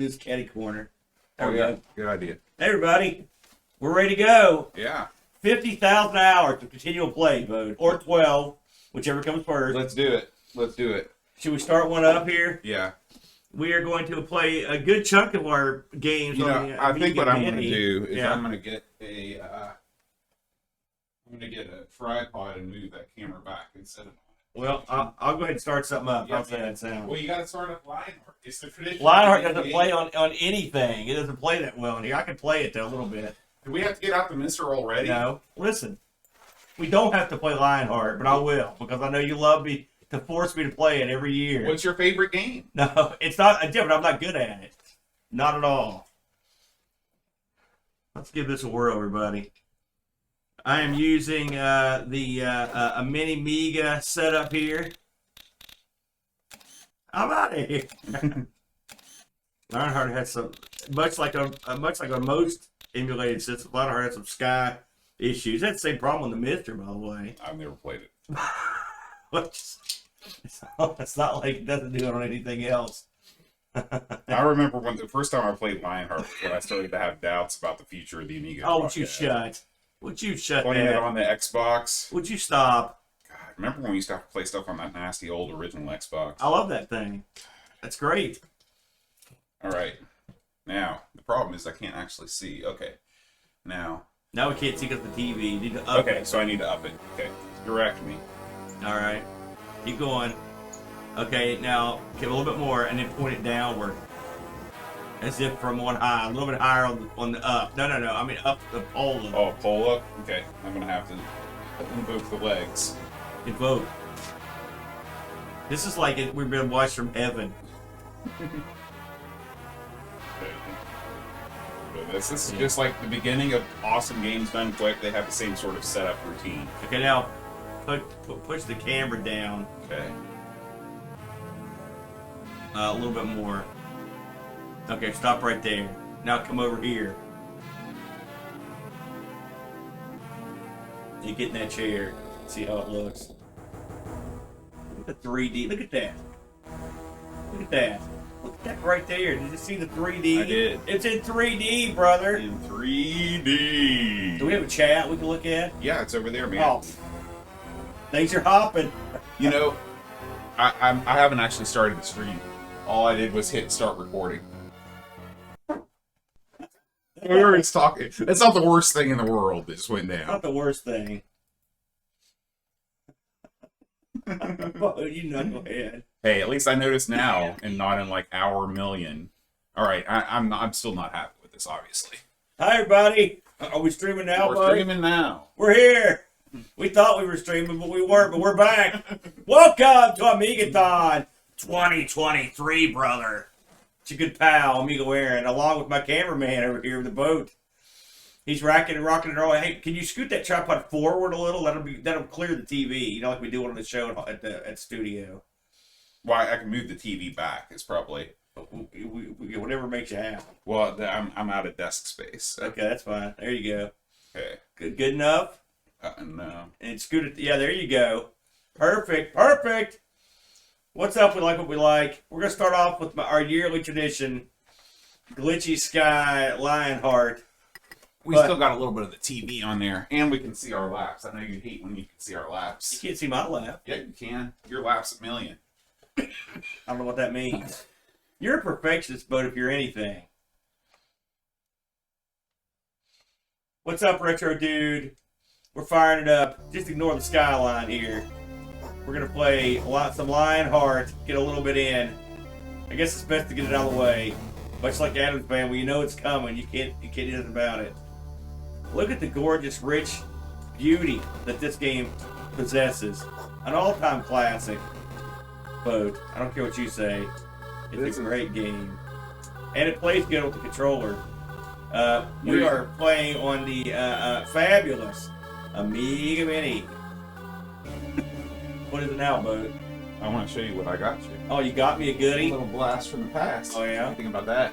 This caddy corner. Oh yeah, good idea. Hey everybody, we're ready to go. Yeah. 50,000 hours of continual play mode, or 12, whichever comes first. Let's do it. Let's do it. Should we start one up here? Yeah. We are going to play a good chunk of our games. You know, on the I think what I'm going to Mini. do is Yeah. I'm going to get a tripod and move that camera back instead of. Well, I'll go ahead and start something up. Yeah, How's that sound? Well, you got to start up Lionheart. It's the tradition. Lionheart doesn't play on anything. It doesn't play that well in here. I can play it though, a little bit. Do we have to get out the mister already? No. Listen, we don't have to play Lionheart, but I will because I know you love me to force me to play it every year. What's your favorite game? No, it's not different. I'm not good at it. Not at all. Let's give this a whirl, everybody. I am using a mini Amiga setup here. I'm out of here. Lionheart has some, much like on most emulated systems. Lionheart has some Sky issues. That's the same problem with the Mister, by the way. I've never played it. It's not like it doesn't do it on anything else. I remember when the first time I played Lionheart was when I started to have doubts about the future of the Amiga. Oh, would you shut? Would you shut Playing that? it on the Xbox. Would you stop? God, remember when we used to have to play stuff on that nasty old original Xbox? I love that thing. That's great. All right. Now, the problem is I can't actually see. Okay. Now we can't see because the TV. You need to up okay, it. so I need to up it. Okay. Direct me. All right. Keep going. Okay, now get a little bit more and then point it downward. As if from one high. A little bit higher on the up. No. I mean up the pole. Oh, pull up? Okay. I'm going to have to invoke the legs. Invoke. This is like we've been watched from heaven. This is just like the beginning of awesome games done quick. They have the same sort of setup routine. Okay, now push the camera down. Okay. A little bit more. Okay, stop right there. Now come over here. You get in that chair. See how it looks. Look at the 3D. Look at that. Look at that. Look at that right there. Did you see the 3D? I did. It's in 3D, brother. In 3D. Do we have a chat we can look at? Yeah, it's over there, man. Oh. Things are hopping. You know, I haven't actually started the stream. All I did was hit start recording. We were just talking. It's not the worst thing in the world that just went down. Not the worst thing. Oh, you know, go ahead. Hey, at least I noticed now, and not in like hour million. All right, I'm still not happy with this, obviously. Hi, everybody. Are we streaming now, We're buddy? streaming now. We're here. We thought we were streaming, but we weren't. But we're back. Welcome to Amigathon 2023, brother. It's a good pal, Amiga Aaron, along with my cameraman over here with the boat. He's rocking and rolling. Hey, can you scoot that tripod forward a little? That'll clear the TV. You know, like we do on the show at the studio. Why I can move the TV back is probably Whatever makes you happy. well. I'm out of desk space. Okay, that's fine. There you go. Okay. Good enough. No. And scoot it. Yeah, there you go. Perfect. What's up? We like what we like. We're gonna start off with our yearly tradition, Glitchy Sky Lionheart. We still got a little bit of the TV on there, and we can see our laps. I know you hate when you can see our laps. You can't see my lap. Yeah, you can. Your lap's a million. I don't know what that means. You're a perfectionist, but if you're anything. What's up, Retro Dude? We're firing it up. Just ignore the skyline here. We're going to play some Lionheart, get a little bit in. I guess it's best to get it out of the way. Much like Adam's Band, when you know it's coming, you can't do anything about it. Look at the gorgeous, rich beauty that this game possesses. An all-time classic. Vote. I don't care what you say. It's a great game. And it plays good with the controller. We are playing on the fabulous Amiga Mini. What is it now, Boat? I want to show you what I got you. Oh, you got me a goodie? A little blast from the past. Oh, yeah? Think about that.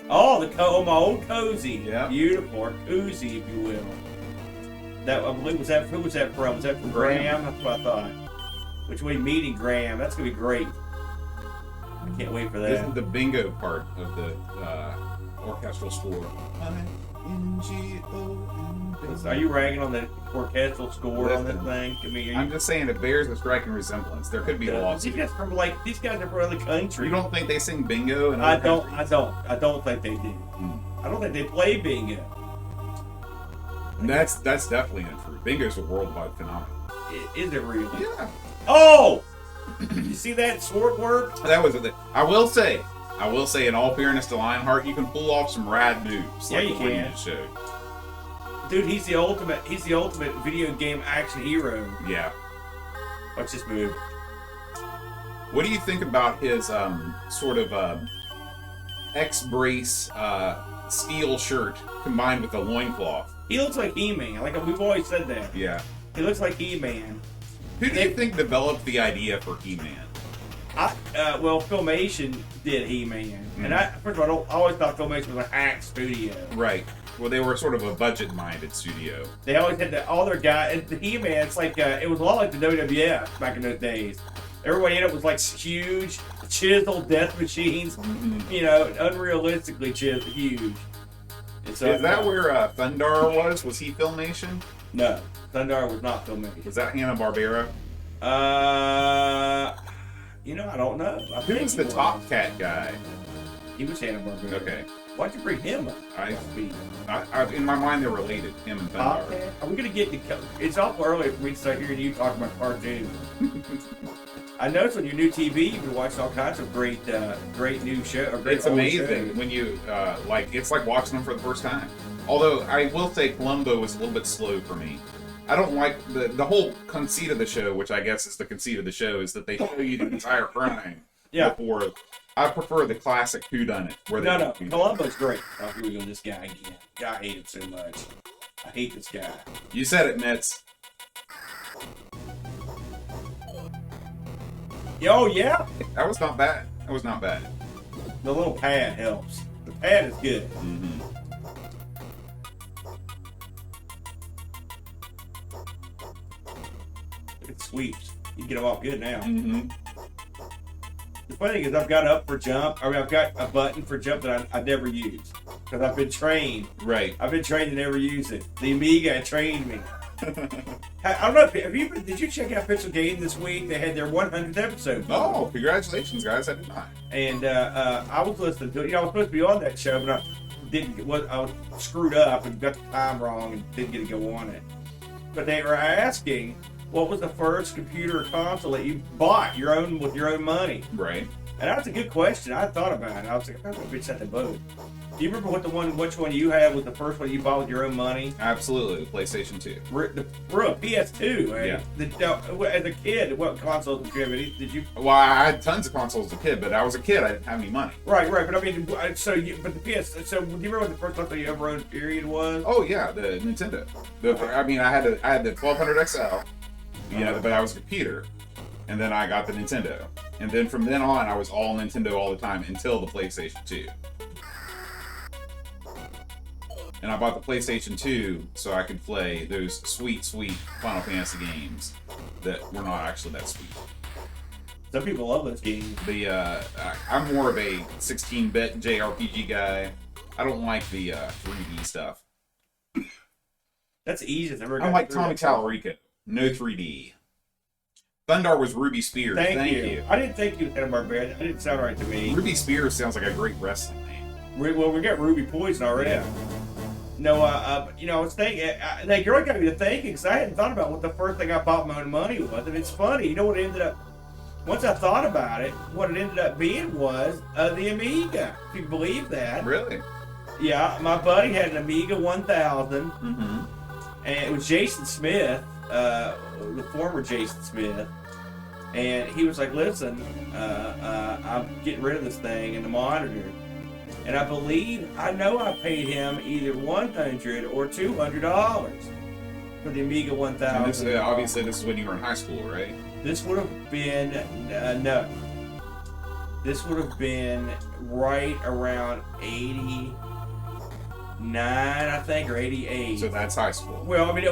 Oh, my old cozy. Yeah. Beautiful. Or koozie, if you will. That, I believe, who was that from? Was that from Graham? That's what I thought. Which way meeting Graham? That's going to be great. Can't wait for that. Isn't the bingo part of the orchestral score? Are you ragging on the orchestral score on this thing? I'm just saying it bears a striking resemblance. There could be a lawsuit. These guys are from other countries. You don't think they sing bingo? In I other don't think they do. Hmm. I don't think they play bingo. That's definitely untrue. Bingo's a worldwide phenomenon. Is it really? Yeah. Oh! You see that sword work? That was it. I will say, in all fairness to Lionheart, you can pull off some rad moves. Yeah, like you the one can. just showed. Dude, he's the ultimate video game action hero. Yeah. Watch this move. What do you think about his sort of X-brace steel shirt combined with a loincloth? He looks like He-Man. Like we've always said that. Yeah. He looks like He-Man. Who do you think developed the idea for He-Man? Well, Filmation did He-Man, and first of all, I always thought Filmation was a hack studio. Right. Well, they were sort of a budget-minded studio. They always had all their guys. The He-Man, it's like it was a lot like the WWF back in those days. Everybody in it was like huge, chiseled death machines. You know, unrealistically huge. And so, is that where Thundar was? Was he Filmation? No, Thundar was not Filmation. Was that Hanna-Barbera? You know, I don't know. Who was the Top Cat guy? He was Hanna-Barbera. Okay. Why'd you bring him up? In my mind, they're related. Him and Top Thundar. Cat? Are we gonna get to? It's awful early for me to start hearing you talk about cartoons. I noticed on your new TV, you've been watching all kinds of great new shows. It's amazing when you it's like watching them for the first time. Although I will say Columbo was a little bit slow for me. I don't like the whole conceit of the show, which I guess is the conceit of the show, is that they show you the entire crime before. I prefer the classic whodunit. No, Columbo's great. Oh, here we go, this guy again. God, I hate him so much. I hate this guy. You said it, Mitz. Oh, yeah? That was not bad. The little pad helps. The pad is good. Mm-hmm. It sweeps. You can get them off good now. Mm-hmm. The funny thing is, I've got up for jump. I've got a button for jump that I never use because I've been trained. Right. I've been trained to never use it. The Amiga trained me. I don't know. Did you check out Physicality this week? They had their 100th episode. Oh, congratulations, guys! I did not. And I was listening to it. You know, I was supposed to be on that show, but I was screwed up and got the time wrong and didn't get to go on it. But they were asking, what was the first computer or console that you bought with your own money? Right. And that's a good question. I thought about it. I was like, I'm going to set the boat. Do you remember which one you had was the first one you bought with your own money? Absolutely, the PlayStation 2. We're a PS2. Right? Yeah. As a kid, what consoles did you have? Did you? Well, I had tons of consoles as a kid, but I was a kid. I didn't have any money. Right. But I mean, but the PS. So do you remember what the first console you ever owned? Period was? Oh yeah, the Nintendo. I had the 1200 XL. Yeah, but I was a computer, and then I got the Nintendo, and then from then on, I was all Nintendo all the time until the PlayStation 2. And I bought the PlayStation 2 so I could play those sweet, sweet Final Fantasy games that were not actually that sweet. Some people love those games. I'm more of a 16-bit JRPG guy. I don't like the 3D stuff. That's easy. I'm like Tommy Tallarico. No 3D. Thundar was Ruby Spears. Thank you. I didn't think you was Hanna-Barbera. That didn't sound right to me. Ruby Spears sounds like a great wrestling name. Well, we got Ruby Poison already. Yeah. No, I was thinking, like, you're got me to thinking, because I hadn't thought about what the first thing I bought my own money was. And it's funny, you know what it ended up, once I thought about it, what it ended up being was the Amiga, if you believe that. Really? Yeah, my buddy had an Amiga 1000, mm-hmm. and it was Jason Smith, the former Jason Smith, and he was like, listen, I'm getting rid of this thing and the monitor. And I know I paid him either $100 or $200 for the Amiga 1000. And this, obviously, this is when you were in high school, right? This would have been, no. This would have been right around 89, I think, or 88. So that's high school. Well, I mean,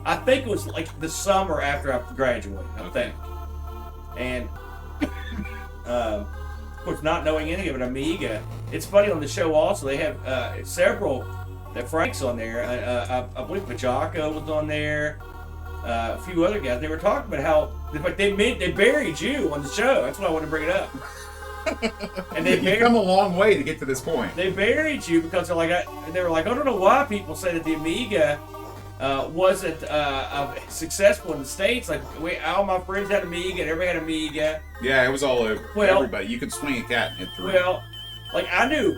I think it was like the summer after I graduated, I think. And, course, not knowing anything of an Amiga. It's funny on the show also, they have several, that Frank's on there. I believe Pajako was on there. A few other guys. They were talking about how they buried you on the show. That's why I wanted to bring it up. And you've come a long way to get to this point. They buried you because they were like, I don't know why people say that the Amiga wasn't successful in the States. Like, all my friends had Amiga, and everybody had Amiga. Yeah, it was all over. Well, everybody. You could swing a cat and hit through. Well, like I knew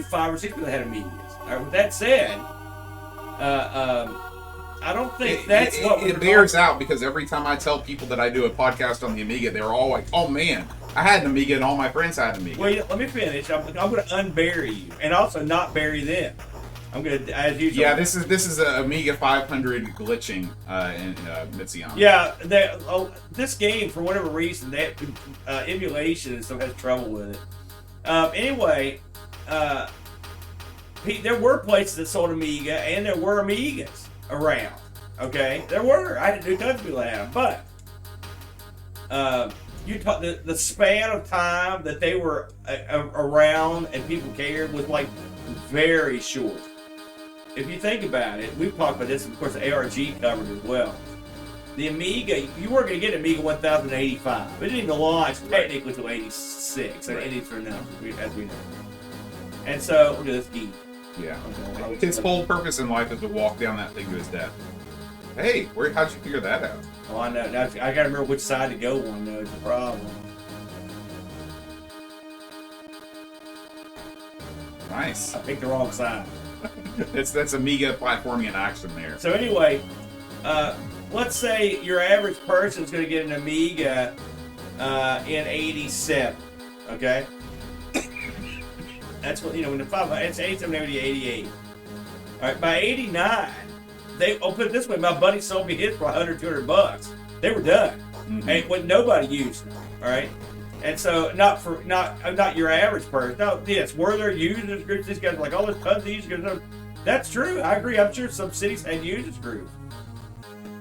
5 or 6 people that had Amigas. All right, with that said, I don't think it bears out, because every time I tell people that I do a podcast on the Amiga, they're all like, "Oh man, I had an Amiga, and all my friends had an Amiga." Well, let me finish. I'm going to unbury you, and also not bury them. I'm going to, as usual. Yeah, this is a Amiga 500 glitching in Mitsubishi. Yeah, this game, for whatever reason, that emulation and stuff has trouble with it. Anyway, there were places that sold Amiga, and there were Amigas around. Okay, there were. I didn't do tons of people that had them, but you talk the span of time that they were around and people cared was like very short. If you think about it, we've talked about this. Of course, the ARG covered as well. The Amiga, you weren't going to get an Amiga 1085. It didn't even launch technically until '86, and '83 as we know. And so, look at this geek. Yeah. His whole purpose in life is to walk down that thing to his death. Hey, how'd you figure that out? Oh, I know. Now, I gotta remember which side to go on, though. It's a problem. Nice. I picked the wrong side. That's Amiga platforming in action there. So anyway, let's say your average person's going to get an Amiga in '87. Okay. That's what, when it's 87, 88. All right, by '89, I'll put it this way: my buddy sold me his for $100, $200. They were done, and when nobody used them. All right, and so not your average person. No, yes, were there users groups? These guys are like, oh, there's tons of users groups. That's true. I agree. I'm sure some cities had users groups,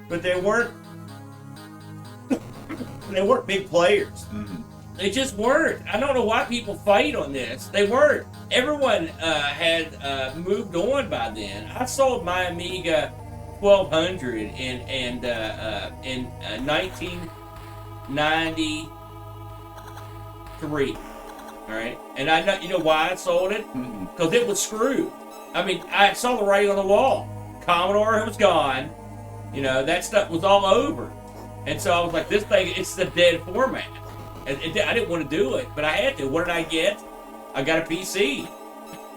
but they weren't. They weren't big players. They just weren't. I don't know why people fight on this. They weren't. Everyone had moved on by then. I sold my Amiga 1200 in 1993. All right, and I know, why I sold it? Because it was screwed. I mean, I saw the writing on the wall. Commodore was gone. That stuff was all over, and so I was like, this thing, it's the dead format. I didn't want to do it, but I had to. What did I get? I got a PC,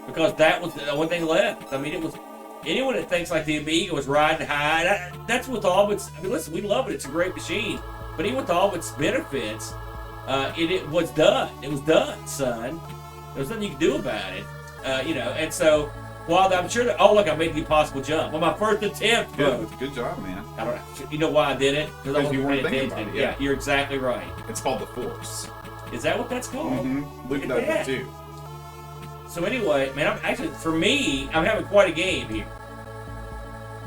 because that was the only thing left. I mean, it was anyone that thinks like the Amiga was riding high. That's with all its. I mean, listen, we love it. It's a great machine, but even with all of its benefits, it was done. It was done, son. There was nothing you could do about it. And so while I'm sure that, oh look, I made the impossible jump on my first attempt. Good job, man. I don't know. You know why I did it? Because you weren't thinking about it. Yeah, you're exactly right. It's called the Force. Is that what that's called? Luke does it too. So anyway, man, for me, I'm having quite a game here.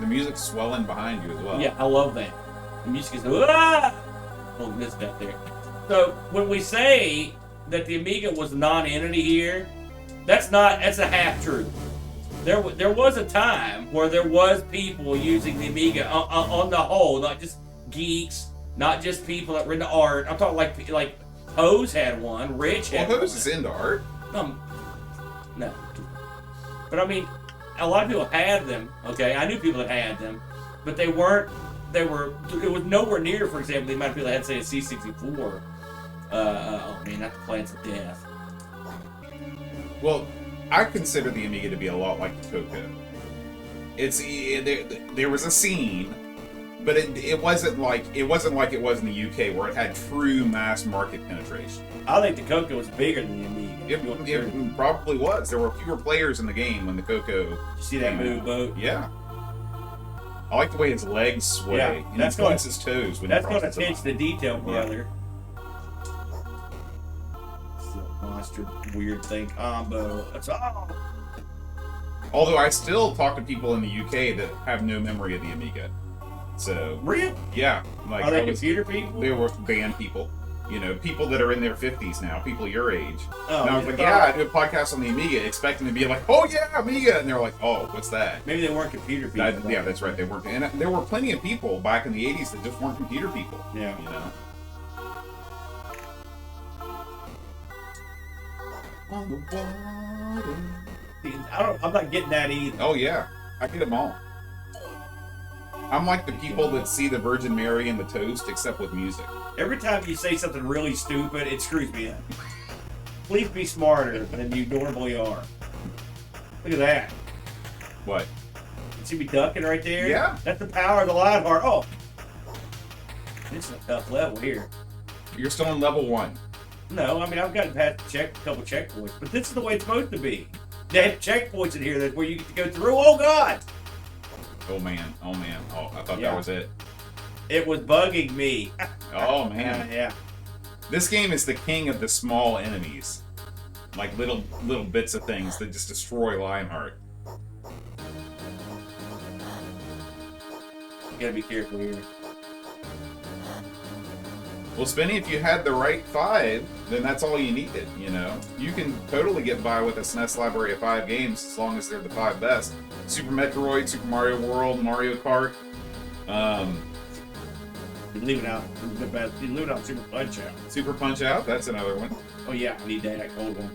The music's swelling behind you as well. Yeah, I love that. The music is ah! Oh, missed that there. So when we say that the Amiga was a non-entity here, that's a half truth. There was a time where there was people using the Amiga on the whole, not just geeks, not just people that were into art. I'm talking like Hose had one, Rich had one. Hose is into art. No. But I mean, a lot of people had them, okay? I knew people that had them, but it was nowhere near, for example, the amount of people that had, say, a C64. Oh man, not the Plants of Death. Well, I consider the Amiga to be a lot like the Coco. There was a scene, but it wasn't like it was in the UK where it had true mass market penetration. I think the Coco was bigger than the Amiga. It probably was. There were fewer players in the game when the Coco. You see that move boat? Yeah. I like the way his legs sway. Yeah, and he points his toes when he crosses the line. That's going to attention to detail, brother. Monster weird thing combo. That's all. Although I still talk to people in the UK that have no memory of the Amiga. So really? Yeah. Are they computer people? They were band people. You know, people that are in their 50s now, people your age. Oh, and I was like, yeah, I do a podcast on the Amiga, expecting to be like, oh yeah, Amiga, and they're like, oh, what's that? Maybe they weren't computer people. Yeah, that's right, they weren't. And there were plenty of people back in the 80s that just weren't computer people. Yeah. You know. On the water. I'm not getting that either. Oh yeah, I get them all. I'm like the people that see the Virgin Mary and the toast, except with music. Every time you say something really stupid, it screws me up. Please be smarter than you normally are. Look at that. What? You see me ducking right there? Yeah. That's the power of the Lionheart. Oh. It's a tough level here. You're still on level 1. No, I mean, I've gotten past a couple checkpoints, but this is the way it's supposed to be. They have checkpoints in here that's where you get to go through. Oh, God! Oh, man. Oh, man. Oh, I thought Yeah. that was it. It was bugging me. Oh, man. Yeah. This game is the king of the small enemies. Like little bits of things that just destroy Lionheart. You gotta be careful here. Well, Spinny, if you had the right 5, then that's all you needed, you know? You can totally get by with a SNES library of 5 games as long as they're the 5 best. Super Metroid, Super Mario World, Mario Kart. You're leaving out the best. You're leaving out Super Punch Out. Super Punch-Out, that's another one. Oh yeah, I need that old one.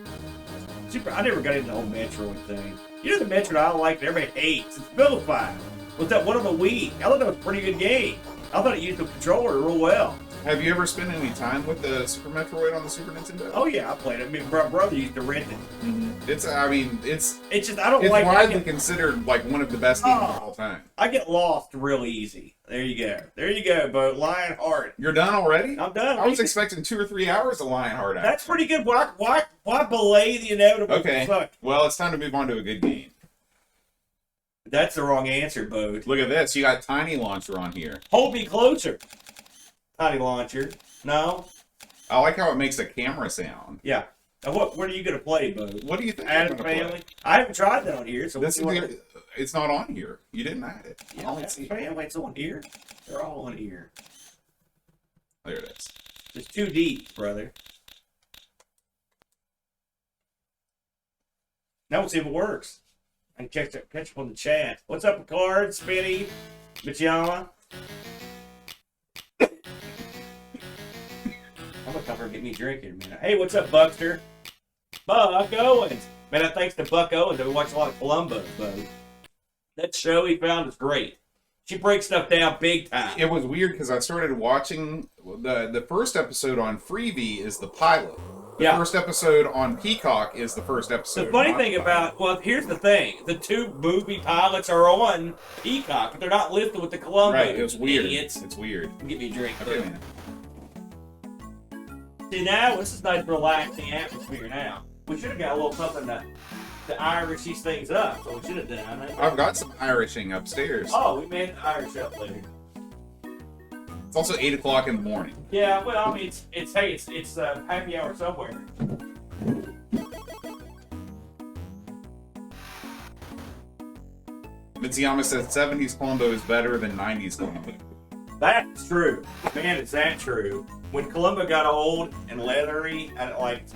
I never got into the whole Metroid thing. You know the Metroid I like that everybody hates? It's Physicality. Was that one on the Wii? I thought that was a pretty good game. I thought it used the controller real well. Have you ever spent any time with the Super Metroid on the Super Nintendo? Oh yeah, I played it. I mean, my brother used to rent it. It's Just I don't it's like. widely considered like one of the best games of all time. I get lost real easy. There you go. There you go, Bo. Lionheart. You're done already? I'm done. I was expecting 2 or 3 hours of Lionheart. That's pretty good. Why belay the inevitable? Okay. Fuck. Well, it's time to move on to a good game. That's the wrong answer, Bo. Look at this. You got Tiny Launcher on here. Hold me closer. Tiny launcher. No. I like how it makes a camera sound. Yeah. Now what are you gonna play, Bo? What do you think? Add Family. I haven't tried that on here, so This is it's not on here. You didn't add it. Yeah, Add Family. It's on here. They're all on here. There it is. It's too deep, brother. Now we'll see if it works. I can catch up on the chat. What's up, Picard, Spinny, Michiyama? I'm gonna come here and get me a drink in a minute. Hey, what's up, Buckster? Buck Owens. Man, thanks to Buck Owens that we watch a lot of Columbo, buddy. That show he found is great. She breaks stuff down big time. It was weird because I started watching the first episode on Freevee is the pilot. The first episode on Peacock is the first episode. The funny thing here's the thing. The 2 movie pilots are on Peacock, but they're not listed with the Columbo. Right, it was weird. Idiots. It's weird. Give me a drink. Okay, man. See, now, this is nice relaxing atmosphere now. We should have got a little something to Irish these things up, so we should have done. I've got some Irishing upstairs. Oh, we made the Irish up later. It's also 8 o'clock in the morning. Yeah, well, I mean, it's happy hour somewhere. Mitsuyama says 70s Columbo is better than 90s Columbo. That's true. Man, is that true. When Columbo got old and leathery, I didn't like it.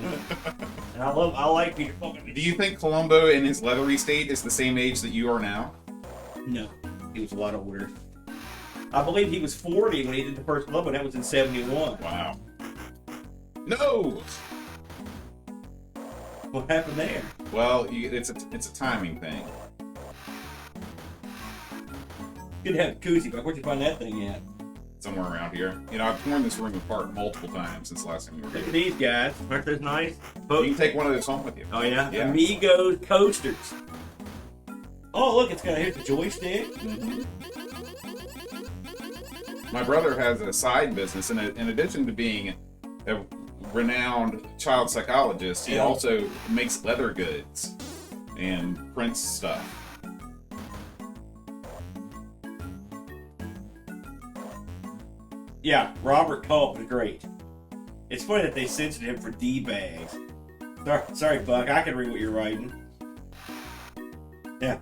And I like Peter Falcon. Do you think Columbo in his leathery state is the same age that you are now? No. He was a lot older. I believe he was 40 when he did the first Columbo, and that was in 71. Wow. No! What happened there? Well, it's a timing thing. Good to have a koozie, but where'd you find that thing at? Somewhere around here. You know, I've torn this room apart multiple times since the last time we were Look here. at these guys. Aren't those nice? You can take one of those home with you. Oh, yeah? Yeah. Amigo coasters. Oh, look, here's the joystick. My brother has a side business, and in addition to being a renowned child psychologist, he also makes leather goods and prints stuff. Yeah, Robert Culp is great. It's funny that they censored him for D-bags. Sorry, Buck. I can read what you're writing. Yeah.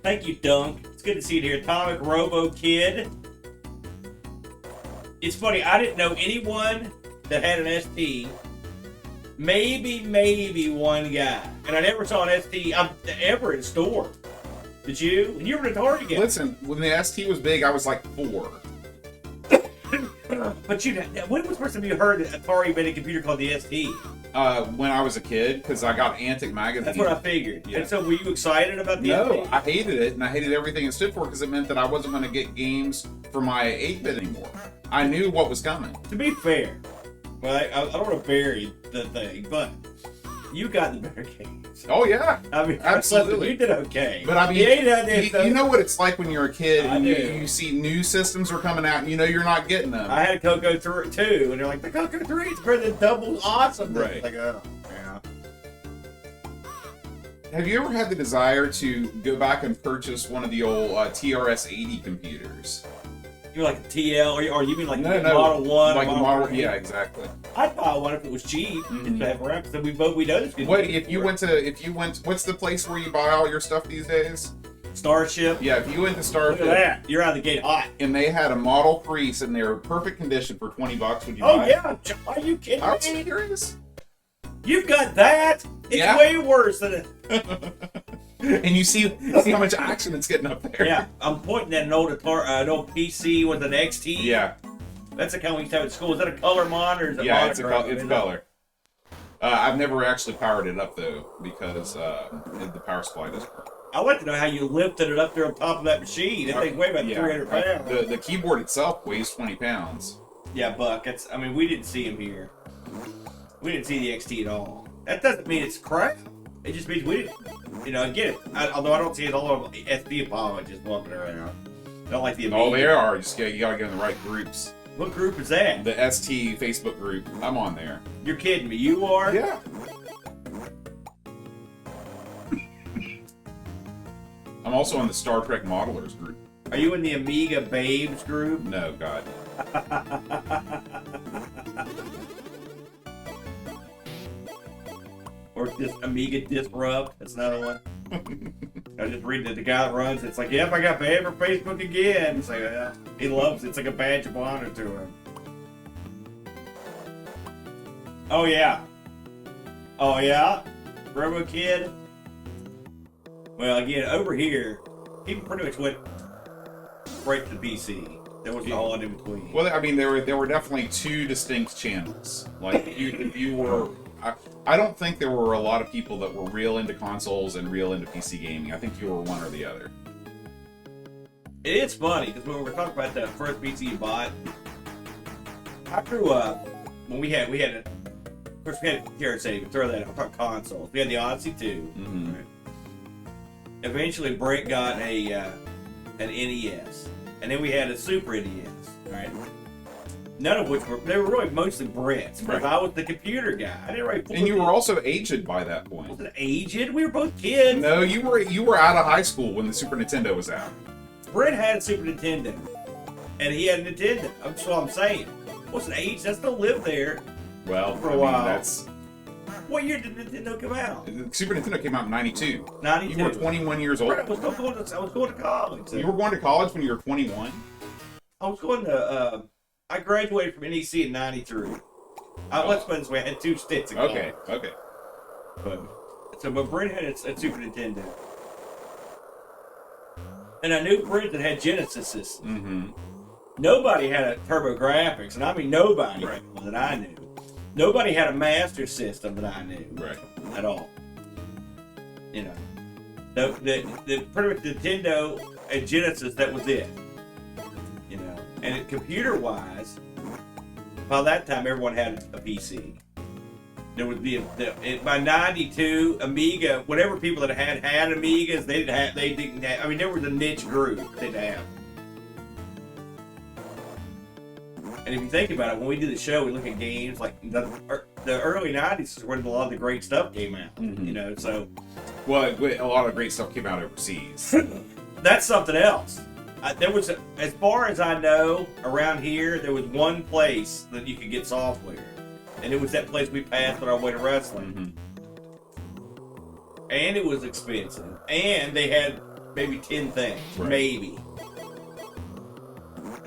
Thank you, Dunk. It's good to see you here. Atomic Robo Kid. It's funny, I didn't know anyone that had an ST. Maybe one guy. And I never saw an ST ever in store. Did you? And you were an Atari guy. Listen, when the ST was big, I was like 4. But when was the first time you heard that Atari made a computer called the ST? When I was a kid, because I got Antic magazine. That's what I figured. Yeah. And so were you excited about the ST? No, I hated it, and I hated everything it stood for because it meant that I wasn't going to get games for my 8-bit anymore. I knew what was coming. To be fair, well, I don't want to bury the thing, but you got the better games. Oh, yeah. I mean, absolutely. You did okay. But I mean, you know what it's like when you're a kid and you see new systems are coming out and you know you're not getting them. I had a Coco 2, and they're like, the Coco 3 is better than double awesome. Right. Like, oh, yeah. Have you ever had the desire to go back and purchase one of the old TRS-80 computers? You're like a TL, or you mean like no, Model 1? Like Model, yeah, exactly. I'd buy one if it was cheap. To have around, because we know this. What if you went? What's the place where you buy all your stuff these days? Starship. Yeah, if you went to Starship, look at that. You're out of the gate hot. And they had a Model 3 sitting there, perfect condition for $20. Would you buy? Oh yeah, are you kidding me? Serious? You've got that. It's way worse than it. And you see how much action it's getting up there. Yeah, I'm pointing at an old PC with an XT. Yeah. That's the kind we used to have at school. Is that a color monitor? Or is it it's color. I've never actually powered it up, though, because the power supply doesn't work. I want to know how you lifted it up there on top of that machine. That thing weighs about 300 pounds. The keyboard itself weighs 20 pounds. Yeah, Buck. I mean, we didn't see him here. We didn't see the XT at all. That doesn't mean it's crap. It just means we didn't, again, although I don't see it all of SD apologists walking around. I don't like the Amiga. Oh, there are. You gotta get in the right groups. What group is that? The ST Facebook group. I'm on there. You're kidding me. You are? Yeah. I'm also on the Star Trek Modelers group. Are you in the Amiga Babes group? No, God. Or this Amiga Disrupt. That's another one. I just read that the guy that runs it's like, yep, I got paid for Facebook again. It's like, yeah, he loves it. It's like a badge of honor to him. Oh, yeah. Oh, yeah? Robo Kid? Well, again, over here, people pretty much went right to the PC. There was no one in between. Well, I mean, there were definitely 2 distinct channels. Like, if you were... I don't think there were a lot of people that were real into consoles and real into PC gaming. I think you were one or the other. It's funny, because when we were talking about the first PC you bought, I grew up, when we had of course we had TRS-80, but throw that out, talk consoles. We had the Odyssey 2. Mm-hmm. Right? Eventually, Brent got an NES. And then we had a Super NES, right? None of which they were really mostly Brent's. Because I was the computer guy. I didn't really. And you were also aged by that point. Wasn't aged? We were both kids. No, you were out of high school when the Super Nintendo was out. Brent had a Super Nintendo, and he had a Nintendo. That's what I'm saying. Wasn't aged? I still lived there. Well, for a while. That's. What year did Nintendo come out? The Super Nintendo came out in '92. 92. You were 21 years old. I was going to college. So. You were going to college when you were 21. I was going to. I graduated from NEC in '93. Let's put it this way: I had 2 stints. Okay. But Brent had a Super Nintendo, and I knew Brent that had Genesis systems. Mm-hmm. Nobody had a TurboGrafx, and I mean nobody that I knew. Nobody had a Master System that I knew at all. The pretty much Nintendo and Genesis, that was it. And computer-wise, by that time everyone had a PC. There would be by '92 Amiga. Whatever people that had Amigas, they didn't have. I mean, there was a niche group they'd have. And if you think about it, when we do the show, we look at games like the early '90s is when a lot of the great stuff came out. Mm-hmm. So. Well, a lot of great stuff came out overseas. That's something else. There was, as far as I know, around here, there was one place that you could get software. And it was that place we passed on our way to wrestling. Mm-hmm. And it was expensive. And they had maybe 10 things. Right. Maybe.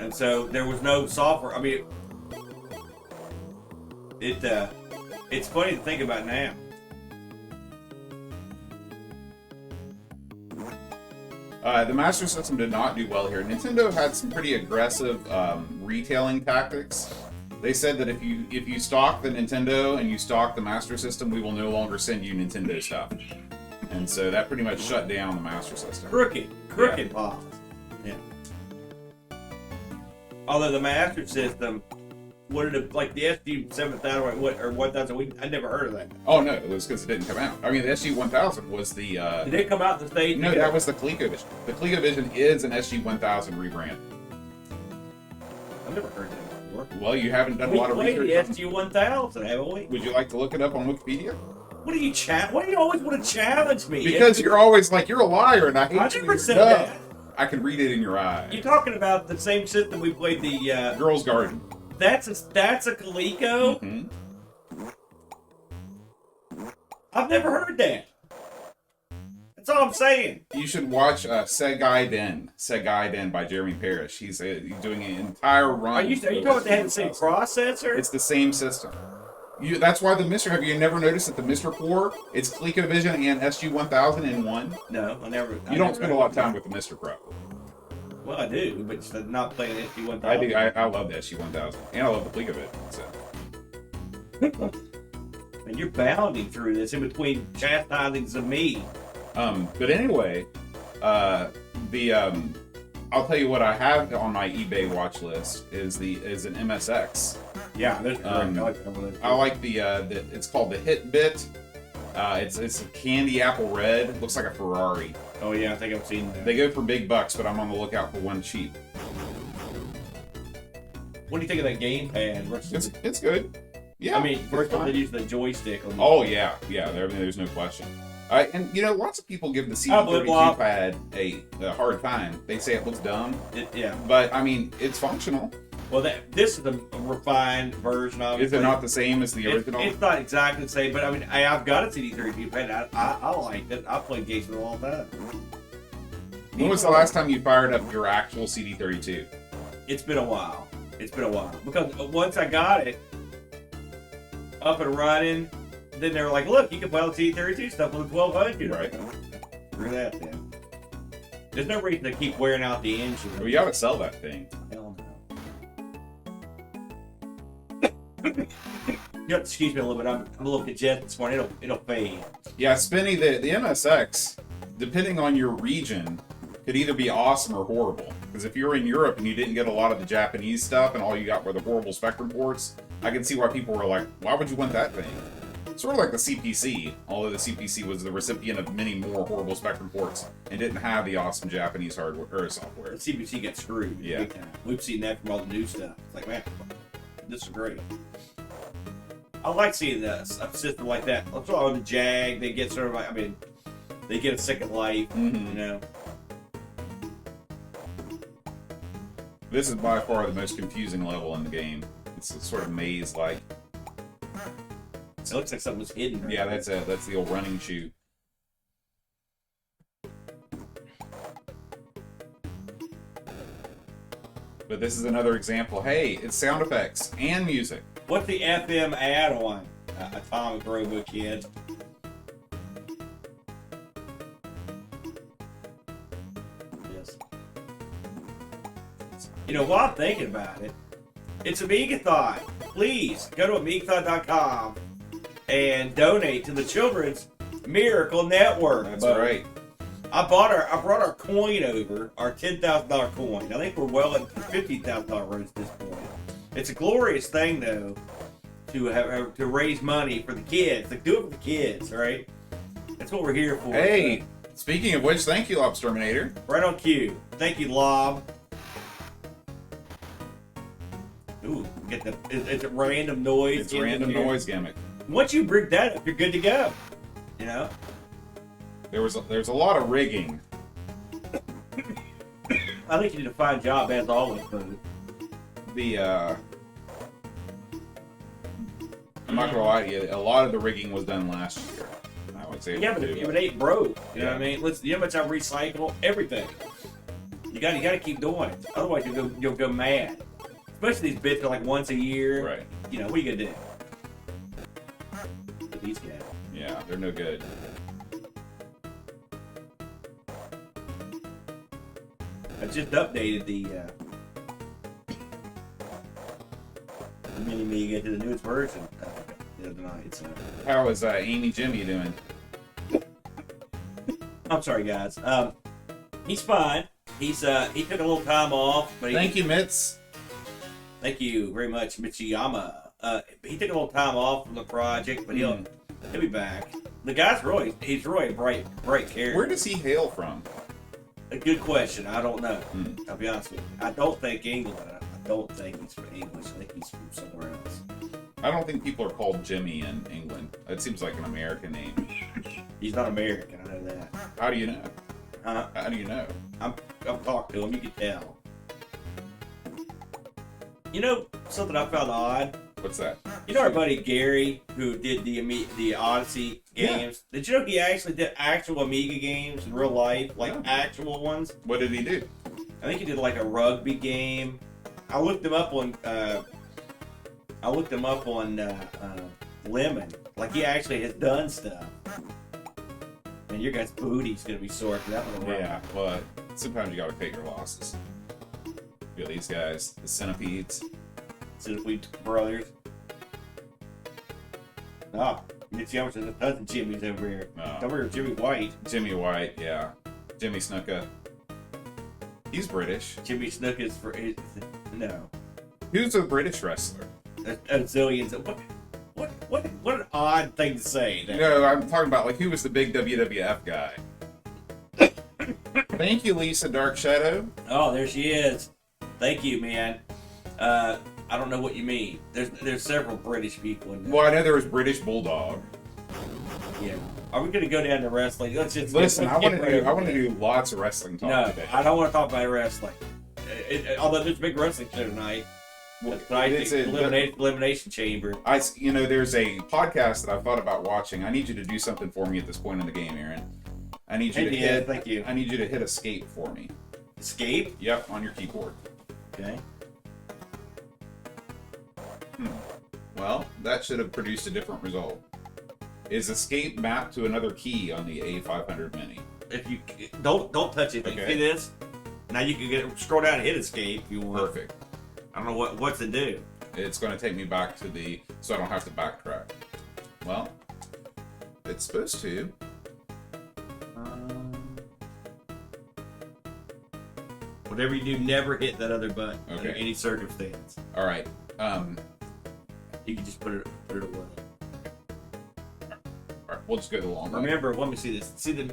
And so there was no software. I mean, it's funny to think about now. The Master System did not do well here. Nintendo had some pretty aggressive retailing tactics. They said that if you stock the Nintendo and you stock the Master System, we will no longer send you Nintendo stuff. And so that pretty much shut down the Master System. Crooked boss. Yeah. Although the Master System, what did it, like the SG 7000 or 1000? I never heard of that. Oh no, it was because it didn't come out. I mean, the SG 1000 was the. Did it come out in the States? No, that was the ColecoVision. The ColecoVision is an SG 1000 rebrand. I've never heard that before. Well, you haven't done a lot of research. We played the SG 1000, haven't we? Would you like to look it up on Wikipedia? What do you Why do you always want to challenge me? Because you're always like, you're a liar, and I hate you. I never said that. I can read it in your eye. You're talking about the same system we played the Girls Garden. That's a Coleco. Mm-hmm. I've never heard that. That's all I'm saying. You should watch Segai Den by Jeremy Parrish. He's doing an entire run. Are you talking about they have the same processor? It's the same system. That's why the Mr. Have you never noticed that the Mr. Core, it's ColecoVision and SG 1000 in one? No, I never. You don't spend a lot of time with the Mr. Pro. Well, I do, but it's not playing SG 1000. I do. I love the SG 1000, and I love the ColecoVision. So. And you're bounding through this in between chastisings of me. But anyway, I'll tell you what I have on my eBay watch list is an MSX. Yeah, there's I like the it's called the Hit Bit. It's a candy apple red. It looks like a Ferrari. Oh yeah, I think I've seen that. They go for big bucks, but I'm on the lookout for one cheap. What do you think of that gamepad? It's good. Yeah, I mean, first of all, they use the joystick. Oh yeah, there's no question. And lots of people give the CD32 pad a hard time. They say it looks dumb. Yeah, but I mean, it's functional. Well, this is a refined version of it. Is it not the same as the original? It's not exactly the same, but I mean, I've got a CD32 pad. I like it. I played games with it all the time. When was the last time you fired up your actual CD32? It's been a while. Because once I got it up and running, then they were like, look, you can play all the CD32 stuff with the 1200. Right. Screw that, then. There's no reason to keep wearing out the engine. Well, you gotta sell that thing. Hell no. You have to excuse me a little bit. I'm a little congested this morning. It'll fade. Yeah, Spinny, the MSX, depending on your region, could either be awesome or horrible. Because if you're in Europe and you didn't get a lot of the Japanese stuff and all you got were the horrible Spectrum ports, I can see why people were like, why would you want that thing? Sort of like the CPC, although the CPC was the recipient of many more horrible Spectrum ports and didn't have the awesome Japanese hardware or software. The CPC got screwed. Yeah. We've seen that from all the new stuff. It's like, man, this is great. I like seeing a system like that. Let's all the Jag, they get sort of like, I mean, they get a second life, This is by far the most confusing level in the game. It's sort of maze-like. It looks like something was hidden. Right? Yeah, that's the old running shoe. But this is another example. Hey, it's sound effects and music. What's the FM add-on? Atomic Robo Kid. Yes. While I'm thinking about it, it's Amigathon. Please go to Amigathon.com and donate to the Children's Miracle Network. That's right. I brought our coin over, our $10,000 coin. I think we're well into $50,000 road at this point. It's a glorious thing, though, to raise money for the kids. Like, do it for the kids, right? That's what we're here for. Hey, speaking of which, thank you, Lobsterminator. Right on cue. Thank you, Lob. Ooh, it's a random noise. It's a random noise gimmick. Once you bring that up, you're good to go. There's a lot of rigging. I think you did a fine job, as always, but I'm not gonna lie to you, a lot of the rigging was done last year. I would say. Yeah, but it ain't broke. You know what I mean? You know how much I recycle? Everything. You gotta keep doing it. Otherwise, you'll go mad. Especially these bits are like once a year. Right. You know, what are you gonna do? Look at these guys. Yeah, they're no good. I just updated the mini Amiga to the newest version the other night. So. How is Amy Jimmy doing? I'm sorry, guys. He's fine. He took a little time off, but Thank you, Mitz. Thank you very much, Michiyama. He took a little time off from the project, but he'll be back. The guy's he's really a bright character. Where does he hail from? A good question. I don't know. I'll be honest with you. I don't think England. I don't think he's from English. I think he's from somewhere else. I don't think people are called Jimmy in England. It seems like an American name. He's not American. I know that. How do you know? Huh? How do you know? I've talked to him. You can tell. You know something I found odd? What's that? You know our buddy Gary, who did the Odyssey games? Yeah. Did you know he actually did actual Amiga games in real life? Like actual ones? What did he do? I think he did like a rugby game. I looked him up on Lemon. Like he actually has done stuff. And your guy's booty's gonna be sore for that one. Yeah, but sometimes you gotta take your losses. Feel these guys, the centipedes. Centipede brothers. Ah, you can see how much there's a ton of Jimmy's over here. Over here, Jimmy White. Jimmy White, yeah. Jimmy Snuka. He's British. Jimmy Snuka's no. Who's a British wrestler? A zillions. What an odd thing to say. No, I'm talking about like who was the big WWF guy. Thank you, Lisa Dark Shadow. Oh, there she is. Thank you, man. I don't know what you mean. There's several British people in there. Well, I know there was British Bulldog. Yeah. Are we gonna go down to wrestling? Let's just listen. I want to do lots of wrestling talk today. I don't want to talk about wrestling. Although there's a big wrestling show tonight. It's Elimination Chamber. There's a podcast that I thought about watching. I need you to do something for me at this point in the game, Aaron. I need you to hit. Thank you. I need you to hit escape for me. Escape? Yep, on your keyboard. Okay. Well, that should have produced a different result. Is escape mapped to another key on the A500 Mini? If you don't touch it. Okay. See this? Now you can scroll down and hit escape if you want. Perfect. I don't know what to do. It's going to take me back to so I don't have to backtrack. Well, it's supposed to. Whatever you do, never hit that other button under Okay. any circumstance. All right. You can just put it away. All right. We'll just go the long way. Remember, let me see this. See the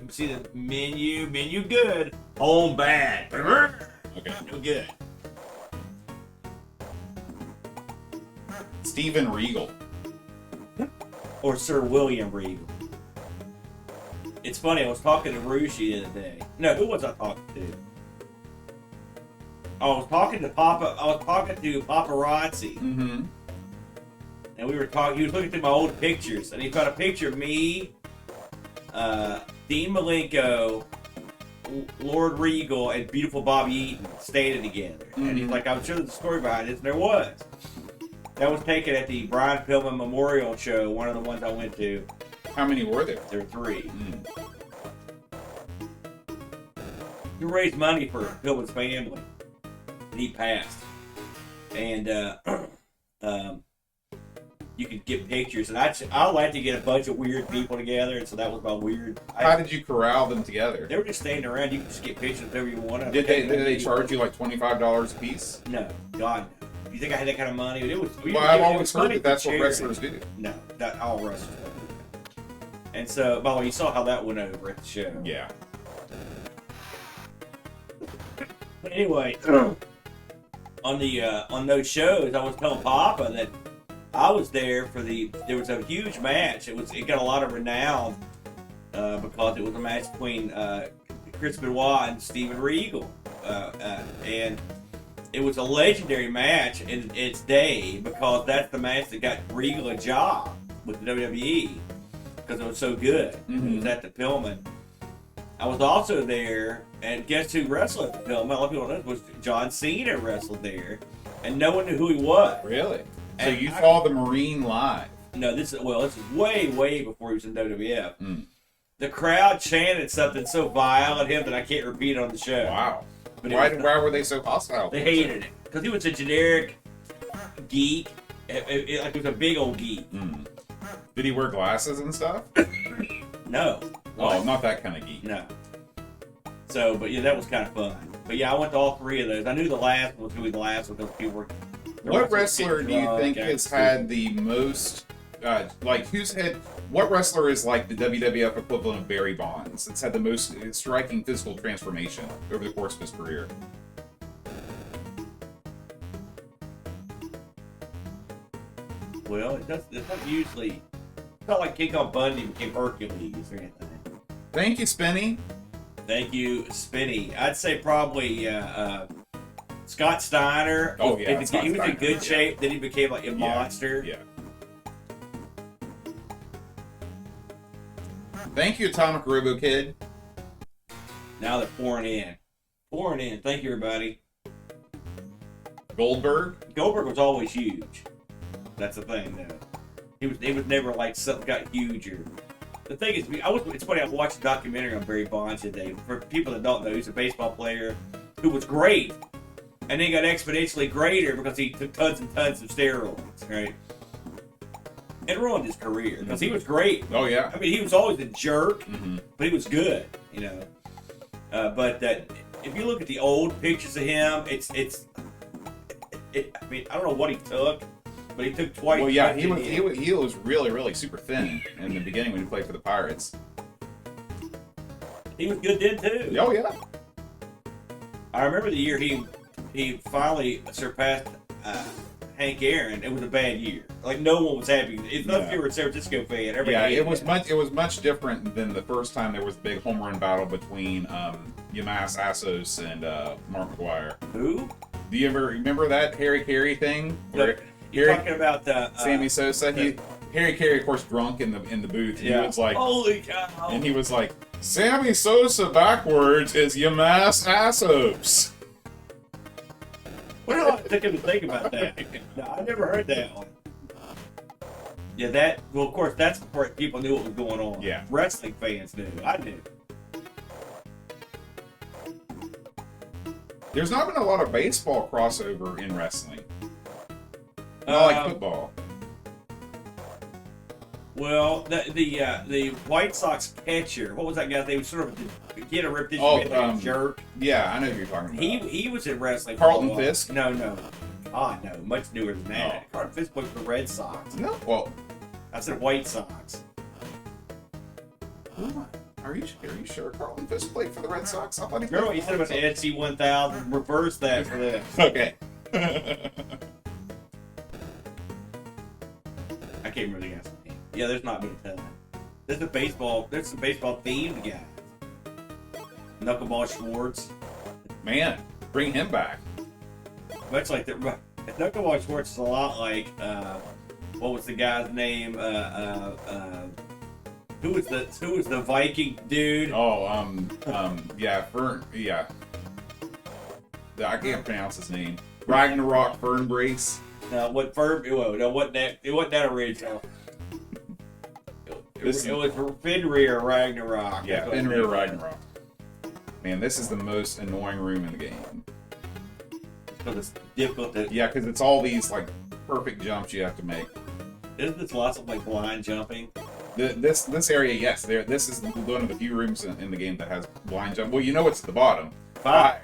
menu. Menu good. Home bad. Okay. No good. Stephen Regal. Or Sir William Regal. It's funny. I was talking to Rushi the other day. No, who was I talking to? I was talking to Paparazzi. Mm-hmm. And we were talking. He was looking through my old pictures, and he found a picture of me, Dean Malenko, Lord Regal, and beautiful Bobby Eaton standing together. Mm-hmm. And he's like, "I'm sure there's a story behind this," and there was. That was taken at the Brian Pillman Memorial Show, one of the ones I went to. How many were there? There were 3. He raised money for Pillman's family. And he passed. And you could get pictures. And I like to get a bunch of weird people together, and so that was my weird. How did you corral them together? They were just standing around. You could just get pictures of whoever you wanted. Did they charge you like $25 a piece? No, God no. You think I had that kind of money? I've always heard that that's what wrestlers do. No, that all wrestlers do. And so, by the way, you saw how that went over at the show. Yeah. But anyway, on those shows, I was telling Papa that I was there for there was a huge match. It got a lot of renown because it was a match between Chris Benoit and Steven Regal, and it was a legendary match in its day because that's the match that got Regal a job with the WWE because it was so good. Mm-hmm. It was at the Pillman. I was also there, and guess who wrestled at the film? A lot of people don't know, was John Cena wrestled there, and no one knew who he was. Really? So And you saw the Marine live? No, this is way before he was in WWF. Mm. The crowd chanted something so vile at him that I can't repeat it on the show. Wow. But Why were they so hostile? they hated it because he was a generic geek. Like he was a big old geek. Mm. Did he wear glasses and stuff? No. Oh, not that kind of geek. No. So, but yeah, that was kind of fun. But yeah, I went to all three of those. I knew the last one was going to be the last one because people were. What wrestler do you think has had the most, what wrestler is like the WWF equivalent of Barry Bonds? It's had the most striking physical transformation over the course of his career. Well, it's not usually. It's not like King Kong Bundy became Hercules or anything. Thank you, Spinny. Thank you, Spinny. I'd say probably Scott Steiner. Oh, yeah, He Scott was in Steiner, good yeah. shape. Then he became like a monster. Yeah. Thank you, Atomic Robo Kid. Now they're pouring in. Pouring in. Thank you, everybody. Goldberg. Goldberg was always huge. That's the thing, though. He was never like something got huger. The thing is, it's funny. I watched a documentary on Barry Bonds today. For people that don't know, he's a baseball player who was great, and then got exponentially greater because he took tons and tons of steroids, right? It ruined his career because he was great. Oh yeah. I mean, he was always a jerk, Mm-hmm. but he was good, you know. But if you look at the old pictures of him, I mean, I don't know what he took, but he took twice. Well, yeah, he was really super thin in the beginning when he played for the Pirates. He was good then too. Oh yeah. I remember the year he finally surpassed Hank Aaron. It was a bad year. Like no one was happy. If not, you were a San Francisco fan. Everybody Yeah, it hated was much different than the first time there was a big home run battle between Yamas Assos and Mark McGuire. Who? Do you ever remember that Harry Carey thing? Where You're talking about Sammy Sosa. Harry Carey, of course, drunk in the booth. Yeah. He was like, holy cow! and he was like, Sammy Sosa backwards is Yamas Assos. What did I think of to think about that? No, I never heard that one. Yeah, well, of course, that's before people knew what was going on. Yeah. Wrestling fans knew. I knew. There's not been a lot of baseball crossover in wrestling. Not like football. Well, the White Sox catcher, what was that guy's name? He was sort of get a repetition. Oh, jerk. Yeah, I know who you're talking about. He was in wrestling. Carlton Fisk? No. God, no. Much newer than that. Oh. Carlton Fisk played for the Red Sox. No, well, I said White Sox. are you sure Carlton Fisk played for the Red Sox? I thought he Remember what you played said for about the NC 1000? Reverse that for this. Okay. I can't remember the guy's name. Yeah, there's not been a ton. There's some baseball themed guys. Knuckleball Schwartz. Man, bring him back. Much like the Knuckleball Schwartz is a lot like what was the guy's name? Who was the Viking dude? Oh, yeah, yeah. I can't pronounce his name. Ragnarok Fernbrace. No, what Fern? No, it wasn't that original. It was Fenrir Ragnarok. Yeah, Fenrir Ragnarok. Man, this is the most annoying room in the game. Because it's difficult to. Yeah, because it's all these like perfect jumps you have to make. Isn't this lots of like blind jumping? This area, yes. This is one of the few rooms in the game that has blind jump. Well, you know what's at the bottom. Fire.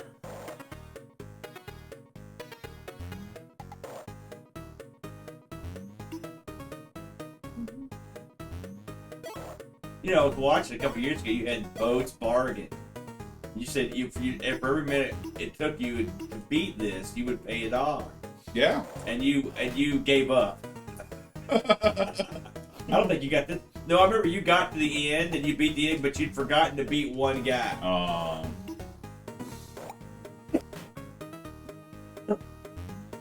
You know, I was watching a couple years ago. You had Boat's Bargain. You said if every minute it took you to beat this, you would pay $1. Yeah. And you gave up. I don't think you got this. No, I remember you got to the end and you beat the end, but you'd forgotten to beat one guy.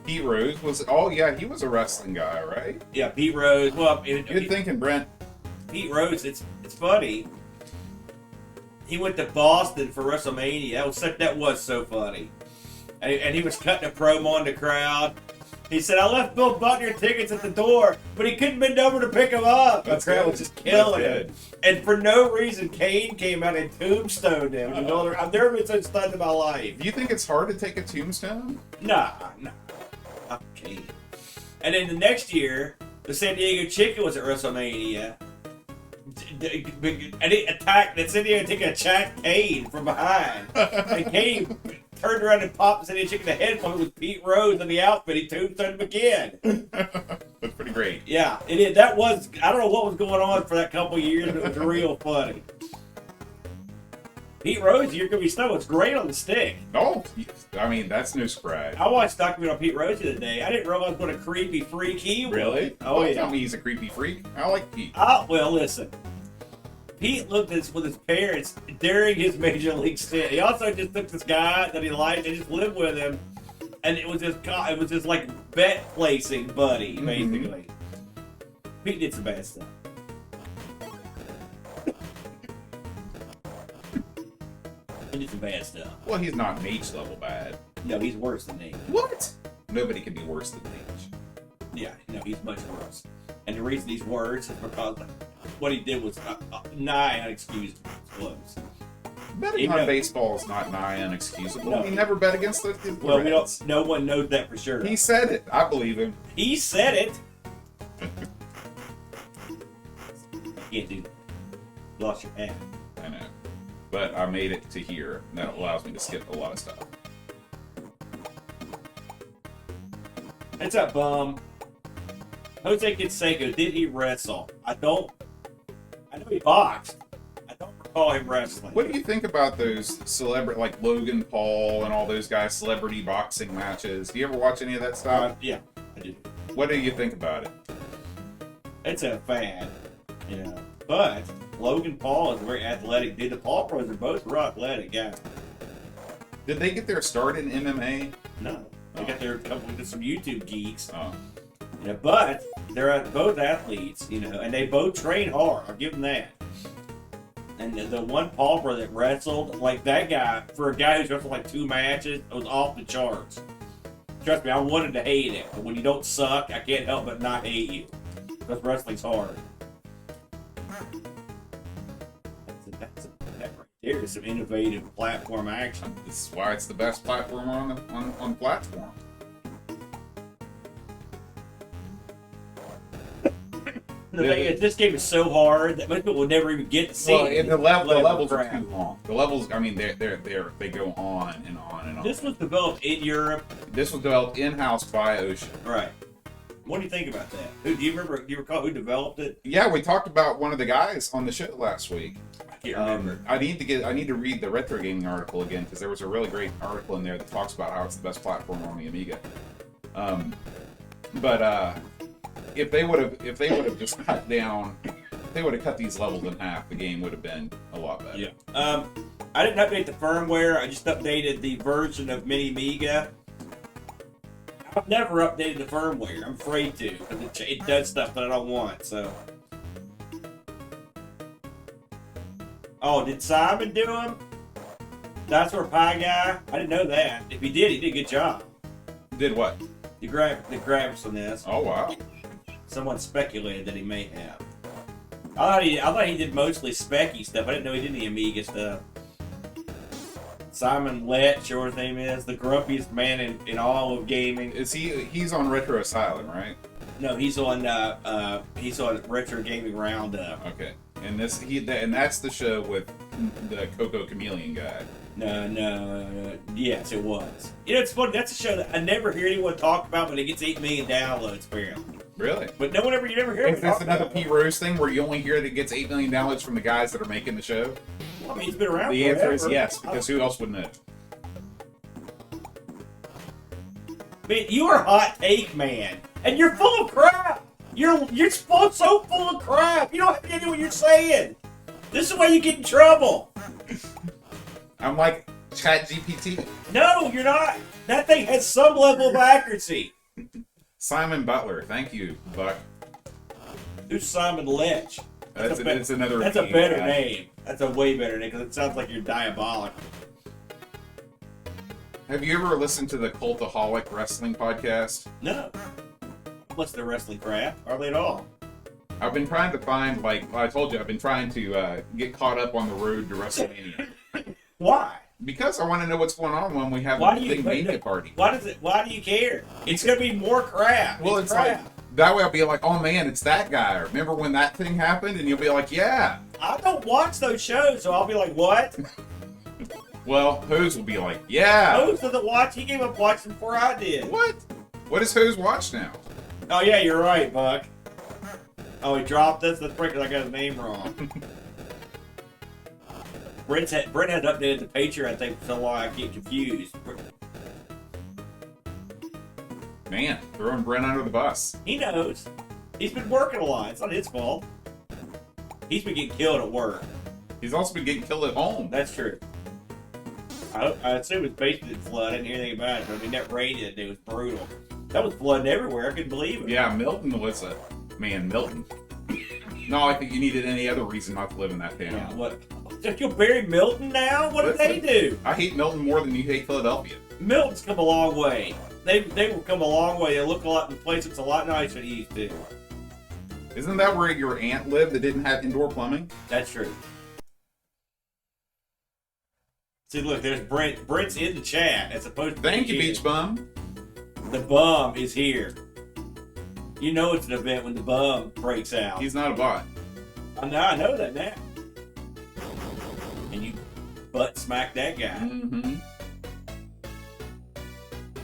Pete Rose was. Oh yeah, he was a wrestling guy, right? Yeah, Pete Rose. Well, Good thinking, Brent. Pete Rose. It's funny. he went to Boston for WrestleMania. That was so funny. And he was cutting a promo on the crowd. He said, I left Bill Butler tickets at the door, but he couldn't bend over to pick them up. The crowd was just killing him. And for no reason, Kane came out and tombstoned him. I've never been so stunned in my life. Do you think it's hard to take a tombstone? Nah. Not Kane. And then the next year, the San Diego Chicken was at WrestleMania. And it attacked, the San Diego Chicken attacked Kane from behind. And Kane turned around and popped the San Diego Chicken in the head when it was Pete Rose in the outfit. He tombstoned him again. That's pretty great. Yeah, it is. That was, I don't know what was going on for that couple of years, but it was real funny. Pete Rose, You're Gonna Be Snow, it's great on the stick. Oh, I mean, that's no surprise. I watched a documentary on Pete Rose the other day. I didn't realize what a creepy freak he was. Really? Oh, yeah. Tell me he's a creepy freak. I like Pete. Well, listen. Pete looked at this with his parents during his major league stint. He also just took this guy that he liked and just lived with him, and it was just like bet placing buddy, basically. Pete did some bad stuff. He did some bad stuff. Well, he's not Nate level bad. No, he's worse than Nate. What? Nobody can be worse than Nate. Yeah, no, he's much worse. And the reason he's worse is because what he did was nigh unexcusable. Close. Betting on baseball is not nigh unexcusable. No. He never bet against the Well, Reds. no one knows that for sure. He said it. I believe him. He said it. You can't do that. You lost your hat. I know. But I made it to here, and that allows me to skip a lot of stuff. It's a bum. Jose Canseco, did he wrestle? I know he boxed. I don't recall him wrestling. What do you think about those celebrity, like Logan Paul and all those guys, celebrity boxing matches? Do you ever watch any of that stuff? Yeah, I do. What do you think about it? It's a fad, But Logan Paul is very athletic. Dude, the Paul brothers are both real athletic guys. Did they get their start in MMA? No, they got their couple of some YouTube geeks. Oh. But they're both athletes, and they both train hard. I'll give them that. And the one Paul brother that wrestled, like that guy, for a guy who's wrestled like 2 matches, it was off the charts. Trust me, I wanted to hate it, but when you don't suck, I can't help but not hate you. Because wrestling's hard. That right there is some innovative platform action. This is why it's the best platform on the platform. This game is so hard that most people will never even get to see it. Well, the levels are too long. The levels, I mean, they go on and on and on. This was developed in Europe. This was developed in-house by Ocean. Right. What do you think about that? Do you recall who developed it? Yeah, we talked about one of the guys on the show last week. I can't remember. I need to read the retro gaming article again because there was a really great article in there that talks about how it's the best platform on the Amiga. If they would have just cut down, if they would have cut these levels in half, the game would have been a lot better. Yeah. I didn't update the firmware. I just updated the version of Mini Amiga. I've never updated the firmware. I'm afraid to because it does stuff that I don't want. So. Oh, did Simon do him? That's where Pie Guy. I didn't know that. If he did a good job. Did what? The graphics on this. Oh wow. Someone speculated that he may have. I thought he did mostly Specky stuff. I didn't know he did the Amiga stuff. Simon Letch, or his name is, the grumpiest man in all of gaming. Is he's on Retro Asylum, right? No, he's on Retro Gaming Roundup. Okay. And that's the show with the Coco Chameleon guy. No. Yes, it was. It's funny. That's a show that I never hear anyone talk about, but it gets 8 million downloads apparently. Really? But you never hear Is this another Pete Rose thing where you only hear that it gets 8 million downloads from the guys that are making the show? Well, I mean, he's been around The forever. answer is yes, because who else would know? Man, you are a hot take man, and you're full of crap. You're so full of crap. You don't have any idea what you're saying. This is why you get in trouble. I'm like ChatGPT. No, you're not. That thing has some level of accuracy. Simon Butler, thank you, Buck. Who's Simon Letch? It's another. That's a better name. That's a way better name because it sounds like you're diabolical. Have you ever listened to the Cultaholic Wrestling podcast? No. What's the wrestling crap? Hardly at all. I've been trying to find, like I told you, I've been trying to get caught up on the road to WrestleMania. Why? Because I want to know what's going on when we have Why the big Mania party. Why do you care? It's gonna be more crap. Well, it's crap. Like that way I'll be like, oh man, it's that guy. Remember when that thing happened? And you'll be like, yeah. I don't watch those shows, so I'll be like, what? Well, Hose will be like, yeah. Hose doesn't watch. He gave up watching before I did. What? What does Hose watch now? Oh yeah, you're right, Buck. Oh, he dropped us. That's because I got his name wrong. Brent had updated the Patreon, I think, for so long I get confused. Man, throwing Brent under the bus. He knows. He's been working a lot. It's not his fault. He's been getting killed at work. He's also been getting killed at home. That's true. I assume his basement didn't flood. I didn't hear anything about it, but I mean, that rain that day was brutal. That was flooding everywhere. I couldn't believe it. Yeah, Milton was a... Man, Milton. Not like that you needed any other reason not to live in that town. Yeah, what? You'll bury Milton now? What did they do? I hate Milton more than you hate Philadelphia. Milton's come a long way. They will come a long way. They look a lot. The place looks a lot nicer than it used to. Isn't that where your aunt lived that didn't have indoor plumbing? That's true. See, look, there's Brent. Brent's in the chat as opposed to. Thank you, Beach Bum. The bum is here. You know it's an event when the bum breaks out. He's not a bot. I know that now. And you butt smack that guy. Mm-hmm.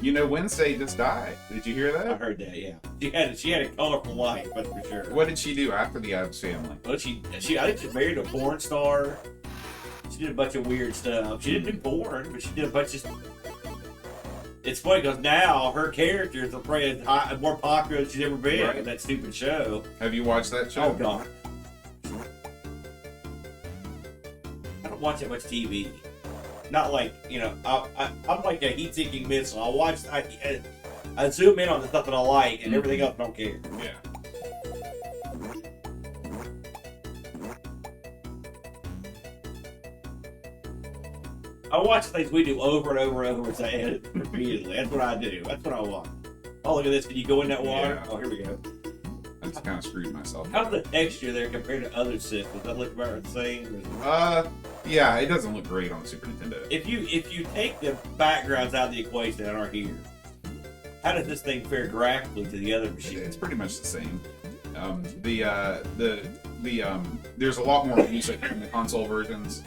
You know, Wednesday just died. Did you hear that? I heard that. Yeah. She had a colorful life, that's for sure. What did she do after the Addams Family? Well, I think she's married a porn star. She did a bunch of weird stuff. She didn't do porn, but she did a bunch of. It's funny because now her characters are probably more popular than she's ever been in that stupid show. Have you watched that show? Oh God. I don't watch that much TV. Not like, you know, I'm like a heat-seeking missile. I zoom in on the stuff that I like, and everything else I don't care. Yeah. I watch things we do over and over and over as I edit repeatedly. That's what I do. That's what I want. Oh, look at this. Can you go in that water? Yeah. Oh, here we go. I just kind of screwed myself. How's the texture there compared to other systems? Does that look about the same? Yeah, it doesn't look great on the Super Nintendo. If you take the backgrounds out of the equation that aren't here, how does this thing fare graphically to the other machines? It's pretty much the same. There's a lot more music in the console versions.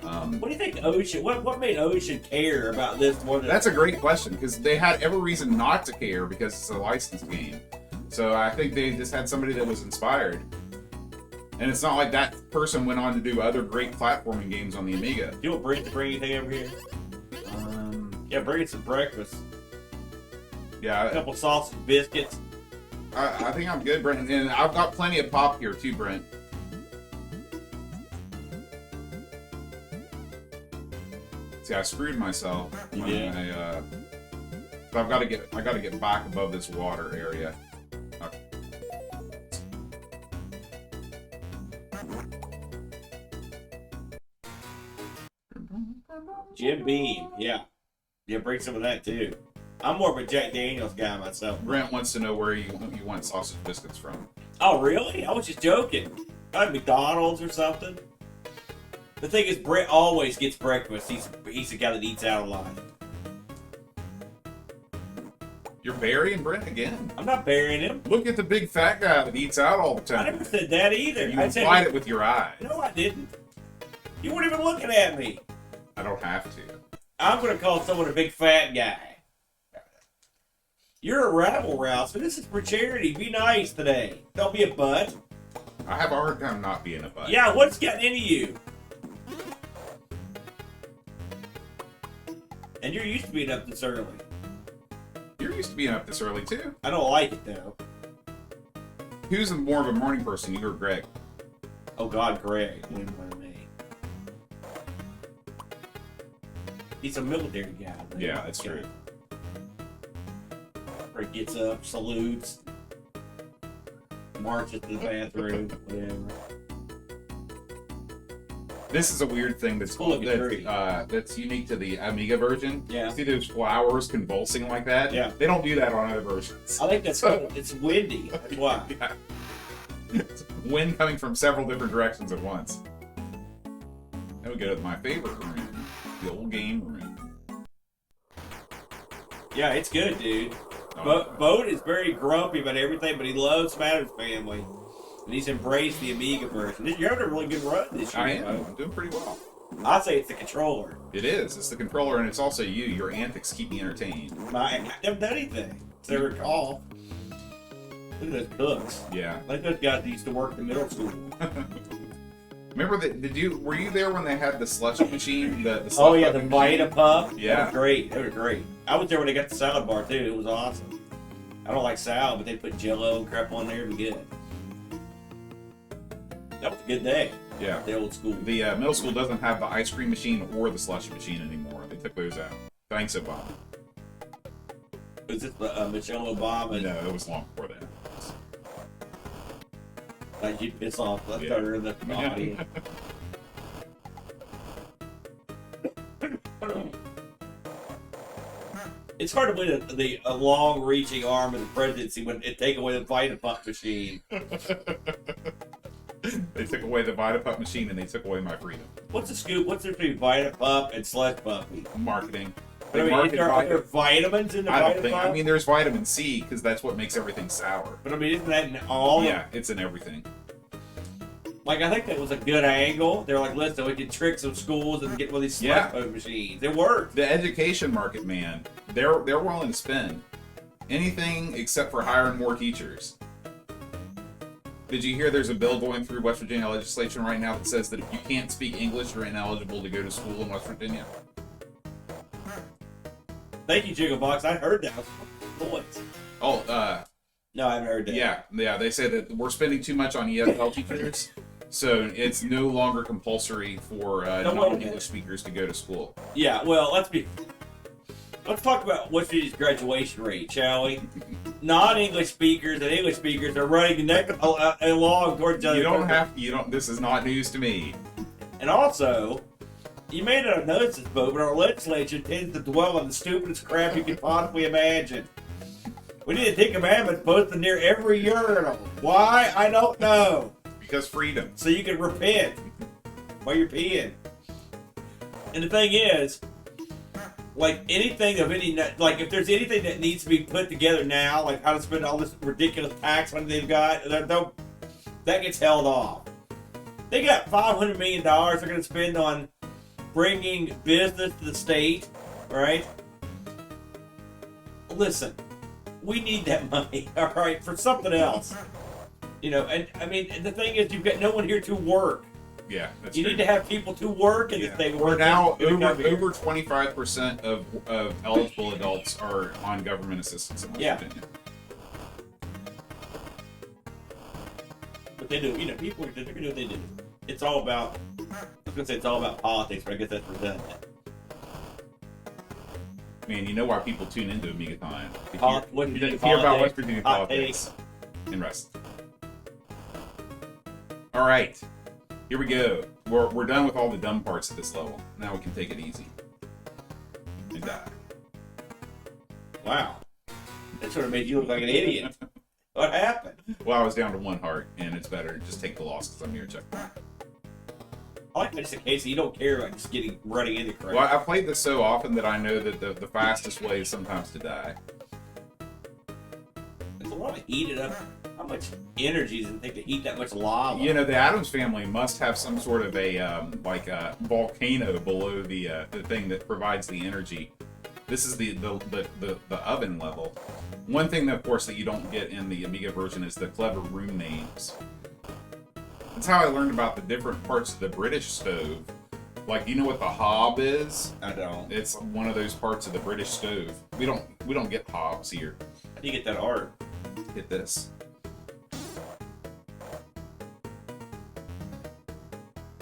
What do you think Ocean? What made Ocean care about this more than? That's a great question because they had every reason not to care because it's a licensed game. So I think they just had somebody that was inspired. And it's not like that person went on to do other great platforming games on the Amiga. You want Brent to bring anything over here? Yeah, bring us some breakfast. Yeah. A couple sausage biscuits. I think I'm good, Brent. And I've got plenty of pop here too, Brent. See, I screwed myself. You did? So I got to get back above this water area. Jim Beam, yeah. Yeah, bring some of that too. I'm more of a Jack Daniels guy myself. Brent wants to know where you want sausage biscuits from. Oh, really? I was just joking. Like McDonald's or something. The thing is, Brent always gets breakfast. He's the guy that eats out a lot. You're burying Brent again. I'm not burying him. Look at the big fat guy that eats out all the time. I never said that either. You I said implied it with your eyes. No, I didn't. You weren't even looking at me. I don't have to. I'm going to call someone a big fat guy. You're a rabble-rouser. This is for charity. Be nice today. Don't be a butt. I have a hard time not being a butt. Yeah, what's getting into you? And you're used to being up this early. You're used to being up this early, too. I don't like it, though. Who's more of a morning person, you or Greg? Oh, God, Greg. Wouldn't mind me. He's a military guy. Right? Yeah, that's true. Where he gets up, salutes, marches to the bathroom, whatever. This is a weird thing that's Cool looking tree. that's unique to the Amiga version. Yeah. See those flowers convulsing like that? Yeah. They don't do that on other versions. I think that's cool. It's windy. That's why. Yeah. It's wind coming from several different directions at once. Then we go to my favorite room, the old game room. Yeah, it's good, dude. Oh. Boat is very grumpy about everything, but he loves Matter's family. And he's embraced the Amiga version. You're having a really good run this year. I am. I'm doing pretty well. I'd say it's the controller. It is. It's the controller, and it's also you. Your antics keep me entertained. I haven't done anything. As I recall. Look at those cooks. Yeah. Like those guys that used to work in middle school. Remember that? Were you there when they had the slushy machine? The Oh yeah, slush the puppy machine? Vita Pup. Yeah. That was great. They were great. I was there when they got the salad bar too. It was awesome. I don't like salad, but they put Jello and crap on there. It'd be good. That was a good day. Yeah. The old school. The middle school doesn't have the ice cream machine or the slushy machine anymore. They took those out. Thanks, Obama. Was this Michelle Obama? No, it was long before that. Like you piss off the Yeah. third of the body. It's hard to believe that the long-reaching arm of the presidency would take away the Vita Pup machine. They took away the Vita Pup machine and they took away my freedom. What's the scoop? What's the between Vita Pup and Slush Puppy? Marketing. I mean, market are there vitamins in the I don't Vita think. Pup? I mean, there's vitamin C because that's what makes everything sour. But I mean, isn't that in all? Yeah, it's in everything. Like, I think that was a good angle. They're like, listen, we can trick some schools and get one of these Yeah. Slush Puppy machines. It worked. The education market, man, they're willing to spend anything except for hiring more teachers. Did you hear there's a bill going through West Virginia legislation right now that says that if you can't speak English, you're ineligible to go to school in West Virginia? Thank you, Jiggle Box. I heard that. Boys. Oh, No, I haven't heard that. yeah. They say that we're spending too much on ESL teachers, so it's no longer compulsory for non-English speakers to go to school. Yeah, well, let's talk about West Virginia's graduation rate, shall we? Non-English speakers and English speakers are running along towards each other. This is not news to me. And also, you may not have noticed this, Bo, but our legislature tends to dwell on the stupidest crap you can possibly imagine. We need the Ten Commandments posted near every urinal. Why? I don't know. Because freedom. So you can repent while you're peeing. And the thing is, like anything of any, like if there's anything that needs to be put together now, like how to spend all this ridiculous tax money they've got, that gets held off. They got $500 million they're going to spend on bringing business to the state, right? Listen, we need that money, all right, for something else. You know, and I mean, the thing is, you've got no one here to work. Yeah, that's You true. need to have people to work in this thing. We're now over here. 25% of eligible adults are on government assistance in West Virginia. But they do, you know, people they're gonna do what they do. It's all about. I was gonna say it's all about politics, but I guess that's redundant. Man, you know why people tune into Amigathon? West To hear about West politics, Virginia hot politics and wrestling. All right, here we go. We're done with all the dumb parts of this level. Now we can take it easy and die. Wow, that sort of made you look like an idiot. What happened? Well, I was down to 1 heart, and it's better to just take the loss because I'm near checkpoint. I like that just in case you don't care about just running into crap. Well, I played this so often that I know that the fastest way is sometimes to die. There's a lot of heated up. How much energy does it take to heat that much lava? You know, the Addams family must have some sort of a volcano below the thing that provides the energy. This is the oven level. One thing, of course, that you don't get in the Amiga version is the clever room names. That's how I learned about the different parts of the British stove. Like, you know what the hob is? I don't. It's one of those parts of the British stove. We don't get hobs here. How do you get that art? Get this.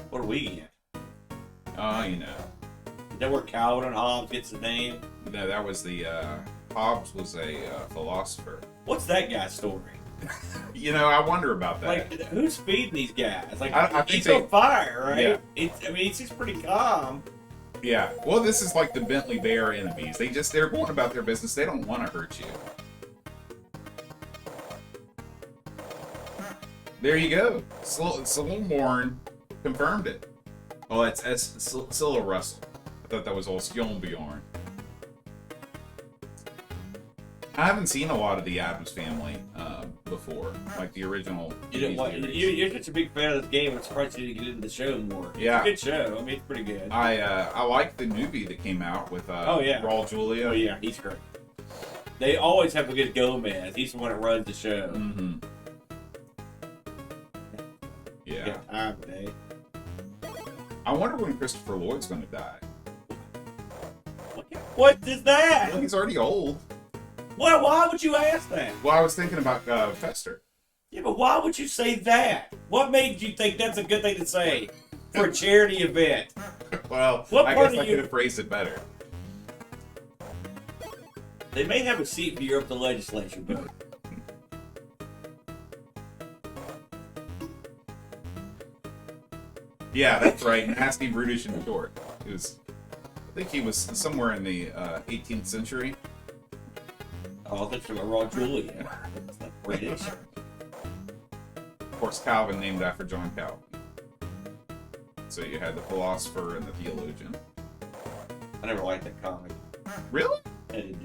What are we get? You know. Is that where Calvin and Hobbes gets the name? No, that was the Hobbes was a philosopher. What's that guy's story? You know, I wonder about that. Like, who's feeding these guys? Like, I think he's on fire, right? Yeah. I mean, he's just pretty calm. Yeah. Well, this is like the Bentley Bear enemies. They're going about their business. They don't want to hurt you. There you go. Silvermorn confirmed it. Oh, that's Scylla Russell. I thought that was all Skjolbjorn. I haven't seen a lot of the Addams Family before, like the original. You know what? You're such a big fan of this game. I'm surprised you didn't get into the show more. Yeah, it's a good show. I mean, it's pretty good. I like the movie that came out with Raul Julia. Oh yeah, he's great. They always have a good Gomez. He's the one that runs the show. Mm-hmm. Yeah. Got time today. I wonder when Christopher Lloyd's going to die. What is that? Well, he's already old. Why would you ask that? Well, I was thinking about Fester. Yeah, but why would you say that? What made you think that's a good thing to say for a charity event? Well, I guess I could have phrased it better. They may have a seat for you up the legislature, but... Yeah, that's right. Nasty, brutish, and short. I think he was somewhere in the 18th century. Oh, that's from Raw Julia. That's like British. Of course, Calvin named after John Calvin. So you had the philosopher and the theologian. I never liked that comic. Really? I didn't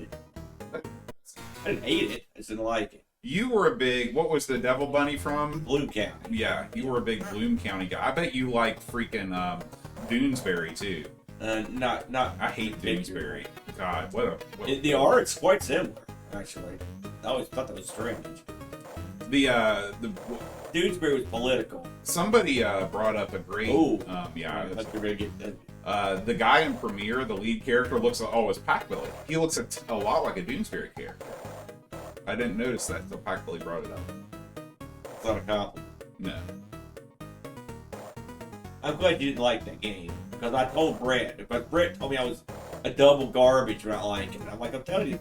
hate it. I just didn't like it. You were a big... What was the Devil Bunny from? Bloom County. Yeah, you were a big Bloom County guy. I bet you liked freaking Doonesbury, too. Not. I hate Doonesbury. God, what a the art's quite similar, actually. I always thought that was strange. The Doonesbury was political. Somebody brought up a great... yeah. That's gonna get the guy in Premiere, the lead character, looks... it's Pac-Billy. He looks a lot like a Doonesbury character. I didn't notice that until Pac-Billy brought it up. It's not a compliment. No. I'm glad you didn't like that game. Because I told Brett. But Brett told me I was a double garbage for not liking it. I'm like, I'm telling you.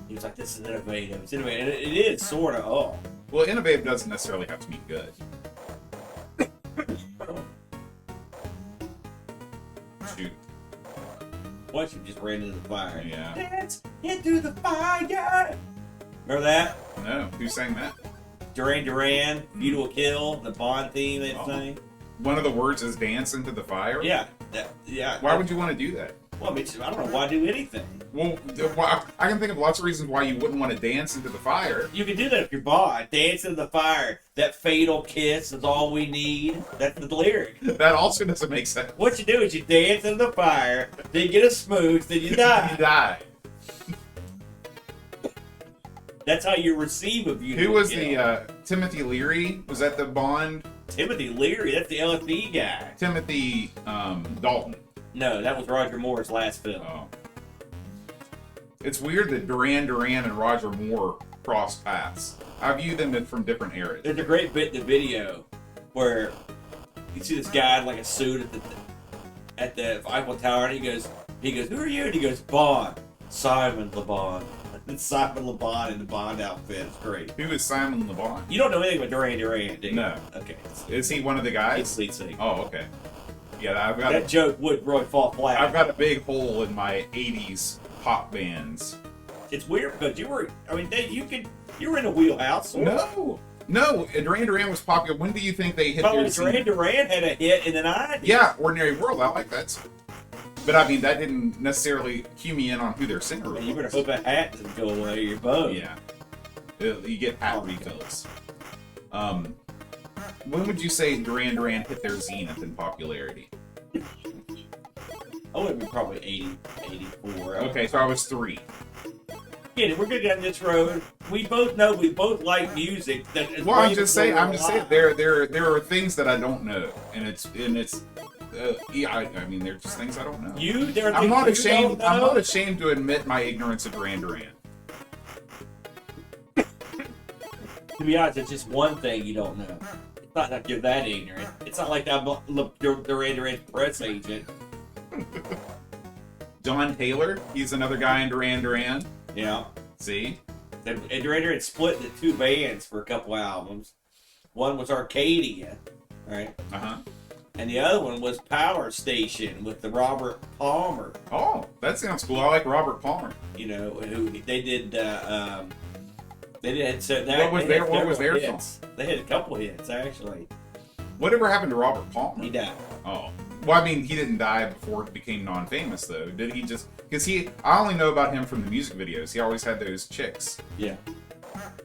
He was like, this is innovative. It's innovative. And it is, sort of. Oh. Well, innovative doesn't necessarily have to be good. Shoot. What, you just ran into the fire? Yeah. Dance into the fire! Remember that? No. Who sang that? Duran Duran, You to a Kill, the Bond theme they sang. One of the words is dance into the fire? Yeah. Why would you want to do that? Well, I mean, I don't know why do anything. Well, I can think of lots of reasons why you wouldn't want to dance into the fire. You can do that if you're Bond. Dance into the fire. That fatal kiss is all we need. That's the lyric. That also doesn't make sense. What you do is you dance into the fire, then you get a smooch, then you die. You die. That's how you receive a beautiful Who was kill. the Timothy Leary? Was that the Bond? Timothy Leary, that's the LSD guy. Timothy Dalton. No, that was Roger Moore's last film. Oh. It's weird that Duran Duran and Roger Moore crossed paths. I view them from different eras. There's a great bit in the video where you see this guy in like a suit at the Eiffel Tower, and he goes, "Who are you?" And he goes, "Bond, Simon Le Bon." It's Simon Le Bon in the Bond outfit. It's great. Who is Simon Le Bon? You don't know anything about Duran Duran, do you? No. Okay. Is he one of the guys? It's lead singer. Oh, okay. Yeah, I've got that joke would really fall flat. I've got a big hole in my '80s pop bands. It's weird because you were in a wheelhouse. No, Duran Duran was popular. When do you think they hit their Duran Duran had a hit in the 90s. Yeah, Ordinary World. I like that song. But I mean, that didn't necessarily cue me in on who their singer was. You better hope that hat doesn't go away your boat. Yeah. You get hat refills. When would you say Duran Duran hit their zenith in popularity? I would have been probably 80, 84. Okay, so I was 3. Yeah, we're good down this road. We both know we both like music. Well, I'm just saying there are things that I don't know, and it's I mean, they're just things I don't know. I'm not ashamed. I'm not ashamed to admit my ignorance of Duran Duran. To be honest, it's just one thing you don't know. It's not like you're that ignorant. It's not like I'm Duran Duran's press agent. John Taylor, he's another guy in Duran Duran. Yeah. See? Director had split into two bands for a couple albums. One was Arcadia, right? And the other one was Power Station with the Robert Palmer. Oh, that sounds cool. I like Robert Palmer. You know, who they did. They did. So What was their hits. Song? They had a couple hits actually. Whatever happened to Robert Palmer? He died. Oh. Well, I mean, he didn't die before he became non-famous, though. Did he just... Because I only know about him from the music videos. He always had those chicks. Yeah.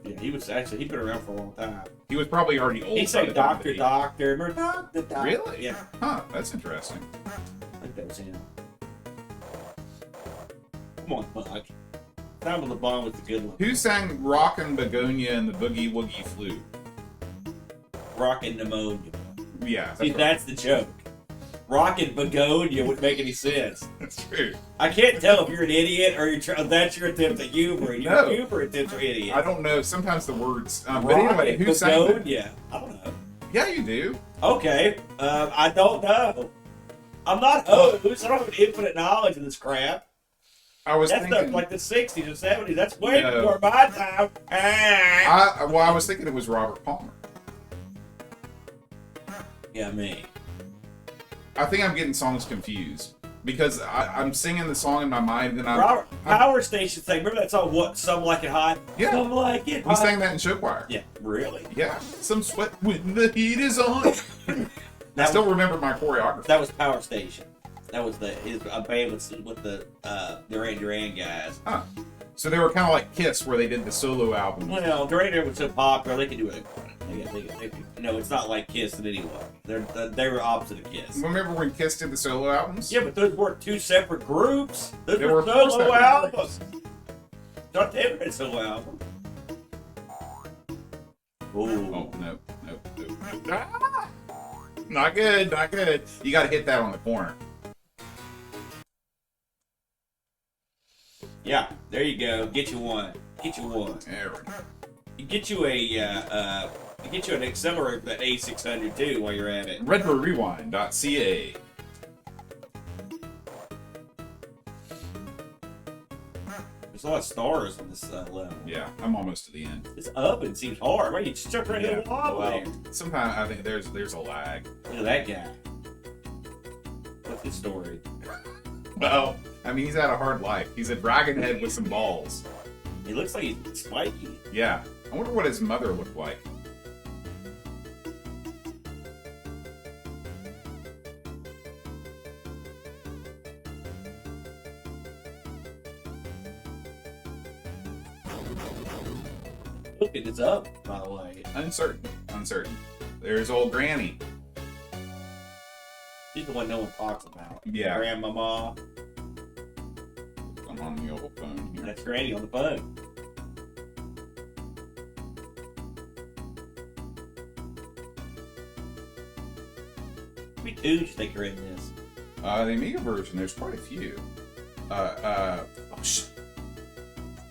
Yeah, he'd been around for a long time. He was probably already old. He said Doctor. Remember Doctor? Really? Yeah. Huh, that's interesting. I think that was him. Come on, Buck. Time of the Bomb was the good one. Who sang Rockin' Begonia and the Boogie Woogie Flute? Rockin' Pneumonia. Yeah. See, that's the joke. Rockin' Begonia wouldn't make any sense. That's true. I can't tell if you're an idiot or that's your attempt at humor. Your humor attempts are idiots. I don't know. Sometimes the words... but anyway, who sang that? Yeah, I don't know. Yeah, you do. Okay. I don't know. I'm not host. I don't have infinite knowledge of this crap. That's thinking... stuff like the 60s and 70s. That's way before my time. I was thinking it was Robert Palmer. Yeah, me. I think I'm getting songs confused because I'm singing the song in my mind and Power Station thing. Remember that song? What? Some Like It Hot. Yeah. Some Like It Hot. We sang that in show choir. Yeah. Really? Yeah. Some sweat when the heat is on. I still remember my choreography. That was Power Station. That was a band with the Duran Duran guys. Huh. So they were kind of like Kiss, where they did the solo album. Well, Duran Duran was so popular, they could do it. No, it's not like Kiss in any way. They were opposite of Kiss. Remember when Kiss did the solo albums? Yeah, but those weren't two separate groups. Those were solo albums. Not they had solo album. Ooh. Oh, no. Ah! Not good, not good. You gotta hit that on the corner. Yeah, there you go. Get you one. Get you one. There we go. Get you an accelerator for that A600 too while you're at it. RetroRewind.ca. There's a lot of stars on this level. Yeah, I'm almost to the end. This oven seems hard. Right? You stuck right in the wall there. Sometimes I think there's a lag. Look at that guy. What's his story? Well, I mean, he's had a hard life. He's a dragon head with some balls. He looks like he's spiky. Yeah. I wonder what his mother looked like. Look at this up, by the way. Uncertain. There's old Granny. She's the one no one talks about. Yeah. Grandmama. I'm on the old phone here. That's Granny on the phone. How many tunes you think are in this? The Amiga version, there's quite a few. Oh shit.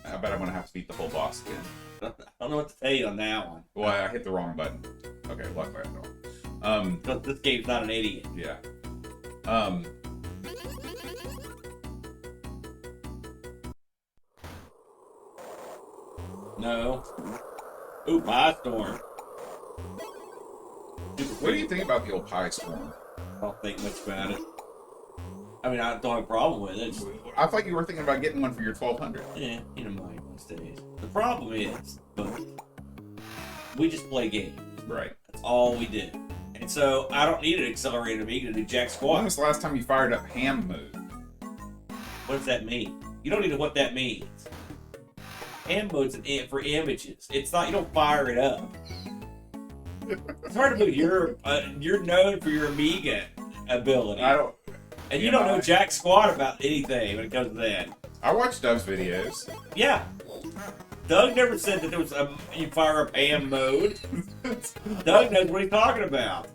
I bet I'm gonna have to beat the whole boss again. I don't know what to tell you on that one. Well, I hit the wrong button. Okay, luckily I don't. But this game's not an idiot. Yeah. No. Ooh, Pie Storm. What do you think about the old Pie Storm? I don't think much about it. I mean, I don't have a problem with it. I thought you were thinking about getting one for your 1200. Yeah, you know, mine these days. The problem is, we just play games. Right. That's all we do. And so, I don't need an accelerated Amiga to do jack When squat. was the last time you fired up ham mode? What does that mean? You don't even know what that means. Ham mode's for images. It's not, you don't fire it up. It's hard to believe you're known for your Amiga ability. I don't. And you don't know jack squat about anything when it comes to that. I watched Doug's videos. Yeah. Doug never said that there was you fire up ham mode. Doug knows what he's talking about.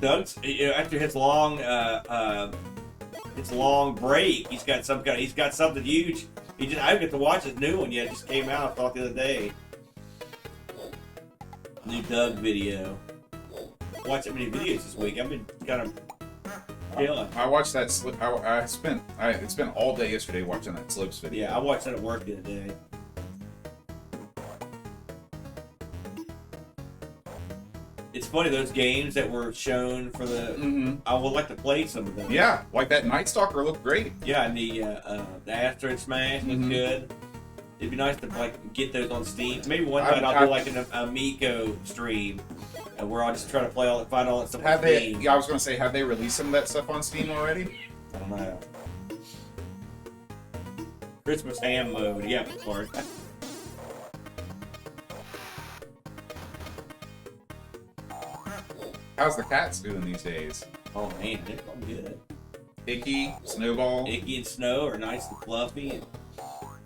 Doug's after his long break, he's got something huge. I didn't get to watch his new one yet. It just came out, I thought, the other day. New Doug video. Watched that many videos this week. I've been kind of Yeah. I watched that. It's been all day yesterday watching that slopes video. Yeah, I watched that at work the other day. It's funny, those games that were shown for the... I would like to play some of them. Yeah, like that Night Stalker looked great. Yeah, and the Asteroid Smash looked good. It'd be nice to like get those on Steam. Maybe one night I'll do like an Amigo stream where I'll just try to find all that stuff on Steam. Yeah, I was going to say, have they released some of that stuff on Steam already? I don't know. Christmas ham mode, yeah, Clark. How's the cats doing these days? Oh man, they're all good. Icky, Snowball. Icky and Snow are nice and fluffy and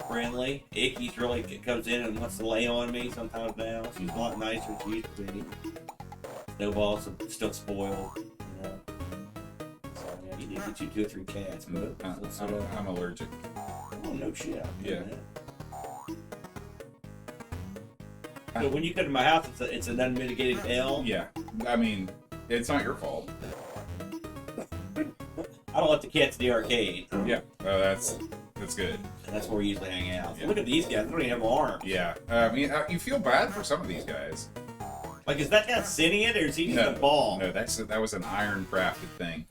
friendly. Icky's really comes in and wants to lay on me sometimes now. She's a lot nicer than she used to be. Snowball's still spoiled, you know. So yeah, you need to get you 2 or 3 cats, but I'm allergic. oh no shit. Yeah. So when you come to my house, it's an unmitigated hell. Yeah, I mean, it's not your fault. I don't let the cats in the arcade. Yeah, that's good. And that's where we usually hang out. So Yeah. look at these guys; they don't even have arms. Yeah, I mean, you feel bad for some of these guys. Like, is that guy sitting it, or is he just a ball? No, that was an iron crafted thing.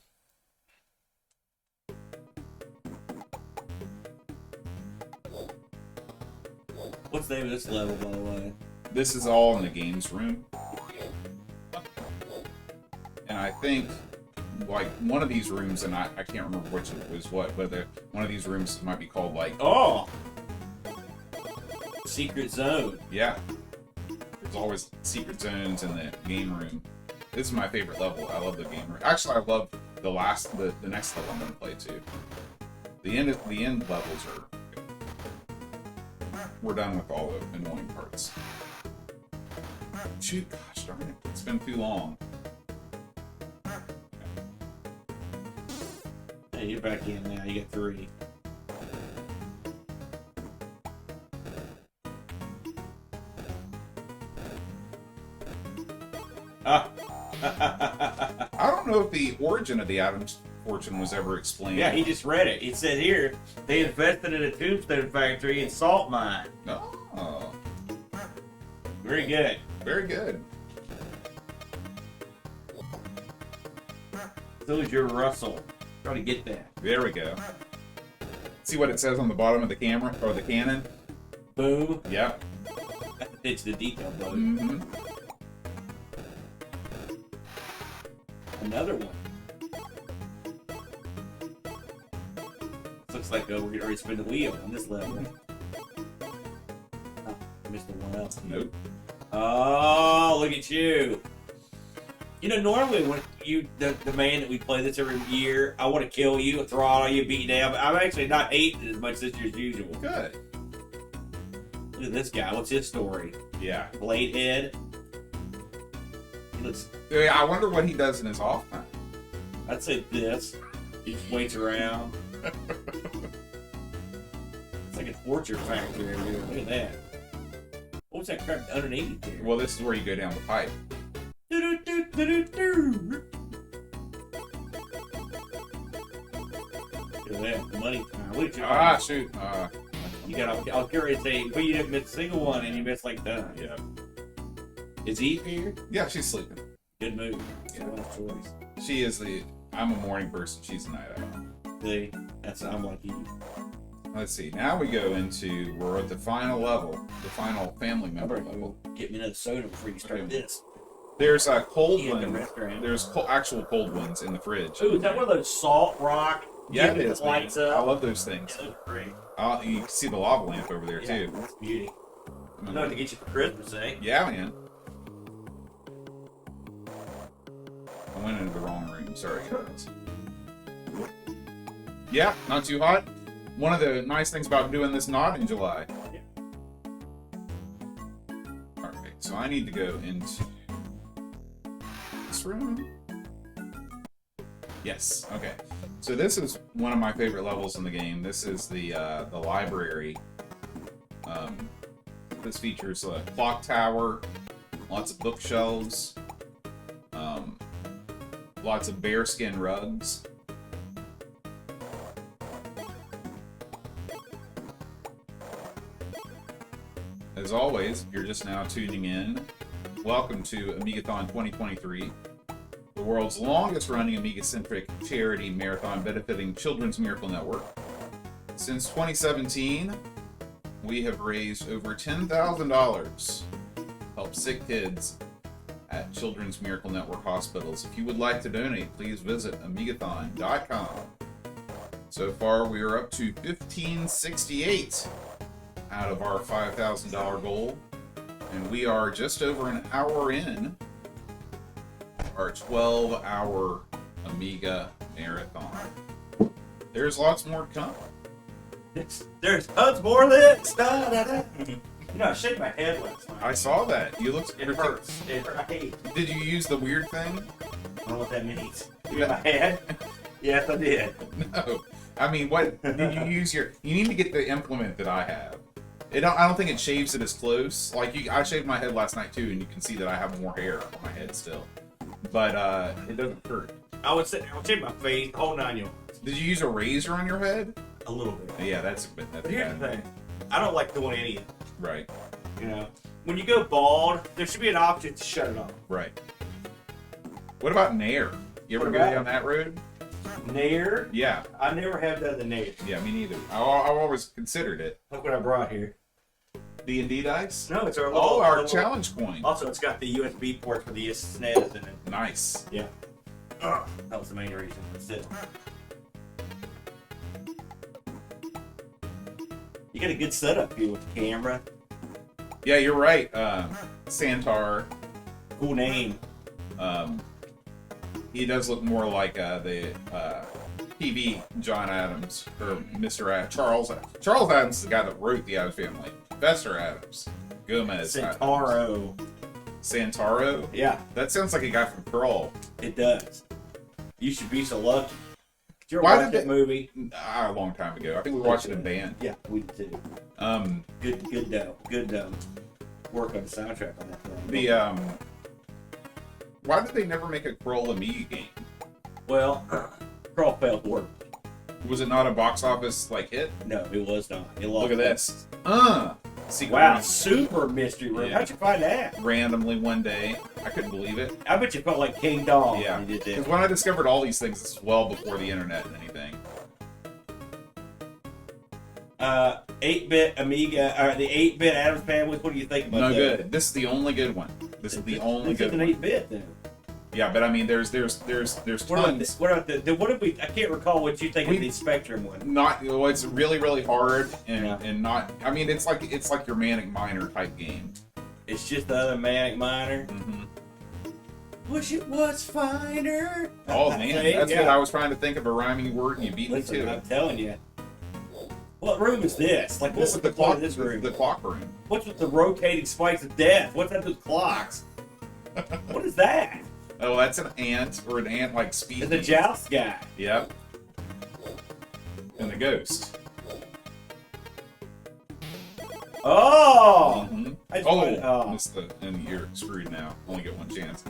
What's the name of this level, by the way? This is all in the games room, and I think like one of these rooms, and I can't remember which was what, but one of these rooms might be called like Secret Zone. Yeah. There's always secret zones in the game room. This is my favorite level. I love the game room. Actually, I love the next level I'm gonna play too. The end levels are. We're done with all the annoying parts. Shoot, gosh darn it! It's been too long. Hey, you're back in now. You got 3. I don't know if the origin of the Adams fortune was ever explained. Yeah, he just read it. It said here, they invested in a tombstone factory and salt mine. Oh, Very good. very good. So is your Russell. Try to get that. There we go. See what it says on the bottom of the camera or the cannon? Boom. Yep. It's the detail, brother. Mm-hmm. Another one. Looks like we're getting ready to spin the wheel on this level. Oh, I missed the one else. Nope. Oh, look at you. You know, normally when the man that we play this every year, I want to kill you, throttle you, beat you down. But I'm actually not hating it as much this year as usual. Good. Look at this guy. What's his story? Yeah. Blade head. He looks. Yeah, I wonder what he does in his off time. I'd say this. He just waits around. It's like a torture factory over here. Look at that. What was that crap underneath there? Well, this is where you go down the pipe. Do-do-do-do-do-do. Look at that. Money time. Look at you. Ah, shoot. You got. I'll curious say, but you didn't miss a single one, and you missed like that. Yeah. Is Eve here? Yeah, she's sleeping. Good move. Good choice. She is I'm a morning person. She's a night owl. See, I'm like you. Let's see. Now we go into, we're at the final level, the final family member level. Get me another soda before you start this. There's a cold In the one. restaurant. There's actual cold ones in the fridge. Ooh, is that one of those salt rock? Yeah, it is. Lights Man. up. I love those things. Yeah, those are great. You can see the lava lamp over there Yeah, too. that's beauty. I know what to get you for Christmas, eh? Yeah, man. I went into the wrong room. Sorry, guys. Yeah, not too hot. One of the nice things about doing this not in July. Yeah. Alright, so I need to go into this room. Yes, okay. So this is one of my favorite levels in the game. This is the library. This features a clock tower, lots of bookshelves, lots of bearskin rugs. As always, if you're just now tuning in, welcome to Amigathon 2023, the world's longest-running Amiga-centric charity marathon benefiting Children's Miracle Network. Since 2017, we have raised over $10,000 to help sick kids at Children's Miracle Network hospitals. If you would like to donate, please visit Amigathon.com. So far, we are up to $1,568 out of our $5,000 goal, and we are just over an hour in our 12-hour Amiga marathon. There's lots more to come. There's tons more of this. Da, da, da. You know, I shake my head last night. I saw that. You looked. It hurts. It hurts. Did you use the weird thing? I don't know what that means. You got my head? Yes, I did. No. I mean, what did you use your? You need to get the implement that I have. I don't think it shaves it as close. Like I shaved my head last night too, and you can see that I have more hair on my head still. But it doesn't hurt. I would shave my face, whole 9 yards. Did you use a razor on your head? A little bit. Yeah, that's a bit. That's But here's bad. the thing. I don't like doing any of it. Right. You know, when you go bald, there should be an option to shut it off. Right. What about Nair? You ever What go about down that road? Nair? Yeah. I never have done the Nair. Yeah, me neither. I've always considered it. Look what I brought here. D&D dice? No, it's our little... Oh, our little- challenge coin. Also, it's got the USB port for the SNES in it. Nice. Yeah. That was the main reason. That's it. You got a good setup here with the camera. Yeah, you're right. Santar. Cool name. He does look more like the PV John Adams or Mr. Charles. Charles Adams is the guy that wrote the Adams Family. Professor Adams. Gomez. Centauro. Santaro? Yeah, That sounds like a guy from Crawl. it does. You should be so lucky. Did you ever Why watch did that they- movie? A long time ago. I think we watched it in band. Yeah, we did too. Good work on the soundtrack on that thing. Why did they never make a Crawl Amiga game? Well, Crawl failed work. Was it not a box office like hit? No, it was not. It lost. Look at this. Secret Wow, room. super mystery room. Yeah. How'd you find that? Randomly one day. I couldn't believe it. I bet you felt like King Dong Yeah. when you did Because that. when I discovered all these things, this was well before the internet and anything. 8-bit Amiga, the 8-bit Adams Family. What do you think about No that? good. This is the only good one. This is the only This is good an one. 8-bit then. Yeah, but I mean, there's tons. What about what did we? I can't recall what you think of the Spectrum one. Not. Well, it's really, really hard and Yeah. and not. I mean, it's like your Manic Miner type game. It's just the other Manic Miner. Mm-hmm. Wish it was finer. Oh man, See? that's Yeah. good. I was trying to think of a rhyming word and you beat me Listen, to I'm it. telling you. What room is this? Like, This what's is the the clock clock. in this room? The clock room. What's with the rotating spikes of death? What's that with clocks? What is that? Oh, that's an ant or an ant like speed. It's a joust guy. Yep. And the ghost. Oh! Mhm. I just Oh, wanted- missed the, and you're screwed now. Only get one chance.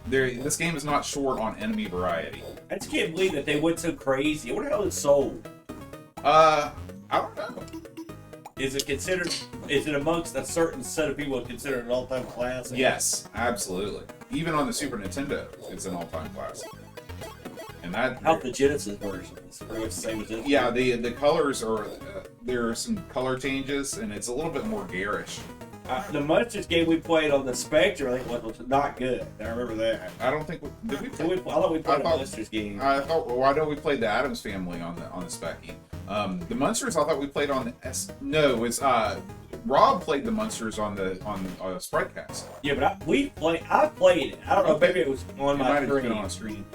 This game is not short on enemy variety. I just can't believe that they went so crazy. What the hell is sold? I don't know. Is it amongst a certain set of people considered an all-time classic? Yes, absolutely. Even on the Super Nintendo, it's an all-time classic. And that. How the Genesis version is pretty much the same as this. Yeah, the colors are. There are some color changes, and it's a little bit more garish. The Munsters game we played on the Spectrum, I think, was not good. I remember that. I don't think did we So play. I thought we played a thought- Munsters game. I thought. Well, I know we played the Addams Family on the Specky. The Munsters, I thought we played on the S. No, it was Rob played the Munsters on Spritecast. Yeah, but I played it. I don't know, Okay. maybe it was on It my might have screen. been on a screen.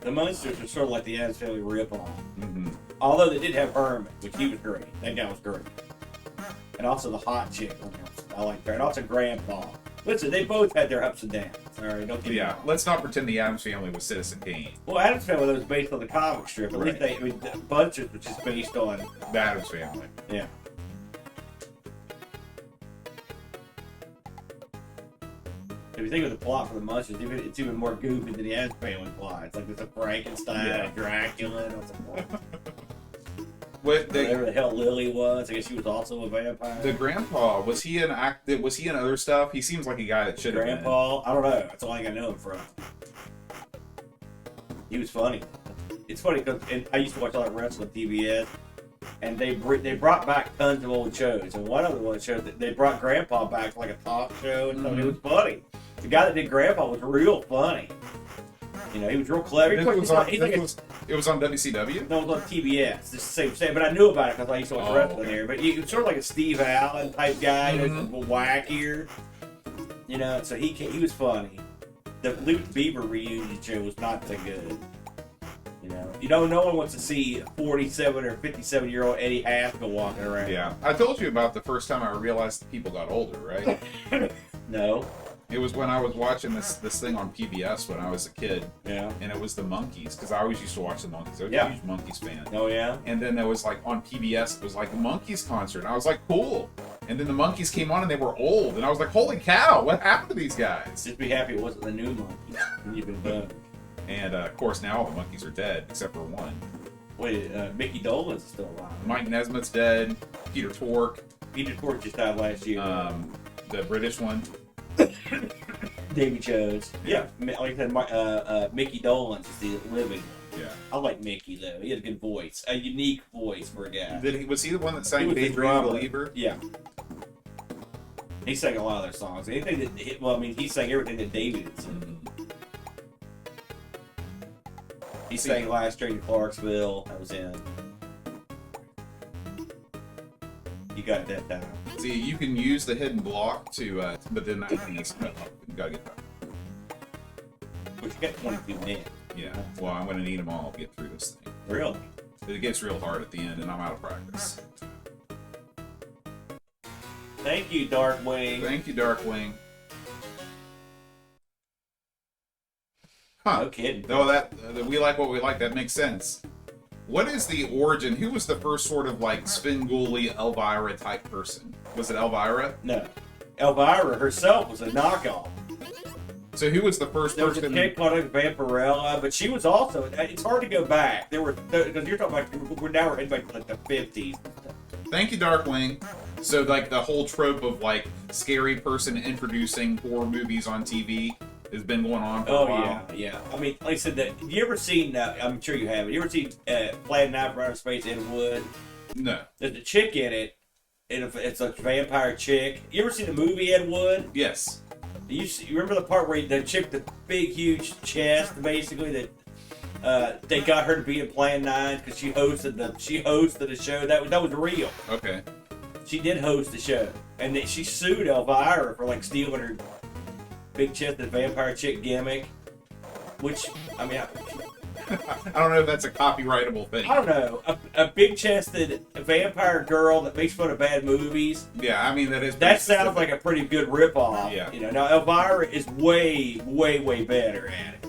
The Munsters are sort of like the Addams Family ripoff. Mm-hmm. Although they did have Herman, which he was great. That guy was great. And also the hot chick. I like her. And also Grandpa. Listen, they both had their ups and downs. All right, don't get me Yeah, wrong. let's not pretend the Addams Family was Citizen Kane. Well, Addams Family was based on the comic strip. At least Right. the Munsters was just based on, The Addams Family. yeah. If you think of the plot for the Munsters, it's even more goofy than the Addams Family plot. It's like there's a Frankenstein, a Dracula, and what's it whatever the hell Lily was. I guess she was also a vampire. The grandpa, was he in other stuff? He seems like a guy that should have been. Grandpa, I don't know. That's all I know him from. He was funny. It's funny because I used to watch a lot of wrestling on TBS, and they brought back tons of old shows. And one of the ones shows that they brought Grandpa back for like a talk show and stuff. It was funny. The guy that did Grandpa was real funny. You know, he was real clever. It was on WCW? No, it was on TBS. It's the same. But I knew about it because I used to watch wrestling there. But he was sort of like a Steve Allen type guy, a little wackier. You know, so he was funny. The Luke Beaver reunion show was not so good. You know, no one wants to see 47 or 57-year-old Eddie Haskell walking around. Yeah, I told you about the first time I realized that people got older, right? No. It was when I was watching this thing on PBS when I was a kid. Yeah. And it was the Monkees, because I always used to watch the Monkees. I was a huge Monkees fan. Oh, yeah? And then there was like on PBS, it was like the Monkees concert. And I was like, cool. And then the Monkees came on and they were old. And I was like, holy cow, what happened to these guys? Just be happy it wasn't the new Monkees. And you've been done. And of course, now all the Monkees are dead, except for one. Wait, Mickey Dolenz is still alive. Mike Nesmith's dead. Peter Tork. Peter Tork just died last year. The British one. Davy Jones. Yeah, like I said, Mickey Dolenz is the living one. Yeah. I like Mickey, though. He had a good voice. A unique voice for a guy. Was he the one that sang Daydream Believer? Yeah. He sang a lot of their songs. Anything that, he sang everything that David had sung. He sang Last Train to Clarksville. That was him. You got it that time. See, you can use the hidden block to, but then that thing is cut off. You gotta get that. But you got 22 minutes. Yeah. Well, I'm gonna need them all to get through this thing. Really? It gets real hard at the end, and I'm out of practice. Thank you, Darkwing. Thank you, Darkwing. Huh. No kidding. No, that we like what we like. That makes sense. What is the origin? Who was the first sort of like Svengoolie Elvira type person? Was it Elvira? No. Elvira herself was a knockoff. So who was the first person? There was a chick called Vampirella, but she was also. It's hard to go back. There were because you're talking about. We're heading back to like the 50s. Thank you, Darkwing. So like the whole trope of like scary person introducing horror movies on TV has been going on for a while. Yeah. I mean, like I said, you ever seen? I'm sure you have. You ever seen Plan 9 from Outer Space, Ed Wood? No. There's a chick in it, and it's a vampire chick. You ever seen the movie Ed Wood? Yes. You remember the part where the chick, the big, huge chest, basically that they got her to be in Plan 9 because she hosted the show. That was real. Okay. She did host the show, and she sued Elvira for like stealing her big chested vampire chick gimmick. Which I mean, I don't know if that's a copyrightable thing. I don't know. A big chested vampire girl that makes fun of bad movies. Yeah, I mean that sounds specific. Like a pretty good ripoff. Yeah. You know, now Elvira is way, way, way better at it.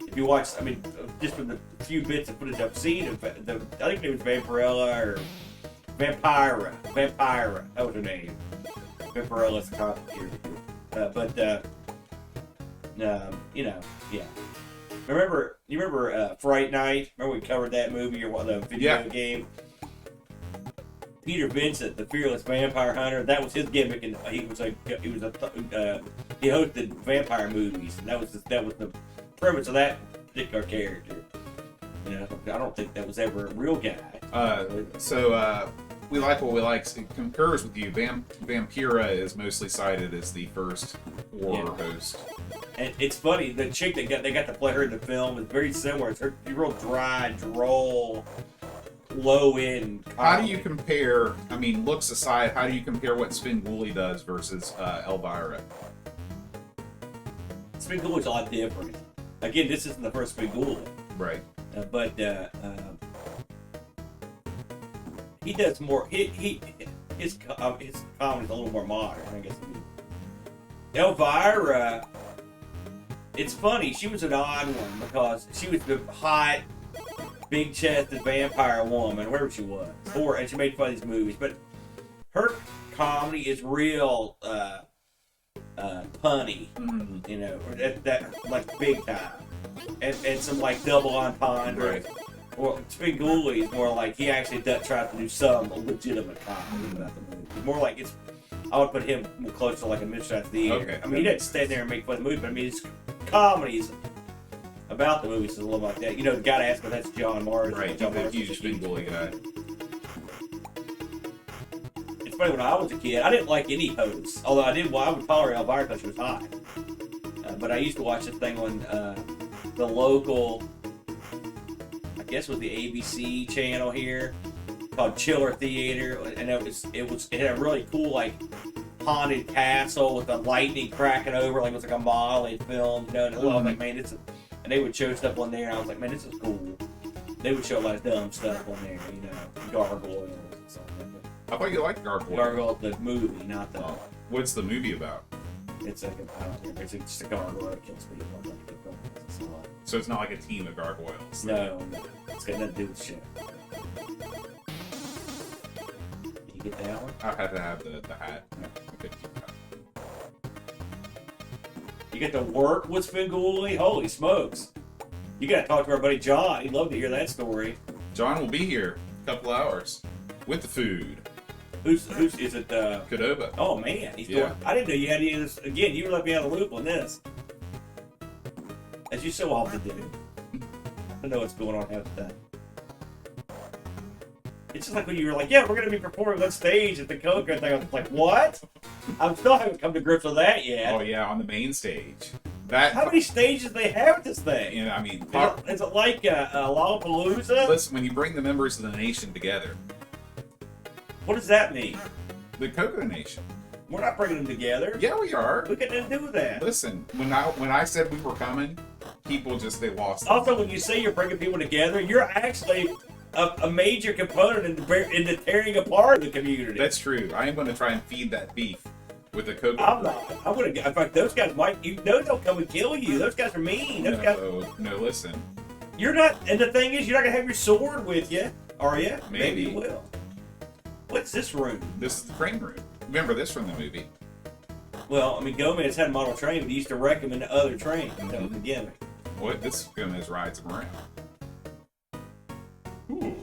If you watch, I mean, just from the few bits of footage I've seen of I think it was Vampirella or Vampira. That was her name. Vampirella's the comic character. You know, yeah. You remember Fright Night? Remember we covered that movie or what the video game? Peter Vincent, the fearless vampire hunter, that was his gimmick, and he hosted vampire movies. And that was the premise of that particular character. You know, I don't think that was ever a real guy. We like what we like. It concurs with you. Vampira is mostly cited as the first horror host. And it's funny, the chick they got to play her in the film is very similar. It's her real dry, droll, low-end comedy. How do you compare, I mean, looks aside, how do you compare what Svengoolie does versus Elvira? Svengoolie's a lot different. Again, this isn't the first Svengoolie. Right. But he does more. His comedy's a little more modern, I guess. Elvira, it's funny. She was an odd one because she was the hot, big-chested vampire woman, wherever she was, and she made fun of these movies. But her comedy is real. punny, you know, or that like big time, and some like double entendre. Right. Well, Spenguli is more like he actually tries to do some legitimate comedy about the movie. More like it's. I would put him more close to like a Midnight Theater. Okay. I mean, he doesn't stand there and make fun of the movie, but I mean, his comedies about the movies is a little like that. You know, the guy to ask me, that's John Mars. Right. John He's a Mars huge Spenguli guy. It's funny, when I was a kid, I didn't like any hosts. Although I would tolerate Elvira because she was hot. But I used to watch this thing on the local, I guess it was the ABC channel here, called Chiller Theater, and it had a really cool like haunted castle with the lightning cracking over, like it was like a model they filmed. You know, and I was like, man, and they would show stuff on there, and I was like, man, this is cool. They would show a lot of dumb stuff on there, you know, gargoyles and stuff like that. I thought you liked Gargoyle. Gargoyle, the movie, not the. What's the movie about? It's like I don't remember. It's just a gargoyle that kills people. So it's not like a team of gargoyles. No, it's got nothing to do with shit. Did you get that one? I had to have the hat. Okay. You get to work with Spenguli? Holy smokes! You gotta talk to our buddy John. He'd love to hear that story. John will be here in a couple hours with the food. Who's is it? Cadoba. Oh man, he's Yeah. doing. I didn't know you had any of this. Again, you let me out of the loop on this, as you so often do. I know what's going on half the time. It's just like when you were like, "Yeah, we're gonna be performing on stage at the Coca thing." I was like, "What?" I still haven't come to grips with that yet. Oh yeah, on the main stage. That. How many stages do they have at this thing? You know, I mean, Is it like Lollapalooza? listen. When you bring the members of the nation together, What does that mean? the Cocoa Nation. We're not bringing them together. Yeah, we are. We couldn't do that. Listen, when I said we were coming, people just they lost it. Also, when you say you're bringing people together, you're actually a major component in the tearing apart the community. That's true. I am going to try and feed that beef with the cocoa. I'm not. I'm gonna. In fact, those guys might. Those don't come and kill you. Those guys are mean. Those guys. No, listen. You're not. And the thing is, you're not gonna have your sword with you, are you? Maybe. you will. What's this room? This is the crane room. Remember this from the movie? Well, I mean, Gomez had a model train, but he used to recommend to other trains. That was the gimmick. What? This Gomez rides him around. Ooh.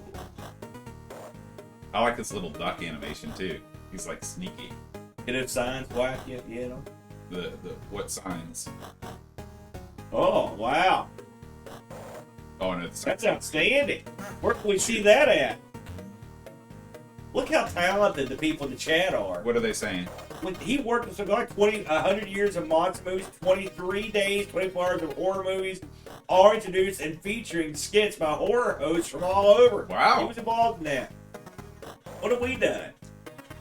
I like this little duck animation too. He's like sneaky. Get those signs whack you know. The what signs? Oh wow, Oh no, that's outstanding. Where can we see that at? Look how talented the people in the chat are. What are they saying? When he worked with something like 100 years of monster movies, 23 days, 24 hours of horror movies, all introduced and featuring skits by horror hosts from all over. Wow. He was involved in that. What have we done?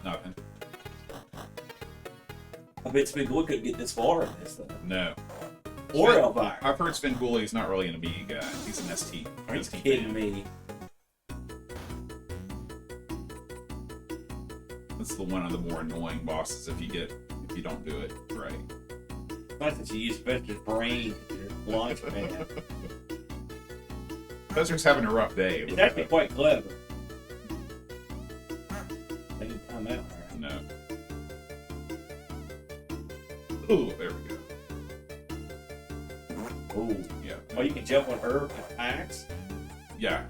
Nothing. I bet Spenguli couldn't get this far in this thing. No. Or Elvira. I've heard Spenguli's not really an Amiga guy. He's an ST. Are you ST kidding fan. me? That's the one of the more annoying bosses if you don't do it right. Not that you use Fester's brain to your launch pad. Fester's having a rough day. It's actually quite clever. They can time out, alright. No. Oh, there we go. Ooh. Yeah. Oh, you can jump on her attacks? Yeah.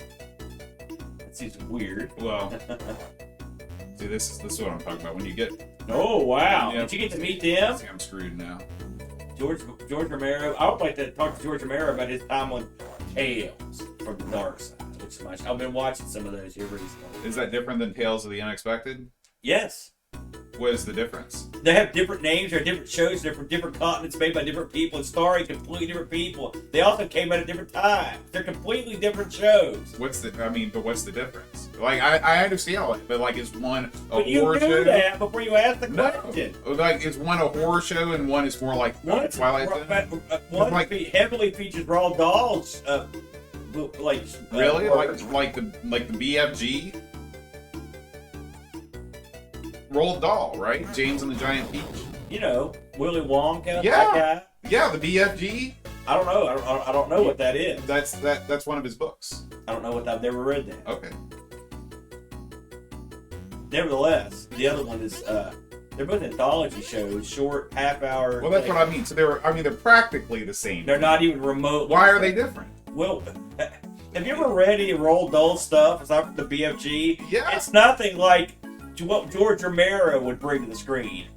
That seems weird. Well, see, this is what I'm talking about. When you get, Oh, wow. Yeah. Did you get to meet them? see, I'm screwed now. George Romero. I would like to talk to George Romero about his time on Tales from the Dark Side, which is much. I've been watching some of those here recently. Is that different than Tales of the Unexpected? Yes. What is the difference? They have different names. They're different shows. They're from different continents, made by different people, and starring completely different people. They also came out at different times. They're completely different shows. What's the difference? Like, I understand all that, but like, is one a But you horror knew show? that before you asked the No. question. Like, is one a horror show and one is more like One's Twilight Zone? one Like- heavily features raw dolls, like Really? words. Like the BFG? Roald Dahl, right? James and the Giant Peach. You know, Willy Wonka. Yeah. That guy. Yeah, the BFG. I don't know. I don't know what that is. That's one of his books. I don't know what I've never read that. Okay. Nevertheless, the other one is They're both anthology shows, short, half-hour. Well, that's what I mean. So they're practically the same. They're not even remote. Why are they different? Well, have you ever read any Roald Dahl stuff aside from the BFG? Yeah. It's nothing like what George Romero would bring to the screen.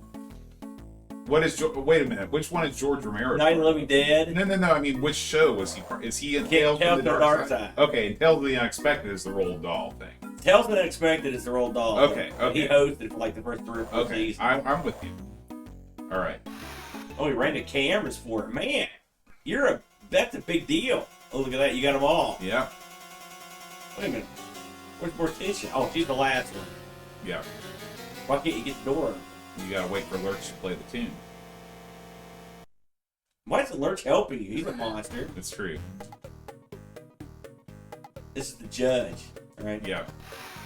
Wait a minute. Which one is George Romero? Night of the Living Dead. No. I mean, which show was he? Is he in Tales from the Dark Side? Okay, Tales of the Unexpected is the Roald Dahl thing. Tales of the Unexpected is the Roald Dahl. Okay. He hosted for like the first 3 or 4 seasons. I'm with you. All right. Oh, he ran the cameras for it. Man, that's a big deal. Oh, look at that. You got them all. Yeah. Wait a minute. Where's Morticia? Oh, she's the last one. Yeah. Why can't you get the door? You gotta wait for Lurch to play the tune. Why isn't Lurch helping you? He's a monster. It's true. This is the judge, right? Yeah.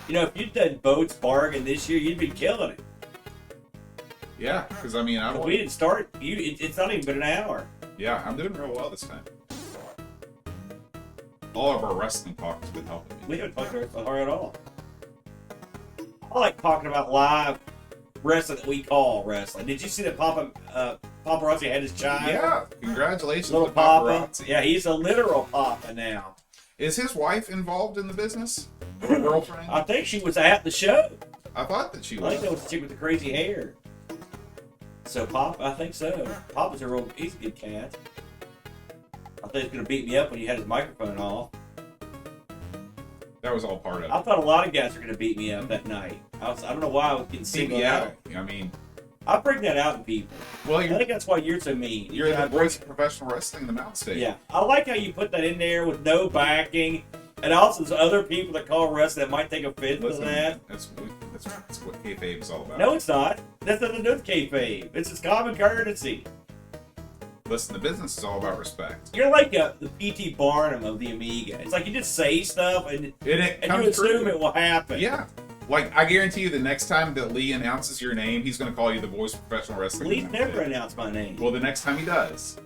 You know, if you'd done Boat's Bargain this year, you'd be killing it. Yeah, because I mean, We didn't start. It's not even been an hour. Yeah, I'm doing real well this time. All of our wrestling talk has been helping me. We haven't talked about her at all. I like talking about live wrestling that we call wrestling. Did you see that Paparazzi had his child? Yeah, congratulations Little to Papa. Paparazzi. Yeah, he's a literal Papa now. Is his wife involved in the business? Or girlfriend? I think she was at the show. I thought that she I was. think that was the chick with the crazy hair. So Papa, I think so. Papa's he's a good cat. I thought he was going to beat me up when he had his microphone off. That was all part of it. I thought a lot of guys were going to beat me up that night. I don't know why I was getting singled out. I mean, I bring that out in people. well, I think that's why you're so mean. you're the voice of professional wrestling in the Mountain State. Yeah, I like how you put that in there with no backing, and also there's other people that call wrestling that might take offense to that. That's what kayfabe is all about. No, it's not. That's nothing to do with kayfabe. It's just common courtesy. Listen, the business is all about respect. You're like the P.T. Barnum of the Amiga. It's like you just say stuff and you assume it will happen. Yeah. Like, I guarantee you the next time that Lee announces your name, he's going to call you the voice of professional wrestling. Lee's never announced my name. Well, the next time he does.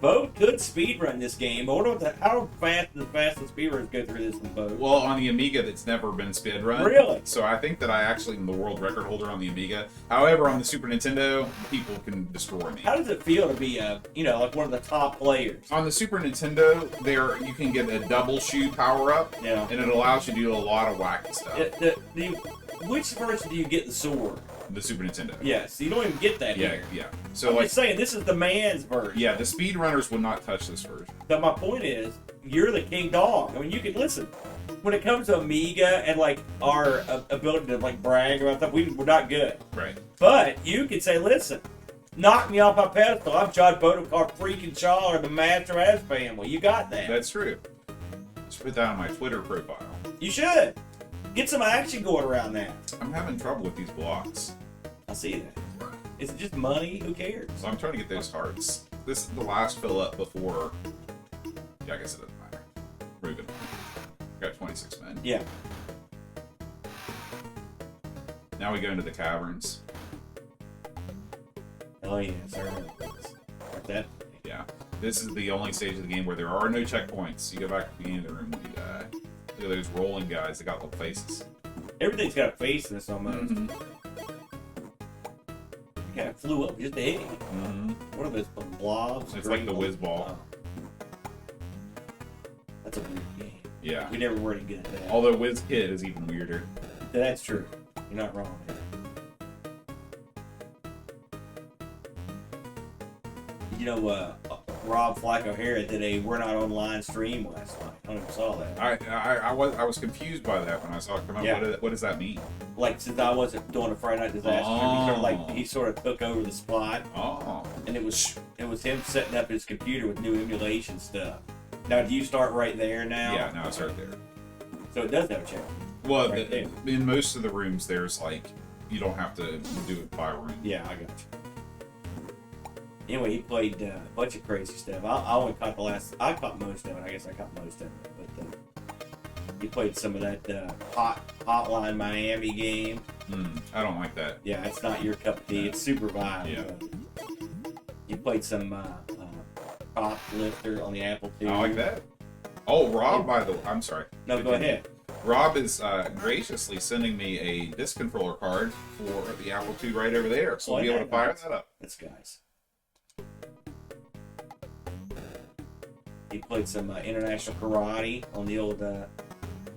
Bo could speedrun this game. I wonder how fast the fastest speedrunners go through this in Bo. Well, on the Amiga, that's never been speedrun. Really? So I think that I actually am the world record holder on the Amiga. However, on the Super Nintendo, people can destroy me. How does it feel to be like one of the top players? On the Super Nintendo, you can get a double shoe power up, Yeah. and it allows you to do a lot of wacky stuff. Which version do you get the sword? The Super Nintendo. Yes, you don't even get that Yeah, here. yeah. So I'm like, just saying, this is the man's version. yeah, the speedrunners would not touch this version. But my point is, you're the king dog. I mean, you can listen. When it comes to Amiga and like our ability to like brag about stuff, we're not good. Right. But you can say, listen, knock me off my pedestal. I'm John Bodekar, freaking Shaw, or the Master As family. You got that. That's true. Let's put that on my Twitter profile. You should. Get some action going around that. I'm having trouble with these blocks. I see that. Is it just money? Who cares? So I'm trying to get those hearts. This is the last fill up before. Yeah, I guess it doesn't matter. Ruben. Got 26 men. Yeah. Now we go into the caverns. Oh yeah, sir. Like that. Yeah. This is the only stage of the game where there are no checkpoints. You go back to the beginning of the room when you die. Look at those rolling guys. They got little faces. Everything's got a face in this almost. Mm-hmm. It kind of flew up just ahead. Mm-hmm. What are those blobs? It's like the whiz ball. Oh. That's a weird game. Yeah. We never were any good at that. Although Whiz Kid is even weirder. That's true. You're not wrong there. You know, Rob Flacco O'Hara did a We're Not Online stream last night. I don't know if you saw that. I was confused by that when I saw it come out. Yeah. What does that mean? Like, since I wasn't doing a Friday Night Disaster, he sort of took over the spot. Oh. And it was him setting up his computer with new emulation stuff. Now, do you start right there now? Yeah, now it's right there. So it does have a check. Well, Right there. in most of the rooms, there's like, you don't have to do it by room. Yeah, I got you. Anyway, he played a bunch of crazy stuff. I only caught I caught most of it. I guess I caught most of it. But he played some of that Hotline Miami game. I don't like that. Yeah, it's not your cup of tea. It's super violent. Yeah. He played some Prop Lifter on the Apple II. I like that. Oh, Rob, by the way. I'm sorry. No, go ahead. Rob is graciously sending me a disc controller card for the Apple II right over there, so we'll be able to fire that up. This guy's. He played some international karate on the old.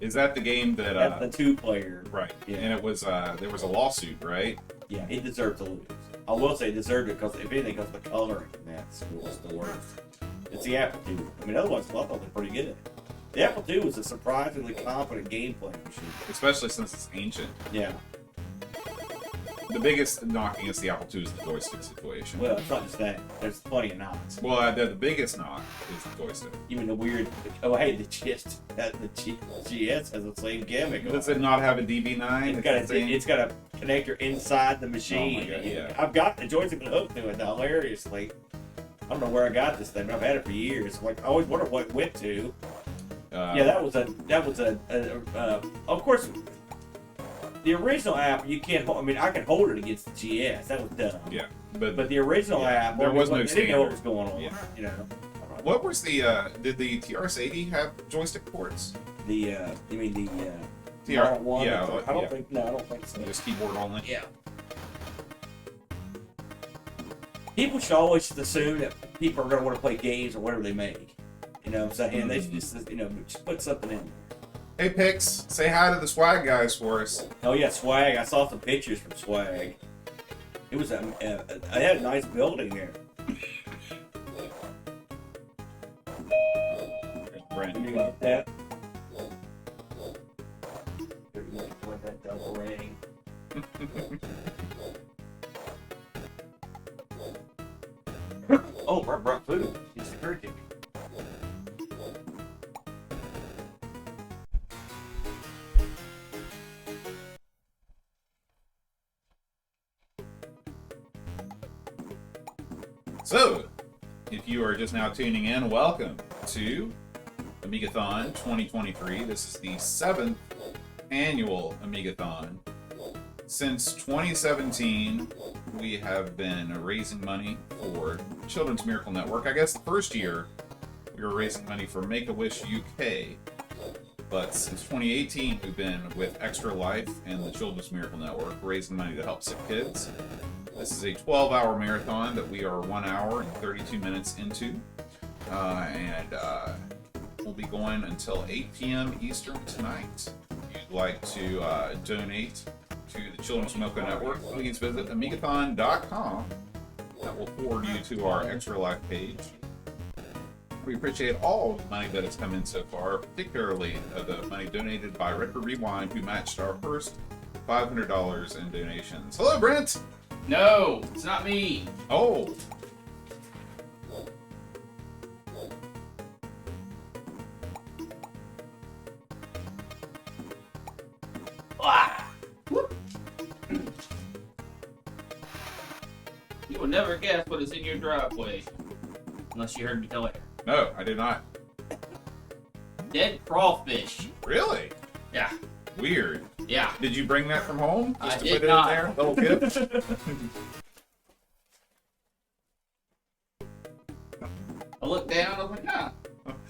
Is that the game that? That's the 2-player. Right. Yeah. And it was there was a lawsuit, right? Yeah, he deserved to lose. I will say he deserved it because if anything, because the coloring in that school was the worst. It's the Apple II. I mean, otherwise, I thought they were pretty good. The Apple II was a surprisingly competent gameplay machine. Especially since it's ancient. Yeah. The biggest knock against the Apple II is the joystick situation. Well, it's not just that. There's plenty of knocks. Well, the biggest knock is the joystick. Even the weird. Oh, hey, the GS has the same gimmick. Does it not have a DB9? It's got a connector inside the machine. Oh my God, yeah. I've got the joystick hooked to it hilariously. I don't know where I got this thing, but I've had it for years. Like, I always wonder what it went to. Yeah, that was of course, the original app, you can't hold, I mean, I can hold it against the GS. That was dumb. Yeah. But the original app, there was no they didn't know what was going on. Yeah. You know. What was the, did the TRS-80 have joystick ports? You mean the TR, one? yeah. I don't think so. Just keyboard only? Yeah. People should always assume that people are going to want to play games or whatever they make. You know what I'm saying? They should just, just put something in. Hey, Pix, say hi to the Swag guys for us. Oh, yeah, Swag. I saw some pictures from Swag. It was I had a nice building there. Brandon. You got that? With that double ring. Oh, brought food. He's the cricket. So, if you are just now tuning in, welcome to Amigathon 2023. This is the 7th annual Amigathon. Since 2017, we have been raising money for Children's Miracle Network. I guess the first year we were raising money for Make-A-Wish UK, but since 2018 we've been with Extra Life and the Children's Miracle Network raising money to help sick kids. This is a 12-hour marathon that we are 1 hour and 32 minutes into, and we'll be going until 8 p.m. Eastern tonight. If you'd like to donate to the Children's Miracle Network, please visit Amigathon.com. That will forward you to our Extra Life page. We appreciate all of the money that has come in so far, particularly the money donated by Record Rewind, who matched our first $500 in donations. Hello, Brent! No, it's not me. Oh! You will never guess what is in your driveway. Unless you heard me tell it. No, I did not. Dead crawfish. Really? Yeah. Weird. Yeah. Did you bring that from home? Just I to did put it not. in there? Little gift? I looked down, I was like, huh.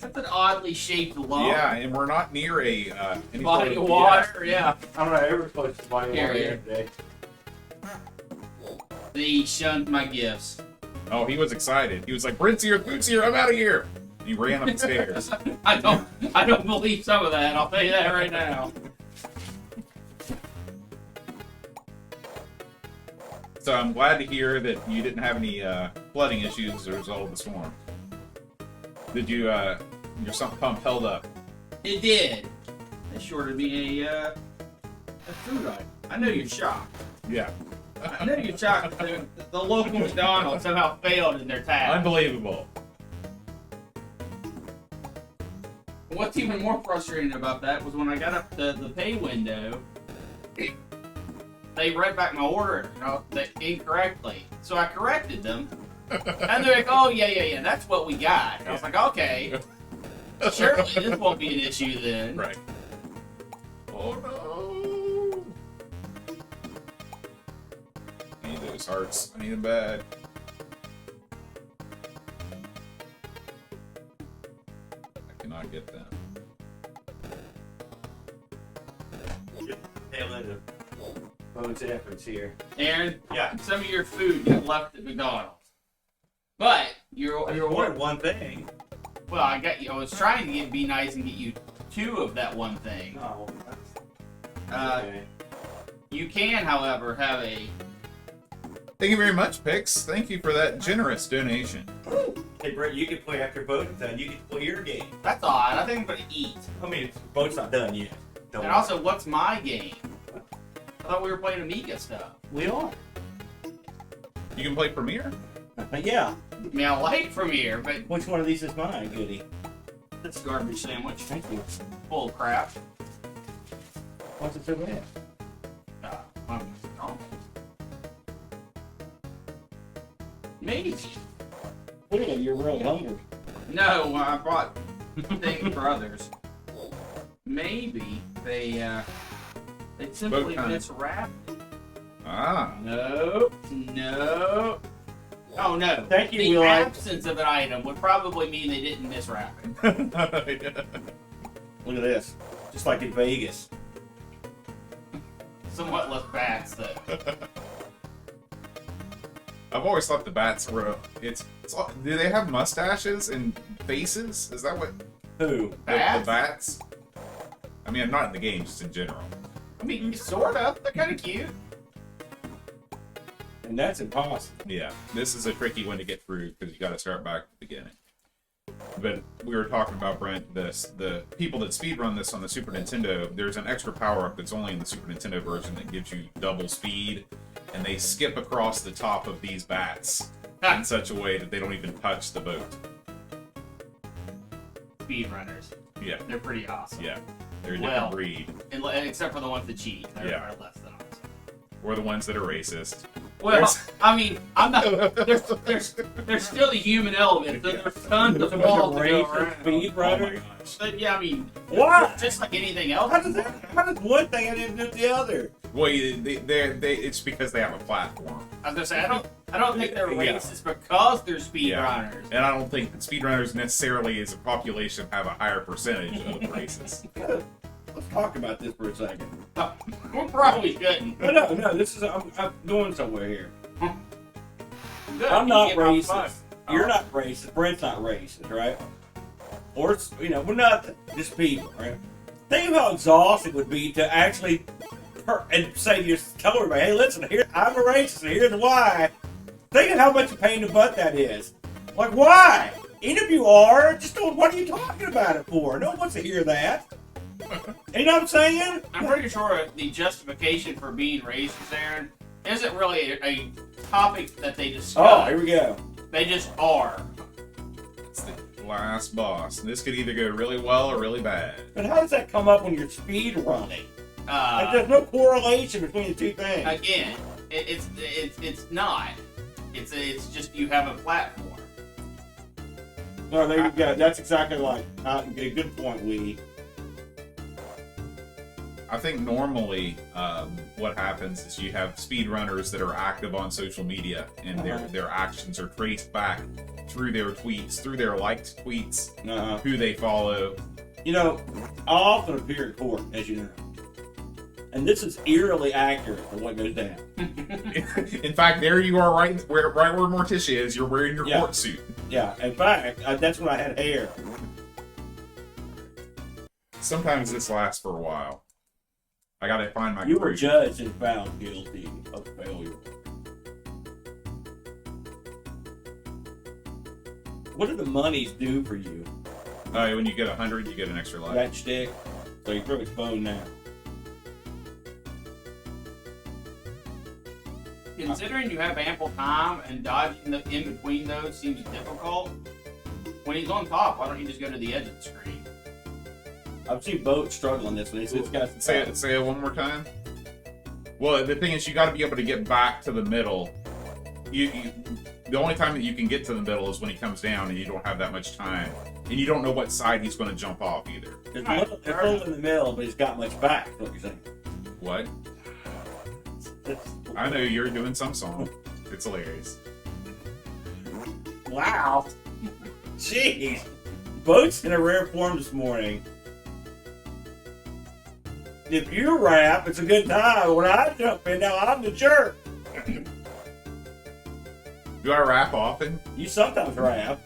That's an oddly shaped lump. Yeah, and we're not near a any Body sort of water, yeah. I don't know, every place is buying Here, water here. today. They shunned my gifts. Oh, he was excited. He was like, "Brent's here, food's here, I'm out of here." He ran up the stairs. I don't believe some of that, I'll tell you that right now. So I'm glad to hear that you didn't have any flooding issues as a result of the storm. Did you, your sump pump held up? It did. They shorted me a food item. I know you're shocked. Yeah. I know you're shocked. The local McDonald's somehow failed in their task. Unbelievable. What's even more frustrating about that was when I got up to the pay window, they read back my order incorrectly. So I corrected them. And they're like, oh, yeah, that's what we got. And I was like, okay. Surely this won't be an issue then. Right. Oh no. I need those hearts. I need them bad. I cannot get them. tail end of Bo's efforts here. Aaron, Yeah. some of your food got left at McDonald's. But you're wanted one thing. well, I was trying to be nice and get you 2 of that one thing. Oh, Okay. You can, however, have a. Thank you very much, Pix. Thank you for that generous donation. Hey, Brett, you can play after Bo's done. You can play your game. That's odd. I think I'm gonna eat. I mean, Bo's not done yet. Don't And also, what's my game? I thought we were playing Amiga stuff. we are. You can play Premiere? Yeah. I mean, I like Premiere, but Which one of these is mine, Goody? it's a garbage sandwich Thank you. full of crap. What's it so bad? Oh. Maybe. Clearly, you're real hungry. No, I brought things for others. Maybe they simply Boat time. miswrapped. Ah. Nope. No. Oh no. Thank you, The Eli. absence of an item would probably mean they didn't miswrap it. Look at this. Just like in Vegas. Somewhat less bats though. I've always thought the bats were. Do they have mustaches and faces? Is that what Who? the Bats? bats? I mean, not in the game, just in general. I mean, sort of. They're kind of cute. And that's impossible. Yeah, this is a tricky one to get through because you got to start back at the beginning. But we were talking about, Brent, the people that speedrun this on the Super Nintendo, there's an extra power-up that's only in the Super Nintendo version that gives you double speed, and they skip across the top of these bats in such a way that they don't even touch the boat. Speedrunners. Yeah, They're pretty awesome. yeah. They're a Well. different breed. Except for the ones that cheat. They're Yeah. less than awesome. Or the ones that are racist. Well, There's- I mean, I'm not. There's still the human element. There's tons of balls to go around. Speedrunner? But yeah, I mean, Why? just like anything else. How does one thing have anything to do with the other? Well, it's because they have a platform. I was gonna say I don't think they're Yeah. racist because they're Yeah. speedrunners. And I don't think that speedrunners necessarily as a population have a higher percentage of racists. Let's talk about this for a second. We probably shouldn't. No, this is I'm going somewhere here. Good, I'm you not get my racist. fun. You're not racist. Brent's not racist, right? Or it's, we're not just people, right? Think of how exhausting it would be to actually and say to tell everybody, hey, listen, here I'm a racist, and here's why. Think of how much a pain in the butt that is. Like, why? Even if you are, just don't. What are you talking about it for? No one wants to hear that. You know what I'm saying? I'm pretty sure the justification for being racist, Aaron, isn't really a topic that they discuss. Oh, here we go. They just are. It's the last boss. This could either go really well or really bad. But how does that come up when you're speed running? Like, Uh, there's no correlation between the two things. again, it's not. It's just you have a platform. Oh, there you go. That's exactly like a good point, Lee. I think normally what happens is you have speedrunners that are active on social media, and their actions are traced back through their tweets, through their liked tweets, who they follow. I often appear in court, as you know. And this is eerily accurate for what goes down. In fact, there you are, right where Morticia is. You're wearing your court suit. Yeah, in fact, that's when I had hair. Sometimes this lasts for a while. I gotta find my. You were conclusion. judged and found guilty of failure. What do the monies do for you? When you get 100, you get an extra life. That stick? So you throw its bone now. Considering you have ample time and dodging in between those seems difficult, when he's on top, why don't you just go to the edge of the screen? I've seen boats struggling this one. It's got some Say it one more time. Well, the thing is, you got to be able to get back to the middle. The only time that you can get to the middle is when he comes down, and you don't have that much time, and you don't know what side he's going to jump off either. There's a little in the middle, but he's got much back. Is what you're saying? What? I know you're doing some song. It's hilarious. Wow. Jeez. Boat's in a rare form this morning. If you rap, it's a good time. When I jump in, now I'm the jerk. Do I rap often? You sometimes rap.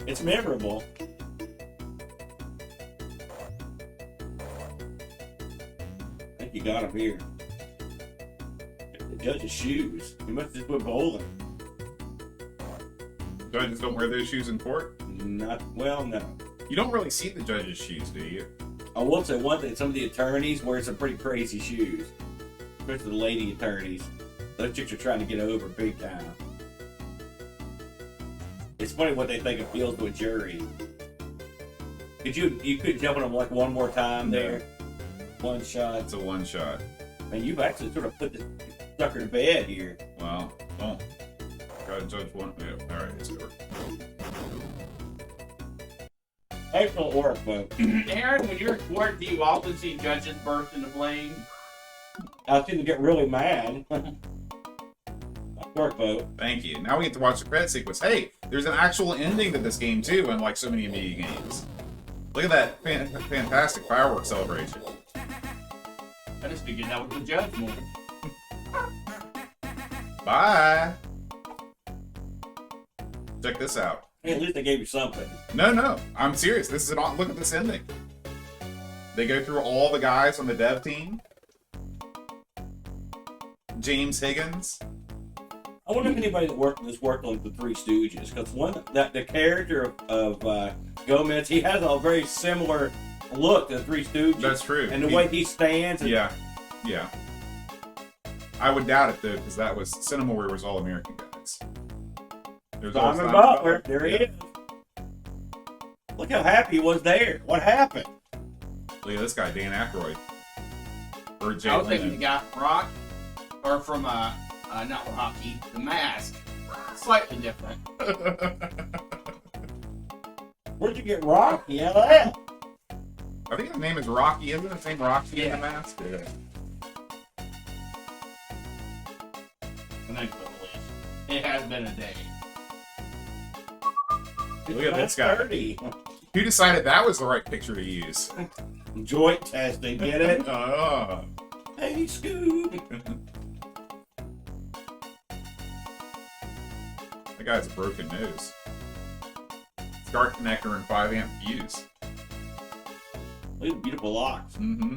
It's memorable. I think you got him here. The judge's shoes. He must have just went bowling. Judges don't wear those shoes in court? Not well, no. You don't really see the judges' shoes, do you? I will say one thing: some of the attorneys wear some pretty crazy shoes, especially the lady attorneys. Those chicks are trying to get over big time. It's funny what they think appeals to a jury. You could jump on them like one more time there, one shot. It's a one shot. And you've actually sort of put this sucker to bed here. Well, don't. Gotta judge one. Yeah, all right, it's over. Excellent work, folks. Aaron, when you're in court, do you often see judges burst into flame? I seem to get really mad. Nice work, folks. Thank you. Now we get to watch the credit sequence. Hey, there's an actual ending to this game too, unlike so many Amiga games. Look at that fantastic fireworks celebration. I just figured that was the judge more. Bye. Check this out. Hey, at least they gave you something. No, I'm serious. This is an look at this ending. They go through all the guys on the dev team. James Higgins. I wonder if anybody that worked on the Three Stooges, because the character of Gomez, he has a very similar look to the Three Stooges. That's true. And the way he stands. And yeah. I would doubt it though, because that was Cinemaware was all American guys. There's always Simon Butler, there he is. Look how happy he was there. What happened? Look at this guy, Dan Aykroyd. Or Jay I was thinking the Leno. guy from Rock, or from not Rocky, The Mask. Slightly different. Where'd you get Rocky out of that? I think his name is Rocky, isn't his name Rocky in the Yeah. mask? Yeah. And then put the list. It has been a day. Look at this guy. 30. Who decided that was the right picture to use? Joint testing, get it? Oh. Hey, Scoob. That guy's a broken nose. Start connector and 5-amp fuse. Look at the beautiful locks. Mm-hmm.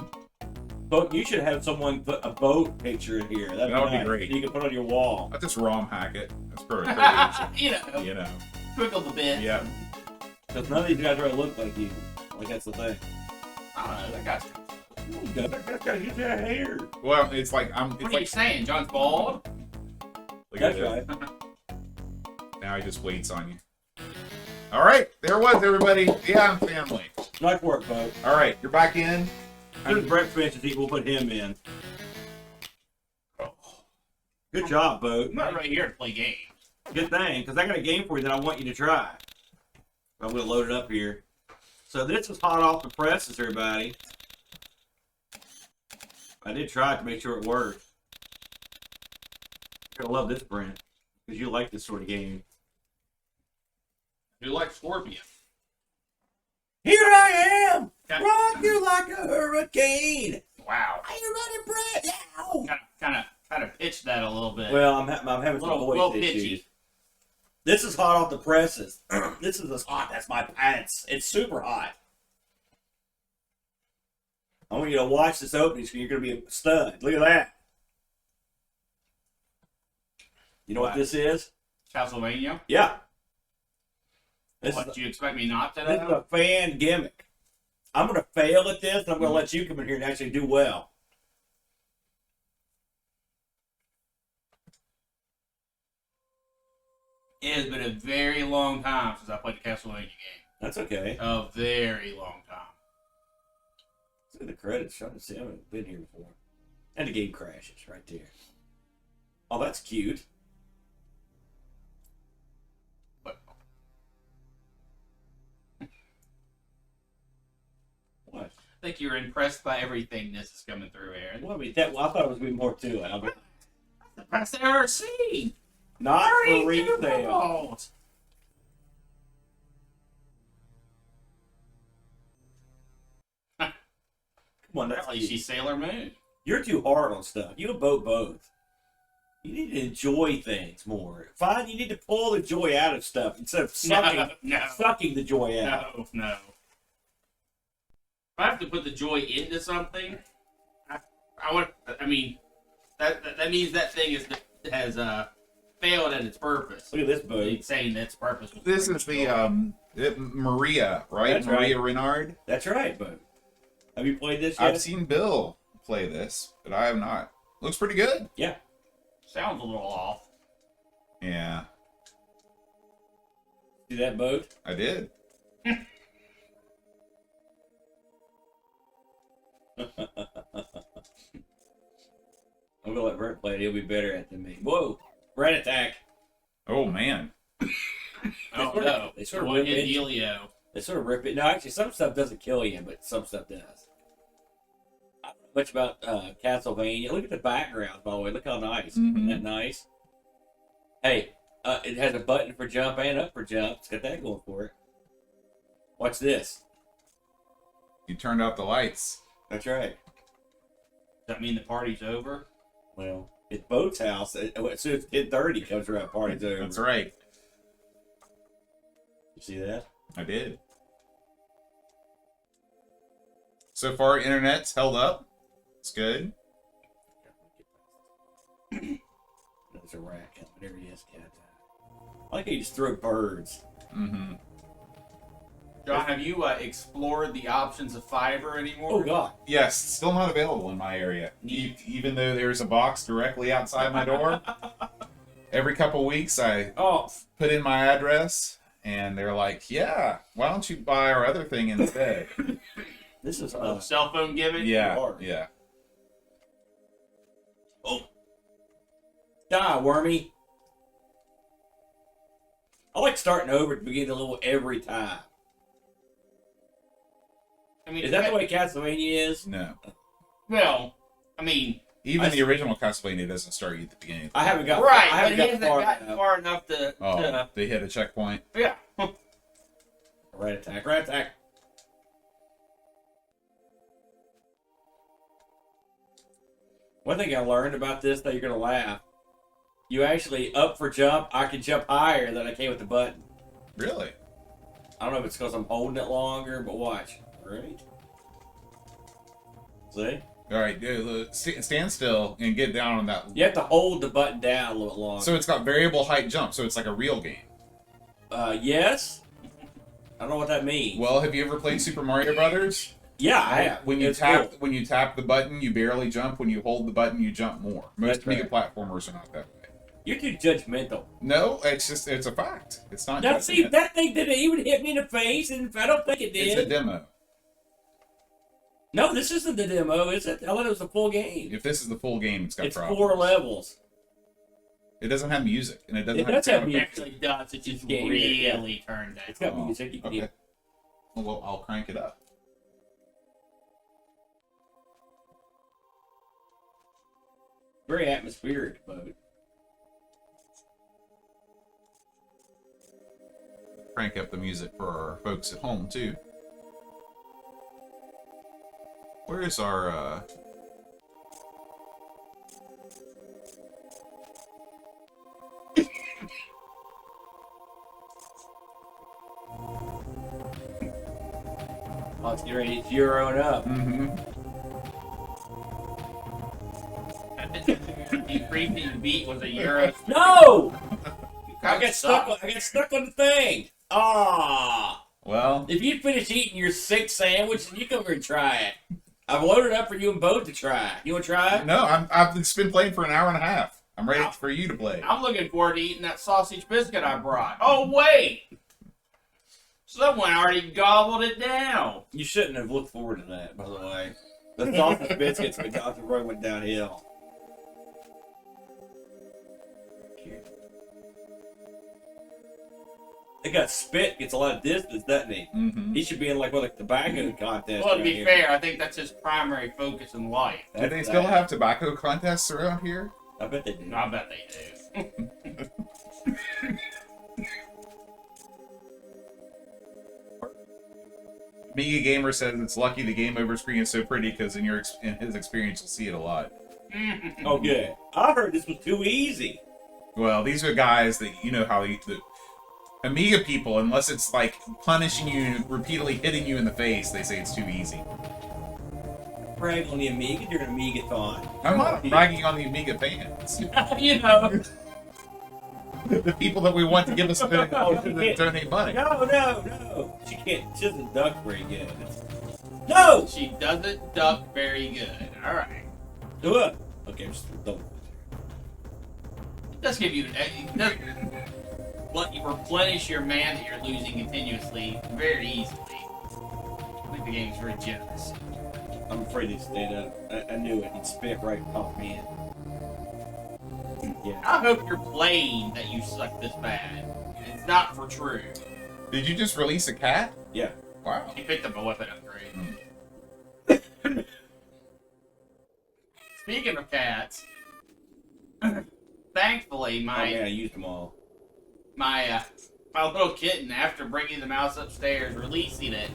But you should have someone put a boat picture in here. That'd That would be nice. great. You can put on your wall. I'll just ROM hack it. That's pretty You know, easy. You know. twinkle the bit. Yeah. Because none of these guys really look like you. Like, that's the thing. I don't know, that guy's... That guy's got huge hair. Well, it's like What it's are you like saying? John's bald? look at That's it. right. Now he just waits on you. All right, there it was, everybody. Yeah, I'm family. Nice work, folks. All right, you're back in. As soon as Brett finishes, we'll put him in. Good job, Bo. I'm not right here to play games. Good thing, because I got a game for you that I want you to try. I'm going to load it up here. So this is hot off the presses, everybody. I did try it to make sure it worked. You're going to love this, Brent, because you like this sort of game. You like Scorpion? Here I am! Okay. Rock you like a hurricane! Wow. Are you ready, Brett? Yeah! Kind of pitched that a little bit. Well, I'm having some Little voice pitchy. issues. This is hot off the presses. This is as hot as my pants. It's super hot. I want you to watch this opening screen. You're going to be stunned. Look at that. You know what this is? Castlevania? Yeah. This What, is do you expect me not to this is know? a fan gimmick. I'm going to fail at this, and I'm going to let you come in here and actually do well. It has been a very long time since I played a Castlevania game. That's okay. A very long time. Look at the credits. Trying to see. I haven't been here before. And the game crashes right there. Oh, that's cute. But What? I think you're impressed by everything this is coming through, Aaron. Well, I mean, I thought it was going to be more to it. I mean, That's the RC! not for 32 resale. volts. Come on, that's Apparently she's Sailor Moon. You're too hard on stuff. You and both. You need to enjoy things more. Fine, you need to pull the joy out of stuff instead of sucking the joy out. No. If I have to put the joy into something, that means that thing has failed at its purpose. Look at this boat. Saying its purpose was This is the Maria, right? That's Maria right. Renard. That's right, boat. Have you played this yet? I've seen Bill play this, but I have not. Looks pretty good. Yeah. Sounds a little off. Yeah, See that boat? I did. I'm gonna let Brent play it. He'll be better at it than me. Whoa! Rat attack. Oh man. Oh no! They sort of One rip hit it. dealio. They sort of rip it. No, actually, some stuff doesn't kill you, but some stuff does. I don't know much about Castlevania. Look at the background, by the way. Look how nice. Isn't that nice? Hey, it has a button for jump and up for jump. It's got that going for it. Watch this. You turned out the lights. That's right. Does that mean the party's over? Well, it's Boat's house. As soon as 10:30 comes around, party's over. That's right. You see that? I did. So far, internet's held up. It's good. There's a rat. Whatever he is, cat. I like how you just throw birds. Mm-hmm. John, have you explored the options of fiber anymore? Oh, God. Yes, still not available in my area. Even though there's a box directly outside my door. Every couple weeks, I put in my address, and they're like, "Yeah, why don't you buy our other thing instead?" This is cell phone gimmick? Yeah, yeah. Oh! Die, wormy. I like starting over at the beginning of the level every time. I mean, Is that the way Castlevania is? No. Well, I mean... Even the original Castlevania doesn't start you at the beginning. I haven't got Right, I haven't but he hasn't got gotten far enough to... Oh, they hit a checkpoint? Yeah. Rat attack, rat attack. One thing I learned about this that you're going to laugh. You actually, up for jump, I can jump higher than I can with the button. Really? I don't know if it's because I'm holding it longer, but watch. Right? See? Alright, stand still and get down on that. You have to hold the button down a little longer. So it's got variable height jump, so it's like a real game. Yes? I don't know what that means. Well, have you ever played Super Mario Brothers? Yeah, I have. When you It's tap cool. when you tap the button, you barely jump. When you hold the button, you jump more. Most That's right. Amiga platformers are not that way. You're too judgmental. No, it's a fact. It's not. Now, see, judgment. that thing didn't even hit me in the face, and I don't think it It's did. a demo. No, this isn't the demo, is it? I thought it was the full game. If this is the full game, it's got It's problems. 4 levels. It doesn't have music, and it doesn't It have does have sound It music. actually does. It just Game, really yeah. turned that. It's got music. You can okay. hear. Well, I'll crank it up. Very atmospheric boat. Crank up the music for our folks at home too. Where is our Oh, it's getting ready to zeroing up. Increasing the beat was a Euro. No! I I got stuck on the thing. Ah! Well, If you finish eating your 6th sandwich, you come here and try it. I've loaded up for you and both to try. You want to try it? no, I've just been playing for an hour and a half. I'm ready for you to play. I'm looking forward to eating that sausage biscuit I brought. Oh, wait! Someone already gobbled it down. You shouldn't have looked forward to that, by the way. The sausage biscuits with Dr. Roy went downhill. They got spit, gets a lot of distance, doesn't he? Mm-hmm. He should be in like a tobacco contest. Well, to around be here. fair, I think that's his primary focus in life. Do they still have tobacco contests around here? I bet they do. I bet they do. Amiga Gamer says it's lucky the game over screen is so pretty because in his experience you'll see it a lot. Oh, good. I heard this was too easy. Well, these are guys that you know how the Amiga people, unless it's like punishing you, repeatedly hitting you in the face, they say it's too easy. Brag on the Amiga during Amigathon. I'm not bragging on the Amiga fans. You know. The people that we want to give us a bit of donate money. No. She doesn't duck very good. No! She doesn't duck very good. Alright. Do it. Okay, just don't. It does give you... It does let you replenish your man that you're losing continuously very easily. I think the game's very generous. I'm afraid he'd stand up. I knew it. He'd spit right off me. Yeah. I hope you're playing that you suck this bad. It's not for true. Did you just release a cat? Yeah. Wow. He picked up a weapon upgrade. Speaking of cats, thankfully Oh man, I used them all. my little kitten, after bringing the mouse upstairs, releasing it,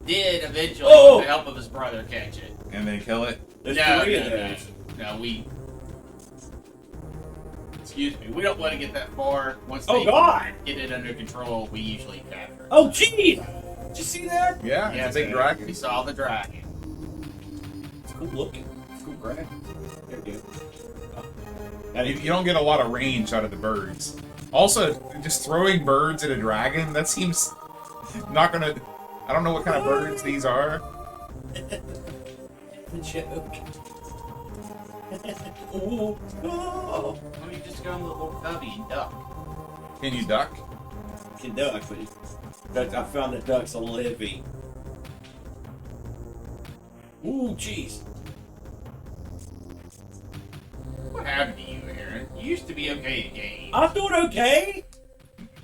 did eventually, with the help of his brother, catch it. And then kill it? There's No, three of no, those. no, we... Excuse me, we don't want to get that far. Once Oh they God! get it under control, we usually capture it. Oh jeez! Did you see that? Yeah, Yes, it's a big we dragon. saw the dragon. It's cool looking. It's cool graphics. There we go. Oh. You don't get a lot of range out of the birds. Also, just throwing birds at a dragon, that seems not gonna... I don't know what kind of birds these are. The joke. Oh. Why don't you just go in the little cubby and duck? Can you duck? Can duck, but I found the ducks a living. Ooh, jeez. What happened to you, Aaron? You used to be okay at games. I'm doing okay.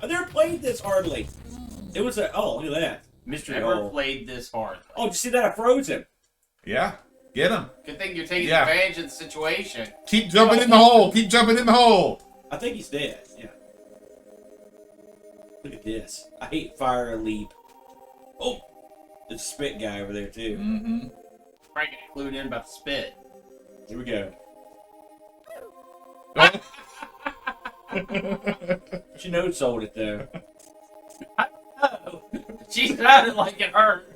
I've never played this hardly. It was a... Oh, look at that. Mystery Never hole. played this hard. Oh, did you see that? I froze him. Yeah. Get him. Good thing you're taking Yeah. advantage of the situation. Keep jumping in the hole. Keep jumping in the hole. I think he's dead. Yeah. Look at this. I hate fire leap. Oh, there's a spit guy over there too. Mm-hmm. Frank got clued in about the spit. Here we go. She no sold it though. Oh, she sounded like it hurt.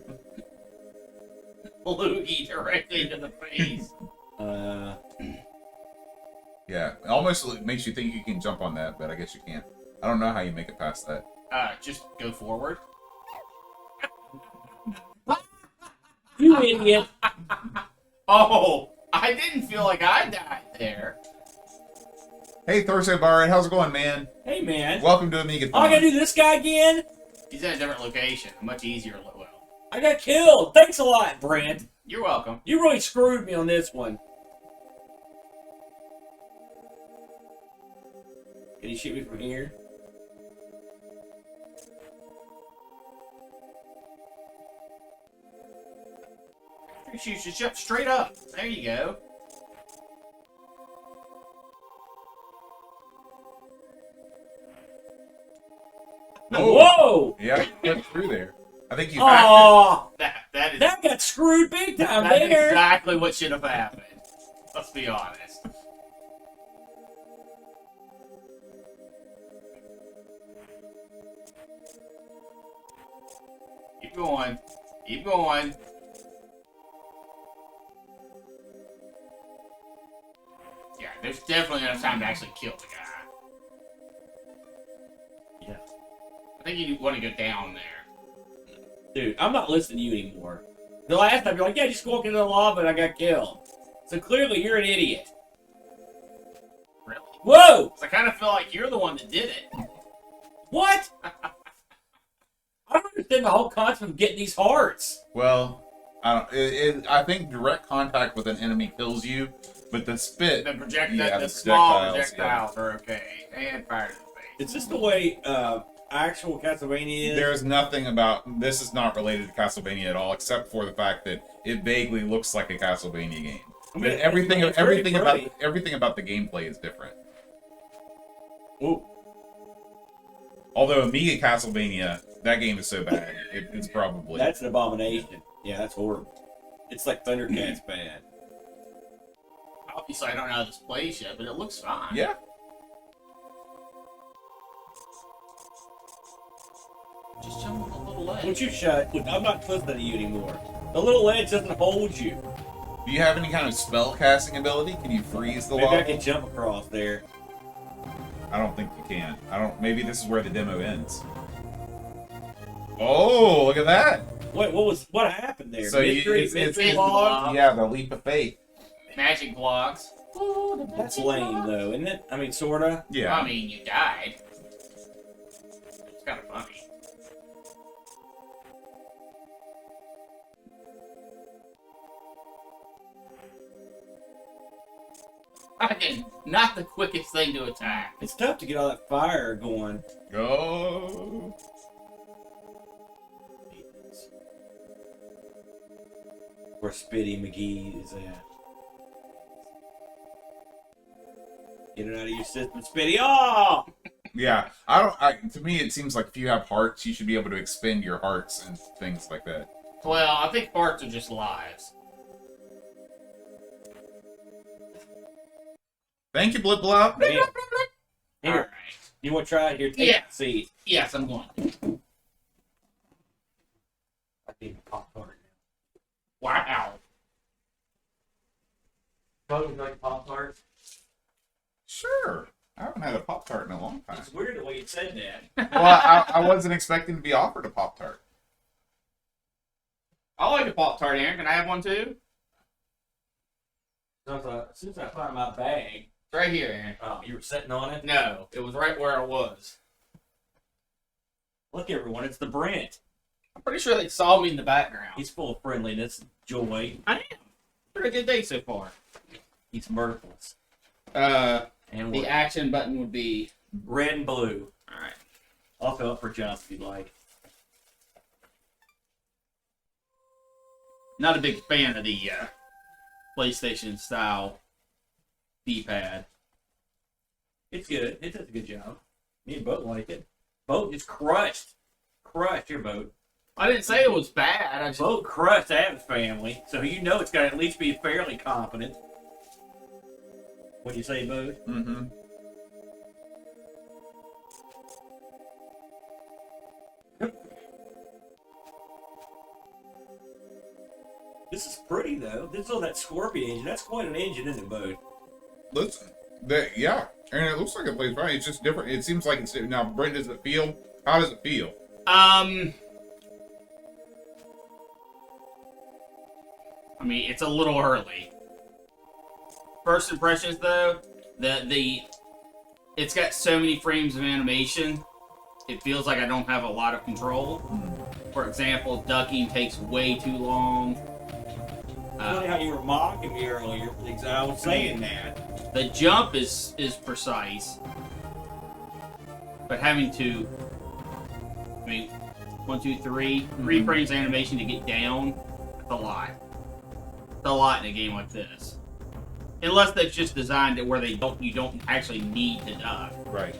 Loogie directly to the face. Yeah. It almost makes you think you can jump on that, but I guess you can't. I don't know how you make it past that. Just go forward. You idiot! Oh, I didn't feel like I died there. Hey, Thursday Bar, how's it going, man? Hey man. Welcome to Amigathon. Oh, I gotta do this guy again? He's in a different location. A much easier level. I got killed. Thanks a lot, Brent. You're welcome. You really screwed me on this one. Can you shoot me from here? You should jump straight up. There you go. Whoa! Yeah, you got through there. I think you hacked Oh, That that got screwed big time that's there. exactly what should have happened. Let's be honest. Keep going. Keep going. Yeah, there's definitely enough time to actually kill the guy. Yeah. I think you want to go down there. Dude, I'm not listening to you anymore. The last time you're like, yeah, just walk into the lava and I got killed. So clearly you're an idiot. Really? Whoa! 'Cause I kind of feel like you're the one that did it. What? I don't understand the whole concept of getting these hearts. Well, I think direct contact with an enemy kills you, but the spit... The Yeah, the the small projectiles, projectiles are okay. And fire to the face. Is this the way actual Castlevania is? There's nothing about... This is not related to Castlevania at all, except for the fact that it vaguely looks like a Castlevania game. I mean, But everything it's very about pretty. everything about the gameplay is different. Ooh. Although Amiga Castlevania That game is so bad. It's probably... That's an abomination. Yeah, that's horrible. It's like Thundercats bad. Obviously, I don't know how this plays yet, but it looks fine. Yeah. Just jump on the little ledge. Would you shut? I'm not listening to you anymore. The little ledge doesn't hold you. Do you have any kind of spell casting ability? Can you freeze the Maybe lava? I can jump across there. I don't think you can. Maybe this is where the demo ends. Oh, look at that! Wait, what happened there? So mystery log? Yeah, the leap of faith. Magic blocks. That's lame, though, isn't it? I mean, sorta. Yeah. I mean, you died. It's kind of funny. Again, not the quickest thing to attack. It's tough to get all that fire going. Oh. Where Spitty McGee is at. Get it out of your system, Spitty. Oh! Yeah. To me, it seems like if you have hearts, you should be able to expend your hearts and things like that. Well, I think parts are just lives. Thank you, Blip Blop. Man. Here, Alright. you want to try it? Here, take Yeah. a seat. Yes, I'm going to. I need a Pop-Tart Wow. now. Would you like a Pop-Tart? Sure. I haven't had a Pop-Tart in a long time. It's weird the way you said that. Well, I wasn't expecting to be offered a Pop-Tart. I like a Pop-Tart, Aaron. Can I have one too? So as soon as I find my bag. It's right here, Aaron. Oh, you were sitting on it? No, it was right where I was. Look, everyone, it's the Brent. I'm pretty sure they saw me in the background. He's full of friendliness, joy. I am. Pretty good day so far. He's mirthless. And And the action button would be red and blue. alright. I'll fill up for Johnson if you'd like. Not a big fan of the PlayStation style D-pad. It's good. It does a good job. Me and Boat like it. Boat just crushed. Crushed your Boat. I didn't say it was bad. I just Boat crushed Adam's family, so you know it's got to at least be fairly competent. What do you say, Boat? Mm-hmm. This is pretty, though. This is all that Scorpion engine. That's quite an engine, isn't it, Boat? Yeah, and it looks like it plays fine. It's just different. It seems like it's now. Brent, does it feel? How does it feel? I mean, it's a little early. First impressions, though, it's got so many frames of animation, it feels like I don't have a lot of control. For example, ducking takes way too long. Funny how you were mocking me earlier because I was saying that. The jump is precise, but having to, I mean, 1, 2, 3, 3 frames of animation to get down, that's a lot. It's a lot in a game like this. Unless they've just designed it where you don't actually need to duck. Right.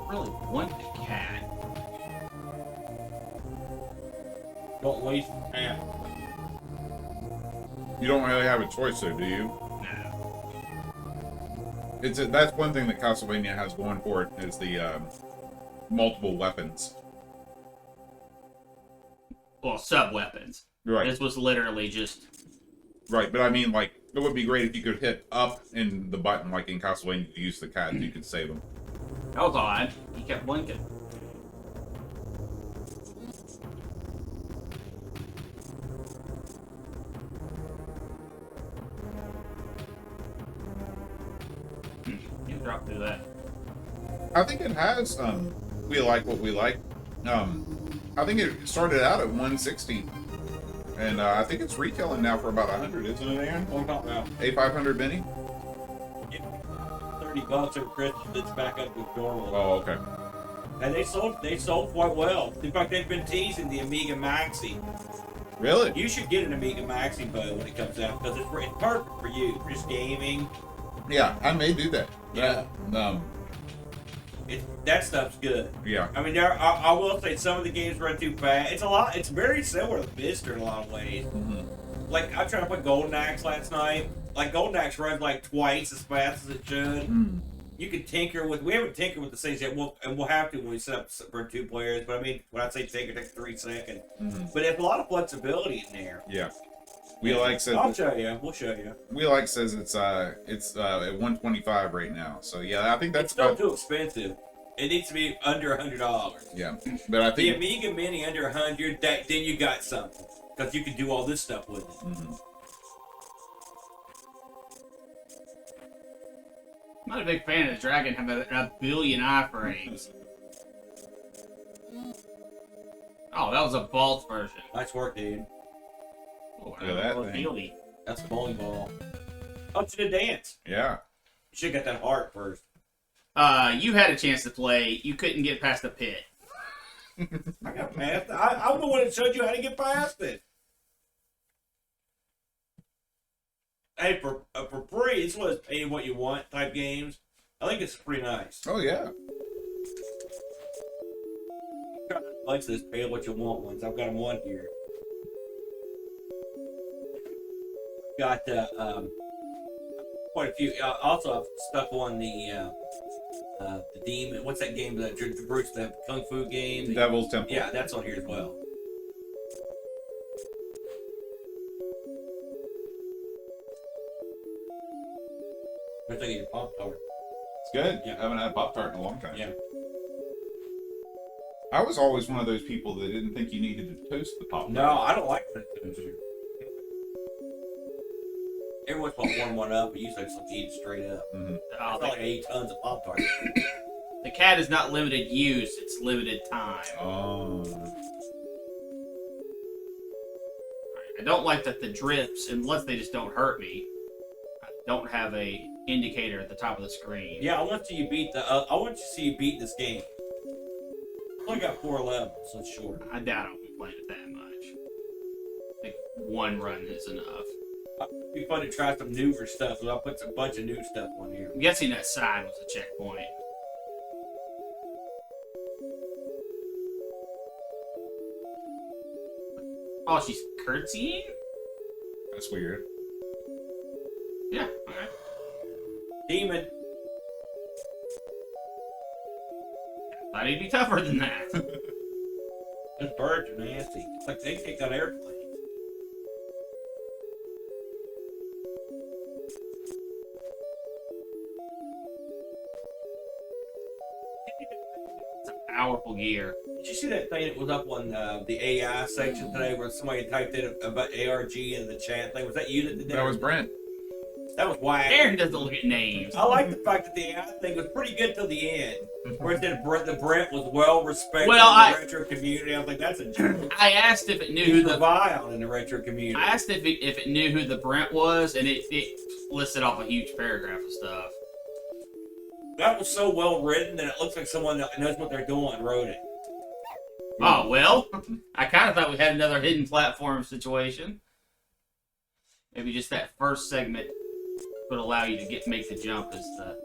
Really want the cat. Don't waste time. You don't really have a choice, though, do you? No. That's one thing that Castlevania has going for it is the multiple weapons. Well, sub-weapons. Right. This was literally just... Right, but I mean, like, it would be great if you could hit up in the button, like in Castlevania, to use the cat, you could save them. That was odd. He kept blinking. You dropped through that. I think it has, we like what we like. I think it started out at 160. And I think it's retailing now for about 100, isn't it, Aaron? What about now? A500 Mini? $30 over Christmas. It's back up to normal. Oh, okay. And they sold quite well. In fact, they've been teasing the Amiga Maxi. Really? You should get an Amiga Maxi, Bo, when it comes out because it's perfect for you, for just gaming. Yeah, I may do that. Yeah. that stuff's good. Yeah. I mean, I will say some of the games run too fast. It's very similar to Mister in a lot of ways. Mm-hmm. Like, I tried to play Golden Axe last night. Like, Golden Axe runs like twice as fast as it should. Mm. You can tinker with. We haven't tinkered with the things yet, and we'll have to when we set up for 2 players. But I mean, when I say tinker, it takes 3 seconds. Mm-hmm. But there's a lot of flexibility in there. Yeah. We like says I'll show you. We'll show you. We like says it's at 125 right now. So yeah, I think that's It's still too expensive. It needs to be under $100. Yeah, but I The think Amiga Mini under 100. Then you got something because you can do all this stuff with it. Mhm. I'm not a big fan of the Dragon having a billion iframes. Oh, that was a vault version. Nice work, dude. Oh, Look at that little thing. dealy. That's a bowling ball. Up to the dance. Yeah. You should have got that heart first. You had a chance to play. You couldn't get past the pit. I got past it. I'm the one that showed you how to get past it. Hey, for free, it's what pay what you want type games. I think it's pretty nice. Oh yeah. Like this pay what you want ones. I've got them on here. Got quite a few. Also, I've stuck on the demon. What's that game that Bruce, the kung fu game? Devil's Temple. Yeah, that's on here as well. I think you Pop Tart. It's good. Yeah. I haven't had Pop-Tart in a long time. Yeah. I was always one of those people that didn't think you needed to toast the Pop-Tart. No, I don't like that. Every once in a while, warm one up, but usually I just eat it straight up. Mm-hmm. It's not like I eat tons of Pop Tart. The cat is not limited use, it's limited time. Oh. I don't like that the drips, unless they just don't hurt me, don't have a indicator at the top of the screen. Yeah, I want to see you beat the. I want to see you beat this game. I only got 4 levels, so it's short. I doubt I'll be playing it that much. I think 1 run is enough. It'd be fun to try some newer stuff, so I'll put a bunch of new stuff on here. I'm guessing that side was a checkpoint. Oh, she's curtsying? That's weird. Yeah, okay. Demon. Thought he'd be tougher than that. Those birds are nasty. It's like they take out airplanes. It's a powerful gear. Did you see that thing that was up on the AI section today where somebody typed in about ARG in the chat thing? Was that you that did that? That was Brent. That was whack. Aaron doesn't look at names. I like the fact that the AI thing was pretty good till the end. Where it said the Brent was well respected Well, in the retro community. I was like, that's a joke. I asked if it knew He who was the reviled in the retro community. I asked if it knew who the Brent was, and it listed off a huge paragraph of stuff. That was so well written that it looks like someone that knows what they're doing wrote it. Oh, well, I kind of thought we had another hidden platform situation. Maybe just that first segment would allow you to make the jump as the...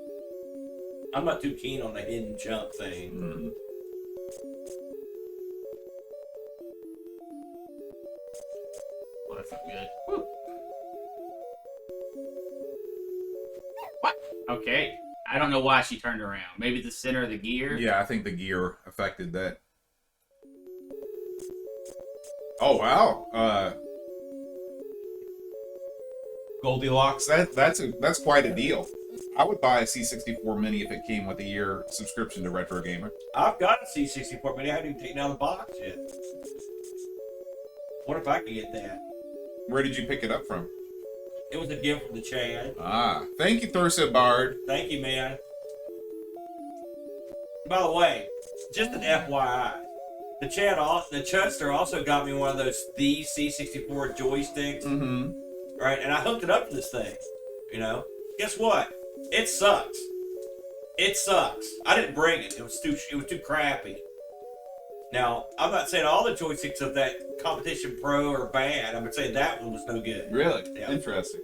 I'm not too keen on the hidden jump thing. Mm-hmm. Well, that's not good. Woo. What? Okay. I don't know why she turned around. Maybe the center of the gear? Yeah, I think the gear affected that. Oh wow. Goldilocks. That's quite a deal. I would buy a C64 Mini if it came with a year subscription to Retro Gamer. I've got a C64 Mini. I haven't even taken out the box yet. What if I could get that? Where did you pick it up from? It was a gift from the Chad. Ah, thank you, Thursa Bard. Thank you, man. By the way, just an FYI, the Chudster also got me one of those C64 joysticks, Mm-hmm. right? And I hooked it up to this thing. You know, guess what? It sucks. It sucks. I didn't bring it. It was too crappy. Now, I'm not saying all the joysticks of that Competition Pro are bad. I'm saying that one was no good. Really? Yeah. Interesting.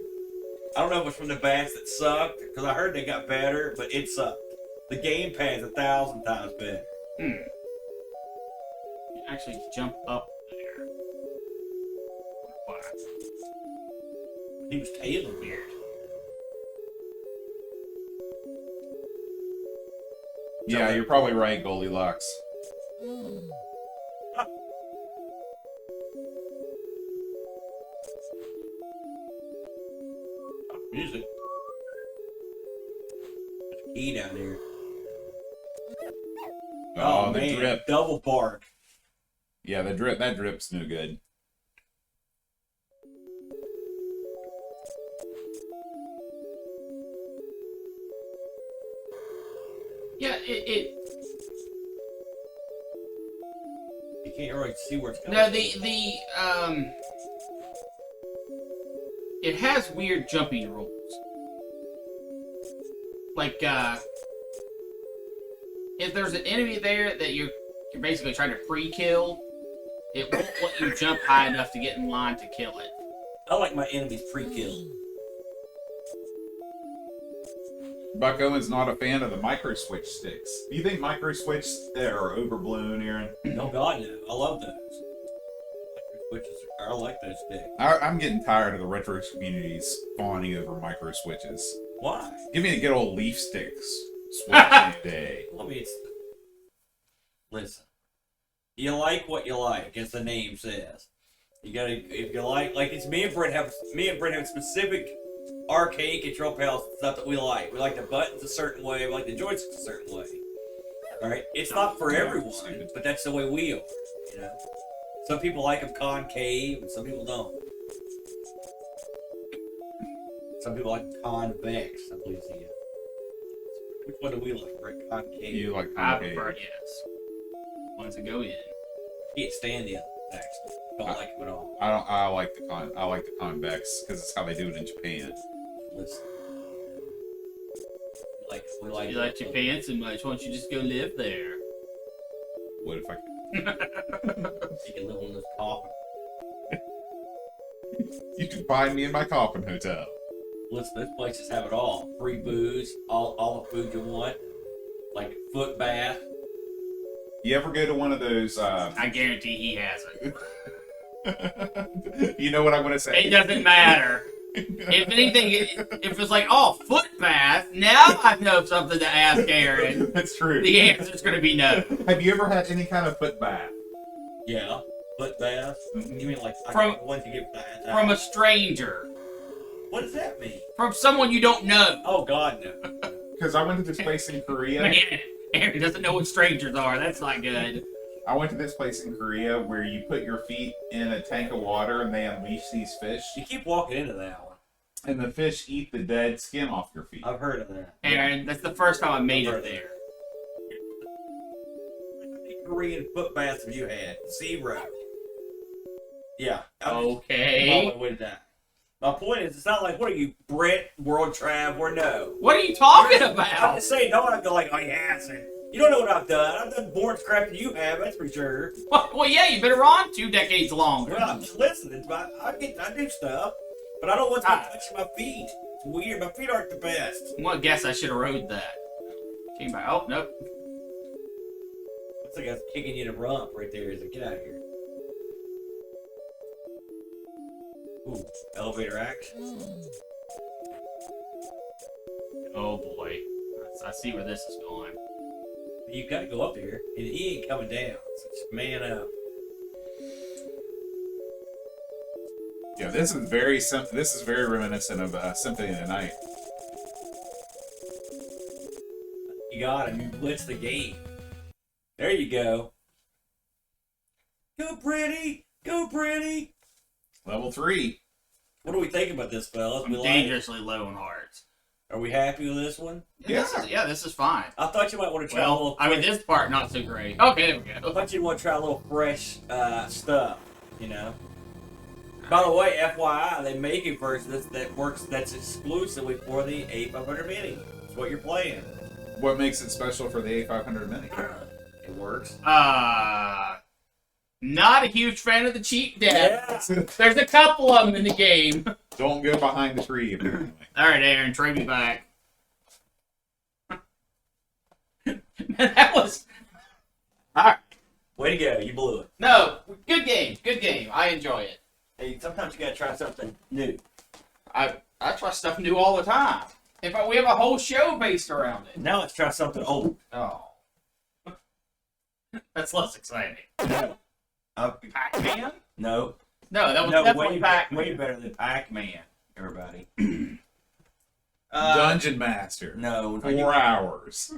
I don't know if it was from the batch that sucked, because I heard they got better, but it sucked. The gamepad's 1,000 times better. You actually jump up there. Why? He was tailored weird. Yeah, you're probably right, Goldilocks. Music. There's a key down there. Oh, the man, drip. double bark. Yeah, the drip. That drip's no good. Yeah, You can't really see where it's going. no, it has weird jumping rules. Like, if there's an enemy there that you're basically trying to pre-kill, it won't let you jump high enough to get in line to kill it. I like my enemies pre-killed. Buck Owen's not a fan of the micro switch sticks. Do you think micro switch are overblown, Aaron? No, God, no. I love those. Switches. I like those sticks. I'm getting tired of the retro communities fawning over micro switches. Why? Give me a good old leaf sticks switch any day. Well, I mean, listen. You like what you like, as the name says. You gotta, if you like it's me and Brent have specific arcade control panels stuff that we like. We like the buttons a certain way. We like the joysticks a certain way. All right, it's not for everyone, but that's the way we are. You know, some people like them concave, and some people don't. Some people like convex. I believe it's the. Which one do we like? Right, concave. You like I concave? prefer yes. Ones that go in. Can't stand the other actually. Don't like them at all. I like the convex because it's how they do it in Japan. Listen. We like. You like Japan so much, why don't you just go live there? What if I? You can live in this coffin. You can find me in my coffin hotel. Listen, those places have it all. Free booze, all the food you want, like foot bath. You ever go to one of those? I guarantee he hasn't. You know what I'm gonna say? It doesn't matter. If anything, if it's like, oh, foot bath, now I know something to ask Aaron. That's true. The answer's going to be no. Have you ever had any kind of foot bath? Yeah, foot bath. Mm-hmm. You mean like From- ones you get that? From a stranger. What does that mean? From someone you don't know. Oh God, no. Because I went to this place in Korea. Man, Aaron doesn't know what strangers are. That's not good. I went to this place in Korea where you put your feet in a tank of water and they unleash these fish. You keep walking into that one. And the fish eat the dead skin off your feet. I've heard of that. Aaron, that's the first time I made it there. How many Korean foot baths have you had? 0. Yeah. Okay. I'm with that. My point is, it's not like, what are you, Brent, World Traveler? No. What are you talking I'm about? just saying, don't have to like, oh, yeah, you don't know what I've done. I've done more crap than you have, that's for sure. Well, yeah, you've been around 2 decades longer. Well, I'm just listening. I do stuff, but I don't want to touch my feet. It's weird. My feet aren't the best. Well, I guess I should have rode that. Came back. Oh, nope. Looks like I was kicking you in the rump right there. He's like, get out of here. Ooh, elevator action. Oh, boy. I see where this is going. You got to go up here, and he ain't coming down. So just man up. Yeah, this is very reminiscent of Symphony of the Night. You got him. You blitz the gate. There you go. Go, Brittany! Go, Brittany! Level 3. What do we think about this, fellas? I'm We like dangerously low in hearts. Are we happy with this one? Yeah, this is fine. I thought you might want to try a Well, little. I mean, this part not so great. Okay, there we I go. thought you'd want to try a little fresh stuff. You know. By the way, FYI, they make a version that's exclusively for the A500 Mini. That's what you're playing. What makes it special for the A500 Mini? It works. Not a huge fan of the cheap death. Yeah. There's a couple of them in the game. Don't go behind the tree, apparently. All right, Aaron, trade me back. That was Alright. Way to go. You blew it. no good game. Good game. I enjoy it. Hey, sometimes you gotta try something new. I try stuff new all the time. In fact, we have a whole show based around it. Now let's try something old. Oh, that's less exciting. No. Pac-Man? No. No, that was No, definitely way Pac-Man. better than Pac-Man, everybody. Dungeon Master. No. 4 hours.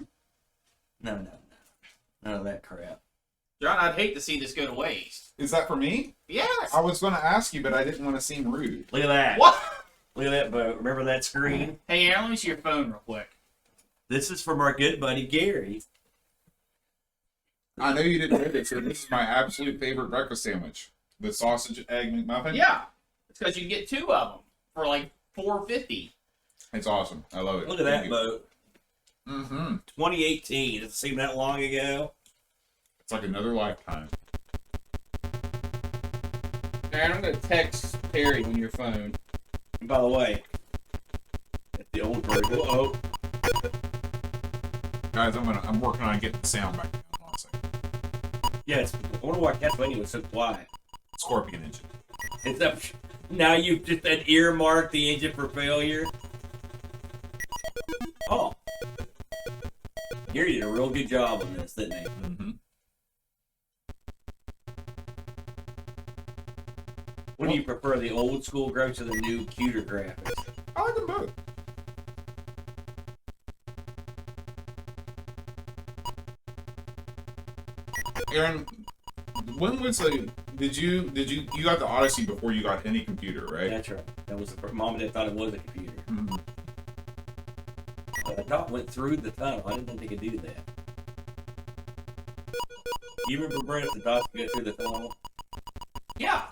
No. None of that crap. John, I'd hate to see this go to waste. Is that for me? Yes. I was going to ask you, but I didn't want to seem rude. Look at that. What? Look at that boat. Remember that screen? Hey, Aaron, let me see your phone real quick. This is from our good buddy Gary. I know you didn't know this, so this is my absolute favorite breakfast sandwich. The sausage egg McMuffin. Yeah, it's because you can get 2 of them for like $4.50. It's awesome. I love it. Look at that boat. Mm-hmm. 2018. Does it seem that long ago? It's like another lifetime. Aaron, I'm going to text Perry on your phone. And by the way, that's the old version. Uh-oh. Guys, I'm working on getting the sound back down. Hold on a second. Yeah, I wonder why Castlevania was so quiet. Scorpion engine. It's up. Now you've just had earmarked the engine for failure. Oh. Gary did a real good job on this, didn't he? Mm-hmm. What do you prefer, the old school graphics or the new, cuter graphics? I like them both. Aaron, when was the you got the Odyssey before you got any computer, right? That's right. That was the first. Mom and Dad thought it was a computer. Mm-hmm. But I thought it went through the tunnel. I didn't think they could do that. You remember, Brent, the dots could get through the tunnel? Yeah.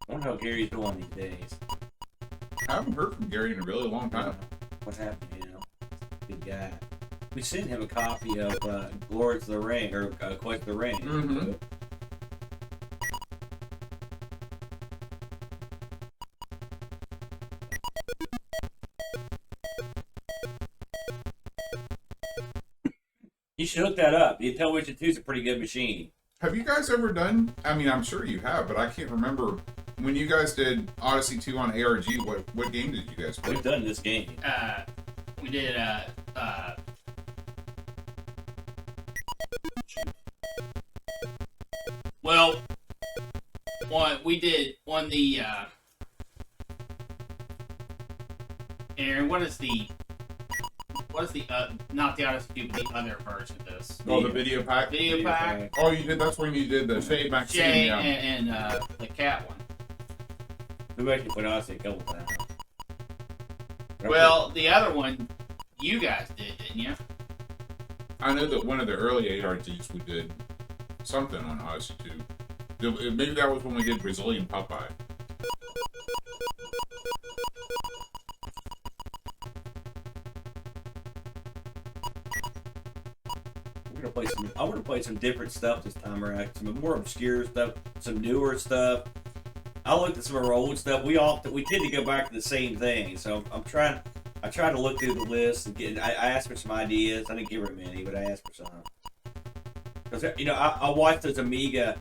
I wonder how Gary's doing these days. I haven't heard from Gary in a really long time. What's happening, you know? Good guy. We sent him a copy of Lords of the Ring, or Quest of the Ring. Mm-hmm. You should hook that up. The Intellivision 2 is a pretty good machine. Have you guys ever done? I mean, I'm sure you have, but I can't remember when you guys did Odyssey 2 on ARG. What game did you guys play? We've done this game. We did, well, we did on the, Aaron, what is the, not the Odyssey 2, but the other version of this? Oh, the video pack. Video pack. Oh, you did. That's when you did the Shade Maxine. Jay Yeah. and the cat one. We actually put Odyssey a couple times. Well, the other one you guys did, didn't you? I know that one of the early ARGs we did something on Odyssey 2. Maybe that was when we did Brazilian Popeye. I want to play some different stuff this time around. Some more obscure stuff, some newer stuff. I looked at some of our old stuff. We tend to go back to the same thing. So I tried to look through the list and I asked for some ideas. I didn't give her many, but I asked for some. Because I watch those Amiga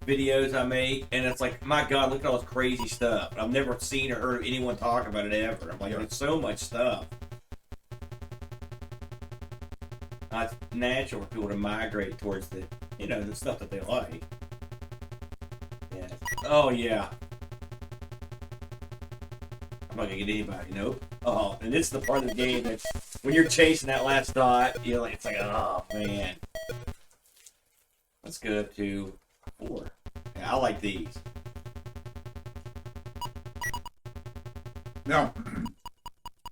videos I make, and it's like, my God, look at all this crazy stuff. I've never seen or heard of anyone talk about it ever. I'm like, Yeah. there's so much stuff. It's natural for people to migrate towards the stuff that they like. Yeah. Oh yeah. I'm not gonna get anybody. Nope. Oh, and this is the part of the game that when you're chasing that last dot, it's like, oh man. Let's go up to 4. Yeah, I like these. Now,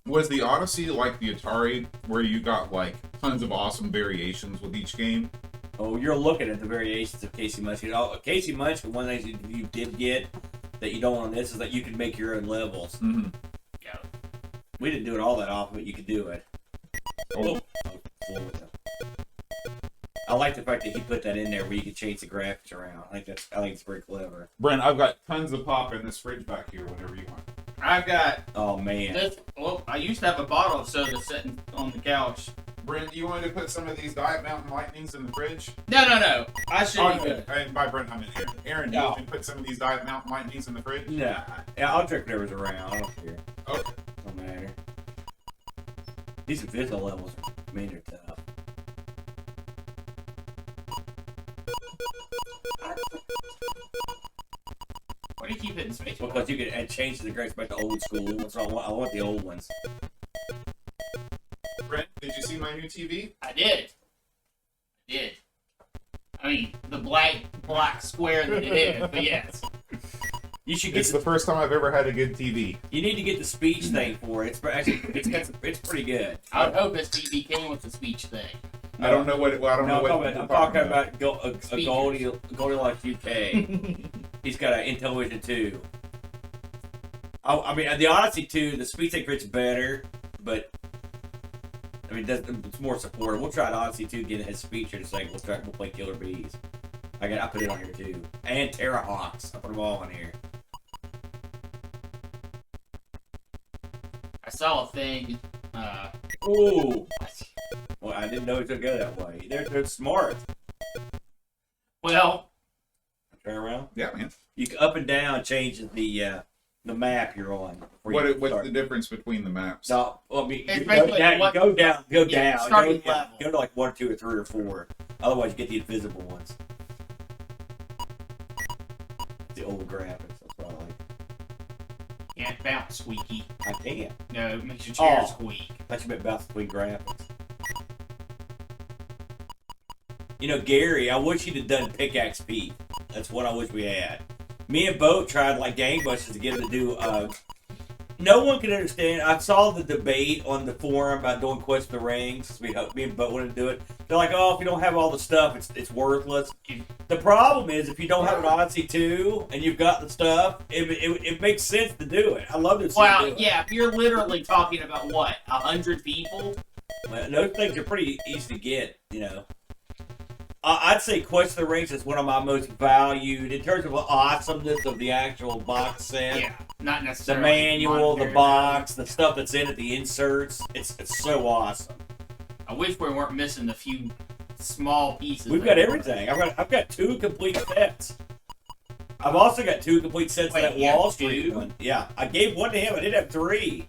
was the Odyssey like the Atari, where you got like tons of awesome variations with each game? Oh, you're looking at the variations of Casey Munchkin. Oh, Casey Munchkin, one thing that you did get that you don't on this is that you can make your own levels. Mm-hmm. Yeah. We didn't do it all that often, but you could do it. Oh. I like the fact that he put that in there where you could change the graphics around. I think it's very clever. Brent, I've got tons of pop in this fridge back here whenever you want. I've got Oh man. this. Well, I used to have a bottle of soda sitting on the couch. Brent, do you want me to put some of these Diet Mountain Lightnings in the fridge? No. I should be good. And by Brent, I mean Aaron. Aaron, do you want me to put some of these Diet Mountain Lightnings in the fridge? Nah. Yeah, I'll drink whatever's around. I don't care. Okay. Don't matter. These physical levels, man, they're tough. Why do you keep hitting space? Because you can add change to the grapes back to old school. So I want the old ones. Brent, did you see my new TV? I did. I mean, the black square that it is, but yes. You should get. It's the first time I've ever had a good TV. You need to get the speech thing for it. It's pretty good. I would hope this TV came with the speech thing. I don't know what. I don't know what. I'm talking about Goldilocks UK. He's got an Intellivision 2. I mean, the Odyssey 2, the speech thing fits better, but I mean, it's more supportive. We'll try the Odyssey 2, get his speech in a second. We'll play Killer Bees. I put it on here too, and Terrahawks. I put them all on here. I saw a thing. Ooh. Well, I didn't know it would go that way. They're smart. Well, Turn around. Yeah, man. You can up and down changes the map you're on. What's the difference between the maps? So, well, I mean, It's you basically go down, starting level. Go to like 1, 2, or 3, or 4. Otherwise, you get the invisible ones. The old graphics. That's what I like. can't bounce, squeaky. I can't. No, it makes your chair Oh. squeak. That's a bit bounce between graphics. You know, Gary, I wish you'd have done Pickaxe Pete. That's what I wish we had. Me and Boat tried like gangbusters to get him to do. No one can understand. I saw the debate on the forum about doing Quest of the Rings. Me and Boat wanted to do it. They're like, oh, if you don't have all the stuff, it's worthless. The problem is, if you don't have an Odyssey 2 and you've got the stuff, it makes sense to do it. I love this. Well, yeah, if you're literally talking about what, 100 people? Well, those things are pretty easy to get, you know. I'd say Quest of the Rings is one of my most valued in terms of the awesomeness of the actual box set. Yeah, not The necessarily. manual, the monetary box, the stuff that's in it, the inserts. It's so awesome. value. I wish we weren't missing the few small pieces. We've got everything. I've got 2 complete sets. I've also got 2 complete sets of that Wait, Wall Street two? one. Yeah, I gave one to him. I did have 3.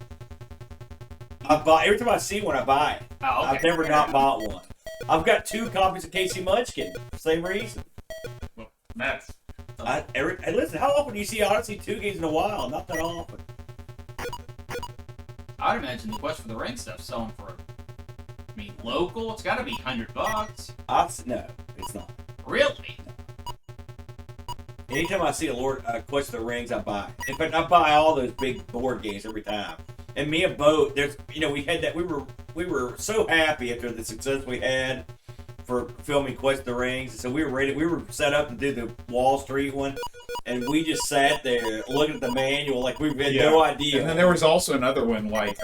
I buy every time I see one, I buy it. Oh, okay. I've never not bought one. I've got 2 copies of Casey Munchkin. Same reason. Well, that's. Hey, listen, how often do you see Odyssey 2 games in a while? Not that often. I'd imagine the Quest for the Ring stuff selling for. I mean, local. It's got to be $100. No, it's not. Really? Anytime I see a Quest of the Rings, I buy. In fact, I buy all those big board games every time. And me and Boat, we had that. We were so happy after the success we had for filming Quest of the Rings, and so we were ready. We were set up to do the Wall Street one, and we just sat there looking at the manual like we had no idea. And then there was also another one like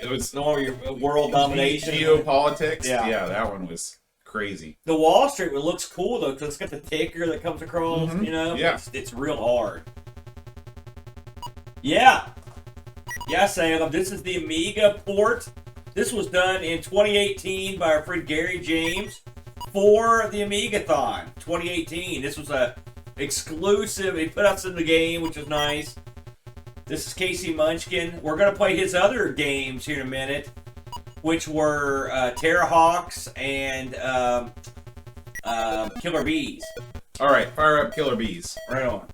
it was No, your world domination, geopolitics. Yeah. Yeah, that one was crazy. The Wall Street one looks cool though, because it's got the ticker that comes across. Mhm. You know, Yeah. it's real hard. Yeah. Yeah, Sam, this is the Amiga port. This was done in 2018 by our friend Gary James for the Amigathon 2018. This was a exclusive. He put us in the game, which was nice. This is Casey Munchkin. We're going to play his other games here in a minute, which were Terrahawks and Killer Bees. All right, fire up Killer Bees. Right on.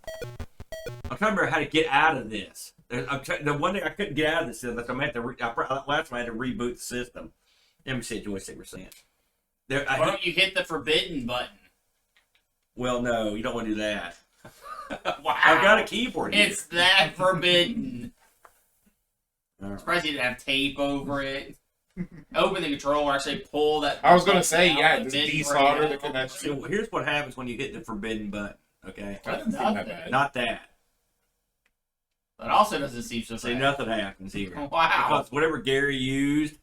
I'm trying to remember how to get out of this. The one thing I couldn't get out of this is that last time I had to reboot the system. Let me see what joystick we're saying. Why don't you hit the forbidden button? Well, no, you don't want to do that. Wow. I've got a keyboard here. It's that forbidden. All right. Surprised you didn't have tape over it. Open the controller, actually pull that. I was gonna say, out, yeah, the just bit desolder right the out. connection. So here's what happens when you hit the forbidden button. Okay, That doesn't seem that bad. not that. That also doesn't seem so See, bad. nothing happens here. Wow. Because whatever Gary used,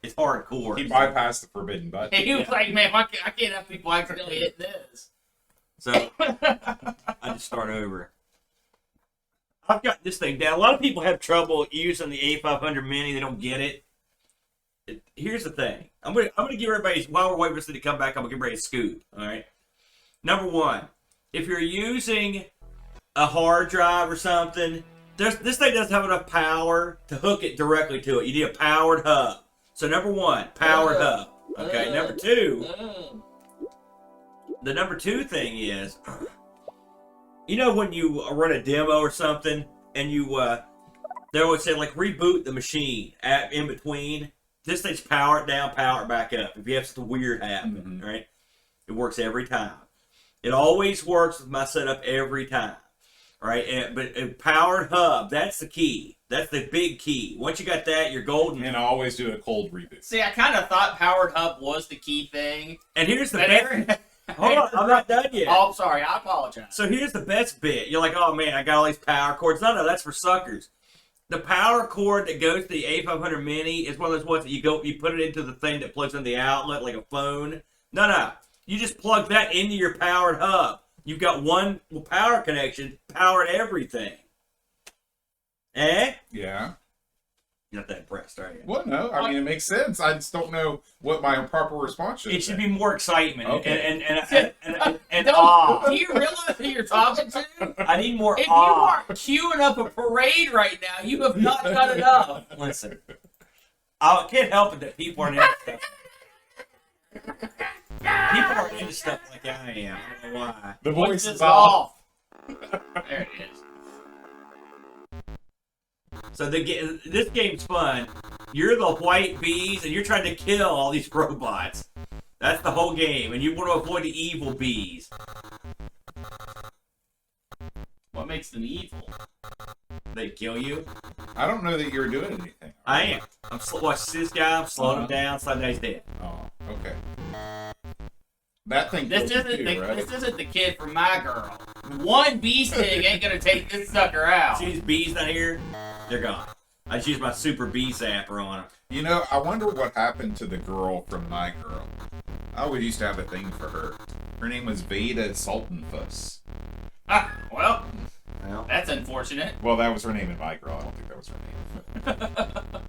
it's hardcore. He bypassed the forbidden button. He was like, man, I can't have people accidentally hit this. So I just start over. I've got this thing down. A lot of people have trouble using the A500 Mini. They don't get it. Here's the thing. I'm gonna give everybody, while we're waiting for this to come back, I'm gonna get ready to scoop. All right. Number one, if you're using a hard drive or something, this thing doesn't have enough power to hook it directly to it. You need a powered hub. So number one, powered hub. Okay. Number two, the number two thing is, you know when you run a demo or something, and you they always say like reboot the machine in between. This thing's power it down, power it back up. If you have something weird happen, right? It works every time. It always works with my setup every time, right? But a powered hub, that's the key. That's the big key. Once you got that, you're golden. And I always do a cold reboot. See, I kind of thought powered hub was the key thing. And here's the best. Hold on, I'm not done yet. Oh, I'm sorry. I apologize. So here's the best bit. You're like, oh man, I got all these power cords. No, that's for suckers. The power cord that goes to the A500 Mini is one of those ones that you put it into the thing that plugs in the outlet like a phone. No. You just plug that into your powered hub. You've got one power connection, powered everything. Eh? Yeah. You're not that impressed, are you? Well, no. I mean, it makes sense. I just don't know what my proper response should be. It should be more excitement Okay. and awe. Do you realize who you're talking to? I need more If awe. you aren't queuing up a parade right now, you have not done enough. Listen, I can't help it that people aren't into stuff. People aren't into stuff like I am. I don't know why. The Voice voice is is off. There it is. So this game's fun. You're the white bees, and you're trying to kill all these robots. That's the whole game, and you want to avoid the evil bees. What makes them evil? They kill you. I don't know that you're doing anything. I am. Watch this guy. I'm slowing him down. Suddenly he's dead. Oh, okay. That thing. This kills isn't you the too, right? this isn't the kid from My Girl. One bee sting ain't gonna take this sucker out. See these bees down here? They're gone. I just used my super bee zapper on them. You know, I wonder what happened to the girl from My Girl. I always used to have a thing for her. Her name was Veda Sultanfuss. Ah, well, Well, that's unfortunate. Well, that was her name in My Girl. I don't think that was her name.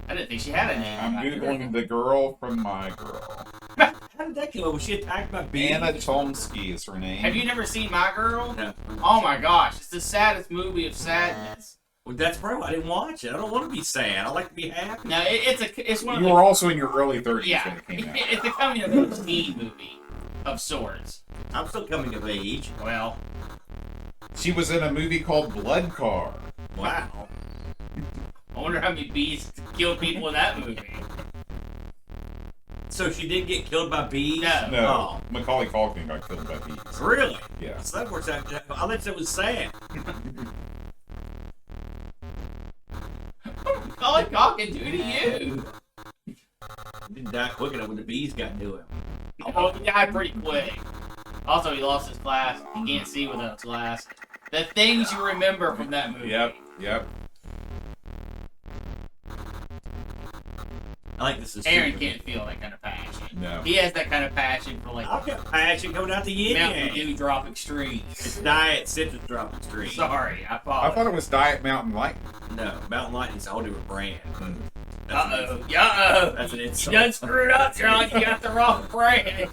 I didn't think she had a name. I'm googling the girl from My Girl. how did that kill her? Was she attacked by bees? Anna Chomsky is her name. Have you never seen My Girl? No. Oh my gosh, it's the saddest movie of sadness. Well, that's probably why I didn't watch it. I don't want to be sad. I like to be happy. No, it's one of You the were also in your early 30s yeah, when it came out. it's a coming of age teen movie of sorts. I'm still coming of age. Well, She was in a movie called Blood Car. Wow. I wonder how many bees killed people in that movie. So she did get killed by bees? No. No, Macaulay Culkin got killed by bees. Oh, really? Yeah. So that works out. I thought it was sad. Macaulay Culkin, do to you. He didn't die quick enough when the bees got to him. Oh, he died pretty quick. Also, he lost his glass. He can't see without his glass. The things you remember from that movie. Yep. I like this. Aaron can't feel that kind of passion. No. He has that kind of passion for like I've got passion coming out the yin Mountain yang. Dew drop extremes. It's diet citrus dropping stream. Sorry, I I apologize. thought it was Diet Mountain Light. No, Mountain Lightning's a whole different brand. Uh-oh. Uh-oh. That's an You insult. done screwed up, John. You got the wrong brand.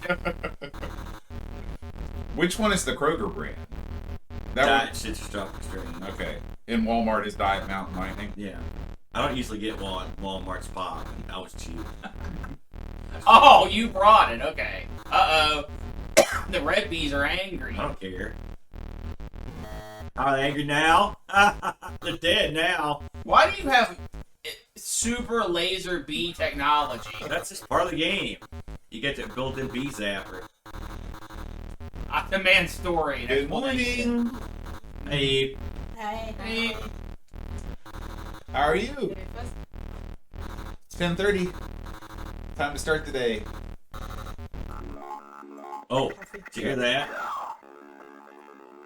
Which one is the Kroger brand? That Diet citrus dropping stream. one. Okay. In Walmart is Diet Mountain Lightning. Yeah. I don't usually get Walmart's pop. I was cheap. Oh, you brought it. Okay. Uh-oh. The red bees are angry. I don't care. Are they angry now? They're dead now. Why do you have super laser bee technology? That's just part of the game. You get that built-in bee zapper. I demand story. Good morning. Hey, Hey. How are you? It's 10:30. Time to start the day. oh, did you hear that?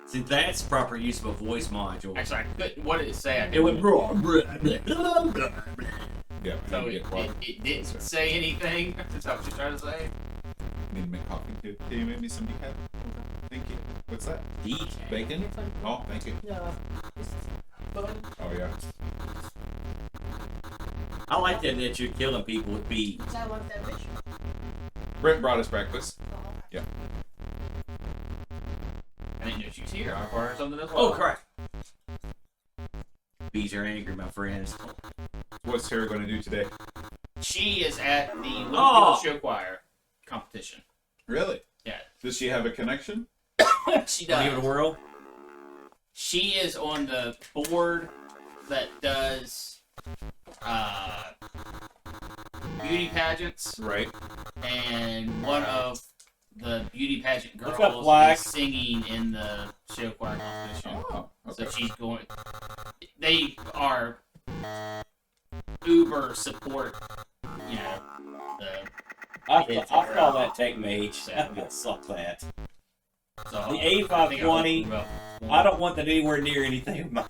See, that's proper use of a voice module. Actually, I couldn't. What did it say? It went raw. Yeah. So you it, get what? it didn't say anything. That's what you're trying to say. Need to make coffee too. Can you make me some decaf? Thank you. What's that? DJ. Bacon? Oh, thank you. Yeah. It's fun. Oh, yeah. I like that you're killing people with bees. I love that bitch. Brent brought us breakfast. Oh. I didn't know she was here. I brought her something as well. Oh, crap. Bees are angry, my friends. What's Sarah going to do today? She is at the Little Oh. Show Choir competition. Really? Yeah. Does she have a connection? She Give it a does. whirl. She is on the board that does beauty pageants, Right. and one of the beauty pageant What's up, girls Black? is singing in the show choir competition. Oh, okay. So she's going. They are uber support. You know, I saw that take mage. I saw that. so The I think I'll A520, move up. I don't want that anywhere near anything of mine.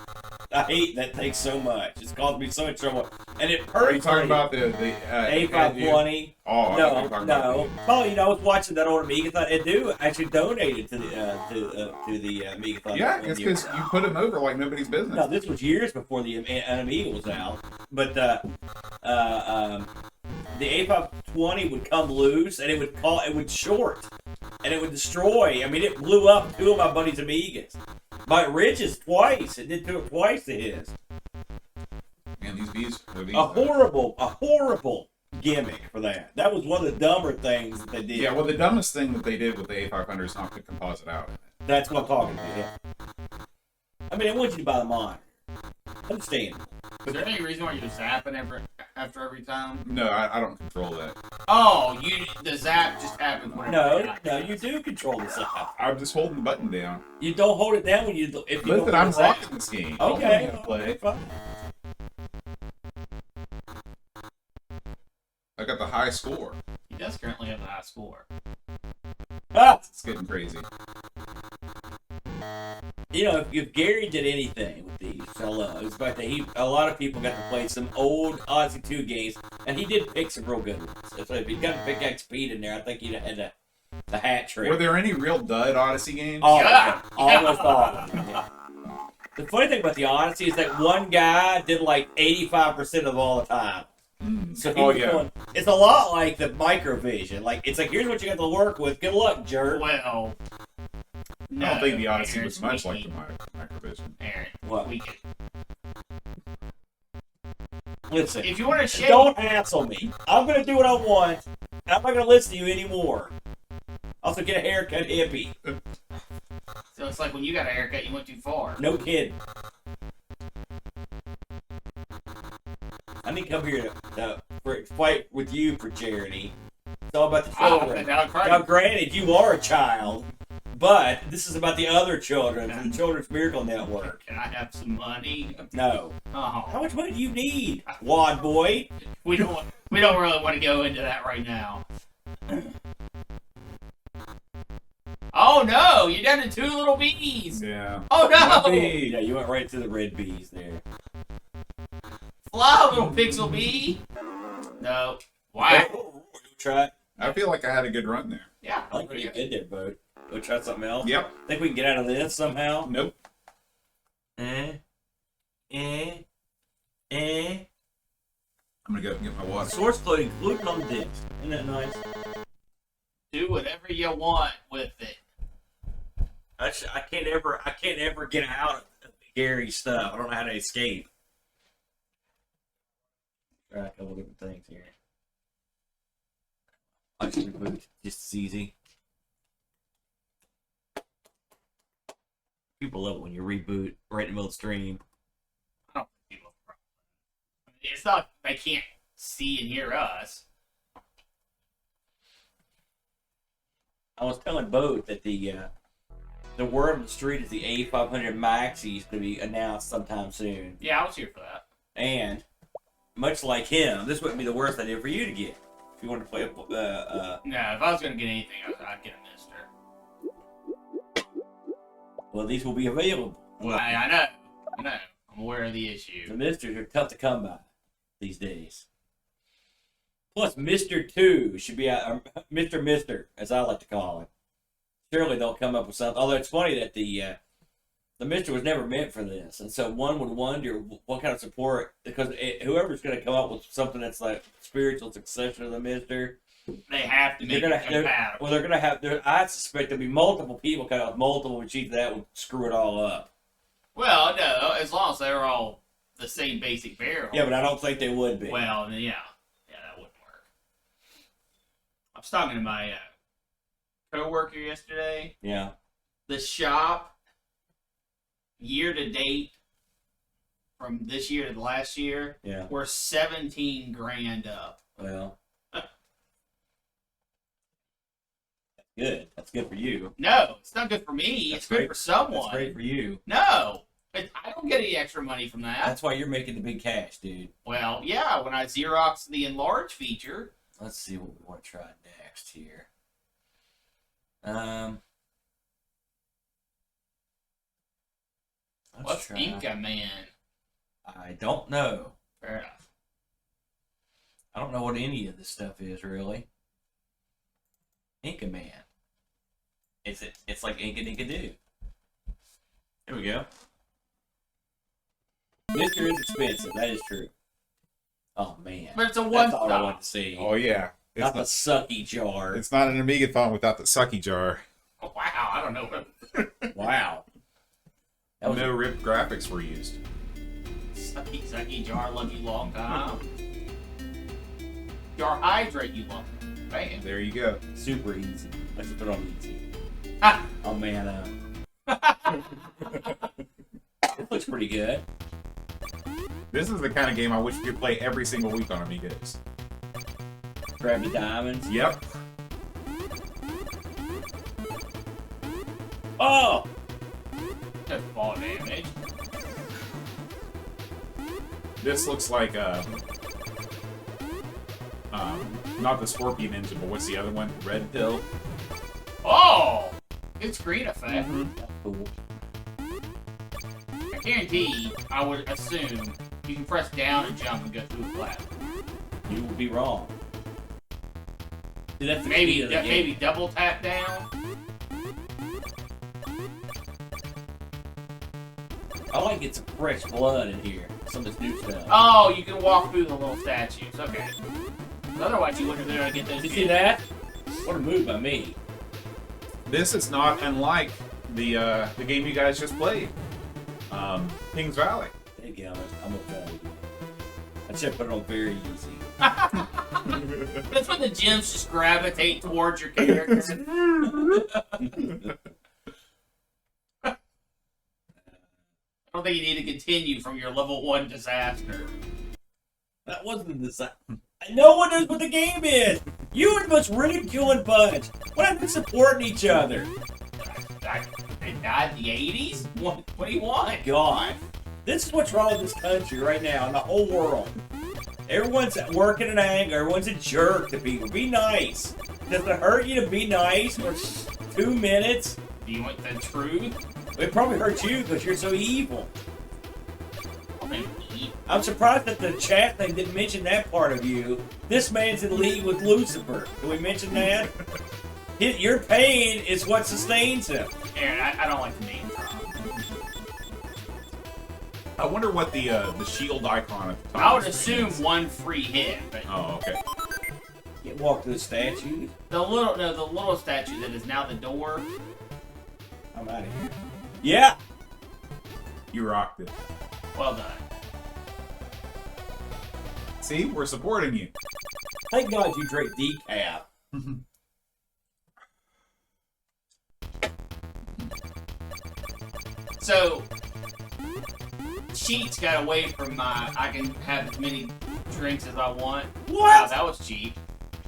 I hate that thing so much. It's caused me so much trouble. And it hurts. Are you talking about the A520? Oh, I thought you were talking about No. Oh, you know, I was watching that old Amigathon. It do actually donated to the Amigathon. Yeah, it's because you put him over like nobody's business. No, this was years before the Amiga was out. But the A520 would come loose, and it would short, and it would destroy. I mean, it blew up two of my buddy's Amigas. By Rich's twice. It did do it twice to his. Man, these bees. A horrible gimmick for that. That was one of the dumber things that they did. Yeah, well, the dumbest thing that they did with the A500 is not put composite out. That's what I'm talking about. Yeah. I mean, I want you to buy the monitor. Understand? Is there any reason why you're zapping after every time? No, I don't control that. Oh, the zap just happens whenever. No, you do control the sound. I'm just holding the button down. You don't hold it down when you. If you Listen, don't I'm hold the sound. rocking this game. Okay. Don't play. Fine. I got the high score. He does currently have a high score. Ah, It's getting crazy. you know, if Gary did anything with these, it's about that a lot of people got to play some old Odyssey 2 games, and he did pick some real good ones. So if he'd got Big Speed in there, I think he'd have had the hat trick. Were there any real dud Odyssey games? All Yeah. of them. Almost all of them. Yeah. The funny thing about the Odyssey is that one guy did like 85% of all the time. So he was going, it's a lot like the Microvision. Like it's like here's what you got to work with. Good luck, jerk. Well, no, I don't think the Odyssey Aaron, was much we like the can- Microvision. Aaron, What? we can. Listen, If you want to shake, don't hassle me. I'm gonna do what I want. And I'm not gonna listen to you anymore. Also, get a haircut, hippie. so it's like when you got a haircut, you went too far. No kidding. I need to come here to fight with you for charity. It's all about the children. now, Now, granted, you are a child, but this is about the other children from the Children's Miracle Network. Can I have some money? No. Oh, How much money do you need, wad boy? we don't really want to go into that right now. Oh no! You're down to 2 little bees. Yeah. Oh no! Yeah, you went right to the red bees there. Fly, little pixel bee. No. Wow. Try it. I feel like I had a good run there. Yeah. I think you did there, bud. Go try something else. Yep. Think we can get out of this somehow? Nope. Eh. I'm gonna go get my water. Source code included on the disc. Isn't that nice? Do whatever you want with it. I can't ever get out of Gary's stuff. I don't know how to escape. Try a couple different things here. I just reboot just as easy. People love it when you reboot right in the middle of the stream. I don't think people. It's not they can't see and hear us. I was telling Boat that the word on the street is the A500 Maxis to be announced sometime soon. Yeah, I was here for that. And much like him, this wouldn't be the worst idea for you to get if you wanted to play. No, if I was gonna get anything, I'd get a Mister. Well, these will be available. Well, I know. I'm aware of the The issue. Misters are tough to come by these days. Plus, Mr. 2 should be out, Mr. Mister, as I like to call it. surely they'll come up with something. Although it's funny that the Mister was never meant for this, and so one would wonder what kind of support, because whoever's going to come up with something that's like spiritual successor to the Mister, They have to make it compatible. they're going to have. I suspect there'll be multiple people coming out with multiple machines that would screw it all up. Well, no, as long as they're all the same basic barrel. Yeah, but I don't think they would be. Well, then, yeah, that wouldn't work. I was talking to my coworker yesterday. Yeah. The shop, year to date, from this year to the last year, Yeah. we're 17 grand up. Well. Good. That's good for you. No, it's not good for me. That's it's good great. for someone. That's great for you. No, I don't get any extra money from that. That's why you're making the big cash, dude. Well, yeah, when I Xerox the enlarge feature. Let's see what we want to try next here. What's Inca Man? I don't know. Fair enough. I don't know what any of this stuff is, really. Inca Man. It's like Inca Dinka Do. Here we go. Mister is expensive. That is true. Oh, man. But it's a That's one-stop. all I want to see. Oh yeah, Not the sucky jar. It's not an Amigathon without the sucky jar. Oh, wow, I don't know. Wow. That was No ripped graphics were used. Sucky jar, love you long time. Jar hydrate you long. Bam. There you go. super easy. Let's put it on easy. Ha! Oh, man. It looks pretty good. This is the kind of game I wish we could play every single week on Amigas. Grab the diamonds. Yep. Oh! No fall damage. This looks like not the Scorpion engine, but what's the other one? Red Pill. Oh! Good screen effect. Cool. I guarantee, I would assume, you can press down and jump and go through a platform. You would be wrong. See, that's the key to the game. Maybe double tap down. I like get some fresh blood in here. Some of this new stuff. Oh, you can walk through the little statues. Okay. Otherwise, you wouldn't have been able to get those. Did you see that? What a move by me. This is not unlike the game you guys just played, Kings Valley. There you go. I'm gonna tell you. I should put it on very easy. That's when the gems just gravitate towards your character. I don't think you need to continue from your level 1 disaster. That wasn't a design. No one knows what the game is. You are the most ridiculing bunch. What have been supporting each other? They died in the 80s? What do you want? God, this is what's wrong with this country right now and the whole world. Everyone's working in anger. Everyone's a jerk to people. Be nice. Does it hurt you to be nice for 2 minutes? Do you want the truth? It probably hurts you because you're so evil. I mean, I'm surprised that the chat thing didn't mention that part of you. This man's in league with Lucifer. Can we mention that? Your pain is what sustains him. Aaron, I don't like the name drop. I wonder what the shield icon at the top. I would of the screen assume is. one free hit, but Oh, okay. Can't walk to the statue. the little statue that is now the door. I'm out of here. Yeah. You rocked it. Well done. See, we're supporting you. Thank God you drank decaf. So, cheats got away from my. I can have as many drinks as I want. What? Wow, that was cheap.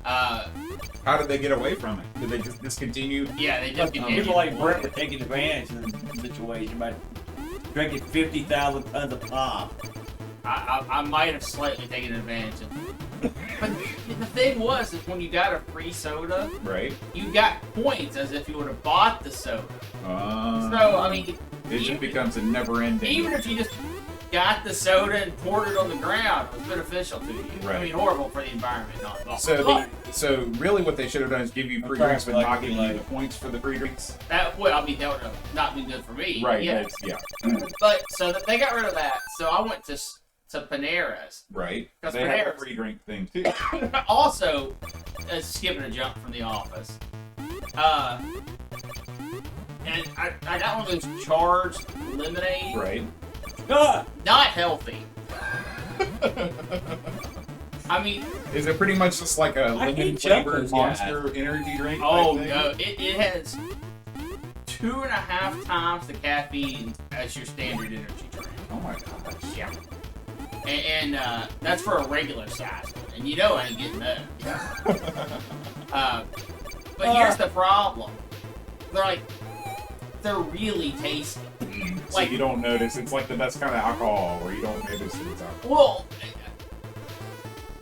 How did they get away from it? Did they just discontinue? Yeah, they just People like Brett were taking advantage of the situation by drinking 50,000 tons of pop. I might have slightly taken advantage of it. But the thing was, is when you got a free soda, Right. you got points as if you would have bought the soda. So, I mean, It just becomes a never-ending. even if you just got the soda and poured it on the ground. It was beneficial to you. I Right. mean, horrible for the environment. Not at all. So really, what they should have done is give you free drinks, but not give you the points for the free drinks. that would, I mean, that would have not been good for me. Right. Yeah. Yeah. But so that they got rid of that. So I went to Panera's. Right. 'Cause They have a Panera's- free drink thing too. Also, skipping a jump from the office. And I got one of those charged lemonade. Right. Ah, Not healthy. I mean, Is it pretty much just like a I lemon hate flavored Jumpers, Monster energy drink? oh type thing? no, it has 2.5 times the caffeine as your standard energy drink. Oh my gosh. Yeah. And that's for a regular size one. And you know I ain't getting that. But here's the problem. They're really tasty. So you don't notice. It's like the best kind of alcohol where you don't notice that it's alcohol. Well,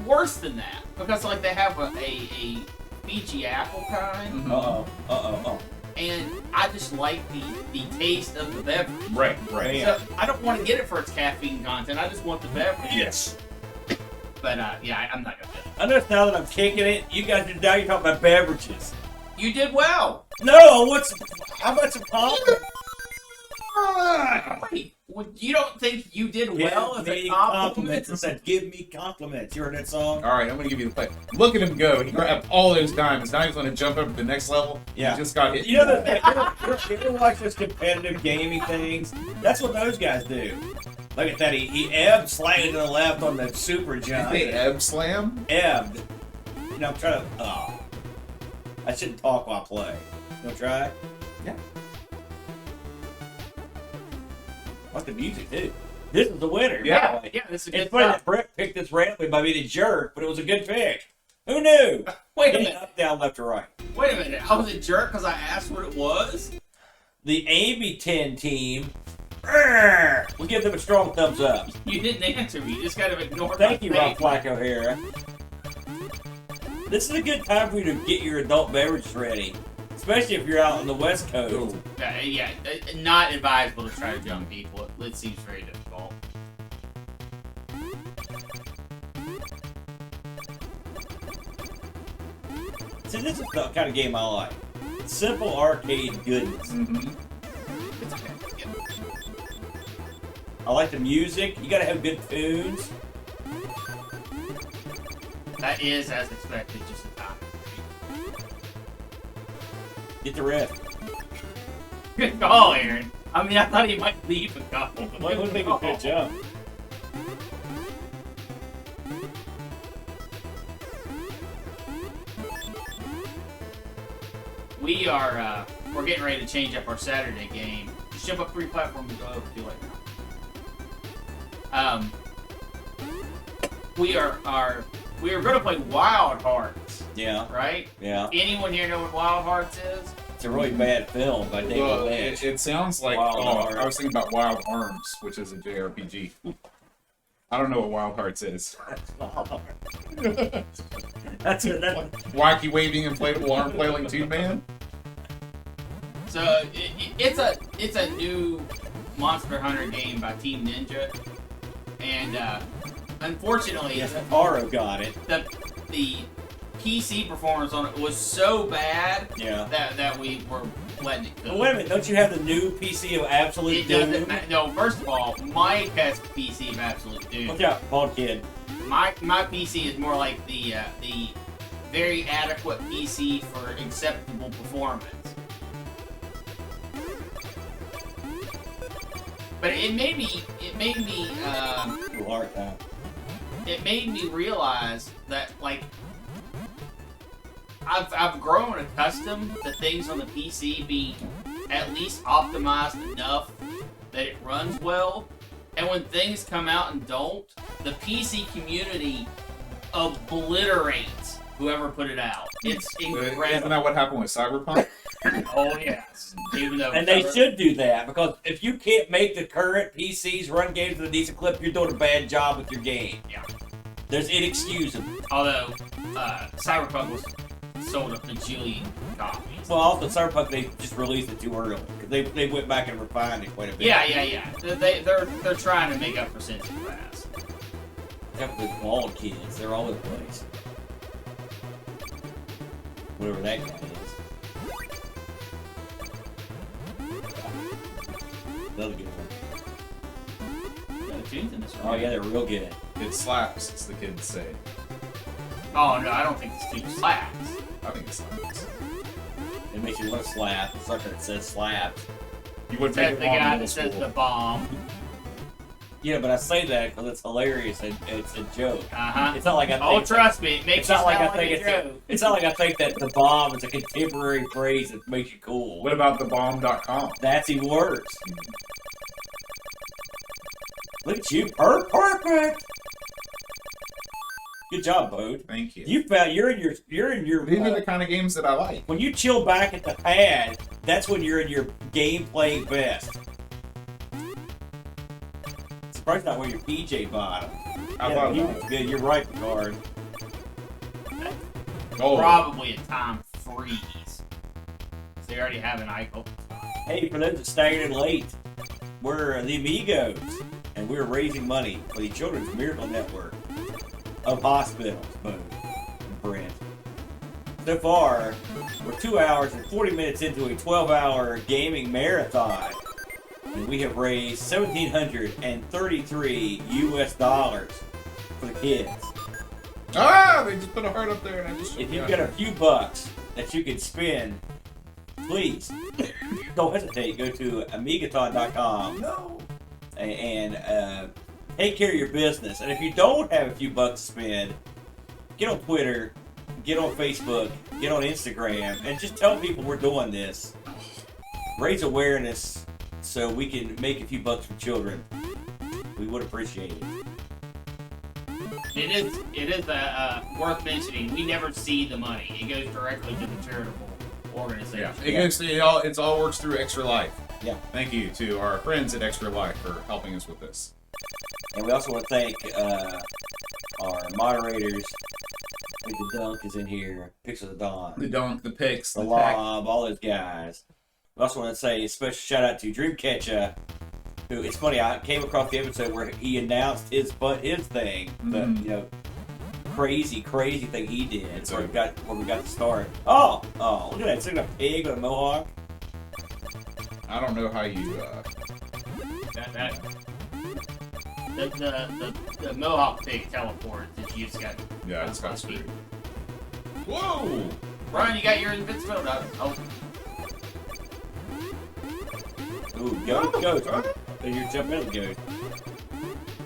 worse than that. Because like they have a Fiji apple kind. And I just like the taste of the beverage. Right. Right. So I don't want to get it for its caffeine content. I just want the beverage. yes. But yeah, I'm not gonna do it. I notice now that I'm kicking it, you guys are now you're talking about beverages. You did well. No, how about some compliment? Wait, you don't think you did well as Give a me compliment? compliments. I said, give me compliments. You heard that song? All right, I'm gonna give you the play. Look at him go. He grabbed all those diamonds. Now he's gonna jump up to the next level. Yeah. He just got hit. You know that you ever watch those competitive gaming things? That's what those guys do. Look at that. He ebbed slightly to the left on the super jump. They ebb slam. Ebbed. You know, I'm trying to. Oh. I shouldn't talk while I play. You want to try? Yeah. I like the music, too. This is the winner. Yeah. Yeah, this is a good It's funny stuff. that Brett picked this randomly by being a jerk, but it was a good pick. Who knew? Wait a Hit minute. Up, down, left, or right. Wait a minute. I was a jerk because I asked what it was? The Amigathon team. We give them a strong thumbs up. You didn't answer me. You just kind of ignored Thank my you, Rob face. Flacco here. This is a good time for you to get your adult beverages ready, especially if you're out on the West Coast. Yeah, not advisable to try to jump people. It seems very difficult. See, this is the kind of game I like. Simple arcade goodness. Mm-hmm. It's okay. Yeah. I like the music. You gotta have good tunes. That is, as expected, just a time. Get the riff. Good call, Aaron. I mean, I thought he might leave a couple. But Why would make a good jump? We're getting ready to change up our Saturday game. Just jump up 3 platforms and go over to like now. We are going to play Wild Hearts, Yeah, right? yeah. Anyone here know what Wild Hearts is? It's a really bad film by David Well, Lynch. it sounds like Wild Heart. I was thinking about Wild Arms, which is a JRPG. I don't know what Wild Hearts is. That's Wacky waving inflatable arm flailing tube man. So it's a new Monster Hunter game by Team Ninja, and unfortunately, yes, Taro got it. the PC performance on it was so bad Yeah. that we were letting it go. But wait a minute, don't you have the new PC of Absolute It Doom? doesn't matter. No, first of all, Mike has the PC of Absolute Doom. Watch out, bald kid. My PC is more like the very adequate PC for acceptable performance. But it made me Little hard time. it made me realize that like I've grown accustomed to things on the PC being at least optimized enough that it runs well, and when things come out and don't, the PC community obliterates whoever put it out. It's Isn't incredible. that what happened with Cyberpunk? Oh yes, even though And they should do that, because if you can't make the current PCs run games at a decent clip, you're doing a bad job with your game. Yeah. There's inexcusable. Although Cyberpunk was sold a bajillion copies. Well, also Cyberpunk, they just released it too early because they went back and refined it quite a bit. Yeah. They're trying to make up for Century Pass. Except with bald kids, they're all over the place. Whatever that guy is. Another good one. No tunes in this one. Oh yeah, they're real good. It slaps, as the kids say. Oh no, I don't think this tune slaps. I think it slaps. It makes you want to slap. It's something that says slap. You would That's take the it on guy middle that says school. the bomb. Yeah, but I say that because it's hilarious and it's a joke. Uh-huh. It's not like I think. Oh, trust me, it makes It's you not like I sound think a it's. joke. It's not like I think that the bomb is a contemporary phrase that makes you cool. What about thebomb.com? That's even worse. Look at you, perfect. Good job, Bode. Thank you. You found you're in your. These are the kind of games that I like. When you chill back at the pad, that's when you're in your gameplay best. Surprised not wear your PJ bottom. I thought about it. Yeah, you're right, Picard. Oh, Probably a time freeze. So you already have an icon. Hey, for those that staggered in late, we're the Amigos, and we're raising money for the Children's Miracle Network of hospitals, Boom and Brent. So far, we're 2 hours and 40 minutes into a 12-hour gaming marathon, and we have raised $1,733 US for the kids. they just put a heart up there and I just... If you've got a few bucks that you can spend, please don't hesitate. Go to Amigathon.com. No. And take care of your business. And if you don't have a few bucks to spend, get on Twitter, get on Facebook, get on Instagram, and just tell people we're doing this. Raise awareness so we can make a few bucks for children. We would appreciate it. It is worth mentioning. We never see the money. It goes directly to the charitable organization. Yeah, it all works through Extra Life. Yeah. Thank you to our friends at Extra Life for helping us with this. And we also want to thank our moderators. I think the Dunk is in here. Picks of the Dawn. The Dunk, the Picks, The the Pack. Lob, all those guys. We also want to say a special shout out to Dreamcatcher, who, it's funny, I came across the episode where he announced his thing, the crazy thing he did, where we got to start. Oh, look at that, it's like a pig with a mohawk. I don't know how you... The Mohawk pig teleports. You just got... Yeah, it's got screwed. Whoa! Brian, you got your invincibility. Oh. Ooh, go. You're jumping in the goat.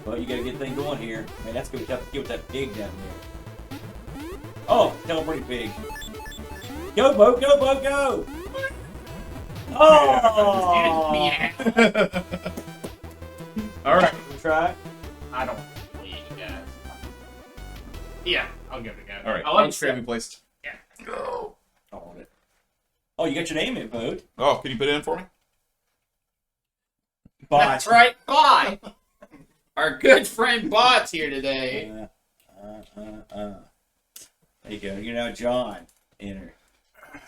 Well, you got a good thing going here. Man, that's going to be tough to get with that pig down there. Oh, teleporting pig. Go, Bo, go! Oh! Yeah. Alright. Try. I don't believe you guys. Yeah, I'll give it a go. Alright, I like I'm screaming place. Yeah. Go. Oh, you got your name in, Bo. Oh, can you put it in for me? That's right, Bot! Our good friend Bot's here today. There you go. You're now John. Enter.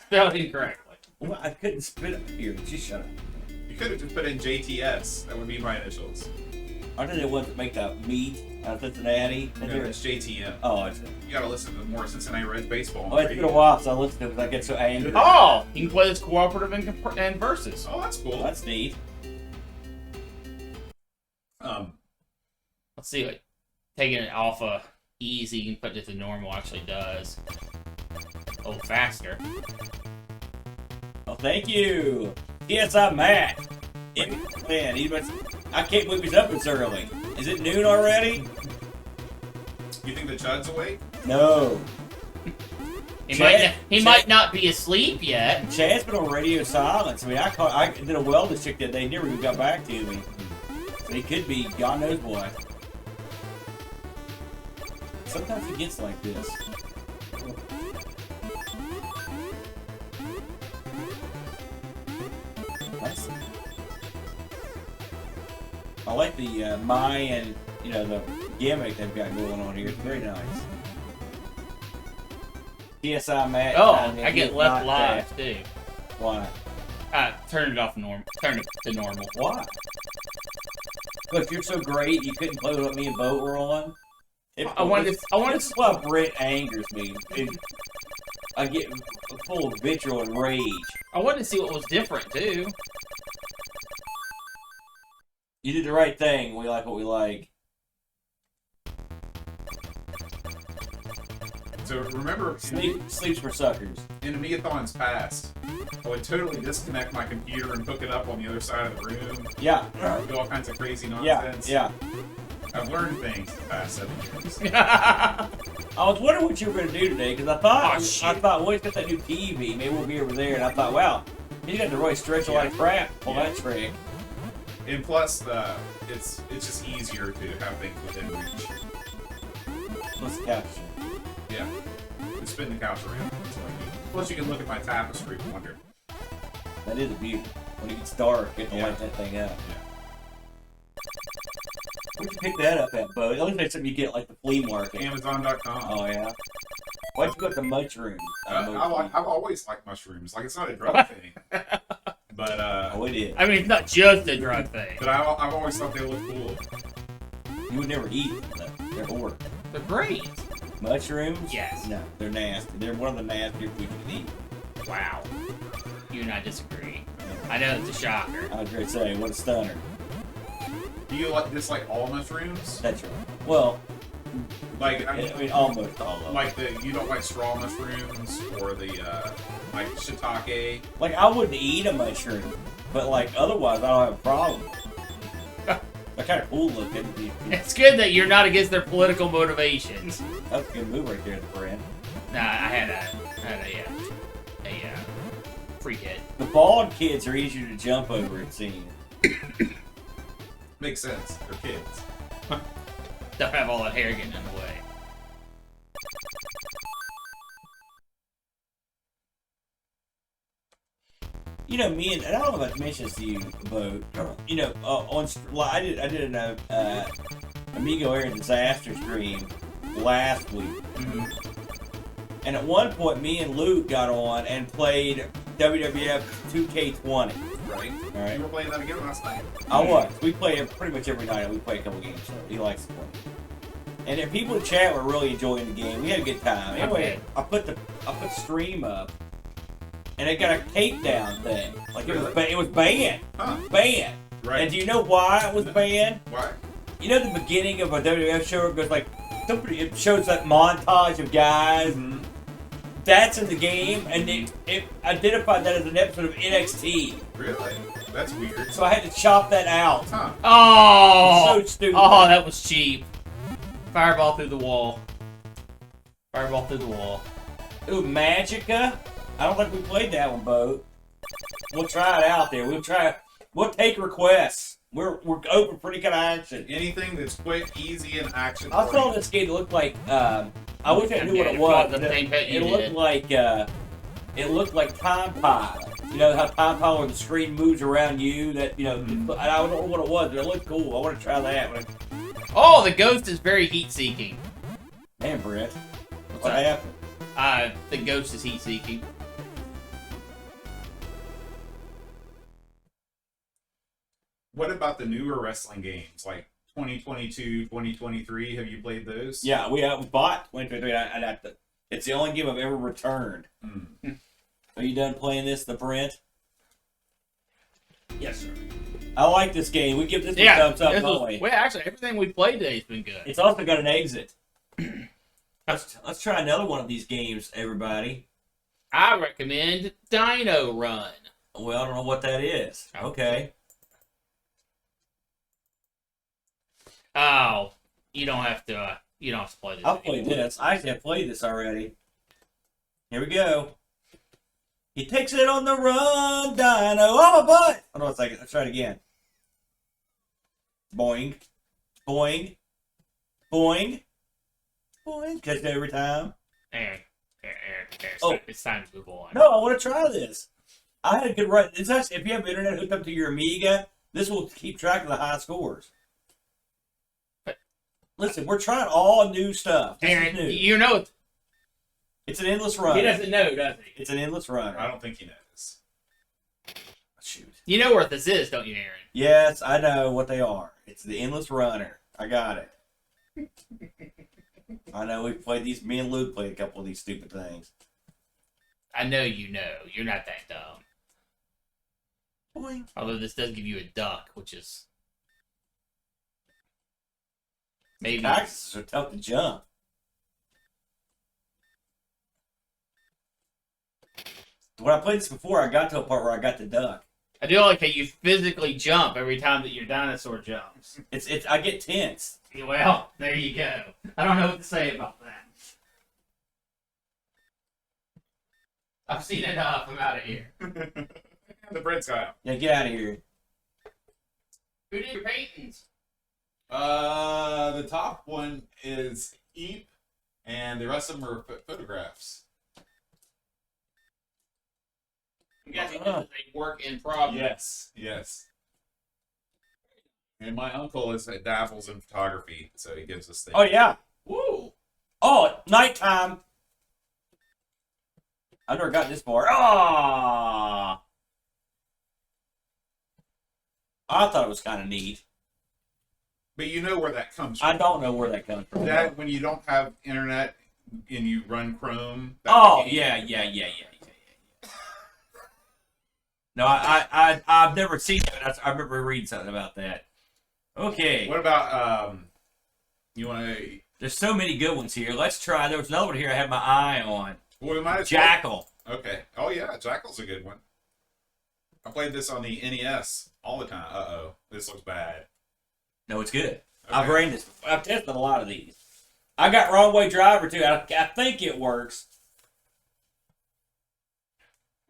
Spelled incorrectly. Well, I couldn't spit up here. Just shut up. You could have just put in JTS. That would be my initials. Aren't they the ones that make the meat out of Cincinnati? No, it's JTM. Oh, it's... You gotta listen to more Cincinnati Reds baseball. Oh, it's been a while since I listened to it because I get so angry. Oh! You can play this cooperative and versus. Oh, that's cool. Well, that's neat. Let's see what taking it off of easy and put it to normal actually does. Oh, faster. Oh, thank you. Yes, I'm Matt. Man, I can't believe he's up this early. Is it noon already? You think the Chud's awake? No. He might not be asleep yet. Chad's been on radio silence. I mean, I did a wellness check that day. Never even got back to me. So he could be God knows what. Sometimes he gets like this. Nice. I like the Mayan, the gimmick they've got going on here. It's very nice. TSI match. Oh, time, I get if left not live too. that. Why? Turn it off normal. Turn it to normal. Why? Look, you're so great. You couldn't play with what me and Bo were on. I wanted. This is why Brett angers me. I get full of vitriol and rage. I wanted to see what was different too. You did the right thing. We like what we like. So remember, Sleeps for suckers. in Amigathon's past, I would totally disconnect my computer and hook it up on the other side of the room. Yeah. Do all kinds of crazy Yeah. nonsense. Yeah. I've learned things the past 7 years. I was wondering what you were going to do today because I thought, Oh, shit. well, he's got that new TV. Maybe we'll be over there. And I thought, wow, he's got the really stretch a lot of crap on that trick. And plus, it's just easier to have things within reach. What's the couch? Yeah. Just spin the couch around. That's what I do. Plus, you can look at my tapestry and wonder. That is a beauty. When it gets dark, you have to Yeah. light that thing up. Yeah. Where'd you pick that up at, Bo? It looks like something you get at, like the flea market. Amazon.com. Oh, yeah? Why'd you go to mushrooms? I've always liked mushrooms. Like, it's not a drug thing. But, Oh, it is. I mean, it's not just a drug thing. but I've always thought they look cool. You would never eat them, though. They're horrible. They're great. Mushrooms? Yes. No, they're nasty. They're one of the nastiest we can eat. Wow. You and I disagree. I know it's a shocker. I was going to say, what a stunner. Do you dislike all mushrooms? That's right. Well, Like, I mean, almost all of them. like you don't like straw mushrooms or the like shiitake. Like, I wouldn't eat a mushroom, but, like, otherwise, I don't have a problem. They're kind of cool looking. It's good that you're not against their political motivations. That's a good move right there, friend. Nah, I had a free hit. The bald kids are easier to jump over, it seems. Makes sense. They're kids. Don't have all that hair getting in the way. You know, me and I don't know if I mentioned this to you, but you know, I did an Amigo Air Disaster stream last week, and at one point, me and Luke got on and played WWF 2K20. Right? All right, You were playing that again last night. I was. We play it pretty much every night. We play a couple games, so he likes to play. And then people in chat were really enjoying the game. We had a good time. Anyway, I put the stream up, and it got a takedown thing. Like it was banned. Huh? Banned. Right. And do you know why it was banned? Why? You know the beginning of a WWF show it goes like it shows that montage of guys. That's in the game, and it identified that as an episode of NXT. Really? That's weird. So I had to chop that out. Huh? Oh! So stupid. Oh, that was cheap. Fireball through the wall. Fireball through the wall. Ooh, Magica? I don't think we played that one, Bo. We'll try it out there. We'll take requests. We're open for any kind of action. Anything that's quick, easy, and action. I saw this game that looked like I wish I knew what it Yeah, was. the but same pet you it looked like Time Pile. You know how Time Pile where the screen moves around you? That I don't know what it was, but it looked cool. I want to try that. Oh, the ghost is very heat-seeking. Man, Brett, What's what up? happened? The ghost is heat-seeking. What about the newer wrestling games like 2022, 2023? Have you played those? Yeah, we bought 2023. It's the only game I've ever returned. Are you done playing this, the Brent? Yes, sir. I like this game. We give this one Yeah, thumbs up, don't we? well, actually, everything we played today has been good. It's also got an exit. Let's try another one of these games, everybody. I recommend Dino Run. Well, I don't know what that is. Okay. Oh, you don't have to play this. I've played anymore. this. I actually have played this already. Here we go. He takes it on the run, Dino. Oh, my butt! Hold on a second. Let's try it again. Boing. Boing. Boing. Boing. Catch it every time. There. Oh. It's time to move on. No, I want to try this. I had a good run. It's actually, if you have internet hooked up to your Amiga, this will keep track of the high scores. Listen, we're trying all new stuff. This is Aaron, new. you know It's an endless run. He doesn't know, does he? It's an endless run. I don't think he knows. Shoot. You know where this is, don't you, Aaron? Yes, I know what they are. It's the endless runner. I got it. I know we played these. Me and Luke played a couple of these stupid things. I know you know. You're not that dumb. Boing. Although this does give you a duck, which is maybe. Cactuses are tough to jump. When I played this before, I got to a part where I got the duck. I do like how you physically jump every time that your dinosaur jumps. It's. I get tense. Well, there you go. I don't know what to say about that. I've seen enough. I'm out of here. The bread's got out. Yeah, get out of here. Who did your paintings? The top one is Eep, and the rest of them are photographs. I'm guessing this is a work in progress. Yes. And my uncle dabbles in photography, so he gives us things. Oh yeah. Woo! Oh, nighttime. I've never gotten this far. Ah. I thought it was kind of neat. But you know where that comes from. I don't know where that comes from. That when you don't have internet and you run Chrome. Oh yeah. No, I've never seen it. I remember reading something about that. Okay. What about you want to? There's so many good ones here. Let's try. There was another one here I had my eye on. Well, we might as Jackal. well. Okay. Oh yeah, Jackal's a good one. I played this on the NES all the time. Uh-oh, this looks bad. No, it's good. Okay. I've ran this. I've tested a lot of these. I got Wrong Way Driver too. I think it works.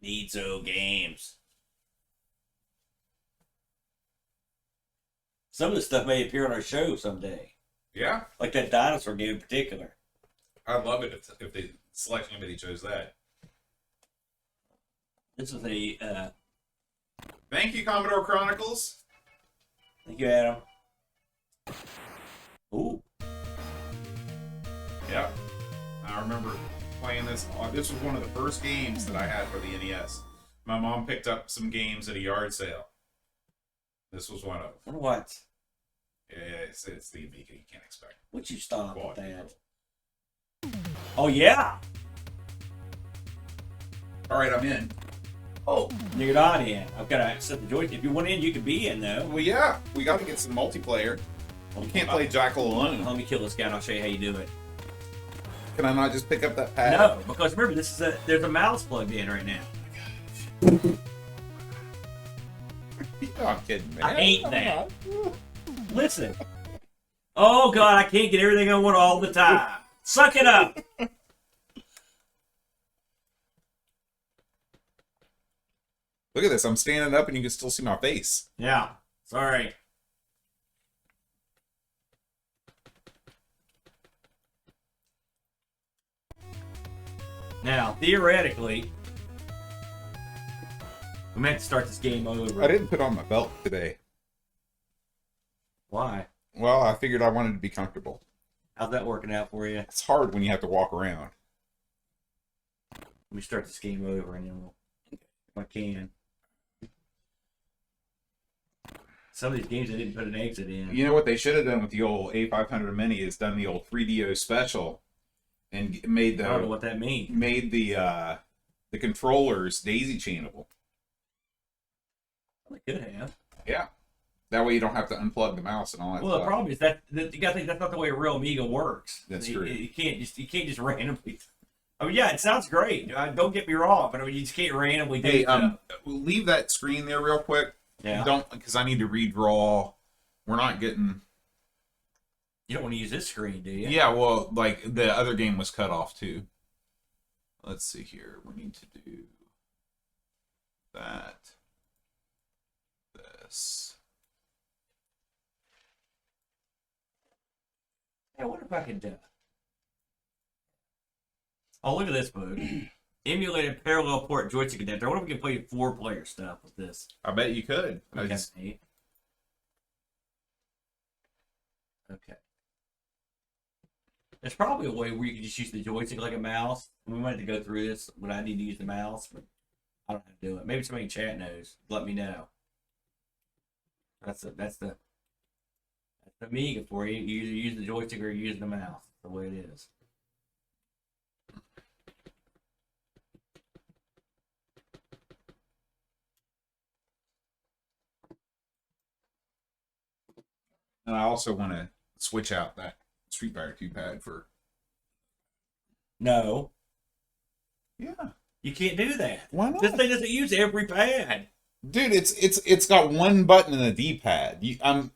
Needzo Games. Some of this stuff may appear on our show someday. Yeah, Like that dinosaur game in particular. I'd love it if the selection committee chose that. This is a, Thank you, Commodore Chronicles. thank you, Adam. Ooh. Yep. I remember playing this. This was one of the first games that I had for the NES. My mom picked up some games at a yard sale. This was one of them. Wonder what? Yeah, it's the Amiga. You can't expect Would you stop with quality. that? Oh, yeah. All right, I'm in. Oh, you're not in. I've got to set the joystick. If you want in, you can be in, though. Well, yeah, we got to get some multiplayer. You can't play Jackal alone. Let me kill this guy and I'll show you how you do it. Can I not just pick up that pad? No, because remember, there's a mouse plugged in right now. You're not kidding me. I hate that. Listen. Oh, God, I can't get everything I want all the time. Suck it up. Look at this. I'm standing up and you can still see my face. Yeah, sorry. Now, theoretically, we meant to start this game over. I didn't put on my belt today. Why? Well, I figured I wanted to be comfortable. How's that working out for you? It's hard when you have to walk around. Let me start this game over and then we'll, if I can. Some of these games I didn't put an exit in. You know what they should have done with the old A500 Mini is done the old 3DO special and made I don't know the what that means. the controllers daisy chainable. They could have. Yeah. That way you don't have to unplug the mouse and all that Well, the stuff. problem is that you gotta think that's not the way a real Amiga works. That's You- true. You can't just randomly. I mean, yeah, it sounds great. Don't get me wrong, but I mean, you just can't randomly do Hey, stuff. leave that screen there real quick. Yeah. Don't, because I need to redraw. We're not getting. You don't want to use this screen, do you? Yeah, well, like the other game was cut off too. Let's see here. We need to do that. This. Hey, I wonder if I could. Oh, look at this book. Emulated parallel port joystick adapter. I wonder if we can play 4-player stuff with this. I bet you could. I Okay. just, Okay. There's probably a way where you can just use the joystick like a mouse. We might have to go through this when I need to use the mouse, but I don't know how to do it. Maybe somebody in chat knows. Let me know. That's the Amiga for you. You either use the joystick or you use the mouse. That's the way it is. And I also want to switch out that Street Fighter 2 pad for. No, Yeah. you can't do that. Why not? This thing doesn't use every pad. Dude, it's got one button and a D-pad.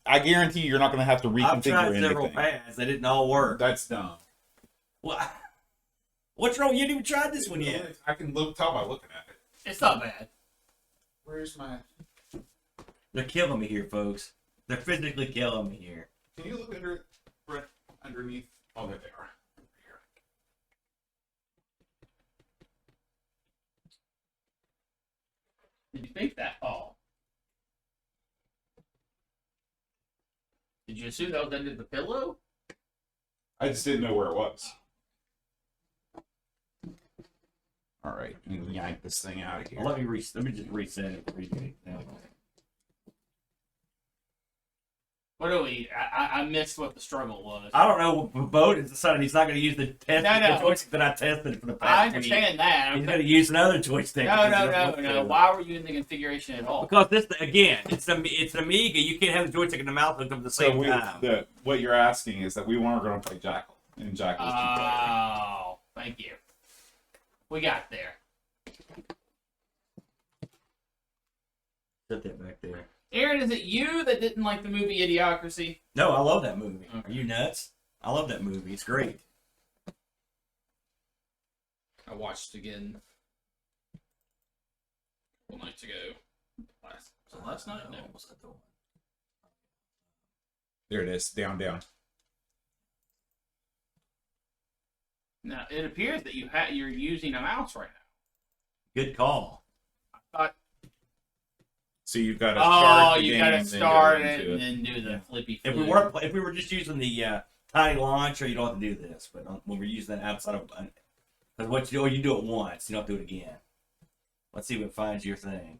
I guarantee you're not going to have to I've reconfigure tried anything. several pads. They didn't all work. That's dumb. Well, what's wrong? You haven't even tried this one yet. I can tell by looking at it. It's not bad. Where's my? They're killing me here, folks. They're physically killing me here. Can you look under it, Brett? Underneath? Oh, there they are. Here. Did you think that? Oh. Did you assume that was under the pillow? I just didn't know where it was. All right, let me yank this thing out of here. Let me just reset it for you. What do we? I missed what the struggle was. I don't know. Bo has decided he's not going to use the No. joystick that I tested for the past I week. understand that. He's going to use another joystick. No. Why were you in the configuration at all? Because this, again, it's an Amiga. You can't have the joystick and the mouse hooked up at the same time. What you're asking is that we weren't going to play Jackal, and Jackal's too bad. Oh, thank you. We got there. Set that back there. Aaron, is it you that didn't like the movie Idiocracy? No, I love that movie. Okay. Are you nuts? I love that movie. It's great. I watched it again a couple nights ago. Last night? No. Was that the one? There it is, down. Now, it appears that you're using a mouse right now. Good call. I thought, So you've got to start the you game, gotta then go start it into and then do the flippy If flip. we were just using the tiny launcher, you don't have to do this. But when we're using that outside of, because you do it once, you don't do it again. Let's see if it finds your thing.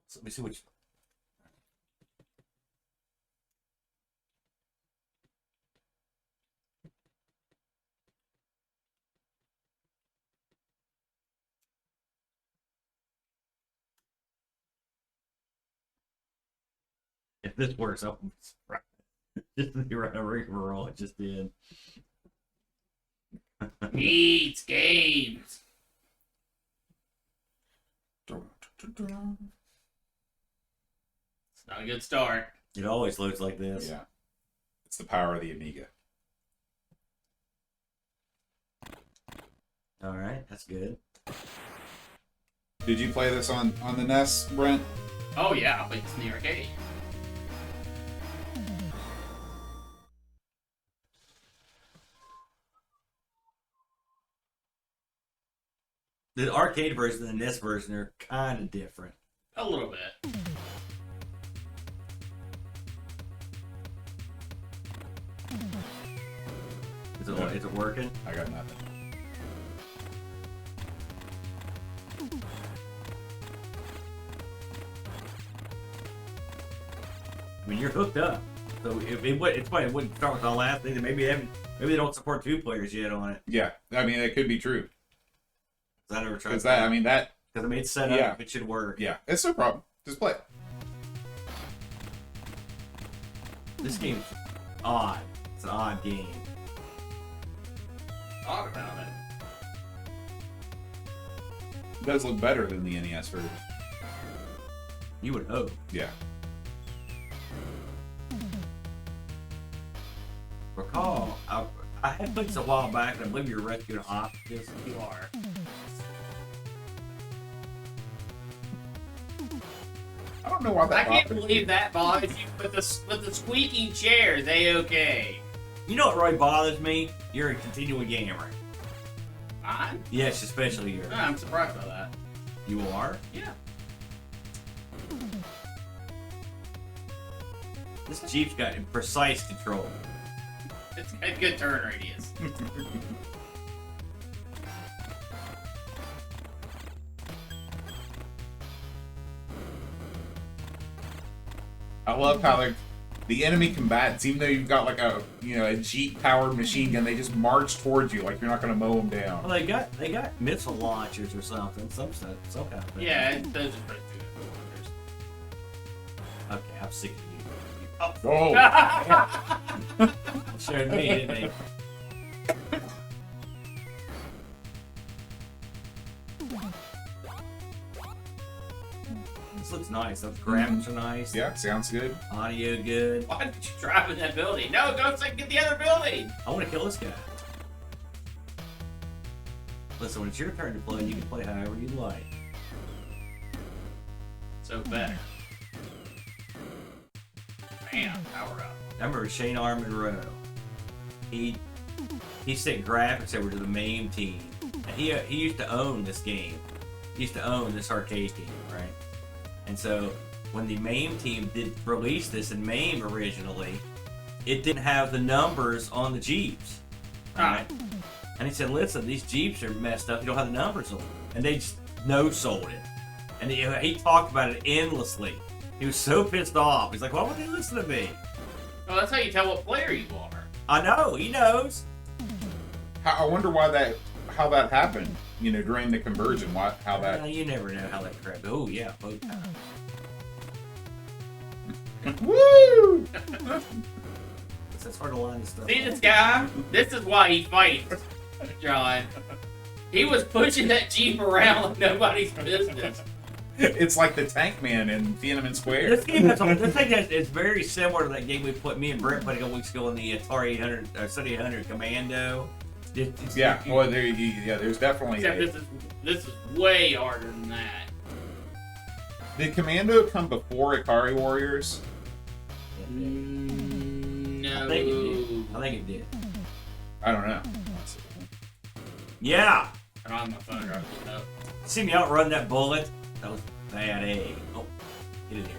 So let me see which. If this works, I'll just the rigmarole it just did. Meets games. It's not a good start. It always looks like this. Yeah, it's the power of the Amiga. All right, that's good. Did you play this on the NES, Brent? Oh yeah, I played this in the arcade. The arcade version and the NES version are kind of different. A little bit. Is it working? I got nothing. I mean, you're hooked up. So it's funny. It wouldn't start with the last thing. Maybe they don't support 2 players yet on it. Yeah, I mean, it could be true. 'Cause I never tried. Because I mean, it's set up. Yeah. It should work. yeah, it's no problem. Just play it. This game's odd. It's an odd game. Thought about it. It does look better than the NES version. You would hope. Yeah. Recall, I had played this a while back, and I believe you're rescuing a hostage. You are. I don't know why I that. can't bothers believe that bothers you with the squeaking chairs. A-okay. You know what really bothers me? You're a continuing gamer. Fine. Yes, especially you. I'm surprised by that. You are? Yeah. This Jeep's got precise control. It's got a good turn radius. I love how like the enemy combatants, even though you've got like a a Jeep powered machine gun, they just march towards you like you're not gonna mow them down. Well, they got missile launchers or something, some kind of thing. Yeah, those are pretty good. Okay, I'm sick of you. Oh, Showed me, didn't they? This looks nice. Those graphics are nice. yeah, sounds good. Audio good. Why did you drive in that building? No, go get the other building. I want to kill this guy. Listen, when it's your turn to play, you can play however you like. So better. Bam, power up. I remember Shane R. Monroe. He sent graphics over to the MAME team. And he used to own this game. He used to own this arcade game, right? And so when the MAME team did release this in MAME originally, it didn't have the numbers on the Jeeps. Right? And he said, listen, these Jeeps are messed up. You don't have the numbers on them. And they just no-sold it. And he talked about it endlessly. He was so pissed off. He's like, why would they listen to me? Well, that's how you tell what player you are. I know, he knows. I wonder how that happened. During the conversion, how that. Well, you never know how that crap. Oh yeah, both times. Woo! That's hard to line this stuff. See this guy? This is why he fights, John. He was pushing that Jeep around like nobody's business. It's like the Tank Man in Tiananmen Square. This game is very similar to that game me and Brent played a couple weeks ago in the Atari 800, 7800 Commando. Yeah, well, there's definitely. Except this is way harder than that. Did Commando come before Atari Warriors? No. I think it did. I don't know. Yeah. I don't have my phone right now. See me outrun that bullet? That was bad A. Oh, get in here.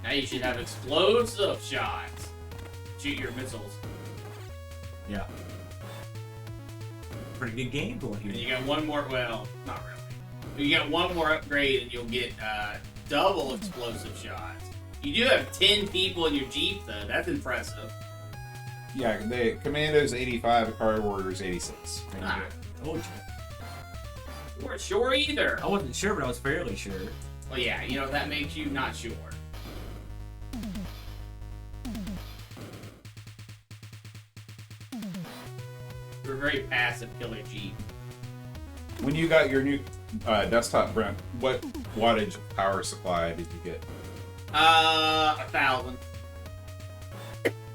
Now you should have explosive shots. Shoot your missiles. Yeah. Pretty good game going And you here. got one more, well, not really. But you got one more upgrade and you'll get double explosive shots. You do have 10 people in your Jeep though, that's impressive. Yeah, the Commando's 85, Atari Warriors 86. Ah. Told you. You weren't sure either. I wasn't sure, but I was fairly sure. Well, yeah, that makes you not sure. You're a very passive killer Jeep. When you got your new desktop, Brent, what wattage of power supply did you get? 1,000.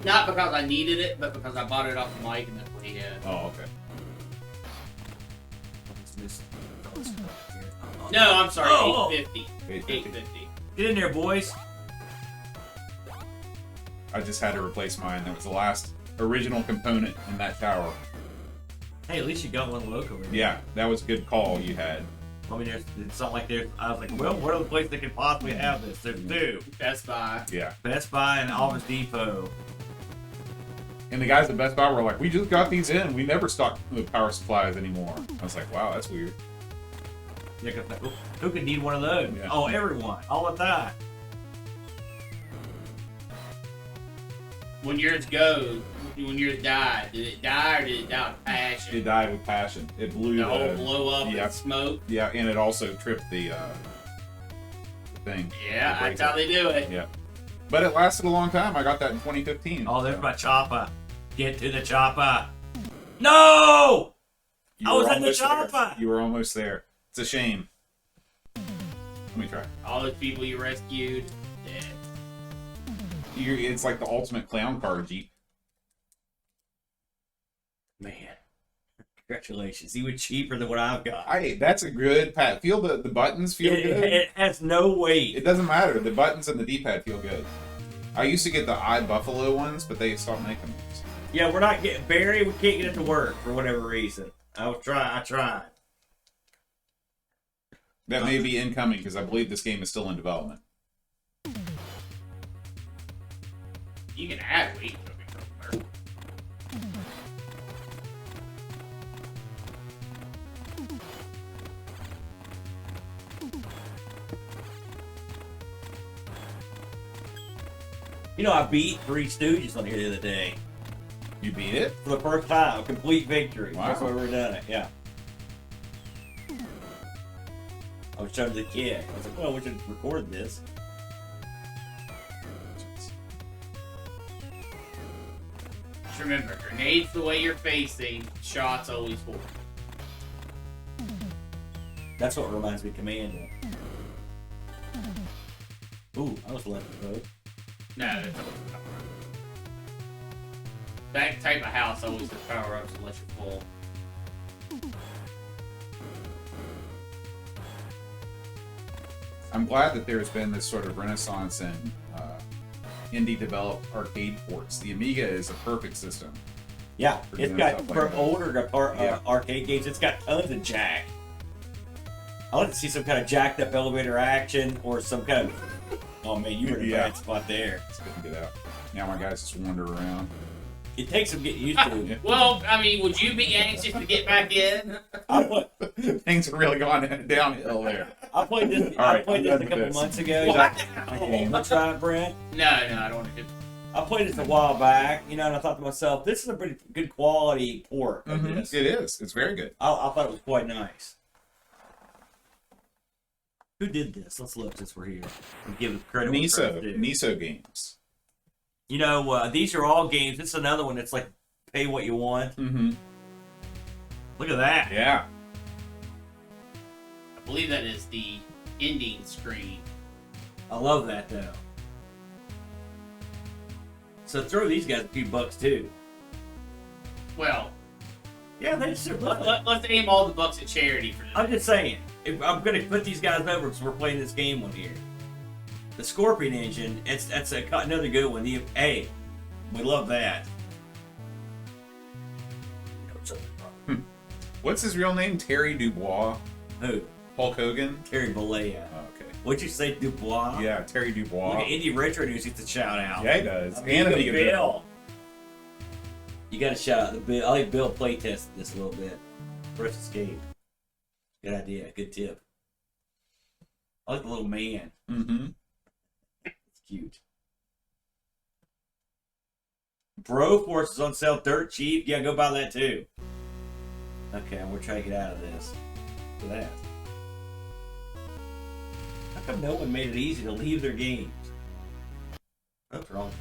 Not because I needed it, but because I bought it off the mic and that's what he had. Oh, okay. No, I'm sorry, Oh. 850. 850. 850. Get in there, boys. I just had to replace mine. That was the last original component in that tower. Hey, at least you got one locally. Yeah, that was a good call you had. I mean, it's not like there's. I was like, well, what other place that could possibly have this? There's two. Best Buy. Yeah. Best Buy and Office Depot. And the guys at Best Buy were like, we just got these in. We never stock the power supplies anymore. I was like, wow, that's weird. Yeah, 'cause who could need one of those? Yeah. Oh, everyone, all the time. When yours died, did it die or did it die with passion? It died with passion. It blew The whole blow up yeah. and smoke? Yeah, and it also tripped the thing. Yeah, The that's how they do it. Yeah. But it lasted a long time. I got that in 2015. Oh, there's my chopper. Get to the chopper. No! You I was were in the almost there. chopper. You were almost there. It's a shame. Let me try. All those people you rescued, dead. It's like the ultimate clown car Jeep. Man, congratulations. You were cheaper than what I've got. That's a good pat. Feel the buttons feel good. It has no weight. It doesn't matter. The buttons and the D-pad feel good. I used to get the iBuffalo ones, but they stopped making them. Yeah, we're not getting Barry. We can't get it to work for whatever reason. I tried. That may be incoming because I believe this game is still in development. You can add weight to a controller. You know, I beat Three Stooges on here the other day. You beat it? For the first time. A complete victory. Wow. That's why we're done it, yeah. I was showing the kid. I was like, well, we should record this. Just remember, grenades the way you're facing, shots always forward. That's what reminds me of Commando. Ooh, I was left the road. No, that's always the power up. That type of house always has power ups unless you're full. I'm glad that there's been this sort of renaissance in indie-developed arcade ports. The Amiga is a perfect system. Yeah, For it's doing got, stuff like for that. older Yeah. arcade games, it's got tons of jack. I like to see some kind of jacked up elevator action or some kind of... Oh man, you were in a Yeah. bad spot there. It's good to get out. Now my guys just wander around. It takes some getting used to. Yeah. Well, I mean, would you be anxious to get back in? Things have really gone downhill there. I played this. All I right, played I'm this done a with couple this. months ago. What? Let's try it, Brent. No, I don't want to do. I played this a while back, and I thought to myself, this is a pretty good quality port of this. It is. It's very good. I thought it was quite nice. Who did this? Let's look since we're here. And give credit where credit's due. Miso Games. You know, these are all games. This is another one that's like pay what you want. Mm-hmm. Look at that. Yeah. I believe that is the ending screen. I love that though. So throw these guys a few bucks too. Well, Yeah, they just. let's aim all the bucks at charity for this. I'm just saying, if I'm gonna put these guys over because we're playing this game one here. The Scorpion engine, that's another good one. Hey, we love that. What's his real name? Terry Dubois. Who? Hulk Hogan. Terry Bollea. Oh, okay. What'd you say, Dubois? Yeah, Terry Dubois. Look at Indie Retro News gets a shout out. Yeah, he does. Amiga Amiga Bill. You gotta shout out the Bill. I think Bill playtested this a little bit. First Escape. Good idea. Good tip. I like the little man. Mm-hmm. It's cute. Bro Force is on sale dirt cheap. Yeah, go buy that too. Okay, we're trying to get out of this. Look at that. How come no one made it easy to leave their games? What's wrong?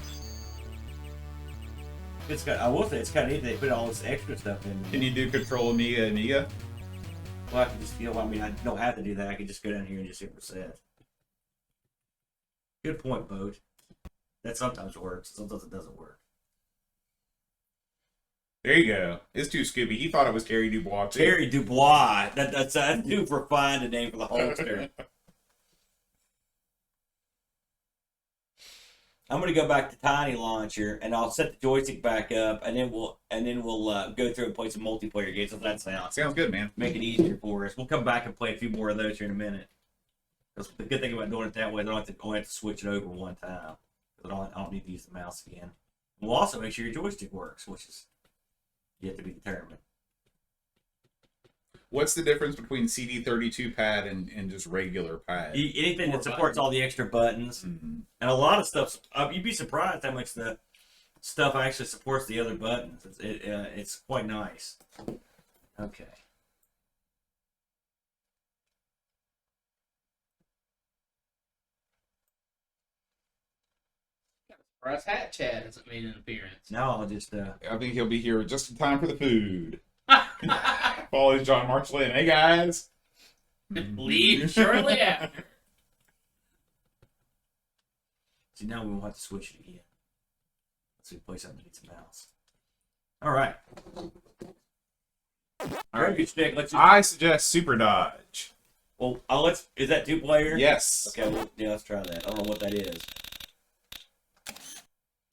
It's got. I will say it's kind of neat they put all this extra stuff in. Can you do Control Amiga? Well, I can just, I mean, I don't have to do that. I can just go down here and just hit reset. Good point, Boat. That sometimes works. Sometimes it doesn't work. There you go. It's too Scooby. He thought it was Terry Dubois too. Terry Dubois. That's too refined a name for the holster. I'm gonna go back to Tiny Launcher and I'll set the joystick back up, and then we'll go through and play some multiplayer games. If that sounds Sounds good, man. make it easier for us. We'll come back and play a few more of those here in a minute. Because the good thing about doing it that way, I don't have to only have to switch it over one time. I don't need to use the mouse again. We'll also make sure your joystick works, which is yet to be determined. What's the difference between CD32 pad and just regular pad? Anything More that supports all the extra buttons. Mhm. And a lot of stuff, you'd be surprised how much the stuff actually supports the other buttons. It's quite nice. Okay. Surprise Hat Chad hasn't made an appearance. Now I'll just, I think he'll be here just in time for the food. Follows John Marshall in. Hey guys. Leave shortly after. see, now we won't have to switch it again. Let's see, play something that needs a mouse. All right. All right, good stick. Let's just, I suggest Super Dodge. well, is that 2-player? Yes. Okay, well, yeah, let's try that. I don't know what that is.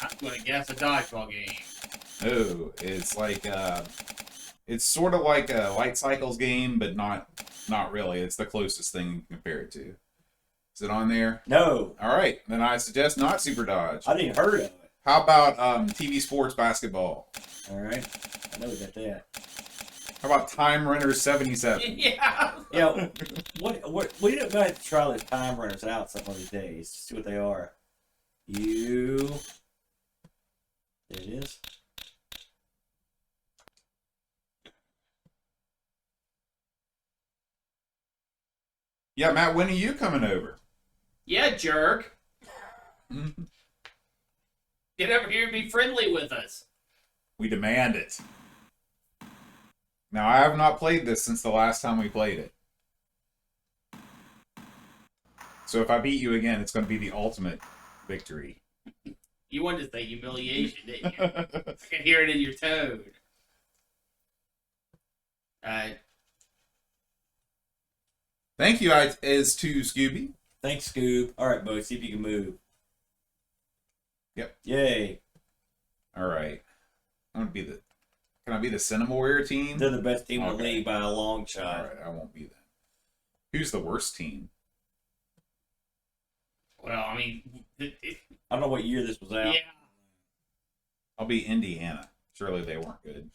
I'm going to guess a dodgeball game. Oh, it's like it's sort of like a Light Cycles game, but not really. It's the closest thing you can compare it to. Is it on there? No, All right, then I suggest not Super Dodge. I didn't heard of it. How about TV sports basketball? All right. I know we got that. How about Time Runner 77? Yeah. Yeah. What? We don't have to try those time runners out some of these days. See what they are. There it is. Yeah, Matt, when are you coming over? Yeah, jerk. Mm-hmm. Get over here and be friendly with us. We demand it. Now, I have not played this since the last time we played it. So if I beat you again, it's going to be the ultimate victory. You wanted to say humiliation, didn't you? I can hear it in your tone. Thank you, as to Scooby. Thanks, Scoob. All right, Bo. See if you can move. Yep. Yay. All right. I'm going to be the... Can I be the Cinema Warrior team? They're the best team in the Okay. league by a long shot. All right, I won't be that. Who's the worst team? Well, I mean, I don't know what year this was out. yeah. I'll be Indiana. Surely they weren't good.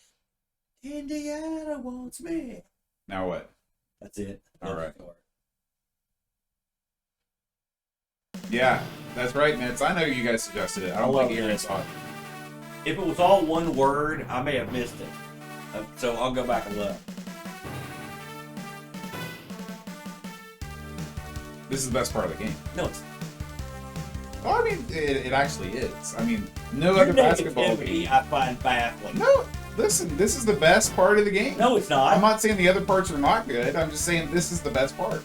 Indiana wants me. Now what? That's it. All right. Yeah, that's right, Mitz. I know you guys suggested it. I don't love think Aaron this. saw it. If it was all one word, I may have missed it. So I'll go back and look. This is the best part of the game. No, it's Well, I mean, it actually is. I mean, no other your basketball negativity game. I find baffling. No, listen, this is the best part of the game. No, it's not. I'm not saying the other parts are not good. I'm just saying this is the best part.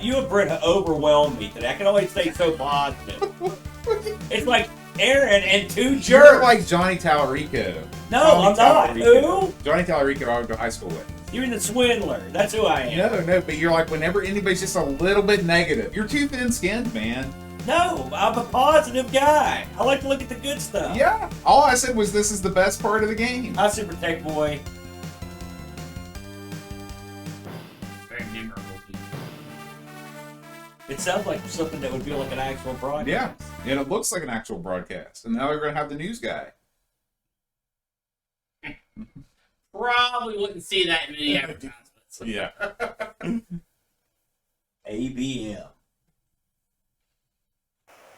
You and Brent have overwhelmed me today. I can only stay so positive. It's like Aaron and two You're jerks. like Johnny Tallarico. No, Johnny I'm not. Tallarico. Who? Johnny Tallarico I went to high school with. You're the swindler. That's who I am. No, but you're like whenever anybody's just a little bit negative, you're too thin-skinned, man. No, I'm a positive guy. I like to look at the good stuff. Yeah. All I said was this is the best part of the game. Hi, Super Tech Boy. Very memorable. It sounds like something that would be like an actual broadcast. Yeah, and it looks like an actual broadcast. And now they're going to have the news guy. Probably wouldn't see that in any advertisements. Yeah. ABM.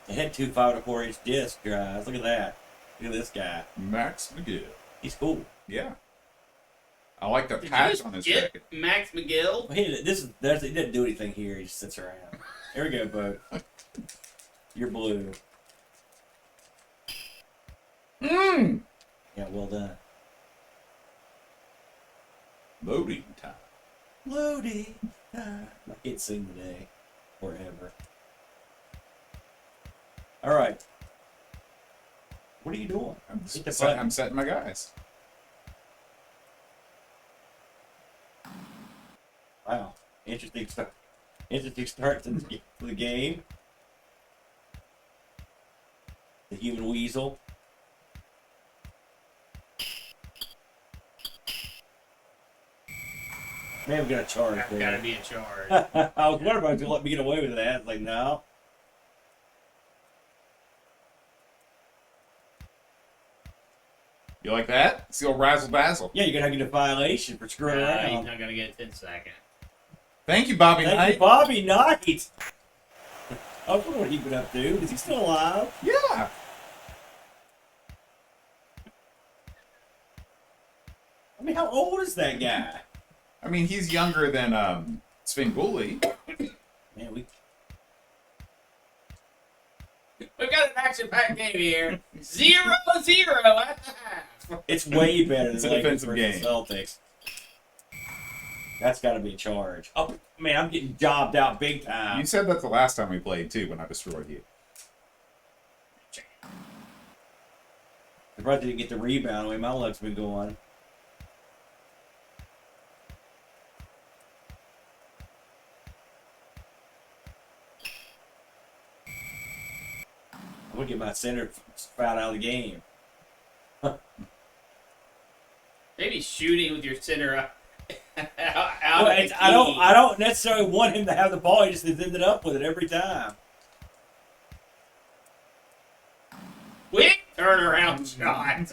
It had two 5 to 4-inch disc drives. Look at that. Look at this guy. Max McGill. He's cool. Yeah. I like the Did you patch just on his get jacket. Max McGill? Well, he didn't do anything here. He just sits around. Here we go, Bo. You're blue. Mmm. Yeah, well done. Loading time. Loading. I can't sing today. Or ever. All right. What are you doing? Hit the button. I'm setting my guys. Wow. Interesting start. Interesting start to the game. The human weasel. Man, we got a charge That's there. gotta be a charge. I was wondering if I was gonna let me get away with that. It's like, no. You like that? It's the old razzle dazzle. Yeah, you're gonna have to get a violation for screwing He's around. not gonna get it 10 seconds. Thank you, Bobby Thank Knight. you, Bobby Knight. I was wondering what he'd been up to. Is he still alive? Yeah. I mean, how old is that guy? I mean, he's younger than Svengoolie. Man, We've got an action-packed game here. 0-0 at the half. it's way better It's than a Lakers defensive versus game. Celtics. That's got to be a charge. Oh, man, I'm getting jobbed out big time. You said that the last time we played, too, when I destroyed you. The brother didn't get the rebound the way my luck's been going. I'm going to get my center fouled out of the game. Maybe shooting with your center out Well, of the I don't necessarily want him to have the ball. He just has ended up with it every time. Victory! Turnaround shot.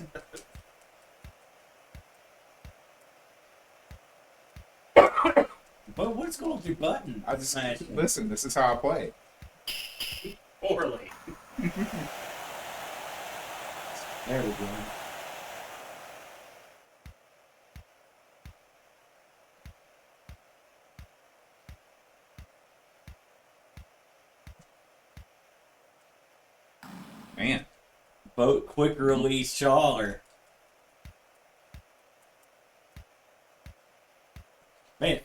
But what's going on with your button? I just Smashing. listen. This is how I play. Poorly. There we go. Man, Boat quick release trawler. Man,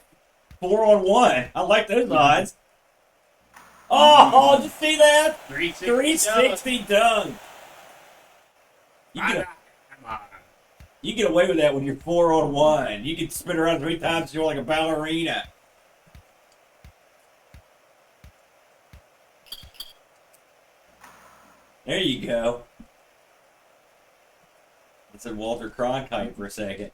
4-on-1. I like those odds. Oh, did you see that? 360 dunk. You get away with that when you're 4-on-1. You can spin around 3 times. You're like a ballerina. There you go. I said Walter Cronkite for a second.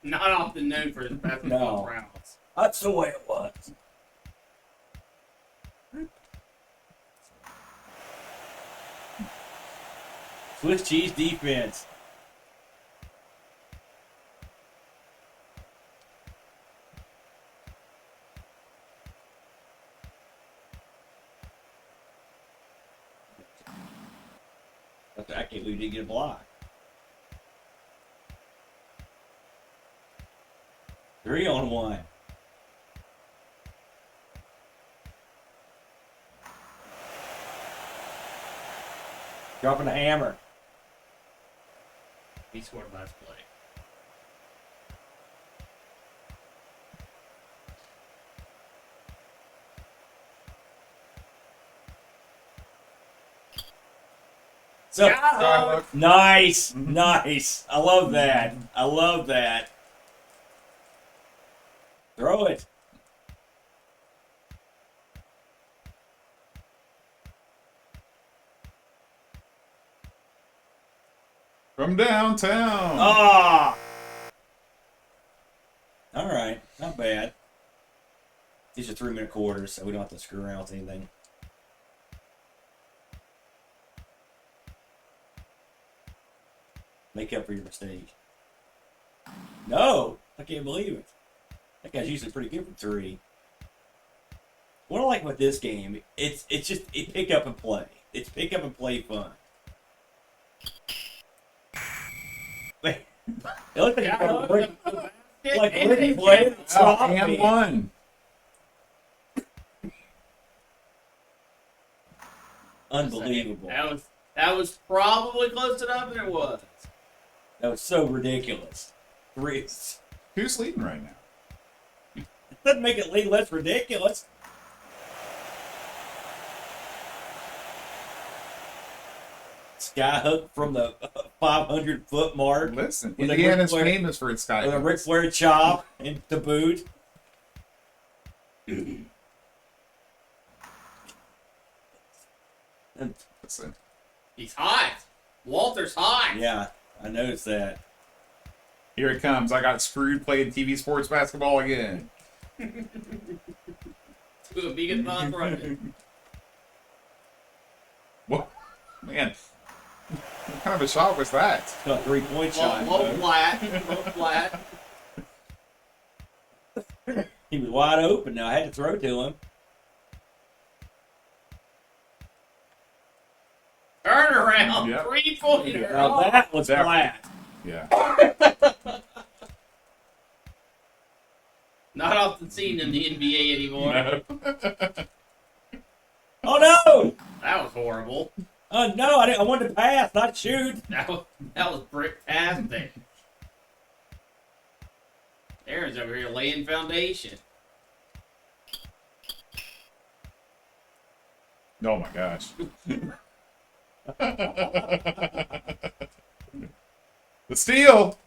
Not often known for his basketball No. rounds. That's the way it was. Swiss cheese defense. I can't believe you didn't get a block. 3-on-1. Dropping the hammer. He scored last play. So, Yeah. nice, nice. I love that. I love that. Throw it. from downtown. Ah. All right, not bad. These are 3-minute quarters, so we don't have to screw around with anything. Make up for your mistake. No, I can't believe it. That guy's usually pretty good from 3. What I like about this game, it's just pick up and play. It's pick up and play fun. Wait, it looks like you got a break, like Ricky playing Oh, and one. Unbelievable. That was probably close enough, and it was. That was so ridiculous. 3. It Who's leading right now? doesn't make it any less ridiculous. Skyhook from the 500-foot mark. Listen, With a Indiana's Ric Flair- famous for its With a sky. Ric Flair chop and to boot. And, Listen, He's hot. Walter's hot. yeah, I noticed that. here it comes. I got screwed playing TV sports basketball again. To Amigathon running. What? Man, what kind of a shot was that? Got a 3-point shot. Low though. flat. Low flat. He was wide open now. I had to throw to him. Turn around. Yep. 3-pointer. Now that was That- flat. Yeah. Not often seen in the NBA anymore. No. Oh no! That was horrible. Oh no! I wanted to pass, not shoot. That was brick-tastic. Aaron's over here laying foundation. Oh my gosh. The steal!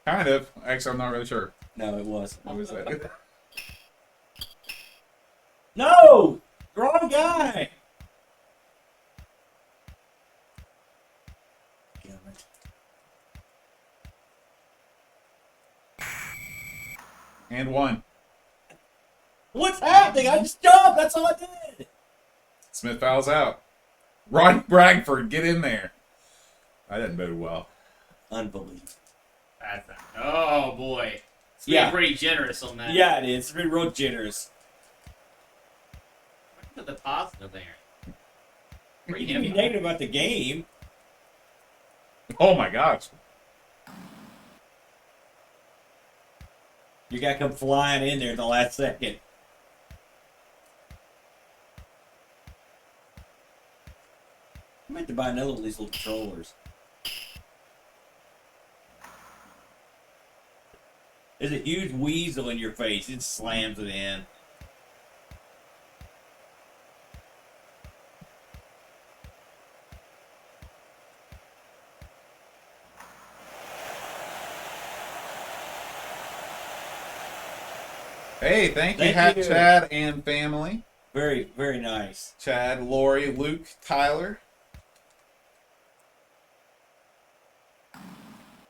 Kind of. Actually, I'm not really sure. No, it wasn't. What was that? No! Wrong guy! Damn it. And one. What's happening? I just jumped! That's all I did! Smith fouls out. Ron Bragford, get in there. I didn't bode well. Unbelievable. That's not, oh boy. It's being Yeah. pretty generous on that. Yeah, it is. It's been real generous. Look at the positive there. You can be negative about the game. Oh my gosh. You gotta come flying in there in the last second. I meant to buy another one of these little controllers. There's a huge weasel in your face. It slams it in. Hey, thank you, Thank Hat you. Chad and family. Very, very nice. Chad, Lori, Luke, Tyler.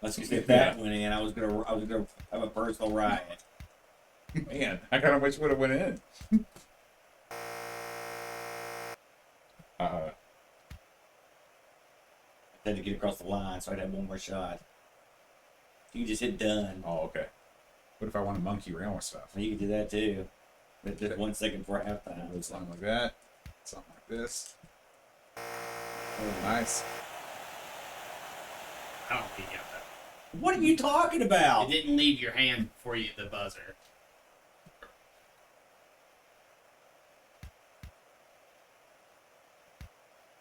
Let's just get that one in. I was gonna have a personal riot. Man, I kind of wish would have went in. I had to get across the line, so I'd have one more shot. You can just hit done. Oh, okay. What if I want to monkey around with stuff? Well, you can do that too. But just 1 second before halftime. Something like that. Something like this. Oh, nice. I don't think you got that. What are you talking about? It didn't leave your hand before you hit the buzzer.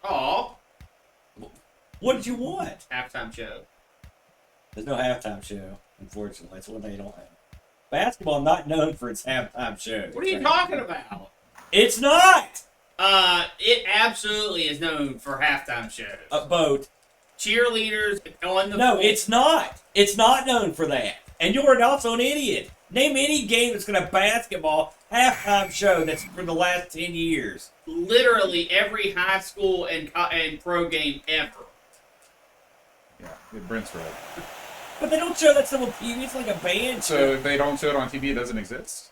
Oh, What did you want? halftime show. There's no halftime show, unfortunately. That's one thing you don't have. Basketball not known for its halftime show. What are you talking about? It's not It absolutely is known for halftime shows. a boat. Cheerleaders on the No, floor. it's not. It's not known for that. And you're also an idiot. Name any game that's going to basketball halftime show that's for the last 10 years. Literally every high school and pro game ever. Yeah, Brent's right. But they don't show that stuff on TV. It's like a band show. So if they don't show it on TV, it doesn't exist?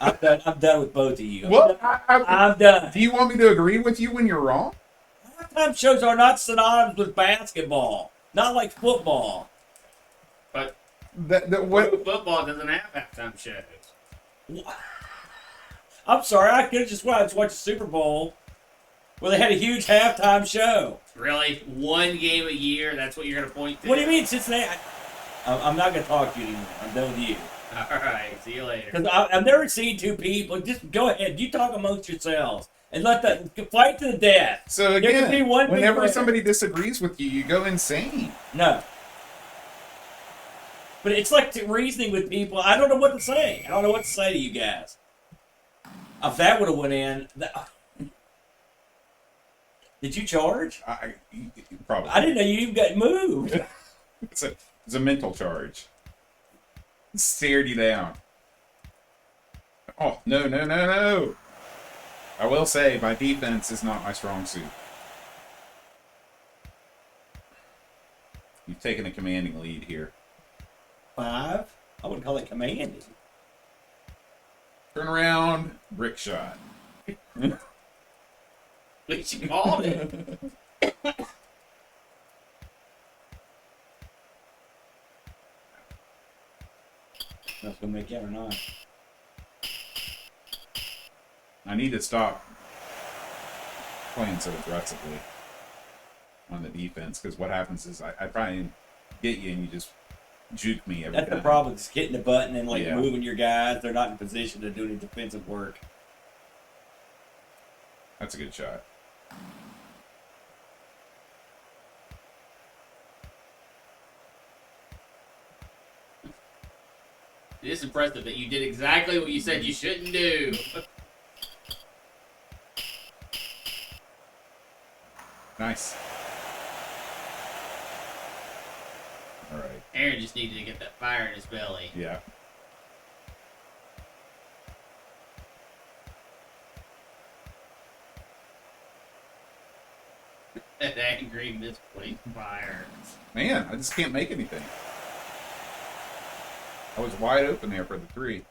I'm done with both of you. What? I'm done. Do you want me to agree with you when you're wrong? Halftime shows are not synonymous with basketball. Not like football. But What? football doesn't have halftime shows. I'm sorry, I could have just watched the Super Bowl where they had a huge halftime show. Really? One game a year? That's what you're going to point to? What do you mean, Cincinnati? I'm not going to talk to you anymore. I'm done with you. All right. See you later. Because I've never seen two people. Just go ahead. You talk amongst yourselves. And let the fight to the death. So There could be again, one big whenever winner. somebody disagrees with you, you go insane. No. But it's like reasoning with people. I don't know what to say. I don't know what to say to you guys. If that would have went in... Did you charge? Probably. I didn't know you even got moved. It's a mental charge. It stared you down. Oh, no, no, no, no. I will say, my defense is not my strong suit. You've taken a commanding lead here. 5? I wouldn't call it commanding. Turn around, brick shot. At least you called it. That's gonna make it or not. I need to stop playing so aggressively on the defense, because what happens is I probably get you and you just juke me every That's time. the problem. Just hitting the button and Yeah. moving your guys. They're not in position to do any defensive work. That's a good shot. It is impressive that you did exactly what you said you shouldn't do. Nice. All right. Aaron just needed to get that fire in his belly. Yeah. That angry misplaced fire. Man, I just can't make anything. I was wide open there for the 3.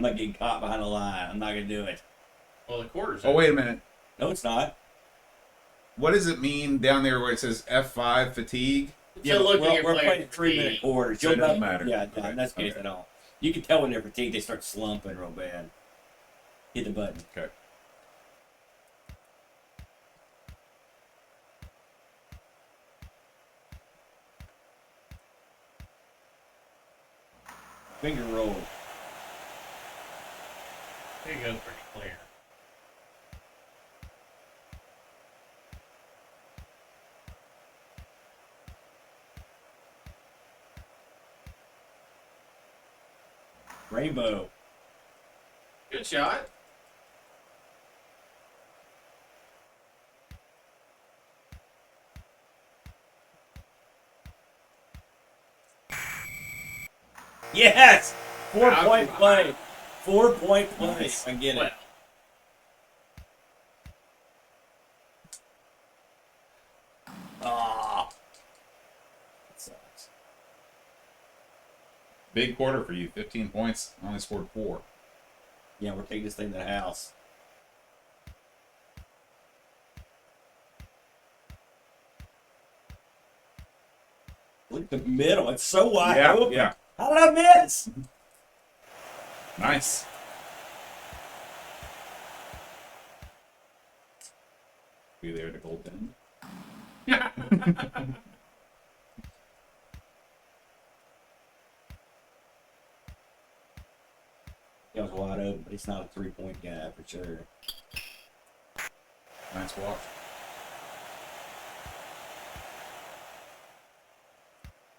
not getting caught behind the line. I'm not gonna do it. Well, the quarters. Oh, wait a minute. No, it's not. What does it mean down there where it says F5 fatigue? Yeah, So but look at your we're player playing 3-minute fatigue. quarters. So it You'll doesn't know- matter. Yeah, Okay, in that case okay. at all. You can tell when they're fatigued. They start slumping real bad. Hit the button. Okay. Finger roll. There you go, pretty clear. Rainbow. Good shot. Yes! 4-point Wow. play. 4-point play. Nice. I get it. Well, Ah. That sucks. Big quarter for you. 15 points. Only scored 4. Yeah, we're taking this thing to the house. Look at the middle. It's so wide Yeah, open. yeah. How did I miss? Nice. Be there to goaltend. It was wide open, but he's not a 3-point guy for sure. Nice walk.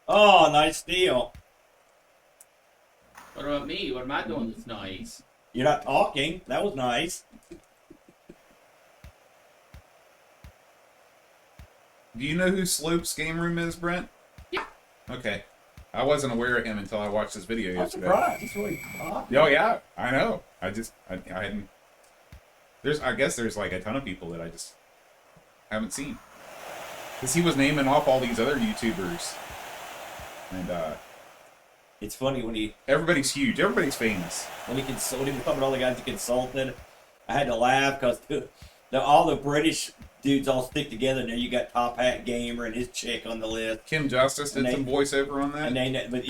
Oh, nice steal. what about me? What am I doing that's nice? You're not talking. That was nice. Do you know who Slope's game room is, Brent? Yeah. Okay. I wasn't aware of him until I watched this video I'm yesterday. surprised. It's really odd. Oh yeah, I know. I hadn't. I guess there's like a ton of people that I just haven't seen. Because he was naming off all these other YouTubers, and It's funny when everybody's huge. Everybody's famous. he consulted, he was talking about all the guys he consulted. I had to laugh because all the British dudes all stick together. And there you got Top Hat Gamer and his chick on the list. Kim Justice did And some they- voiceover on that. But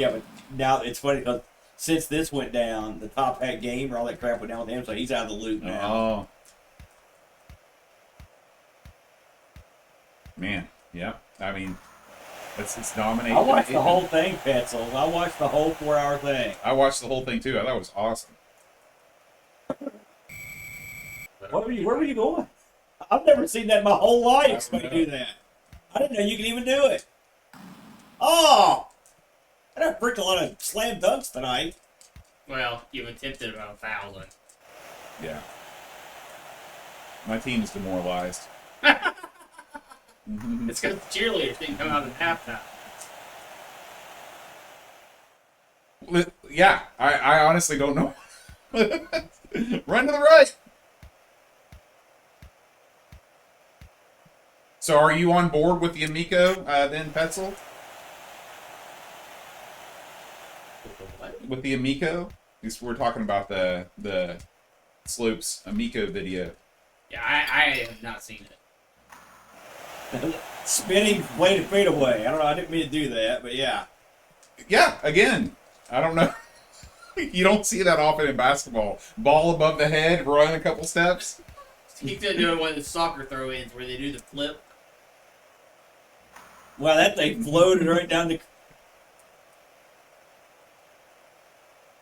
now it's funny because since this went down, the Top Hat Gamer, all that crap went down with him, so he's out of the loop now. Oh. Man, yeah. I mean, it's dominating. I watched the whole thing, Petzl. I watched the whole 4-hour thing. I watched the whole thing too. I thought it was awesome. Where were you going? I've never seen that in my whole life. Somebody know. do that. I didn't know you could even do it. Oh! I done freaked a lot of slam dunks tonight. Well, you've attempted about 1,000. Yeah. My team is demoralized. It's because the cheerleaders didn't come out at halftime. Yeah, I honestly don't know. Run to the right. So are you on board with the Amico then, Petzl? With the Amico? We're talking about the Slopes Amico video. Yeah, I have not seen it. Spinning way to fade away. I don't know. I didn't mean to do that, but yeah. Yeah, again, I don't know. You don't see that often in basketball. Ball above the head, run a couple steps. He's gonna do one of the soccer throw-ins where they do the flip. Wow, that thing floated right down the.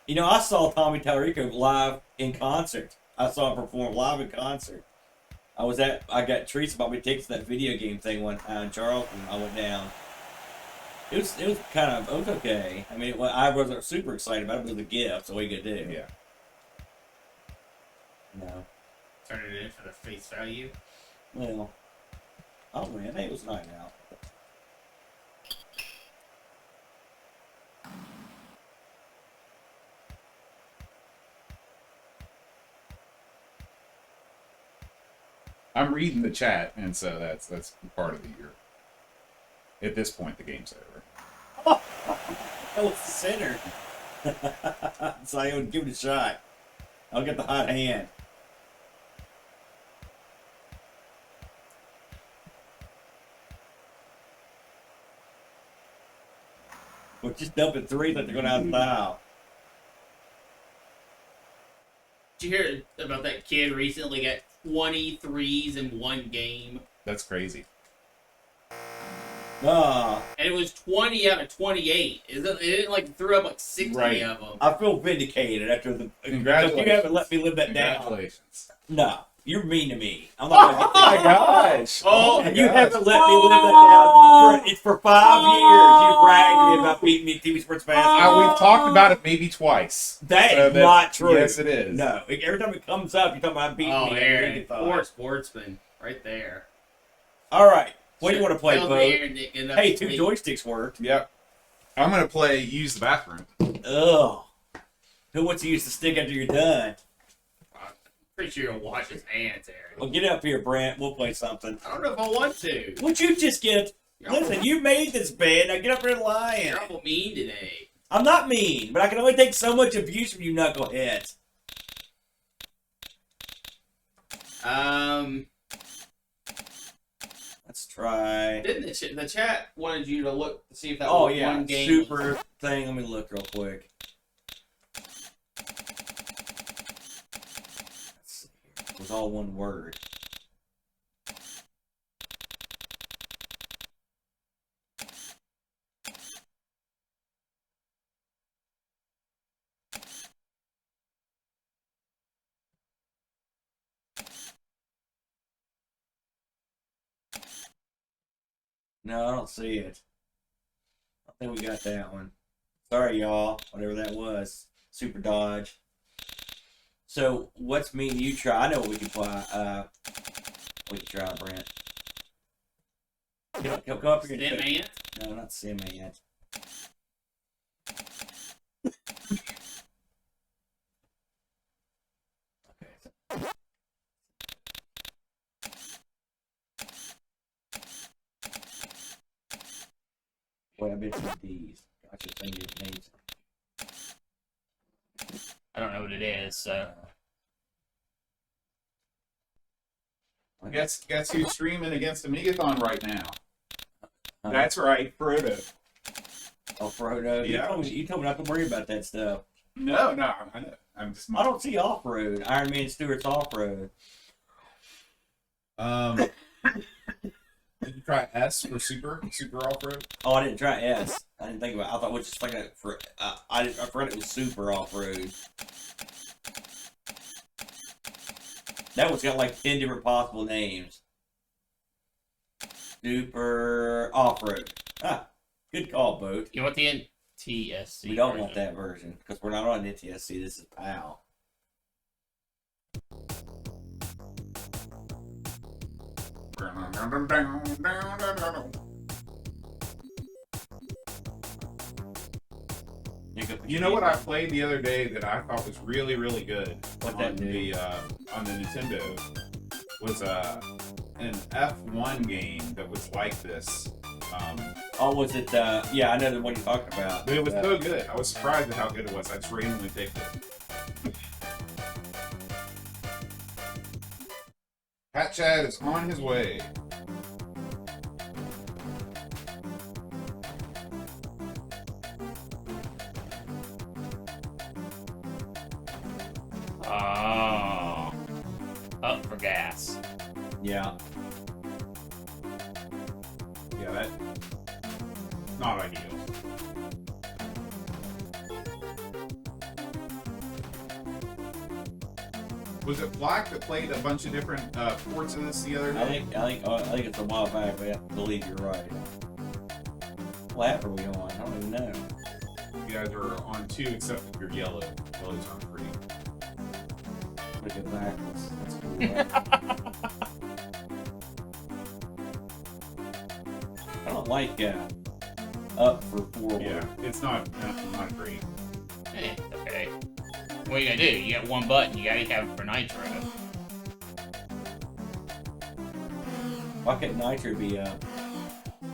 You know, I saw Tommy Tallarico live in concert. I saw him perform live in concert. I got Teresa bought me tickets to that video game thing one time in Charleston. I went down. It was okay. I mean, I wasn't super excited about it, but it was a gift, so what you could do? Yeah. No. Turn it in for the face value. Well, I'll win. Hey, it was a night out. I'm reading the chat, and so that's part of the year. At this point, the game's over. That was the center. So I would give it a shot. I'll get the hot hand. We're just dumping threes like they're going out of style. Did you hear about that kid recently got 23s in one game? That's crazy. Ah, And it was 20 out of 28. It didn't like threw up like 60 Right. of them. I feel vindicated after the. Congratulations. You haven't let me live that down. Congratulations. No, you're mean to me. I'm not gonna get Oh my gosh. Oh, and you haven't let me live that down. It's for 5 years. You bragged me about beating me at TV Sports Basketball. We've talked about it maybe twice. That So is not true. Yes, it is. No, every time it comes up, you're talking about beating Oh, me. Aaron. Amigathon. Poor sportsman. Right there. All right, what do you want to play, Tell Bo? me Aaron didn't get enough Hey, 2 sleep. joysticks worked. Yep. I'm gonna play use the bathroom. Ugh. Who wants to use the stick after you're done? Pretty sure he'll wash his hands, Aaron. Well, get up here, Brent. We'll play something. I don't know if I want to. Would you just get... Listen, you made this bed. Now get up here and lie in You're it. awful mean today. I'm not mean, but I can only take so much abuse from you knuckleheads. Let's try... Didn't the chat wanted you to look to see if that Oh, was yeah. one game? Super thing. Let me look real quick. Let's see here. It was all one word. No, I don't see it. I think we got that one. Sorry, y'all. Whatever that was. Super dodge. So, what's mean you try? I know what we can try. We can try, Brent. Come up here. Sim Ant? No, not Sim Ant. Okay. Boy, I bet some D's. Gotcha, thing your names. I don't know what it is, so. Guess who's streaming against Amigathon right now? Huh? That's right, Frodo. Oh, Frodo. Yeah. You told me not to worry about that stuff. No, I know. I'm just. I don't see off-road. Iron Man Stewart's off-road. Did you try S for super off-road? Oh, I didn't try S. I didn't think about it. I thought it was just like a for. I forgot it was super off-road. That one's got like 10 different possible names. Super off-road. Ah, good call, boat. You want the NTSC? We don't version? want that version because we're not on NTSC. This is PAL. You know what I played the other day that I thought was really, really good What on that do? the Nintendo was an F1 game that was like this. Oh, was it? Yeah, I know the one you're talking about. But it was so good. I was surprised at how good it was. I just randomly picked it. Hat Chad is on his way. Oh. Up for gas. Yeah. Yeah, that not ideal. Was it Black that played a bunch of different ports of this the other day? I think it's a while back, but I believe you're right. What app are we on? I don't even know. You guys are on 2 except if you're yellow. Yellow's on 3. Look at backwards. That's cool. I don't like up for forward. Yeah, it's not great. Okay. What are you gonna do? You got one button. You gotta have it for Nitro. Why can't Nitro be up? I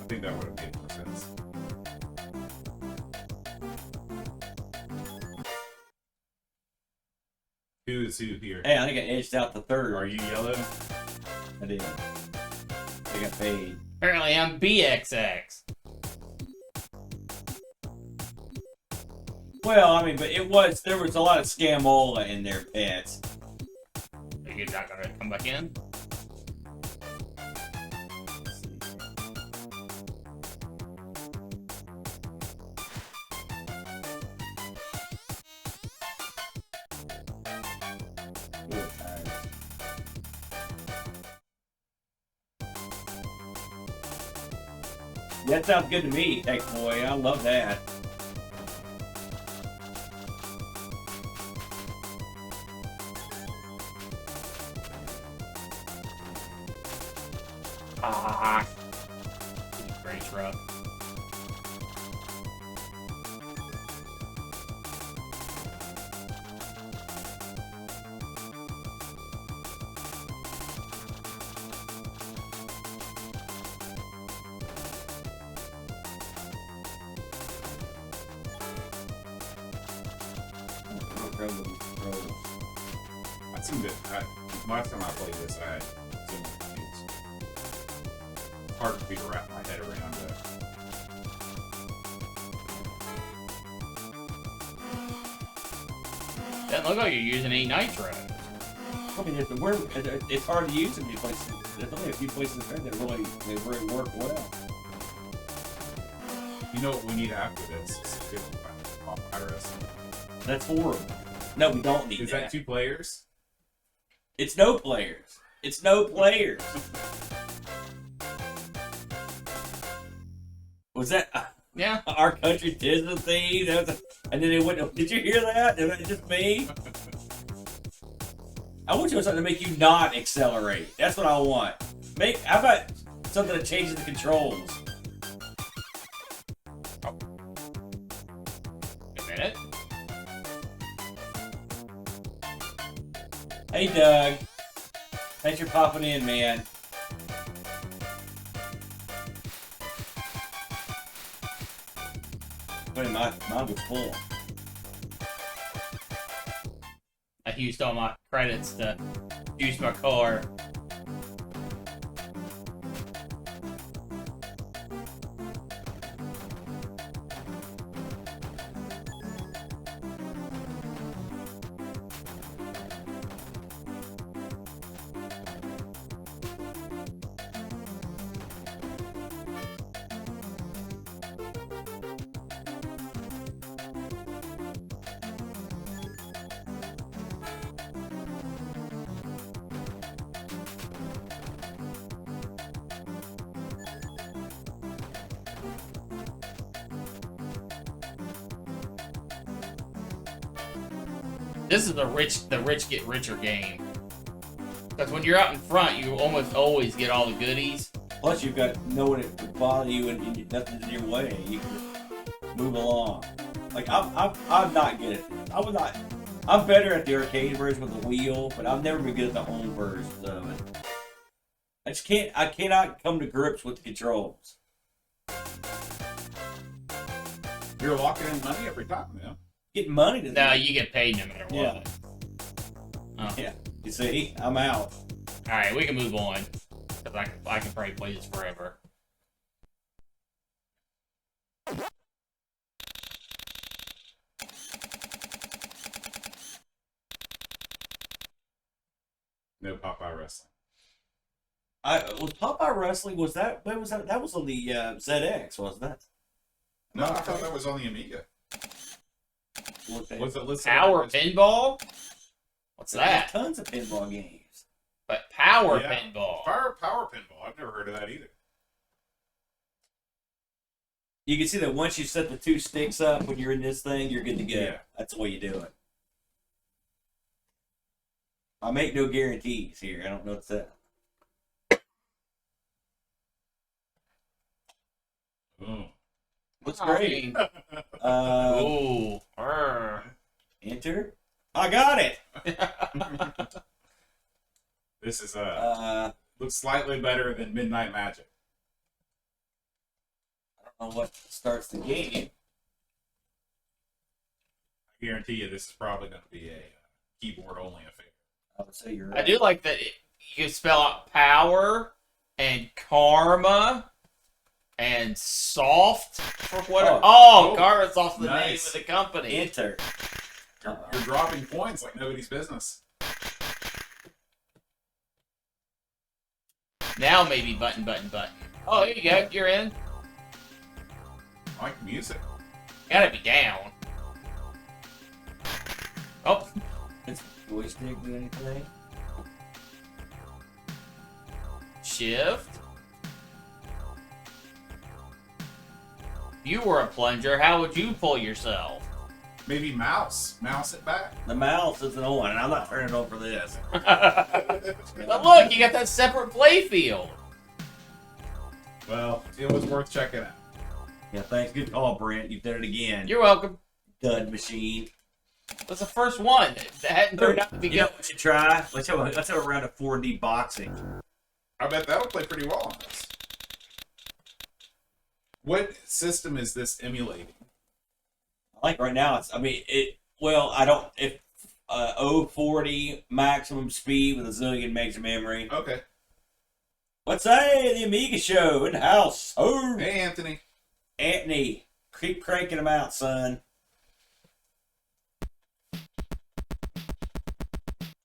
think that would have made more sense. Who is who here? Hey, I think I edged out the third. Are you yellow? I did. I got paid. Apparently, I'm BXX. Well, I mean, but there was a lot of scamola in their pets. Are you not gonna come back in? That sounds good to me, Tech Boy. I love that. Ah. Great truck. I seem to. Last time I played this, I had some confused. It's hard for me to wrap my head around it. Doesn't look like you're using any nitro. I mean, it's hard to use in these places. There's only a few places there that really work well. You know what we need after this? Is good virus. That's horrible. No, we don't need Is that 2 players? It's no players. It's no players. Was that Yeah. our country Disney theme? And then they went. Did you hear that? Is that just me? I want you to something to make you not accelerate. That's what I want. How about something that changes the controls? A minute. Hey, Doug. Thanks for popping in, man. Wait, mine was full. I used all my credits to use my car. This is the rich get richer game. Because when you're out in front, you almost always get all the goodies. Plus, you've got no one that would bother you and nothing's in your way. You can move along. Like I'm not good at this. I'm better at the arcade version with the wheel, but I've never been good at the home version of it. I cannot come to grips with the controls. You're locking in money every time, yeah. Getting money to No, you get paid no matter what. Yeah. Oh. Yeah. You see, I'm out. Alright, we can move on. Because I can probably play this forever. No Popeye wrestling. Was Popeye Wrestling, was that, when was that? That was on the ZX, wasn't that? No, I thought that was on the Amiga. Okay. Was it listed? Power Pinball? What's There's that? tons of pinball games. But Power Yeah. Pinball. Power Pinball. I've never heard of that either. You can see that once you set the 2 sticks up when you're in this thing, you're good to go. Yeah. That's the way you do it. I make no guarantees here. I don't know what's that. Oh. What's great? Ooh. Enter. I got it. This is I looks slightly better than Midnight Magic. don't know what starts the game. I guarantee you this is probably going to be a keyboard only affair. I would say you're I right. do like that you can spell out power and karma and soft for whatever. Oh. Oh, karma soft's the name Nice. of the company. Enter. You're dropping points like nobody's business. Now maybe button. Oh, here you go. You're in. I like the music. Gotta be down. Oh, Does joystick do anything? shift. If you were a plunger, how would you pull yourself? Maybe mouse. Mouse it back. The mouse isn't on, and I'm not turning it on for this. But look, you got that separate play field. Well, it was worth checking out. Yeah, thanks. Good call, Brent. You've done it again. You're welcome. Dud machine. That's the first one that hadn't turned out to be You know good. what we should try? Let's have a round of 4D boxing. I bet that'll play pretty well on this. What system is this emulating? Like right now, I don't. If 040 maximum speed with a zillion megs of memory. Okay. Let's say the Amiga show in the house. Oh, Hey, Anthony. Anthony, keep cranking them out, son.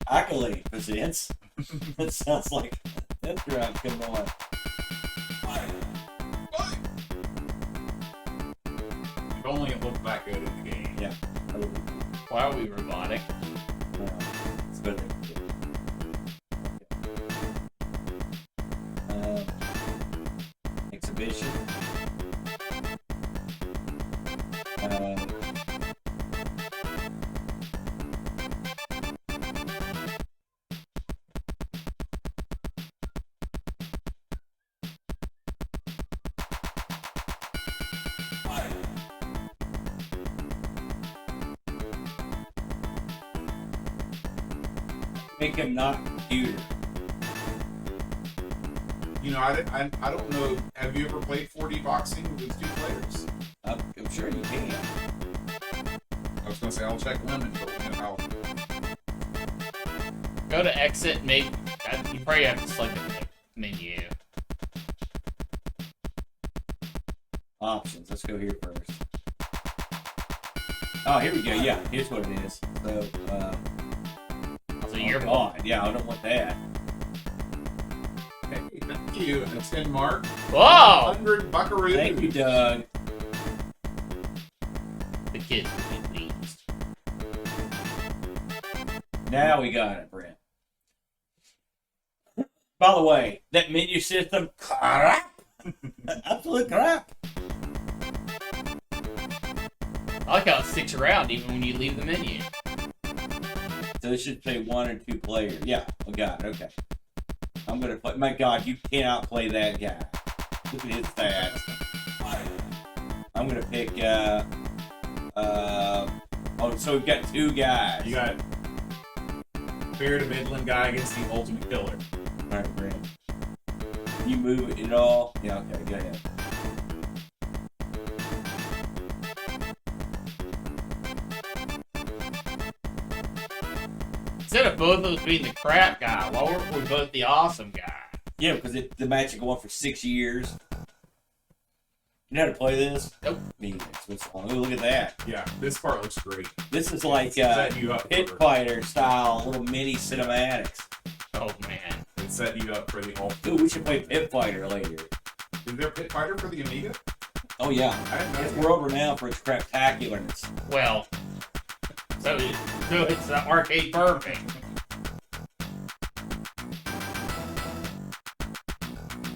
Accolade presents. That sounds like that's right. Come on. If only it looked that good in the game. Yeah. Why are we robotic? It's better than exhibition. Make him not computer. You know, I don't know. Have you ever played 4D boxing with 2 players? I'm sure you can. I was going to say I'll check Lemon, but you know how. Go to exit, maybe. You probably have to select the menu. Options. Let's go here first. Oh, here we go. Yeah, here's what it is. So, So you're God. Yeah, I don't want that. Hey, thank you. And 10 mark. Whoa! 100 buckaroo. Thank you, Doug. The kids will be pleased. Now we got it, Brent. By the way, that menu system, crap. Absolute crap. I like how it sticks around even when you leave the menu. So it should say 1 or 2 players. Yeah, we got it. Okay. I'm gonna play. My God, you cannot play that guy. Look at his stats. I'm gonna pick. Oh, so we've got 2 guys. You got fair to Midland guy against the ultimate killer. All right, Brent. You move it at all? Yeah. Okay. Go ahead. Instead of both of us being the crap guy, why weren't we both the awesome guy? Yeah, because the match is going for 6 years. You know how to play this? Nope. Me, it's long. Ooh, look at that. Yeah, this part looks great. This is like Set you up Pit for- Fighter style, little mini cinematics. Oh man. It's setting you up for the ultimate. Ooh, we should play Pit Fighter later. Is there Pit Fighter for the Amiga? Oh yeah, I didn't know it's that. world renowned for its craptacularness. Well, so it's arcade perfect.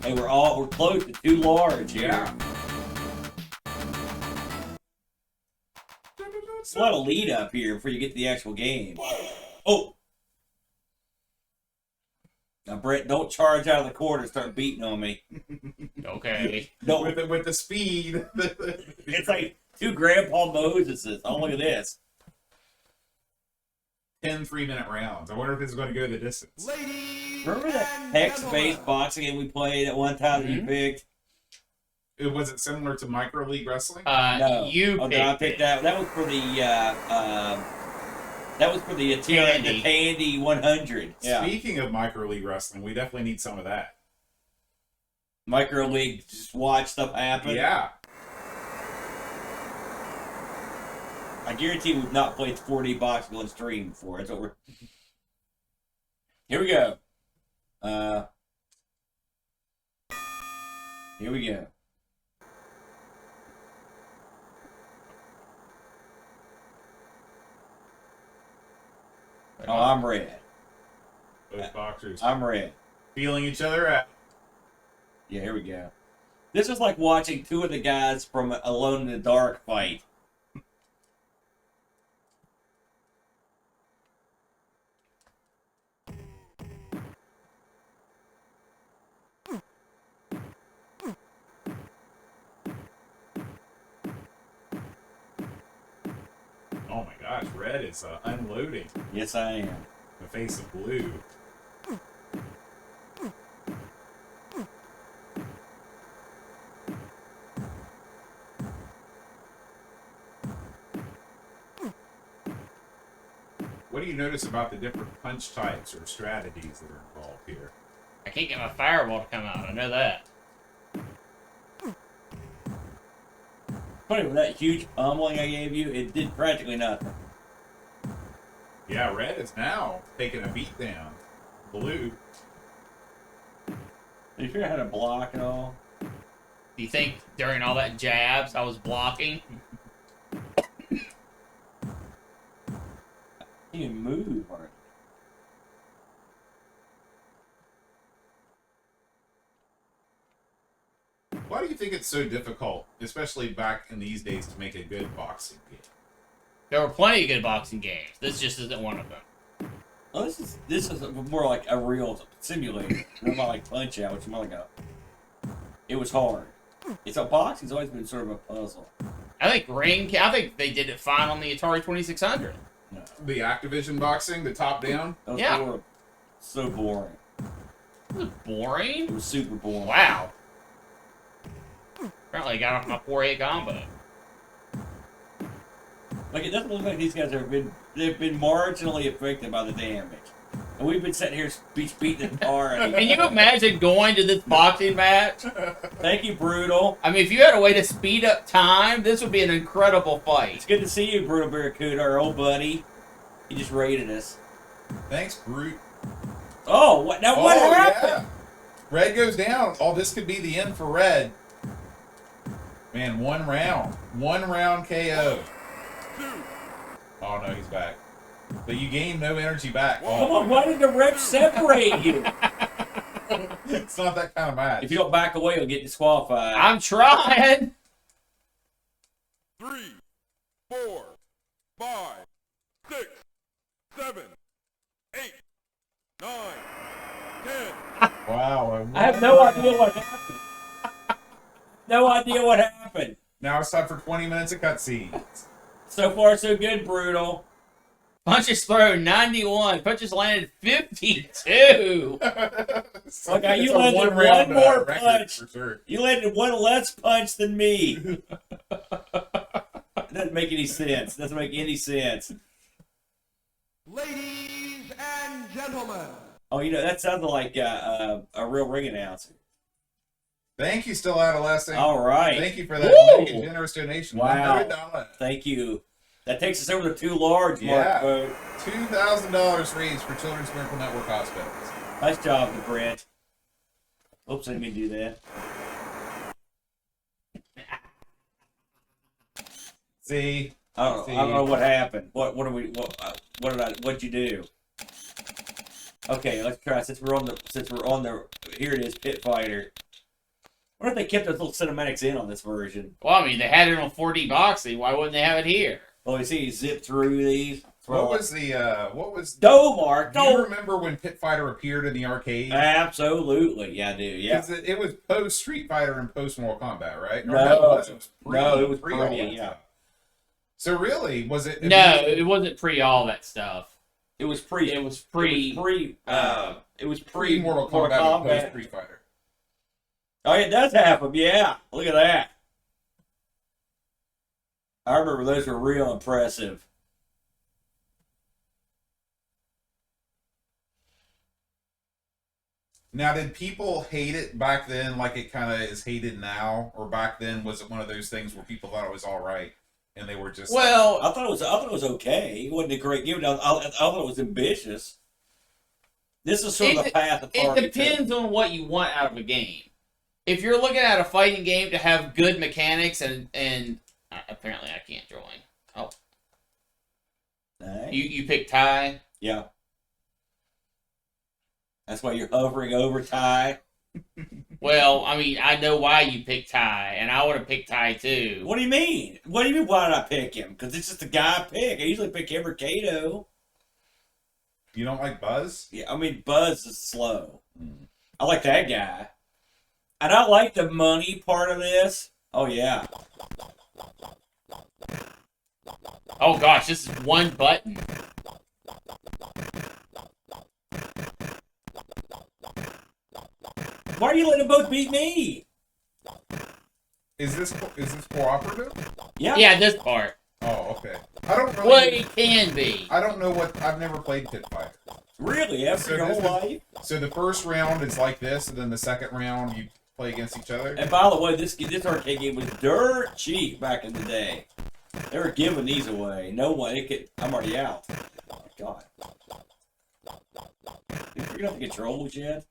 Hey, we're close to too large here. Yeah. It's a lot of lead up here before you get to the actual game. Oh! Now, Brett, don't charge out of the court and start beating on me. Okay. Don't. With the speed. It's like 2 Grandpa Moseses. Oh, look at this. 10 3-minute rounds. I wonder if this is going to go the distance. Remember that text-based boxing game we played at one time that you picked? Was it similar to Micro League Wrestling? No. You Oh, did I picked pick it. that? That was for the That was for the Tandy 100. Yeah. Speaking of micro league wrestling, we definitely need some of that. Micro league, just watch stuff happen. Yeah. I guarantee we've not played 4D boxing on stream before. That's what we're. Here we go. Here we go. Oh, I'm red. Both boxers I'm red. feeling each other out. Yeah, here we go. This is like watching two of the guys from Alone in the Dark fight. Oh my gosh, red is unloading Yes, I am. the face of blue. What do you notice about the different punch types or strategies that are involved here? I can't get my fireball to come out. I know that. Funny, with that huge pummeling I gave you, it did practically nothing. Yeah, red is now taking a beat down. Blue. Did you figure out how to block it all? Do you think during all that jabs I was blocking? You can move, hardly. Why do you think it's so difficult, especially back in these days, to make a good boxing game? There were plenty of good boxing games. This just isn't one of them. Oh, this is more like a real simulator. Not like Punch Out, which is more like a. It was hard. It's a boxing's always been sort of a puzzle. I think they did it fine on the Atari 2600. No, The Activision boxing, the top down? that was Yeah. horrible. So boring. It was It boring. was super boring. Wow. Apparently I got off my 4-8 combo. Like it doesn't look like these guys they've been marginally affected by the damage. And we've been sitting here beating the tar. Can you imagine going to this boxing match? Thank you, Brutal. I mean, if you had a way to speed up time, this would be an incredible It's fight. good to see you, Brutal Barracuda, our old buddy. He just raided us. Thanks, Brute. Oh, what happened? Yeah. Red goes down. Oh, this could be the end for red. Man, one round. One round KO. Oh, no, he's back. But you gain no energy back. Come Oh, on, why did the ref separate you? it's not that kind of match. If you don't back away, you'll get disqualified. I'm trying. 3, 4, 5, 6, 7, 8, 9, 10. Wow. I have no idea what happened. No idea what happened. Now it's time for 20 minutes of cutscene. So far, so good, Brutal. Punches thrown 91. Punches landed 52. It's Okay, you a landed one-round, one more record punch. for sure. You landed one less punch than me. Doesn't make any sense. Doesn't make any sense. Ladies and gentlemen, Oh, you know, that sounded like a real ring announcer. Thank you, Still Adolescent. All right. Thank you for that Woo! big and generous donation. Wow. $100. Thank you. That takes us over the too large Yeah. mark, vote. $2,000 raised for Children's Miracle Network hospitals. Nice job, Brent. Oops, I didn't mean to do that. See? I don't know what happened. What'd you do? Okay, let's try. Since we're on the here it is, Pit Fighter. What if they kept those little cinematics in on this version? Well, I mean, they had it on 4D boxing. Why wouldn't they have it here? Well, you see, you zip through these. What was do Domar? you remember when Pit Fighter appeared in the arcade? Absolutely, yeah, I do. Yeah. 'Cause it was post Street Fighter and post Mortal Kombat, right? Or No. it was No, it was pre all pre, that yeah. stuff. So really, was it? No, it wasn't pre all that stuff. It was pre. It was pre. It was pre Mortal Kombat and post Street Fighter. Oh, it does have them. Yeah, look at that. I remember those were real impressive. Now, did people hate it back then like it kind of is hated now? Or back then, was it one of those things where people thought it was all right? And they were just Well, I thought it was okay. It wasn't a great game. I thought it was ambitious. This is sort of the path of it depends on what you want out of a game. If you're looking at a fighting game to have good mechanics and apparently I can't join. Oh, Nice. you pick Ty. Yeah. That's why you're hovering over Ty. Well, I mean, I know why you picked Ty, and I would have picked Ty too. What do you mean? What do you mean? Why did I pick him? Because it's just the guy I pick. I usually pick him or Kato. You don't like Buzz? Yeah, I mean Buzz is slow. I like that guy, and I like the money part of this. Oh yeah. Oh gosh, this is one button. Why are you letting them both beat me? Is this cooperative? Yeah. Yeah, this part. Oh, okay. I don't really. Well, it can be. I don't know what. I've never played Pit Fighter. Really? After your this whole is- life? So the first round is like this, and then the second round you play against each other. And by the way, this arcade game was dirt cheap back in the day. They were giving these away. No one. I'm already out. Oh my god. You figured out the controls yet?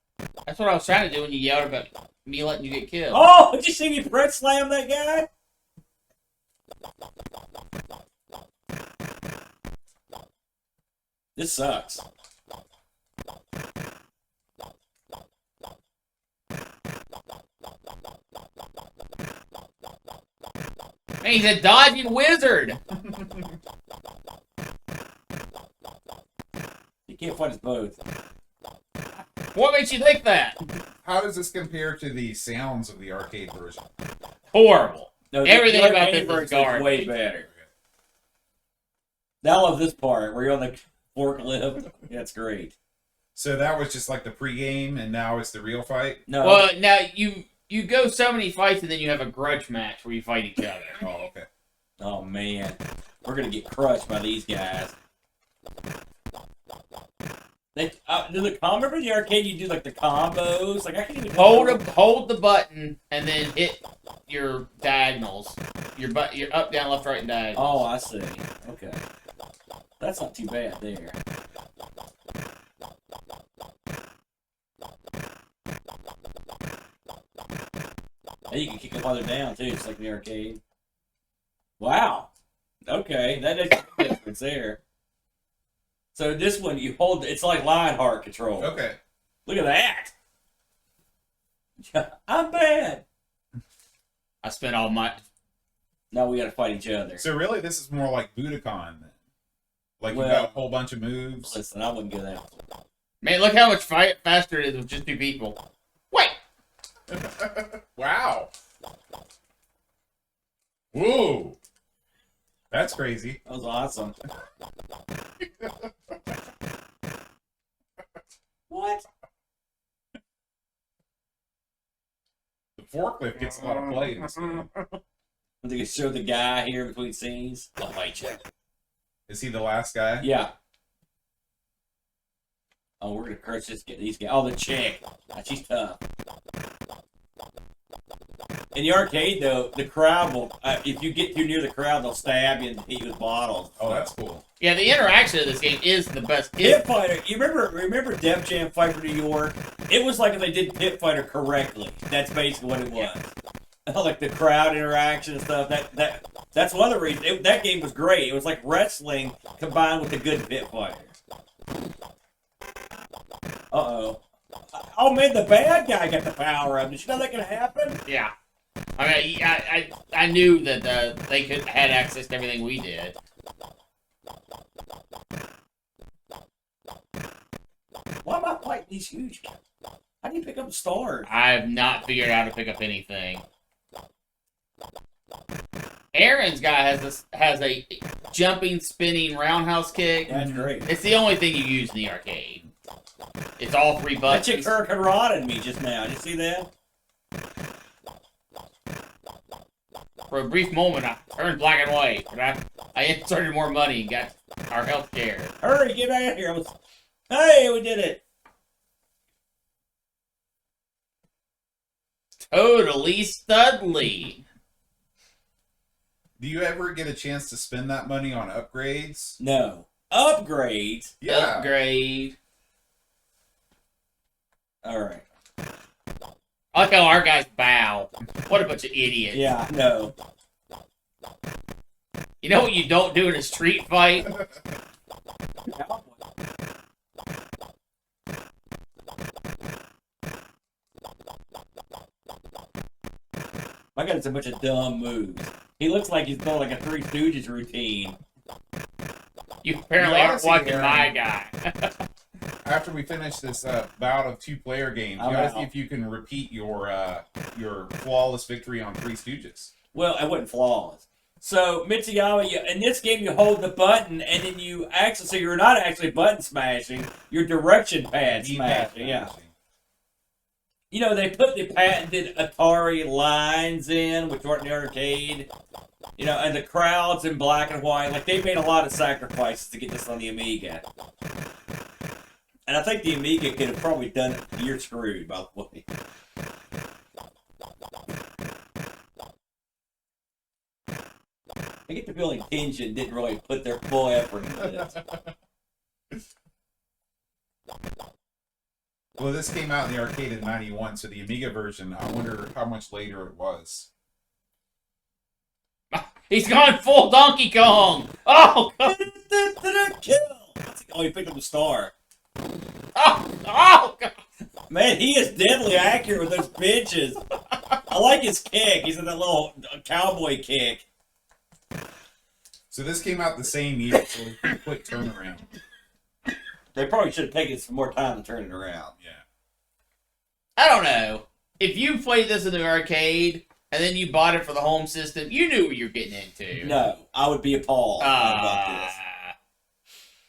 That's what I was trying to do when you yelled about me letting you get killed. Oh! Did you see me press slam that guy? This sucks. Man, he's a dodging wizard. You can't fight us both. What makes you think that? How does this compare to the sounds of the arcade version? Horrible. No, Everything the about arcade this is version garbage. way better. Now I love this part where you're on the forklift. That's great. So that was just like the pregame, and now it's the real fight. No. Well, now you go so many fights and then you have a grudge match where you fight each other. Oh, okay. Oh man, we're gonna get crushed by these guys. They do the remember the arcade? You do like the combos. Like I can't even Hold the button and then hit your diagonals. Your up, down, left, right, and diagonals. Oh, I see. Okay, that's not too bad there. And you can kick them while they're down too, just like in the arcade. Wow. Okay, that makes a difference there. So this one, you hold. It's like Lionheart control. Okay. Look at that. I'm bad. I spent all my. Now we got to fight each other. So really, this is more like Budokan then. Like you Well- got a whole bunch of moves. Listen, I wouldn't get that. Man, look how much faster it is with just two people. Wait! Wow. Whoa. That's crazy. That was awesome. What? The forklift gets a lot of play in this game. They can show the guy here between scenes. I'll fight you. Is he the last guy? Yeah. Oh, we're gonna crush these guys. Oh, the chick. She's tough. In the arcade, though, the crowd will. If you get too near the crowd, they'll stab you and hit you with bottles. Oh, that's cool. Yeah, the interaction of this game is the best. Pit Fighter. You remember Def Jam Fight for New York? It was like if they did Pit Fighter correctly. That's basically what it was. Like the crowd interaction and stuff. That's one of the reasons. That game was great. It was like wrestling combined with a good Pit Fighter. Uh-oh. Oh, man, the bad guy got the power up. Did you know that could happen? Yeah. I mean, I knew that they had access to everything we did. Why am I fighting these huge guys? How do you pick up stars? I have not figured out how to pick up anything. Aaron's guy has a jumping, spinning roundhouse kick. That's great. It's the only thing you use in the arcade. It's all three That buttons. chick hurricanrotted me just now. Did you see that? For a brief moment, I turned black and white, but I inserted more money and got our health care. Hurry, get out of here. Hey, we did it. Totally studly. Do you ever get a chance to spend that money on upgrades? No. Upgrades? Yeah. Upgrade. Alright. I like how our guys bow. What a bunch of idiots. Yeah, I know. You know what you don't do in a street fight? My guy's a bunch of dumb moves. He looks like he's doing like a Three Stooges routine. You apparently You aren't honestly watching are. my guy. After we finish this bout of 2-player games, you I'm gotta out. see if you can repeat your flawless victory on Three Stooges. Well, it wasn't flawless. So, Mitsuyama, in this game you hold the button and then you actually, so you're not actually button smashing, you're direction pad smashing, yeah. You know, they put the patented Atari lines in, which weren't in the arcade. You know, and the crowds in black and white. Like, they made a lot of sacrifices to get this on the Amiga. And I think the Amiga could have probably done it. You're screwed, by the way. I get the feeling Tension didn't really put their full effort into this. Well, this came out in the arcade in '91, so the Amiga version, I wonder how much later it was. He's gone full Donkey Kong! Oh, God! Kill! Oh, he picked up the star. Oh, God! Man, he is deadly accurate with those pitches. I like his kick. He's in that little cowboy kick. So this came out the same year, so it was a pretty quick turnaround. They probably should have taken some more time to turn it around. Yeah. I don't know. If you played this in the arcade, and then you bought it for the home system, you knew what you were getting into. No, I would be appalled about this.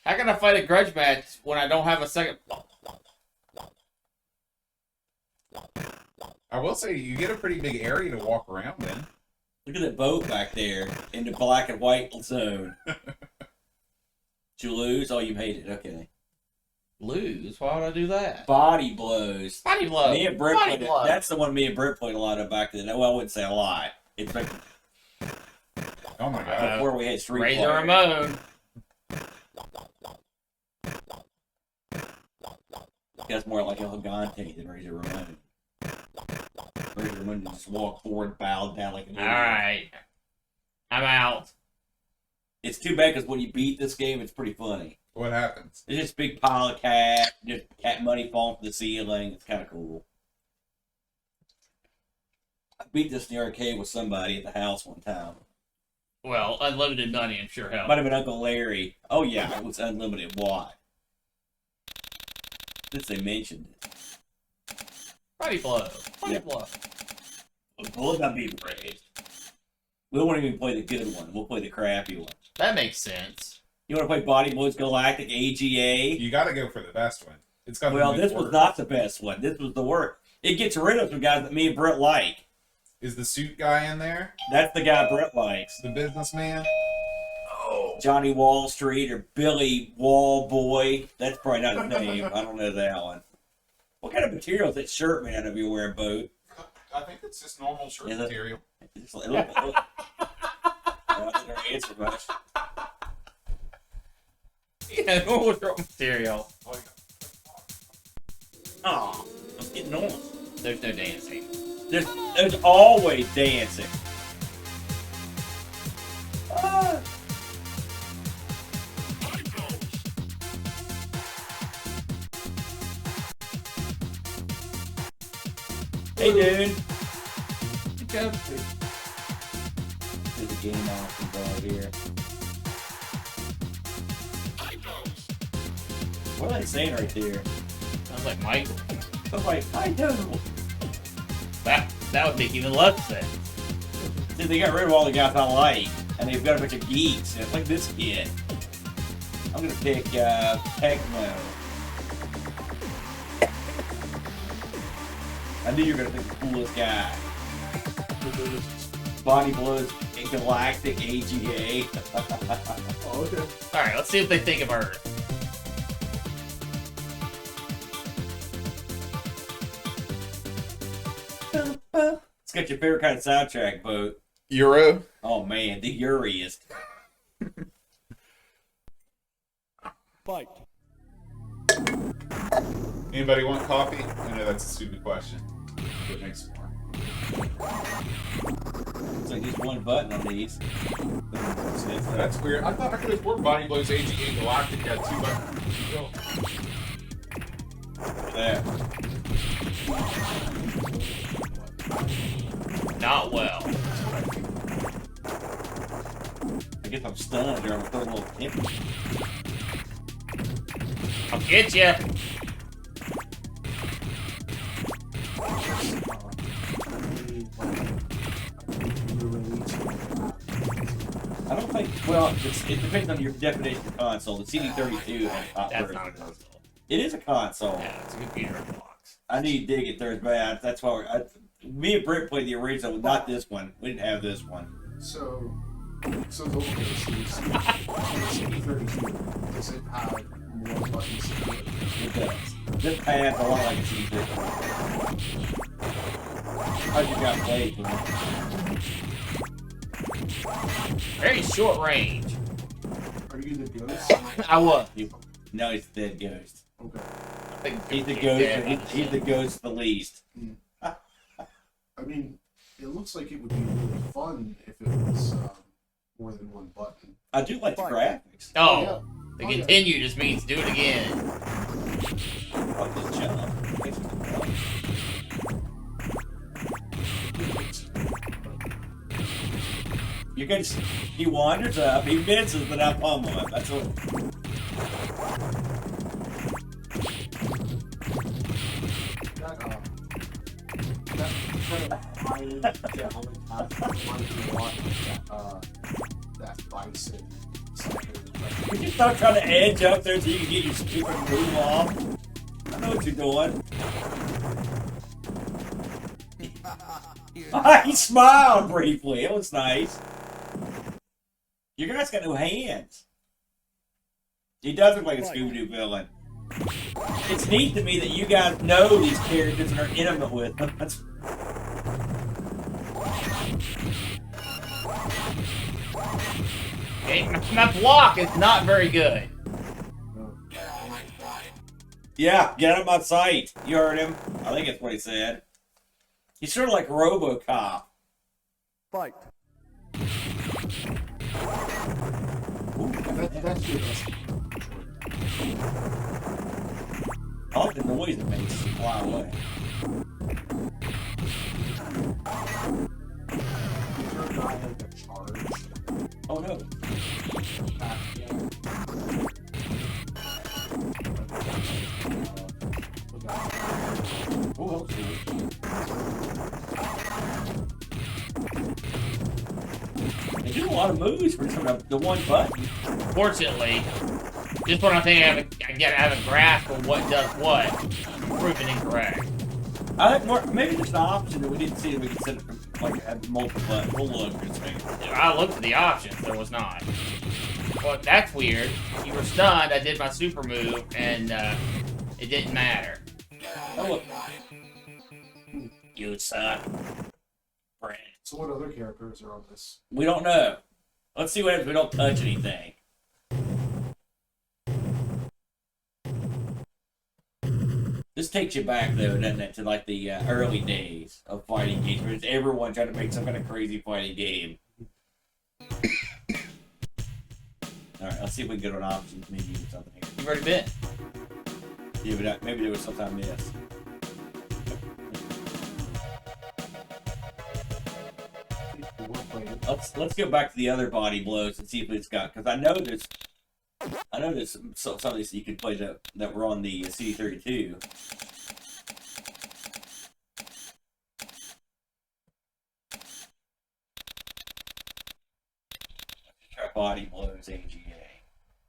How can I fight a grudge match when I don't have a second... I will say, you get a pretty big area to walk around in. Look at that boat back there in the black and white zone. Did you lose? Oh, you made it. Okay. Lose? Why would I do that? Body blows. Body blow. Me and Britt Body played it. blow. That's the one me and Britt played a lot of back then. Well, I wouldn't say a lot. It's like Oh my god. before we had Street Razor Fighter. Ramon. That's more like El Gigante than Razor Ramon. Razor Ramon just walk forward, bow down like an idiot. Alright. I'm out. It's too bad because when you beat this game, it's pretty funny. What happens? It's just a big pile of cat, just cat money falling from the ceiling. It's kind of cool. I beat this in the arcade with somebody at the house one time. Well, unlimited money, I'm sure helped. Might have been Uncle Larry. Oh yeah, it was unlimited. Why? Since they mentioned it. Body blow. Body Yeah. blow. Well, not being praised. We won't even play the good one. We'll play the crappy one. That makes sense. You want to play Body Blows Galactic AGA? You gotta go for the best one. It's got Well, the this most was work. not the best one. This was the worst. It gets rid of some guys that me and Brett like. Is the suit guy in there? That's the guy Brett likes. The businessman? Oh. Johnny Wall Street or Billy Wall Boy. That's probably not his name. I don't know that one. What kind of material is that shirt made out of you wear, Boat? I think it's just normal shirt Is it? material. It's like, look. I don't answer much. Yeah, normal short material. Aw, I'm getting on. There's no dancing. There's always dancing. Ah. Hey, dude. Good job. There's a game off involved here. What are they saying right there? Sounds like Michael. I'm like, I know. That would make even less sense. See, they got rid of all the guys I like, and they've got a bunch of geeks. And it's like this kid. I'm gonna pick Tecmo. I knew you were gonna pick the coolest guy. Body Blows Galactic AGA. Oh, okay. Alright, let's see what they think of Earth. It's got your favorite kind of soundtrack, Boat. Euro. Oh man, the Uriest. Fight. Anybody want coffee? I know that's a stupid question. But makes more. It's like just one button on these. That's weird. I thought I could have worked Body Blows AGA Galactic had 2 buttons. There. Not well. I guess I'm stunned or I'm still a little tippy. I'll get you. I don't think, well, it depends on your definition of console. The CD32 has top That's version. not a console. It is a console. Yeah, it's a computer in a box. I need to dig it there bad. That's why me and Brent played the original, not this one. We didn't have this one. So the CD32, does it have more buttons? It does. This pad's a lot like a CD32. How'd you got played, man? Very short range. Are you the ghost? I was. No, he's the dead ghost. Okay. I think He's the ghost. He's the ghost the least. I mean, it looks like it would be really fun if it was more than one button. I do like the graphics. Oh, Yeah. the Oh, yeah. continue just means do it again. I like this jump. You can. He wanders up. He misses, but I pummel him. That's what. That kind of high down reminds me a lot of that bison cycle. You just start trying to edge up there so you can get your stupid move off. I know what you're doing. He smiled briefly. It was nice. Your guy's got no hands. He does look like a Scooby-Doo villain. It's neat to me that you guys know these characters and are intimate with them. That's... Okay, my block is not very good. Yeah, get him on sight. You heard him. I think that's what he said. He's sort of like RoboCop. Fight. That's your best. I like the noise it makes fly away. Is your guy like a charge? Oh no. Oh, that was cool. They do a lot of moves for the one button. Fortunately, just when I think I gotta have a grasp of what does what, proven incorrect. I think more, maybe there's an option that we didn't see that we could set it like have multiple buttons. We'll look and see. I looked at the options, there was not. Well, that's weird. You were stunned, I did my super move, and it didn't matter. Oh look. You suck. Brent. So what other characters are on this? We don't know. Let's see what happens if we don't touch anything. This takes you back, though, doesn't it, to like the early days of fighting games, where it's everyone trying to make some kind of crazy fighting game. Alright, let's see if we can get an options menu or something here. You've already been. Yeah, but maybe there was something I missed. Let's go back to the other body blows and see if it's got, because I know there's some of these you could play that were on the CD32. Try body blows AGA.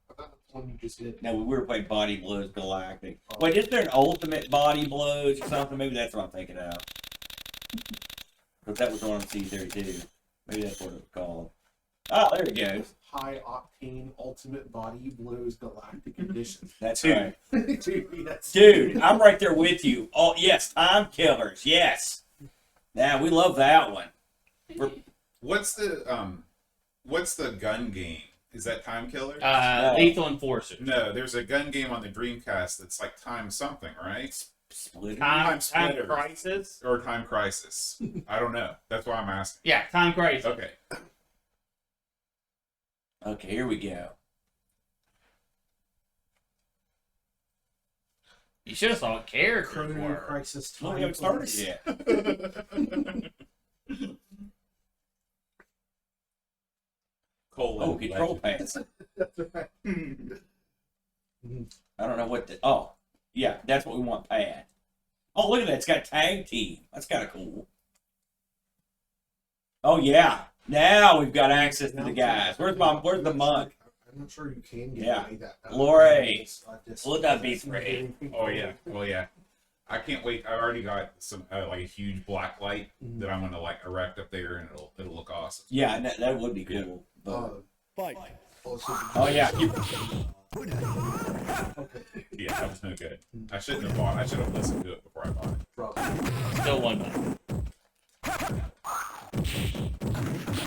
I thought that's the one you just did. No, we were playing body blows Galactic. Wait, is there an ultimate body blows or something? Maybe that's what I'm thinking of. Because that was on CD32. Maybe that's what it was called. Oh, there it goes. High Octane Ultimate Body Blows Galactic Edition. That's right. Dude, yes. Dude, I'm right there with you. Oh, yes, time killers. Yes. Yeah, we love that one. What's the gun game? Is that Time Killer? Lethal Enforcer. No, there's a gun game on the Dreamcast that's like Time something, right? Split. Time Splitters. Crisis. Or Time Crisis. I don't know. That's why I'm asking. Yeah, Time Crisis. Okay. Okay, here we go. You should have saw what characters Chrono were. Crisis No, Time. we haven't started Police. yet. Colon. Oh, control pads. That's right. I don't know what the. Oh, yeah, that's what we want. Pad. Oh, look at that. It's got tag team. That's kind of cool. Oh yeah. Now we've got access to the guys. Where's the monk? I'm not sure you can get Yeah. any of that. Lori. This- Will that be free? Oh yeah. Well yeah. I can't wait. I already got some like a huge black light that I'm gonna like erect up there, and it'll look awesome. Yeah, that would be cool. But, Fight. Also, oh yeah. Yeah, that was no good. I shouldn't have bought. I should have listened to it before I bought it. probably. Still one button.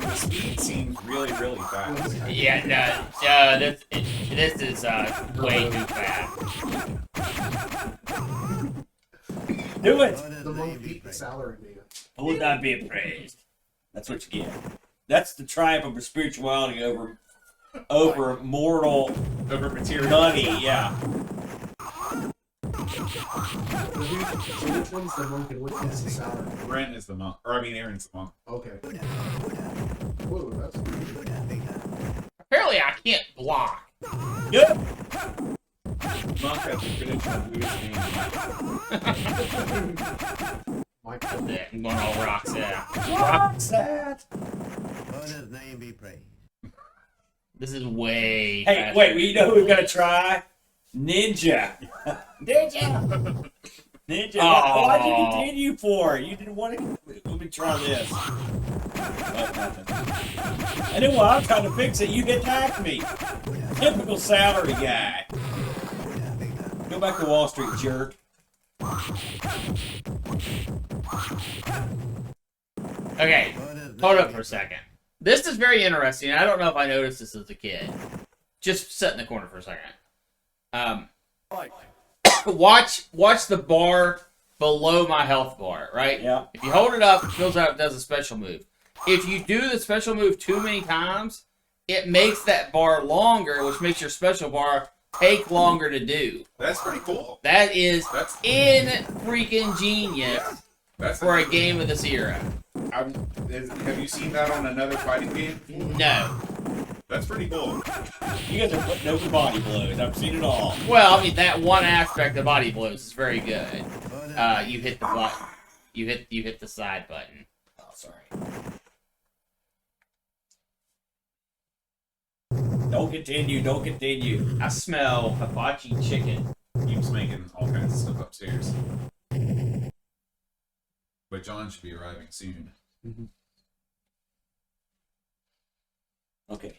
The speed seems really, really fast. Yeah, no, this is way too fast. Do it. The monk beat the salary man. Will not be appraised. That's what you get. That's the triumph of spirituality over mortal Over material. money. Yeah. So which one's the monk and which one's the salary? Brent is the monk, or I mean, Aaron's the monk. Okay. Whoa, that's Apparently, I can't block. Good. Monk has the traditional name. my Yeah, I'm going all rocks out. What's that? His name be praised. This is way. Hey, faster. wait. You know who we're gonna try? Ninja. Ninja. Ninja. Aw. Why'd you continue for? You didn't want to. Let me try this. Oh, nothing. And then while I'm trying to fix it, you attacked me. Typical salary guy. Go back to Wall Street, jerk. Okay, hold up for a second. This is very interesting. I don't know if I noticed this as a kid. Just sit in the corner for a second. Fight. Watch the bar below my health bar, right? Yeah. If you hold it up, it fills out, it does a special move. If you do the special move too many times, it makes that bar longer, which makes your special bar take longer to do. That's pretty cool. That is That's in freaking genius That's for a game of this era. Have you seen that on another fighting game? No. That's pretty cool. You guys are putting over body blows. I've seen it all. Well, I mean that one aspect of body blows is very good. You hit the button. You hit the side button. Oh, sorry. Don't continue. Don't continue. I smell hibachi chicken. Keeps making all kinds of stuff upstairs. But John should be arriving soon. Okay.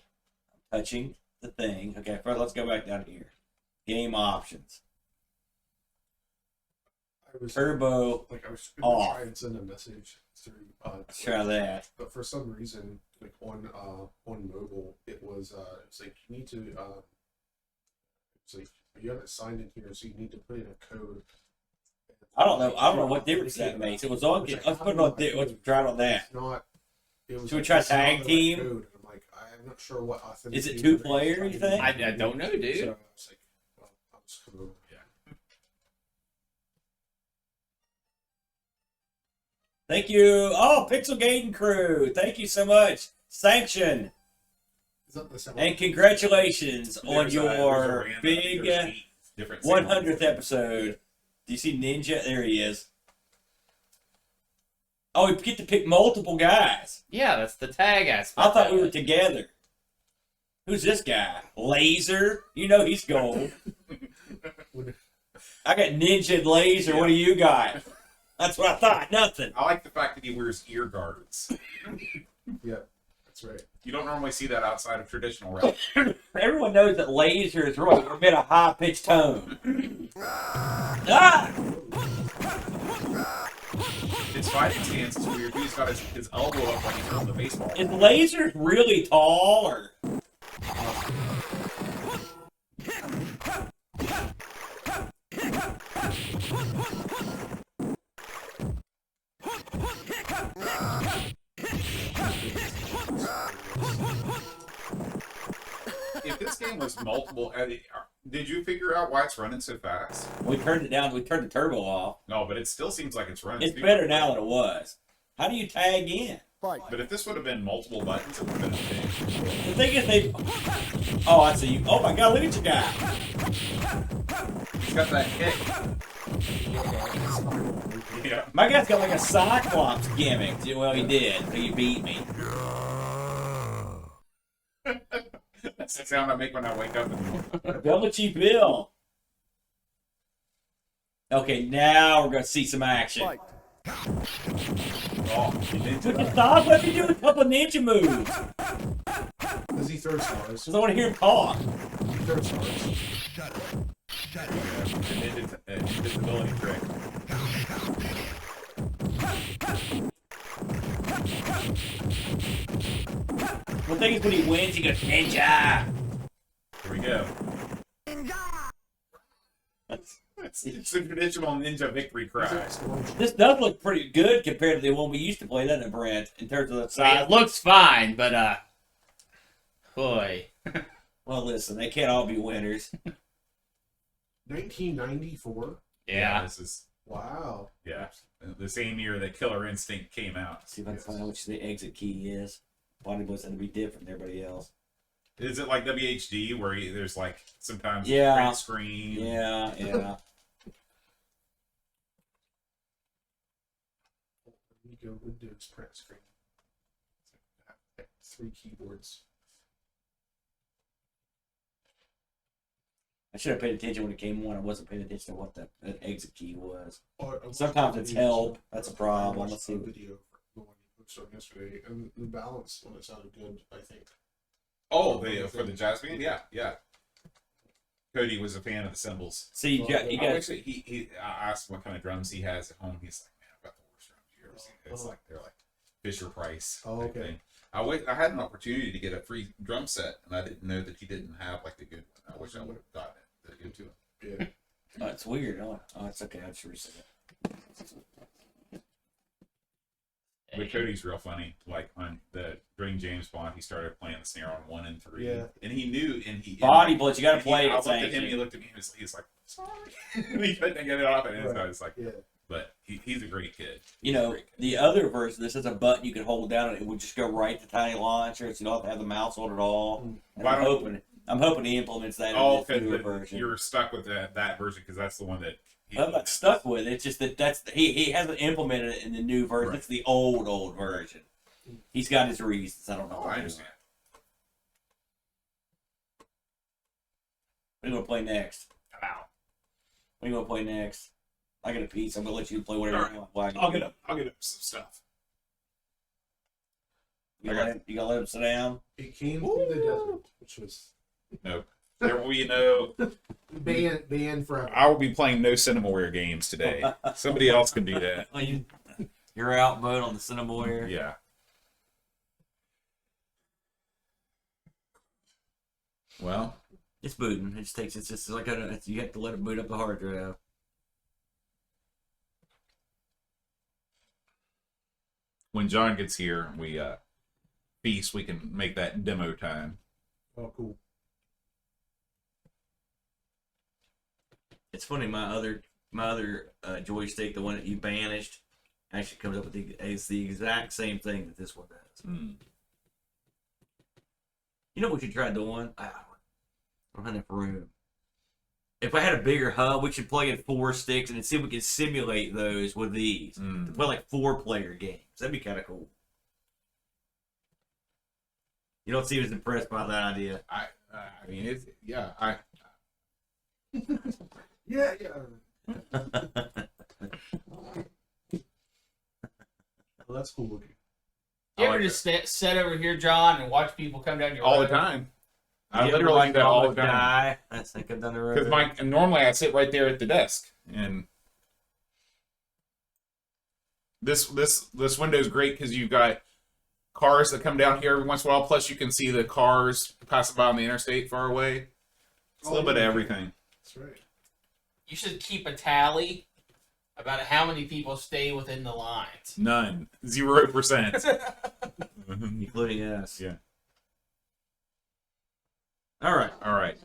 I'm touching the thing. Okay, first let's go back down here. Game options. I was Turbo. like I was off. gonna try and send a message through. Let's try that. But for some reason, like on mobile, it was like you need to it's like you haven't signed in here, so you need to put in a code. I don't know what difference that makes. It was on. Let's put it on. Let's try it on that. It's not. It was Should we try it's not tag the right team? code, and I'm like, I'm not sure what authenticator. Is it two player, you think? I don't know, So dude. I was like, well, I'll just come over. Thank you. Oh, Pixel Gaiden crew. Thank you so much. Sanction. Is that the sound? And congratulations on There's your a random- big there's 8 different 100th episode. Do you see Ninja? There he is. Oh, we get to pick multiple guys. Yeah, that's the tag aspect. I thought we of were it. together. Who's this guy? Laser? You know he's gold. I got Ninja and Laser. What do you got? That's what I thought. Nothing. I like the fact that he wears ear guards. Yeah, that's right. You don't normally see that outside of traditional rap. Everyone knows that Laser is really emit a high-pitched tone. Ah! Did his fighting stance is weird. He's got his elbow up like he's throwing the baseball. Is Laser's really tall, or? If this game was multiple, did you figure out why it's running so fast? We turned it down. We turned the turbo off. No, but it still seems like it's running. It's better now than it was. How do you tag in? But if this would have been multiple buttons, it would have been okay. The thing is, they. Oh, I see you. Oh my God! Look at your guy. He's got that kick. Yeah. My guy's got like a Cyclops gimmick. Well, he did. He beat me. That's the sound I make when I wake up in the morning. Double cheap bill. Okay, now we're gonna see some action. Oh, he did Would you stop? Let me do a couple ninja moves. Does he throw stars? Because I want to hear him talk. He throws stars. invisibility trick. The thing is, when he wins, he goes ninja. Here we go. It's a traditional ninja victory cry. This does look pretty good compared to the one we used to play, doesn't it, Brent? In terms of the size. It looks fine, but boy. Well, listen, they can't all be winners. 1994. Yeah. This is Wow. the same year that Killer Instinct came out. See if I can find out which the exit key is. Body was going to be different than everybody else. Is it like WHD where there's like sometimes Yeah. print screen? Yeah. Amiga Windows print screen. 3 keyboards. I should have paid attention when it came on. I wasn't paying attention to what the exit key was. Oh, I watched Sometimes the it's video. help. That's a problem. I watched Let's see. a video for the one you posted on yesterday, and the balance on it sounded good, I think. Oh, for the jazz band? Yeah. Cody was a fan of the cymbals. See, you got. I I asked what kind of drums he has at home. He's like, man, I've got the worst drums you ever seen. It's like they're like Fisher Price. Oh, type okay. thing. I had an opportunity to get a free drum set, and I didn't know that he didn't have like the good one. I wish I would have gotten it to give to him. Yeah. Oh, it's weird. Oh, it's okay. I just reset it. But Cody's real funny. Like during James Bond, he started playing the snare on 1 and 3. Yeah. And he knew, and he Body blitz. You got to and play I it. looked at him. He looked at me. He's like, sorry. He couldn't get it off, and I was like, Yeah. but he's a great kid. You know, the other version, this is a button you can hold down, and it would just go right to tiny launcher, so you don't have to have the mouse on at all. And I'm hoping he implements that in this newer version. You're stuck with that version because that's the one that I'm not stuck with it. It's just that he hasn't implemented it in the new version. Right. It's the old version. He's got his reasons. I don't know. Oh, I understand. What are you gonna play next? Wow. What are you gonna play next? I got a piece. I'm gonna let you play whatever you want. Why? I'll get up some stuff. You gonna let him sit down? It came through the desert, which was No. There will be no. banned forever. I will be playing no Cinemaware games today. Somebody else can do that. Oh, you're out mode on the Cinemaware. Yeah. Well, It's booting. It just takes. It's just like you have to let it boot up the hard drive. when John gets here, we feast. We can make that demo time. Oh, cool. It's funny. My other joystick, the one that you banished, actually comes up with it's the exact same thing that this one does. Mm. You know what you tried doing? I don't have enough room. If I had a bigger hub, we should plug in 4 sticks and see if we can simulate those with these. To play like 4-player games. That'd be kind of cool. You don't seem as impressed by that idea. I mean, it's yeah. Yeah. Well, that's cool looking. You I ever like just sit over here, John, and watch people come down your all road? the time. I You literally ever like that all the almost time. die? I think I've done the road. Because normally I sit right there at the desk, and This window is great because you've got cars that come down here every once in a while. Plus, you can see the cars passing by on the interstate far away. It's a little bit of everything. That's right. You should keep a tally about how many people stay within the lines. None. 0%. Including us. Yeah. All right. All right.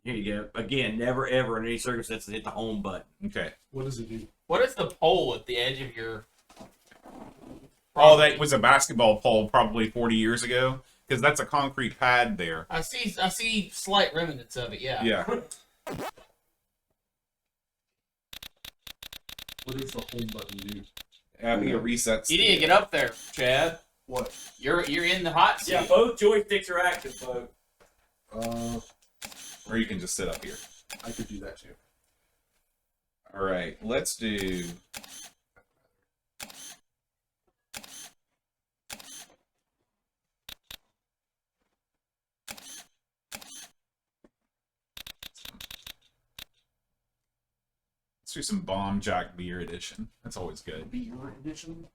Here you go. Again, never ever in any circumstances hit the home button. Okay. What does it do? What is the pole at the edge of your... Oh, that was a basketball pole probably 40 years ago. Because that's a concrete pad there. I see slight remnants of it, yeah. Yeah. What does the home button do? Amiga resets. You need to get up there, Chad. What? You're in the hot seat. Yeah, both joysticks are active, folks. Or you can just sit up here. I could do that too. All right. Let's do... Let's do some Bomb Jack Beer Edition. That's always good. Beer edition?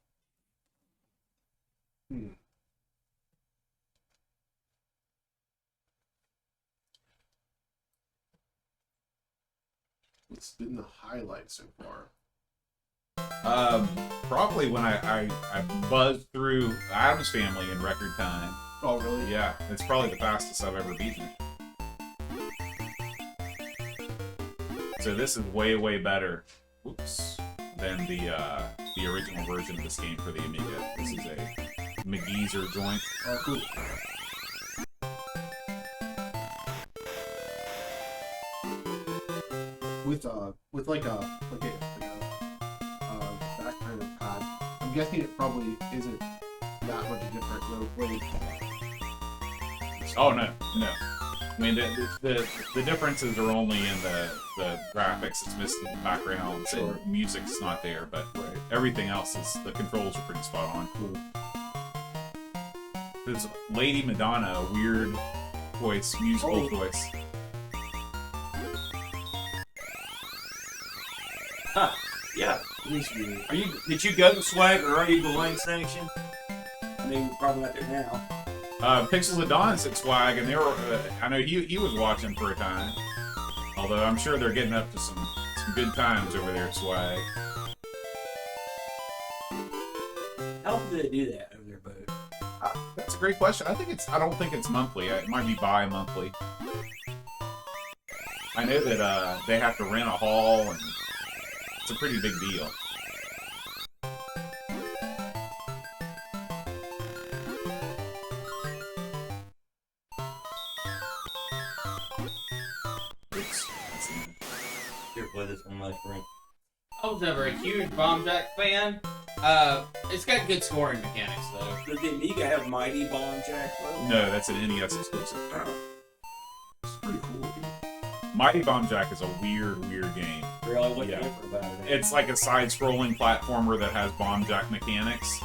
What's been the highlight so far? Probably when I buzzed through Adam's Family in record time. Oh, really? Yeah, it's probably the fastest I've ever beaten it. So this is way, way better, than the original version of this game for the Amiga. This is a McGeezer joint. Oh, cool. With like a that kind of pad, I'm guessing it probably isn't that much different. No way. Oh no. I mean the differences are only in the graphics. It's missing the background, so Sure. music's not there, but Right. everything else is the controls are pretty spot on. Cool. There's Lady Madonna, a weird voice, musical voice. Huh. Yeah. It is weird. Did you go to Swag or are you going section? I mean, we're probably not there now. Pixels of Dawn's at Swag, and they were. I know he was watching for a time. Although I'm sure they're getting up to some good times over there at Swag. How often do they do that over their boat? That's a great question. I don't think it's monthly. It might be bi-monthly. I know that they have to rent a hall, and it's a pretty big deal. Oops. That's the end. Here, play this one last ring. I was never a huge Bomb Jack fan. It's got good scoring mechanics, though. Does the Amiga have Mighty Bomb Jack? Though? No, that's an NES exclusive. It's pretty cool. Mighty Bomb Jack is a weird game. Really? What's Yeah. different about it? It's like a side-scrolling platformer that has Bomb Jack mechanics.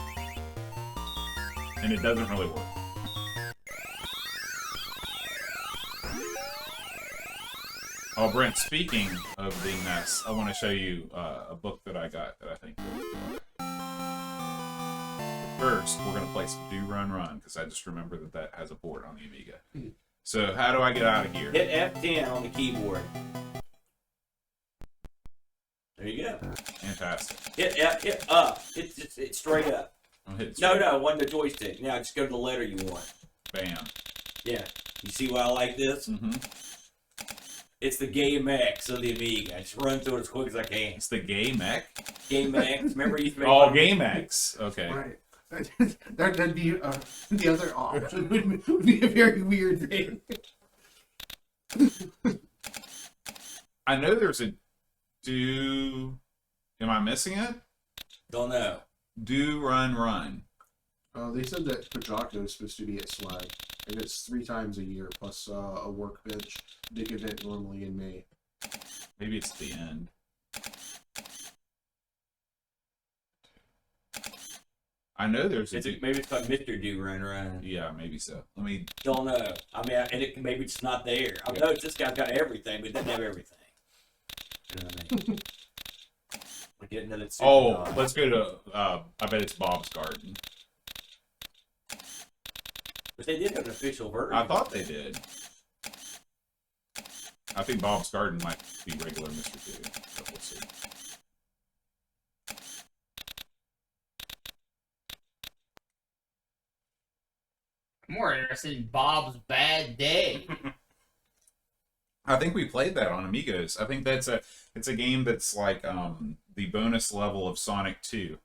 And it doesn't really work. Oh, Brent, speaking of the mess, I want to show you a book that I got that I think will First, we're going to play some Do Run Run, because I just remember that has a port on the Amiga. So, how do I get out of here? Hit F10 on the keyboard. There you go. Fantastic. Hit F, hit up. Hit straight up. I'm hitting No, one the joystick. Now just go to the letter you want. Bam. Yeah. You see why I like this? Mm-hmm. It's the Game X of the Amiga. I just run through it as quick as I can. It's the Gay Mech. Game X. Remember you used to make Oh, fun- Game X. Okay. Right. That'd be the other option. Would be a very weird thing. I know there's a Do... Am I missing it? Don't know. Do Run Run. They said that Pajako is supposed to be at Swag, and it's 3 times a year plus a workbench big event normally in May. Maybe it's at the end. I know there's a Maybe it's called Mr. Do Run Run. Yeah, maybe so. Let me... Don't know. I mean, and maybe it's not there. I know this guy's got everything, but it doesn't have everything. You know what I mean? We're getting another Oh, super let's go to. I bet it's Bob's Garden. But they did have an official version. I thought they did. I think Bob's Garden might be regular Mr. 2, but we'll see. I'm more interested in Bob's Bad Day. I think we played that on Amigos. I think it's a game that's like the bonus level of Sonic 2.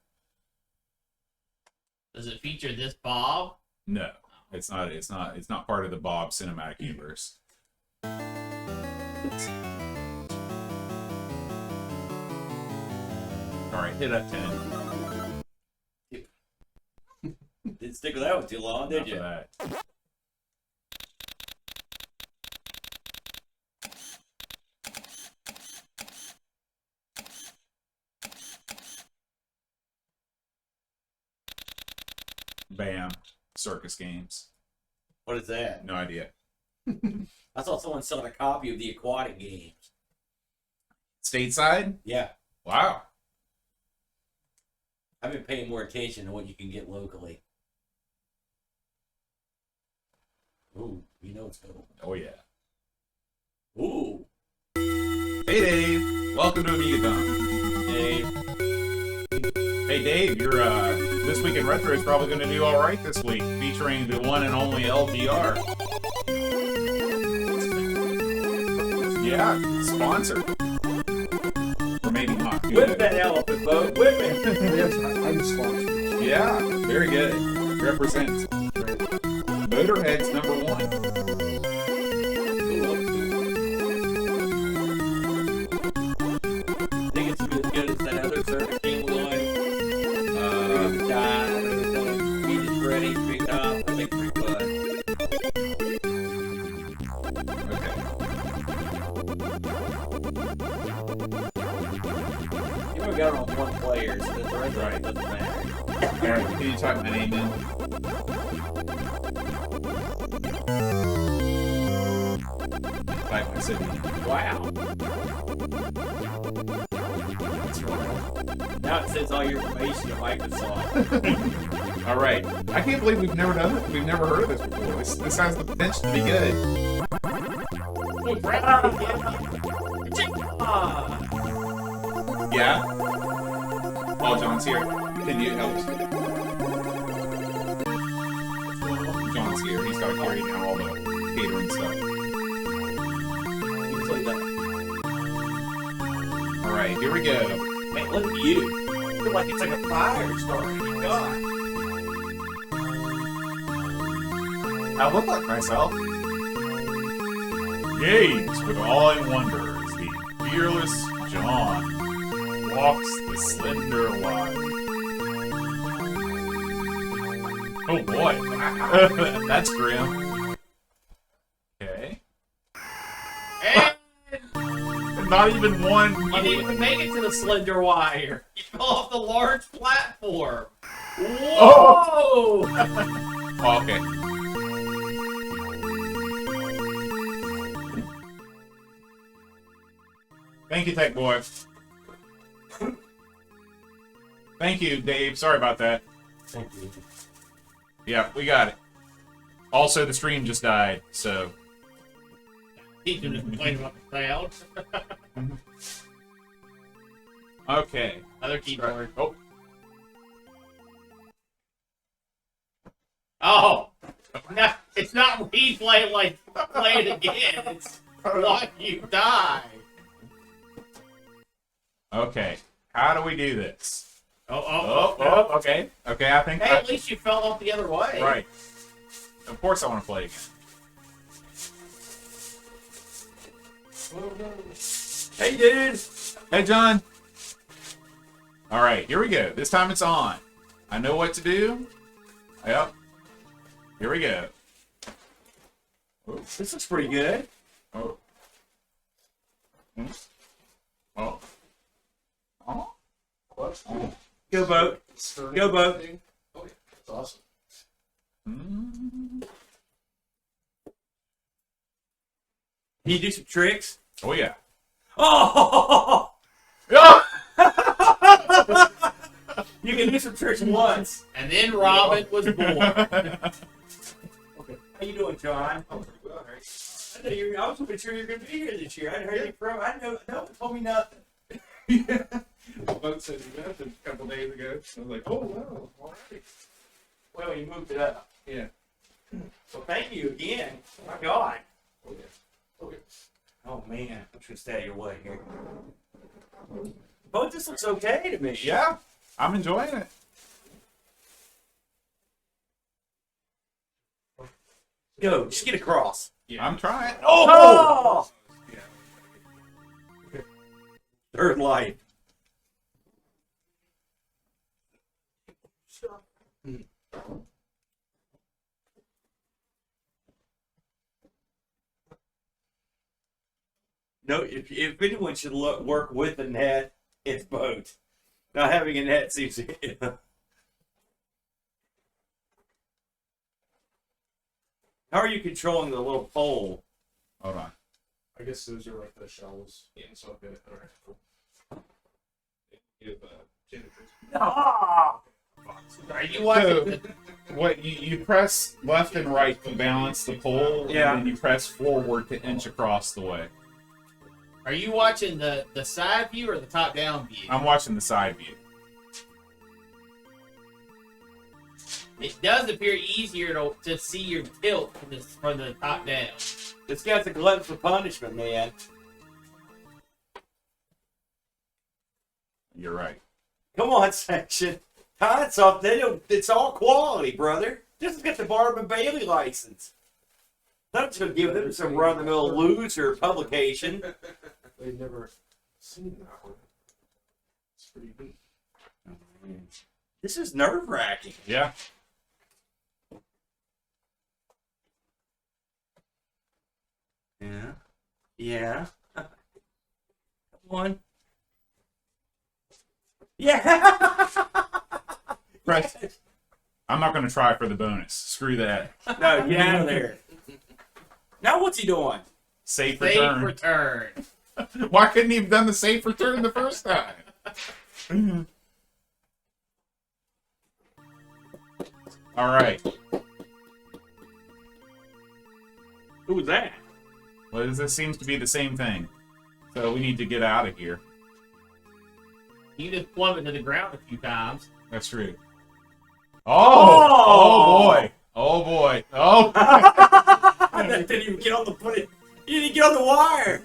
Does it feature this Bob? No, it's not. It's not part of the Bob cinematic universe. All right, hit up 10. Didn't stick with that one too long, did Enough you? of that. Bam. Circus games. What is that? No idea. I saw someone selling a copy of the aquatic games. Stateside? Yeah. Wow. I've been paying more attention to what you can get locally. Ooh, you know it's cool. Oh, yeah. Ooh. Hey, Dave. Welcome to Amigathon. Dave. Hey, Dave, your This Week in Retro is probably going to do all right this week, featuring the one and only LDR. Yeah, sponsor. Or maybe not. Whip that elephant, Bo. Whip it. Yes, I'm sponsored. Yeah, very good. Represents. Motorhead's #1. Think it's as good as that other Circus game we like? Die, Beat is ready, pick up. I think it's pretty fun. You only got it on one player, so the rest of it doesn't matter. Alright, can you type my name in? Type my city. Wow. That's right. Now it says all your information to Microsoft. Alright. I can't believe we've never done this. We've never heard of this before. This has the potential to be good. Yeah? Oh, John's here. Can you help us? John's here. He's got to carry down all the catering stuff. Things like that. Alright, here we go. Man, look at you. I feel like it's like a fire starting. Oh my God. I look like myself. Gaze with awe and wonder as the fearless John walks the slender line. Oh boy, that's grim. Okay. And Not even one. you didn't even make it to the slender wire. You fell off the large platform. Oh! Oh, okay. Thank you, Tech Boy. Thank you, Dave. Sorry about that. Thank you. Yeah, we got it. Also, the stream just died, so... He can complain about the sound. Okay. Other keyboard. Oh, Oh! No, it's not replay like play it again. It's why you die. okay. How do we do this? Oh, Okay. Okay, I think... Hey, at least you fell off the other way. Right. Of course I want to play again. Hey, dude. Hey, John. All right, here we go. This time it's on. I know what to do. Yep. Here we go. Oh. This looks pretty good. Oh. Hmm. Oh. Oh. What? Oh. Go boat. Stirring Go, Bo. everything. Oh, yeah. That's awesome. Mm. Can you do some tricks? Oh, yeah. Oh! Oh! You can do some tricks once. And then Robin was born. How you doing, John? Oh, pretty well, right? I was hoping sure you were going to be here this year. I hadn't heard you from. I know. No one told me nothing. Boat said you met a couple days ago. I was like, oh wow, all right. Well, you moved it up. Yeah. So thank you again. My God. Okay. Okay. Oh man, I'm just gonna stay out of your way here. But this looks okay to me. Yeah, I'm enjoying it. Go, just get across. I'm trying. Oh! Yeah. Third life. No, if anyone should work with a net, it's boat. Not having a net seems to. How are you controlling the little pole? Hold on. I guess those are like the shells. Yeah. So okay. All right. Cool. Give Jennifer's. Ah! Are you watching? So, what you press left and right to balance the pole, Yeah. and then you press forward to inch across the way. Are you watching the side view or the top down view? I'm watching the side view. It does appear easier to see your tilt from the top down. This guy's a glutton for punishment, man. You're right. Come on, section. Hats off. It's all quality, brother. This has got the Barb and Bailey license. Not just gonna give them some run-of-the-mill loser publication. They've never seen that one. It's pretty neat. This is nerve-wracking. Yeah. Yeah. Yeah. Come on. Yeah. Press. I'm not going to try for the bonus. Screw that. No, get out of there. Now what's he doing? Safe Safe return. return. Why couldn't he have done the safe return the first time? All right. Who was that? Well, this seems to be the same thing. So we need to get out of here. You just plummet to the ground a few times. That's true. Oh! Oh boy! Oh boy! Oh! That didn't even get on the foot. You didn't get on the wire.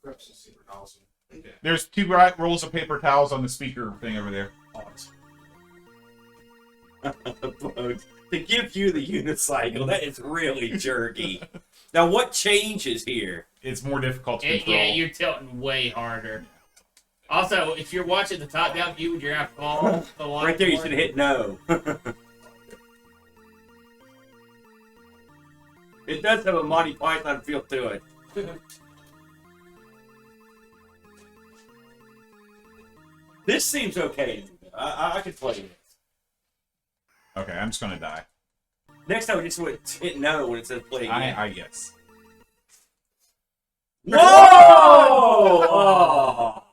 Grab some secret house. Okay. There's two rolls of paper towels on the speaker thing over there. To give you the unicycle, that is really jerky. Now, what changes here? It's more difficult to control. Yeah, you're tilting way harder. Also, if you're watching the top-down view, you're gonna fall. Right there, you should have hit no. It does have a Monty Python feel to it. This seems okay. I could play this. Okay, I'm just gonna die. Next time, we just would hit no when it says play again. I guess. Whoa! Oh!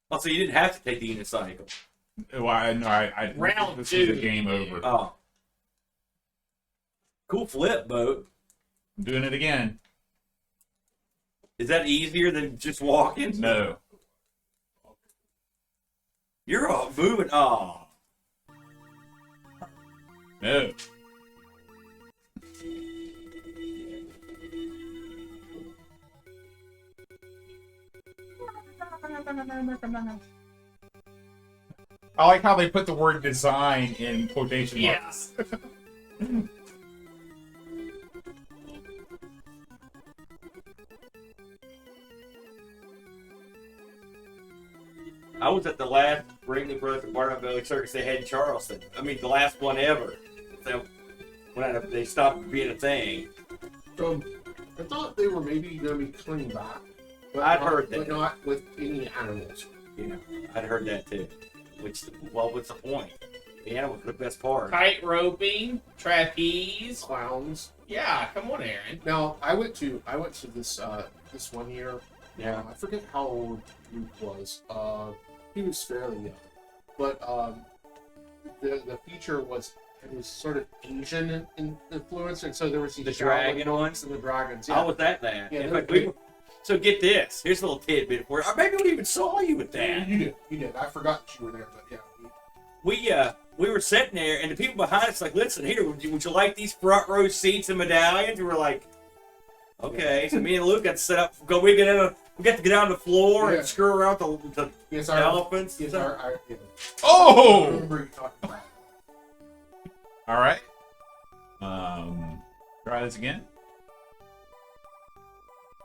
Oh, so you didn't have to take the unicycle. Well, I Round this two. is a game over. Oh. Cool flip, boat. I'm doing it again. Is that easier than just walking? No. You're all moving. Oh. No. I like how they put the word design in quotation marks. Yeah. I was at the last Ringling Brothers and Barnum Valley Circus they had in Charleston. I mean, the last one ever. So, when they stopped being a thing. I thought they were maybe going to be coming back. But I'd not- heard that. But not with any animals. Yeah, I'd heard that too. Which, well, what's the point? The animals are the best part. Kite roping, trapeze. Clowns. Yeah, come on, Aaron. Now I went to this this one year. Yeah. I forget how old Luke was. He was fairly young, but the feature was it was sort of Asian influence, and so there was these The Shaolin dragon ones? and the dragons. How Yeah, was that? Yeah, In they're fact, great. so get this. Here's a little tidbit for you. Or maybe we even saw you with that. you did. I forgot that you were there, but yeah. We were sitting there, and the people behind us like, listen, here, would you like these front row seats and medallions? We were like, okay. So me and Luke got to set up. We got to get on the floor Yeah. and screw around the Yes, elephants. Yes, I Oh! remember you talking about. All right. Try this again.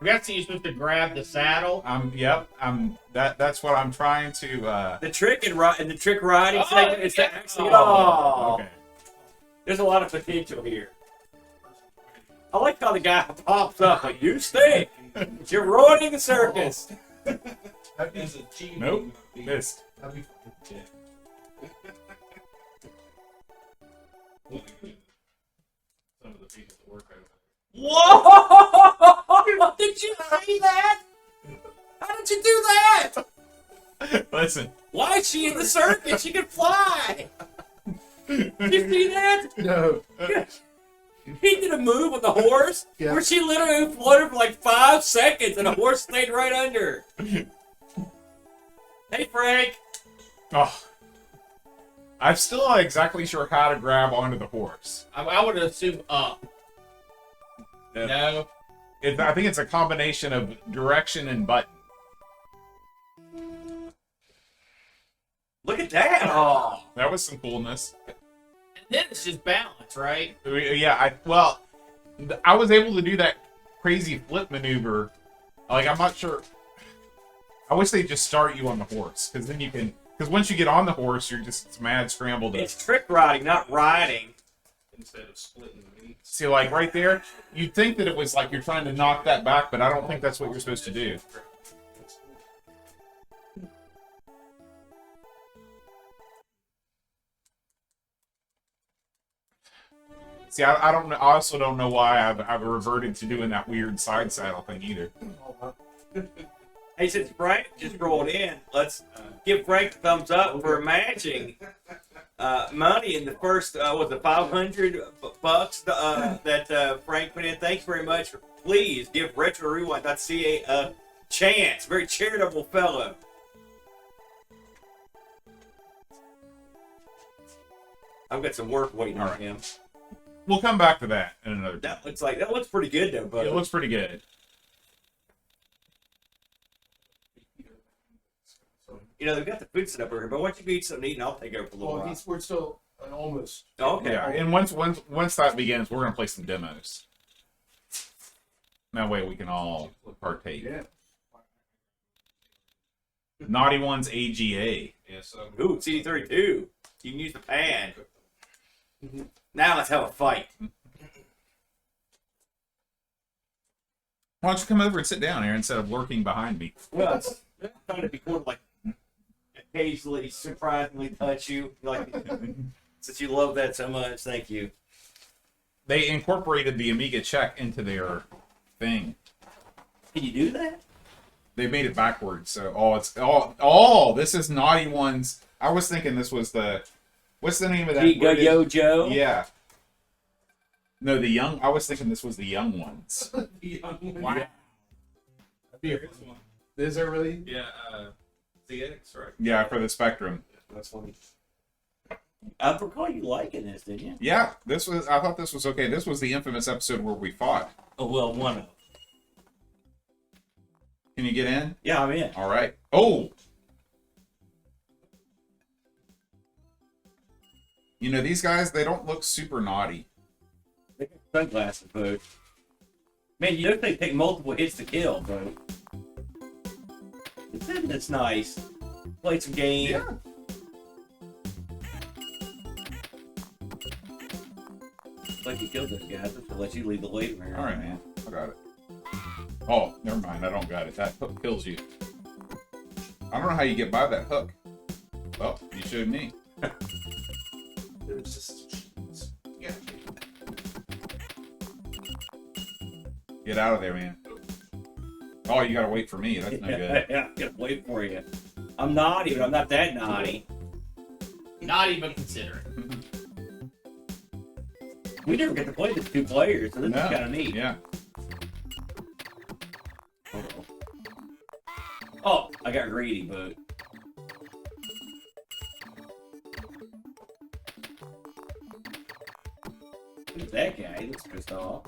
We got to see you're supposed to grab the saddle. Yep. That's what I'm trying to. The trick and the trick riding Oh, segment is to yeah. actually. Oh, okay. There's a lot of potential here. I like how the guy pops up like, you stink. You're ruining the circus. That is a cheating. Nope. Missed. That'd be fun. Some of the people that work over Whoa! Did you see that? How did you do that? Listen. Why is she in the circus? She can fly. Did you see that? No. He did a move with the horse Yeah. where she literally floated for like 5 seconds and the horse stayed right under. Hey, Frank. Oh. I'm still not exactly sure how to grab onto the horse. I would assume up. Yeah. No. I think it's a combination of direction and button. Look at that. Oh. That was some coolness. And then it's just balance, right? Yeah, I was able to do that crazy flip maneuver. Like, I'm not sure. I wish they'd just start you on the horse, because then you can. Because once you get on the horse, you're just mad scrambled. It's trick riding, not riding. instead of splitting the meat. See, like right there, you'd think that it was like you're trying to knock that back, but I don't think that's what you're supposed to do. See, I don't know. I also don't know why I've reverted to doing that weird side saddle thing either. Hey, since Frank just rolled in, let's give Frank a thumbs up for matching money in the first, was it $500 that Frank put in. Thanks very much. Please give RetroRewind.ca a chance. Very charitable fellow. I've got some work waiting on him. We'll come back to that in another time. That looks pretty good though, buddy. It looks pretty good. You know, they've got the food set up over here, but once you eat something to eat, I'll take over for a little Well, while. we're still almost. Oh, okay. Yeah, and once that begins, we're gonna play some demos. That way we can all partake. Yeah. Naughty One's AGA. Yeah, so Ooh, CD32. You can use the pan. Now let's have a fight. Why don't you come over and sit down here instead of lurking behind me? Well, it's thought it'd be cool to like occasionally, surprisingly touch you, like since you love that so much. Thank you. They incorporated the Amiga check into their thing. Can you do that? They made it backwards, so this is Naughty One's. I was thinking this was what's the name of that? Go Yo Joe. Yeah. No, I was thinking this was the Young Ones. Wow. Is there really? yeah, ZX, right? Yeah, for the Spectrum. That's funny. I recall you liking this, didn't you? Yeah, I thought this was okay. This was the infamous episode where we fought. Oh well, one of them. Can you get in? Yeah, I'm in. All right. Oh! You know, these guys, they don't look super naughty. They got sunglasses, bud. Man, you know they take multiple hits to kill, bro. It's nice. Play some games. Yeah. Like you killed those guys, just to let you lead the way. All right, man. I got it. Oh, never mind. I don't got it. That hook kills you. I don't know how you get by that hook. Well, you showed me. There's just cheese. Yeah. Get out of there, man. Oh, you gotta wait for me. That's no good. Yeah, gotta wait for you. I'm naughty, but I'm not that naughty. Not even consider it. We never get to play this 2 players, so this is kind of neat. Yeah. Oh, I got greedy, but who's that guy? He looks pissed off.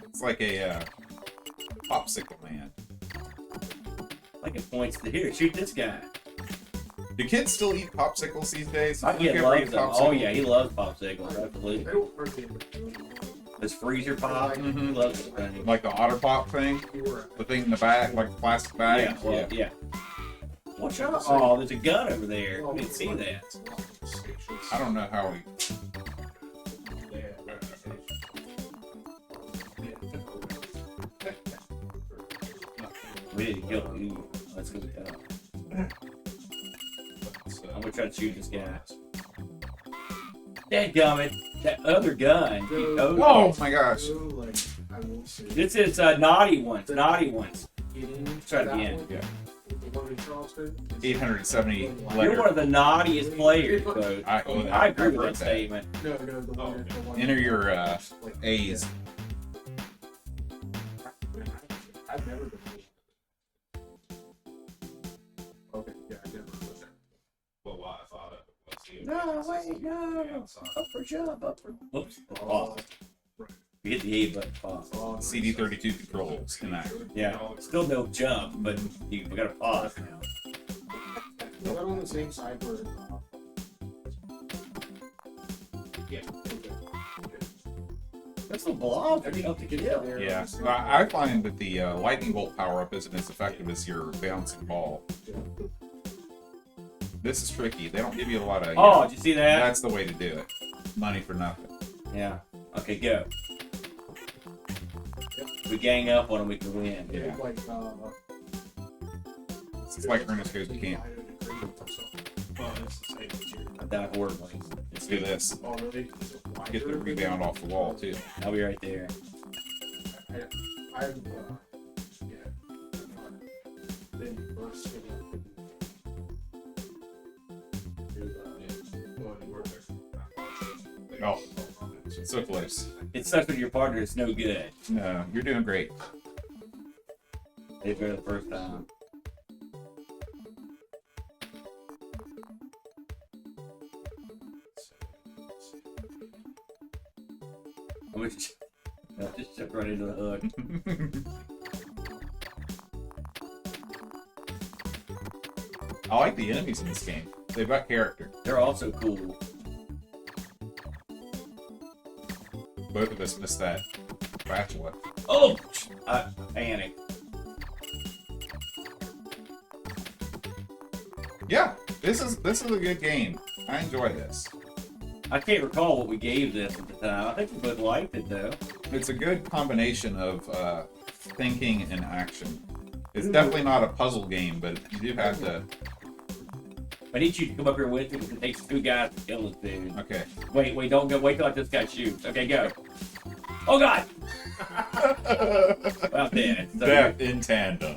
It's like a popsicle man. Like it points to here. Shoot this guy. Do kids still eat popsicles these days? My Does Luke kid ever eat loves them. popsicles? Oh yeah, he loves popsicles. I Absolutely. don't hardly This freezer pop. Mhm. He loves this thing. Like the Otter Pop thing? ever. The thing in the back, like the plastic bag? Yeah, well, yeah. Watch out! Oh, there's a gun over there. I didn't see that. I don't know how we... We didn't kill him. Let's go with that. I'm gonna try to shoot this guy. Dadgummit, that other gun. Oh my gosh. This is naughty ones. Naughty ones. Try it again. Yeah. The one in Charleston. 870 You're one letter. of the naughtiest players, Coach. I agree with heard that statement. No, the one. The one Enter your A's. I've never been. Okay, yeah, I never was there. Well, why I thought it was you. No, wait, no. Up for jump, up for. Whoops. Pause. Right. You hit the A button. Pause. CD32 controls connect. Yeah. Still no jump, but you gotta pause now. Is that on the same side where? Yeah. That's a blob. I mean, to get there. Yeah, I find that the lightning bolt power up isn't as effective as your bouncing ball. This is tricky. They don't give you a lot of. Oh, did you see that? That's the way to do it. Money for nothing. Yeah. Okay, go. If we gang up on them, we can win. Yeah. Like, It's like Ernest Goes to Camp. Well, it's the same as you. I died horribly. Let's do this. Oh, really? Get the rebound off the wall too. I'll be right there. I've been first Oh, so close. It sucks when your partner is no good. No, you're doing great. They go the first time. I'm just jump right into the hook. I like the enemies in this game. They've got character. They're also cool. Both of us missed that spatula. Oh! I panicked. Yeah, this is a good game. I enjoy this. I can't recall what we gave this at the time. I think we both liked it though. It's a good combination of thinking and action. It's definitely not a puzzle game, but you do have to. I need you to come up here with me because it takes 2 guys to kill this dude. Okay. Wait, don't go. Wait till this guy shoots. Okay, go. Oh God! I'm dead. So, That in tandem.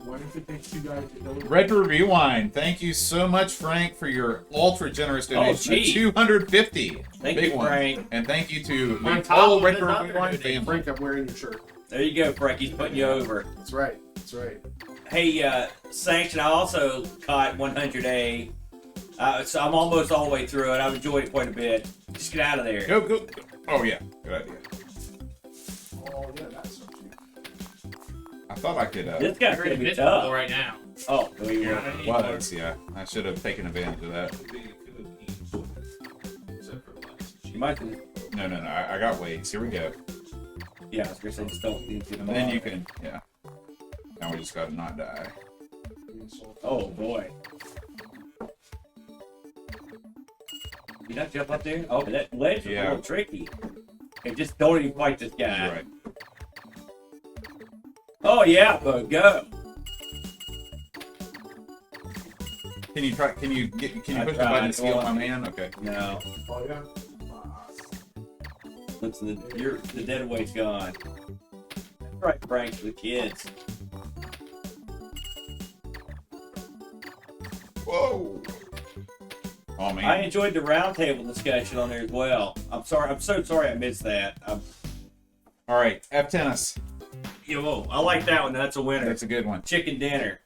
What if it takes 2 guys to know? Retro Rewind. Thank you so much, Frank, for your ultra generous donation of gee. 250. Thank Big you, one. Frank. And thank you to On the top whole of his Retro other Rewind donation. family. Frank, I'm wearing your shirt. There you go, Frank. He's putting you over. That's right. That's right. Hey, Sanction, I also caught 100A. So I'm almost all the way through it. I've enjoyed it quite a bit. Just get out of there. Go, go. Oh, yeah. Good idea. Oh, yeah, that's so cute. I thought I could. This guy's You're gonna in be Pittsburgh tough. right now. Oh, there you You're go. not in Was, yeah. I should have taken advantage of that. Except for the last. You might. No. I got ways. Here we go. Yeah, I was gonna say just don't need to. And then you can, yeah. Now we just gotta not die. Oh boy. You not jump up there? Oh, that ledge is a Yeah. little tricky. Okay, just don't even fight this guy. You're right. Oh yeah, but go. Can you try? Can you push the tried. button to steal my man? Okay. No. Oh yeah. Looks the dead weight's gone. That's right, Frank, for the kids. Whoa. Oh I man. enjoyed the roundtable discussion on there as well. I'm sorry. I'm so sorry I missed that. All right, F tennis. Yo, I like that one. That's a winner. That's a good one. Chicken dinner.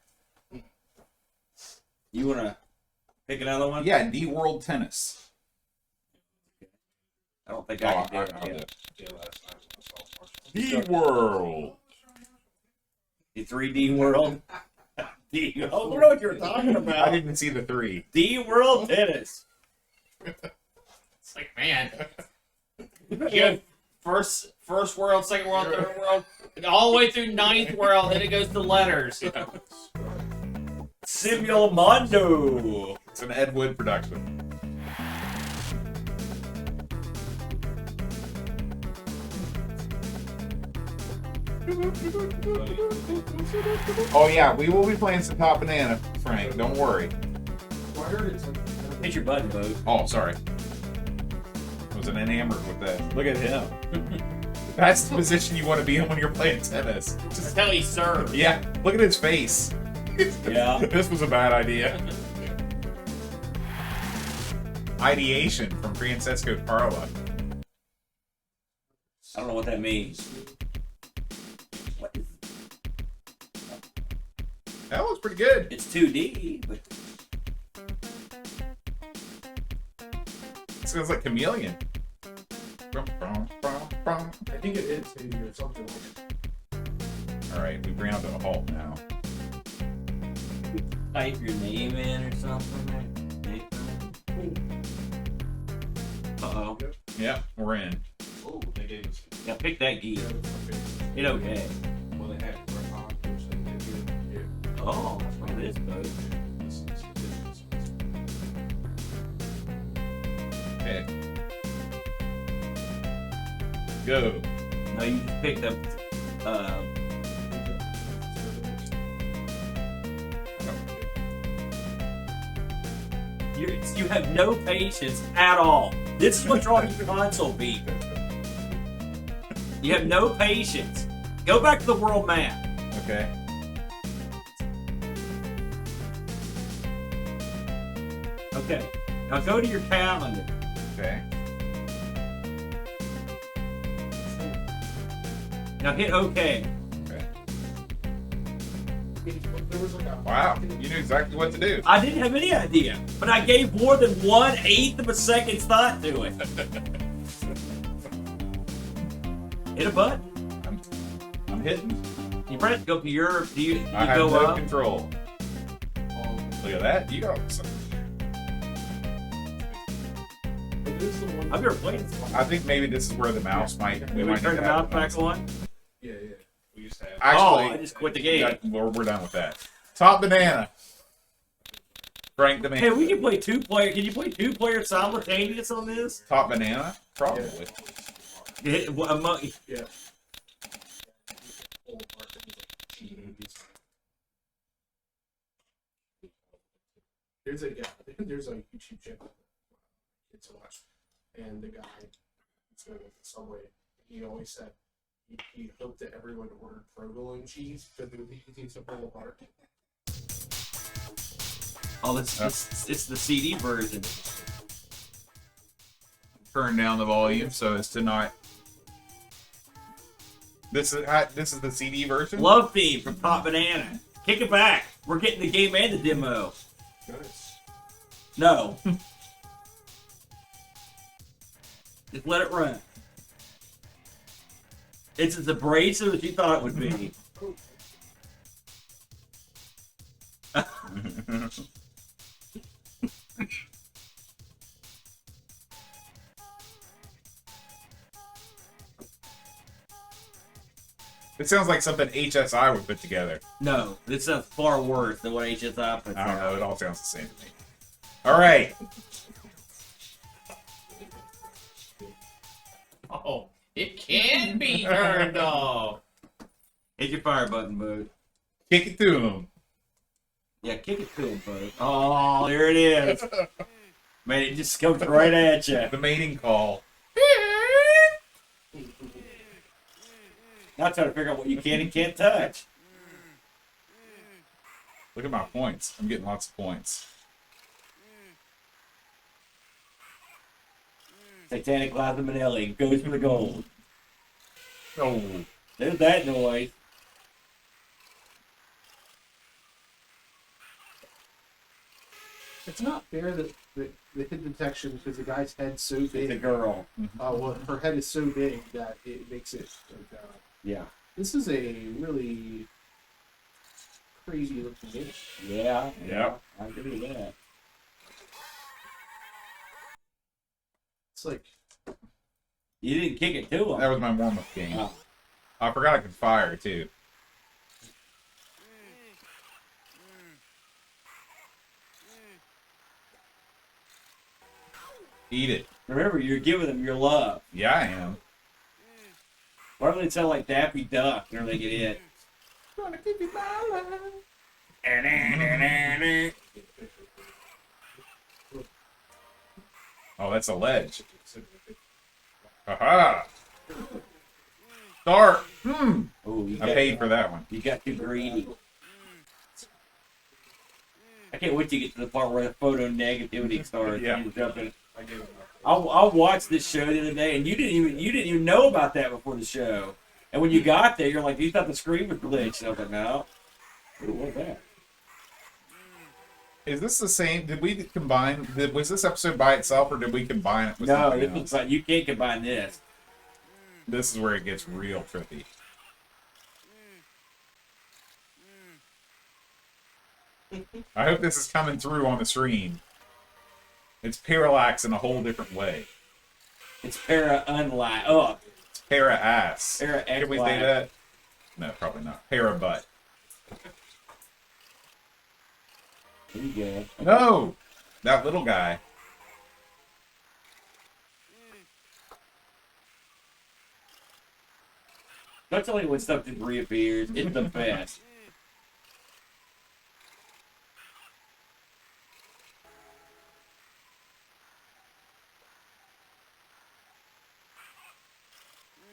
You wanna pick another one? Yeah, D World Tennis. I don't think Oh, I can I'll do it. do Yeah. it. D World. The 3D world. Oh, I don't know what you're talking I about. didn't see the 3. D World Tennis. It's like, man. You first world, second world, third world, all the way through ninth world, then it goes to letters. Simulomondo. It's an Ed Wood production. Oh yeah, we will be playing some Top Banana, Frank. Don't worry. Well, I heard it's like Hit your button, Bo. Oh, sorry. I was enamored with that. Look at him. That's the position you want to be in when you're playing tennis. That's how he serves. Yeah, look at his face. Yeah. This was a bad idea. Ideation from Francesco Carla. I don't know what that means. What is That looks pretty good. It's 2D, but It sounds like Chameleon. I think it is maybe or something like it. Alright, we bring out to a halt now. type your name in or something. Uh-oh. Yeah, we're in. Oh, they gave us. Yeah, pick that geek. It okay. Well, they had Grandma, which they did here. Oh, look at this boat. This is ridiculous. Okay. Go. No, you just picked up. You have no patience at all. This is what's wrong with your console, people. You have no patience. Go back to the world map. Okay. Okay. Now go to your calendar. Okay. Now hit OK. Okay. There was like a Wow, you knew exactly what to do. I didn't have any idea, but I gave more than 1/8 of a second's thought to it. Hit a button. I'm hitting. You press go to your. Do you I have go no up? control. Look at that. You got some. It is the one. I've never played this one. I think maybe this is where the mouse might. Did we might turn the need to have mouse back on? Yeah, yeah. We used to have. Actually, I just quit the game. we're done with that. Top banana. Frank the man. Hey, we can play 2-player. Can you play 2-player simultaneous on this? Top banana? Probably. Yeah, Yeah. There's a YouTube channel kids watch, and the guy was going with the subway. He always said he hoped that everyone ordered provolone cheese because it would be easy to pull apart. Oh, it's the CD version. Turn down the volume so as to not. This is the CD version. Love theme from Top Banana. Kick it back. We're getting the game and the demo. Nice. No. Just let it run. It's as abrasive as you thought it would be. It sounds like something HSI would put together. No, this sounds far worse than what HSI puts I don't know. out. It all sounds the same to me. All right. Oh, it can be turned off. Hit your fire button, bud. Kick it to him. Yeah, kick it to him, folks. Oh, there it is. Man, it just comes right at you. The mating call. Now trying to figure out what you can and can't touch. Look at my points. I'm getting lots of points. Satanic Liza Minnelli goes for the gold. Oh. There's that noise. It's not fair that the hit detection, because the guy's head's so It's a big. girl. Well, her head is so big that it makes it. Like, Yeah. this is a really crazy looking game. Yeah. Yeah. I agree with that. It's like You didn't kick it to him. That was my warm-up game. Oh. I forgot I could fire, too. Eat it. Remember, you're giving them your love. Yeah, I am. Why don't they sound like Daffy Duck whenever they get hit? Gonna give you my love. Oh, that's a ledge. Aha! Start! Oh, you I paid for that one. You got too greedy. I can't wait to get to the part where the photo negativity starts. Yeah. You jump in. I watched this show the other day, and you didn't even know about that before the show. And when you got there, you're like, you thought the screen was glitched. And I was like, no. What was that? Is this the same? Did we combine? Was this episode by itself, or did we combine it with No, something it else? looks like you can't combine this. This is where it gets real trippy. I hope this is coming through on the screen. It's parallax in a whole different way. It's para-unlight. Oh, It's para-ass. Para-X Can we say light. that? No, probably not. Para-butt. there you go. No! That little guy. Don't tell me when stuff just reappears. It's the best.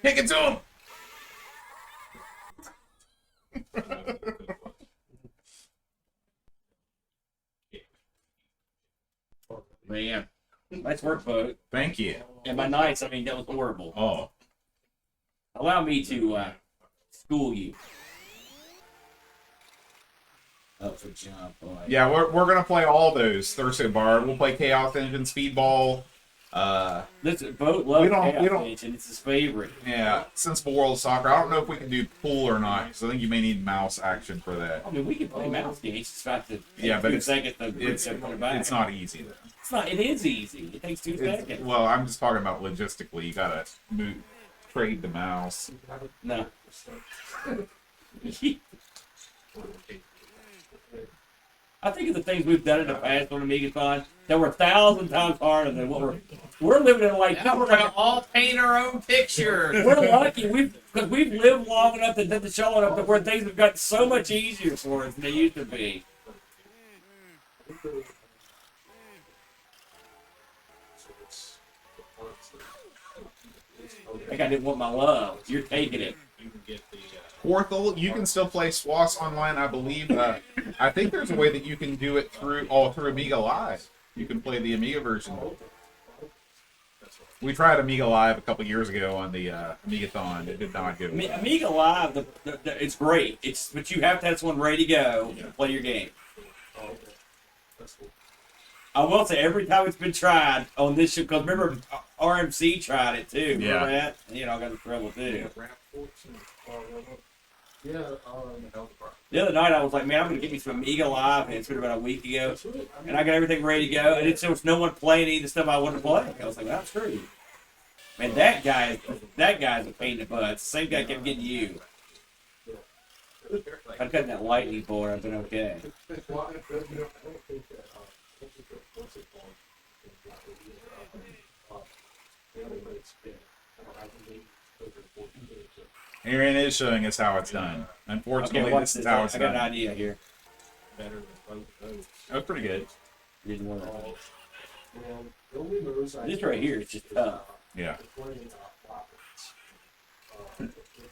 Kick it to him! Man, nice work, folks. Thank you. And by nice, I mean that was horrible. Oh. Allow me to school you. Up for jump, boy. Yeah, we're gonna play all those Thursday bar. We'll play Chaos Engine, Speedball. Listen, Vote loves We don't- Chaos we don't- Engine. It's his favorite. Yeah, Sensible World of Soccer. I don't know if we can do pool or not, because I think you may need mouse action for that. I mean, we can play mouse games. It's about to Yeah, but it's seconds to it's put it back. it's not easy though. It's not. It is easy. It takes 2 seconds. Well, I'm just talking about logistically. You gotta trade the mouse. No. I think of the things we've done in the past on Amigathon that were 1,000 times harder than what we're living in. Like Now we're gonna all paint our own pictures. we're lucky because we've lived long enough to did the show enough to where things have gotten so much easier for us than they used to be. Like I didn't want my love. You're taking it. Porthole, you can still play SWAS online, I believe. I think there's a way that you can do it through Amiga Live. You can play the Amiga version. We tried Amiga Live a couple years ago on the Amigathon. It did not go well. Amiga Live, it's great. But you have to have someone ready to go to play your game. I will say every time it's been tried on this show, because remember RMC tried it too. Remember that? You know, I got in trouble too. Yeah, The other night I was like, man, I'm gonna get me some Amiga Live, and it's been about a week ago, and I got everything ready to go, and there was no one playing any of the stuff I wanted to play. I was like, well, screw you. Man, that guy's a pain in the butt. It's the same guy kept getting you. If I'd cut that lightning board, I've been okay. Aaron is showing us how it's done. Unfortunately, Okay, watch this is this. how it's I got an done. idea here. That's pretty good. Here's one. And the only moves I This right here is just tough. Yeah.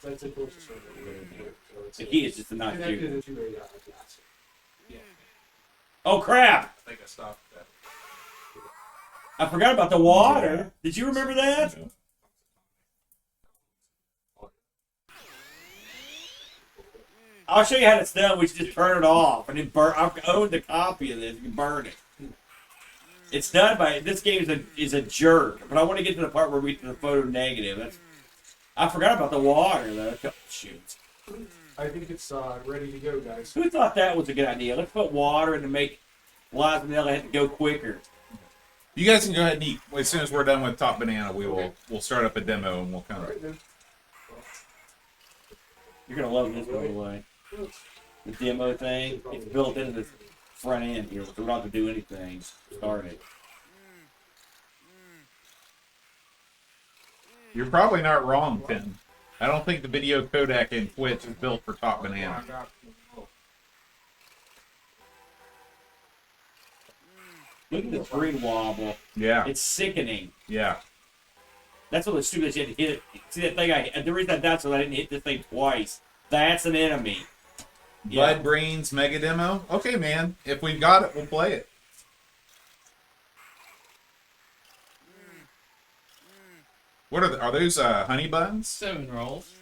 That's the closest one that we're going to do. So it's The key is just to not connected shoot. into a gas. Oh crap! I think I stopped that. I forgot about the water. Did you remember that? I'll show you how it's done. We just turn it off and then burn. I've owned a copy of this. You can burn it. It's done by this game is a jerk. But I want to get to the part where we do the photo negative. I forgot about the water though. Shoot. I think it's ready to go, guys. Who thought that was a good idea? Let's put water in to make Liza Minnelli have to go quicker. You guys can go ahead and eat. As soon as we're done with Top Banana, we'll start up a demo and we'll come. All right, then. You're gonna love this, by the way. The demo thing, it's built into the front end here, so we don't have to do anything. Start it. You're probably not wrong, Tim. I don't think the video codec in Twitch is built for Top Banana. Look at the screen wobble. Yeah, It's sickening. yeah. That's what the stupid shit hit it. See that thing? The reason I died so I didn't hit this thing twice. That's an enemy. Yeah. Blood Brains Mega Demo? Okay, man. If we've got it, we'll play it. What are those honey buns? 7 rolls.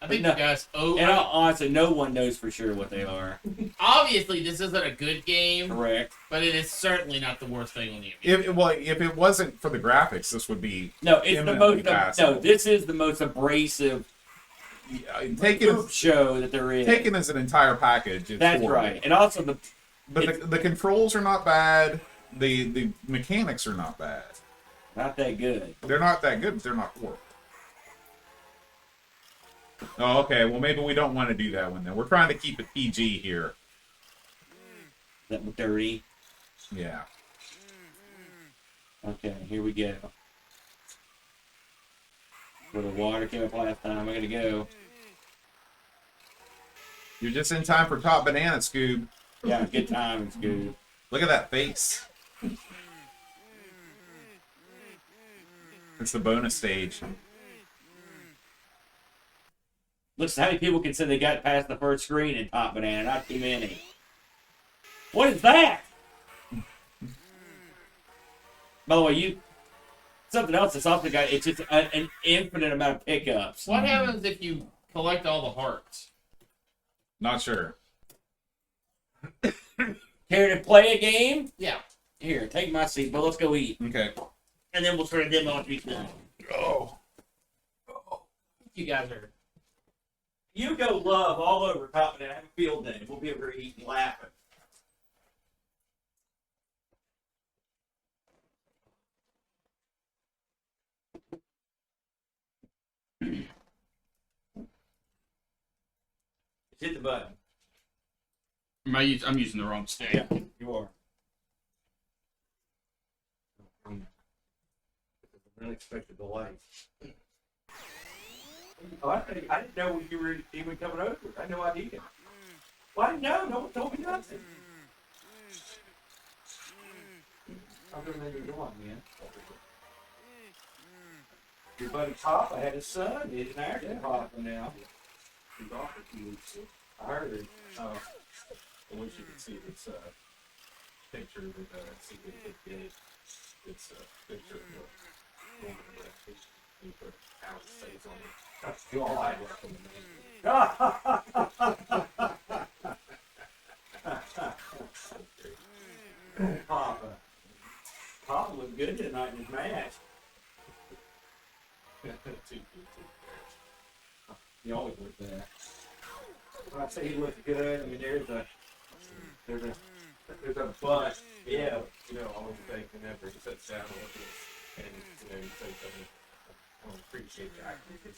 I think No. you guys. And honestly, no one knows for sure what they are. Obviously, this isn't a good game, Correct. but it is certainly not the worst thing on the Amiga. If it wasn't for the graphics, this would be No, it's the imminently most. No, passable. this is the most abrasive taken group show that there is. taken as an entire package. It's That's horrible. right. And also But the controls are not bad. The mechanics are not bad. not that good. They're not that good, but they're not horrible. Oh, okay. Well, maybe we don't want to do that one then. We're trying to keep it PG here. That dirty. Yeah. Okay, here we go. Where the water came up last time, I gotta go. You're just in time for Top Banana, Scoob. Yeah, good time, Scoob. Look at that face. It's the bonus stage. Listen, how many people can say they got past the first screen in Top Banana? Not too many. What is that? By the way, something else that's also got, it's just an infinite amount of pickups. What happens if you collect all the hearts? Not sure. Care to play a game? Yeah. Here, take my seat, but let's go eat. Okay. And then we'll start a demo after he's done. Oh. You guys are. You go love all over Top Banana. Have a field day. We'll be over here eating, laughing. Hit the button. I'm using the wrong stick. Yeah, you are. Unexpected delay. Oh, I didn't know you were even coming over. I had no idea. Well, I didn't know. No one told me nothing. I'm going to go on, man. Your buddy Papa had his son. He's an actor Papa now. He's off for 2 weeks. I heard. Oh, I wish you could see this picture that Secret Kid did. It's a picture of the woman that he put out stays on it. That's You all I like work on the name. Papa. Papa looked good tonight in his match. He always looks there. When I say he looks good, I mean there's a butt. Yeah. You know, I always think whenever he sits down and you know, he says something, I don't appreciate the acting.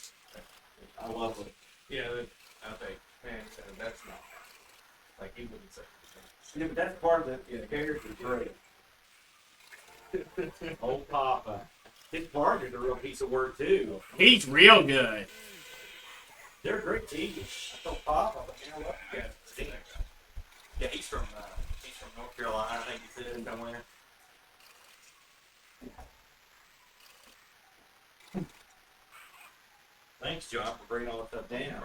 I love it. Yeah, then I think, man, that's not like he wouldn't say. Yeah, but that's part of the character great. Old Papa. His partner's a real piece of work too. He's real good. They're a great team. I told Papa, but you know what? Yeah, see that guy. Yeah, he's from North Carolina, I think he said somewhere. Thanks, John, for bringing all that stuff down.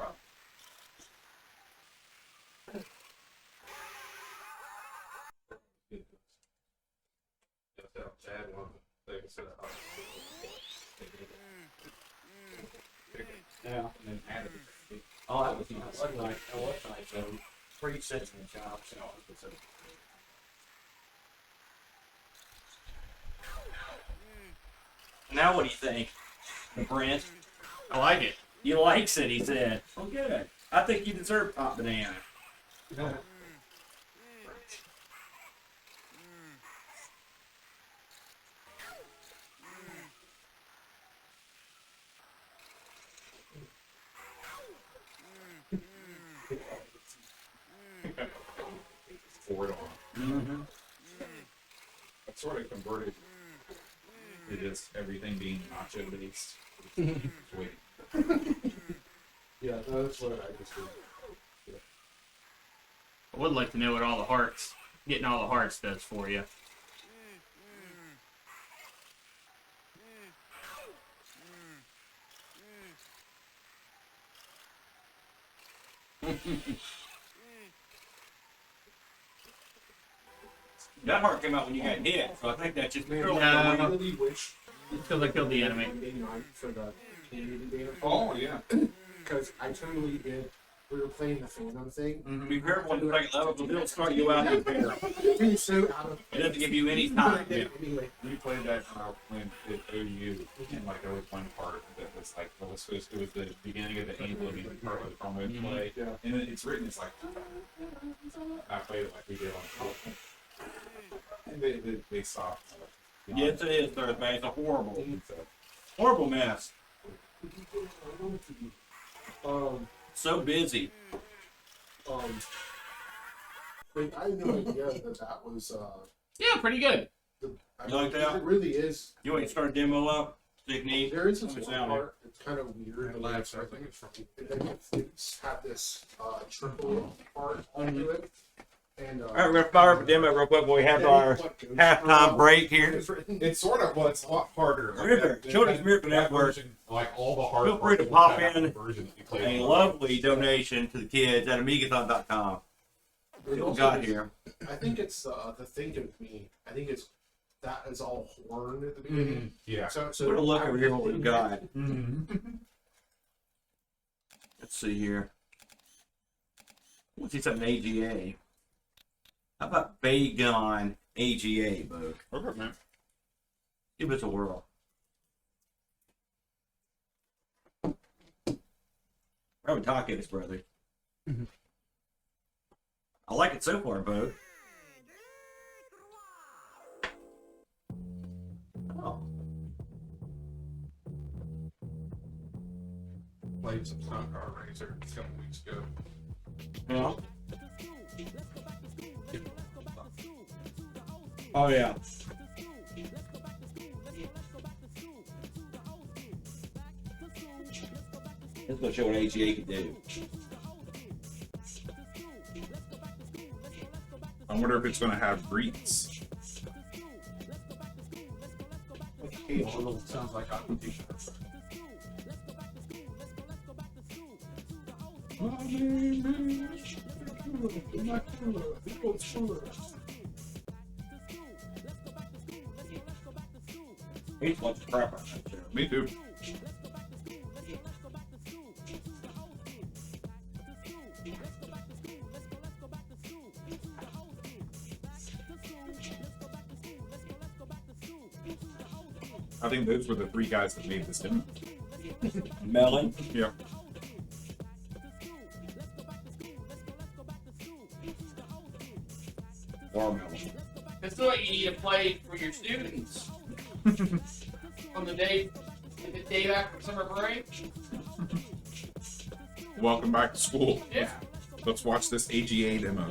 That's how Chad wanted they said, Yeah. and then added it. Oh, that was nice. That was nice. So, 3 sets in the shop. So. Now, what do you think, Brent? I like it. You likes it, he said. Oh, good. I think you deserve Pop Banana. Forward on. Mm-hmm. I've sort of converted to just everything being nacho based. Wait. Yeah, that's what I just did. I would like to know what all the hearts, getting all the hearts does for you. That heart came out when you got hit, so I think that's just Man, really I No. really wish Because I killed the enemy. 89 for the community data. Oh yeah. Because I totally did. We were playing the Phantom thing. Be careful when you second level, because it'll start you out in pair. We were so out of It doesn't give you any time. Anyway, We played that when it OU, and like there was one part that was like it was the beginning of the Emulation part of the promo play, yeah. and then it's written it's like I played it like we did on top, and they stopped. Yes, it is, Thursday. It's a horrible, So, horrible mess. Um, So busy. like, I had no idea that was, Yeah, pretty good. I You like that? It really is. You want to start a demo up? Technique. There is Let me this sound one part, it's kind of weird. the way it's written. And then it's had this, triple part onto it. And, All right, we're gonna fire up a demo real quick when we have our halftime break here. it's sort of it's a lot harder. River, Children's Miracle Network. Version, like all the hard Feel free to parts, pop that in version that you played A on. lovely donation to the kids at Amigathon.com. There's What we also got this- here? I think it's the Think of Me. I think it's that is all horn at the beginning. Yeah. So We're gonna look I over here what really we've got. Let's see here. Let's see something AGA. How about Bagon AGA, book? Okay, man. Give us a whirl. We're having tacos, brother. I like it so far, Bo. Oh. Played some Stunt Car Racer a couple weeks ago. Yeah. Oh yeah. Let's go show what AGA can do. I wonder if it's going to have greets. Sounds like competition. He's wants crap on that show. Me too. I think those were the three guys that made this demo. Melon. Yeah. Watermelon. That's what you need to play for your students. On the day after summer break. Welcome back to school. Yeah. Let's watch this AGA demo.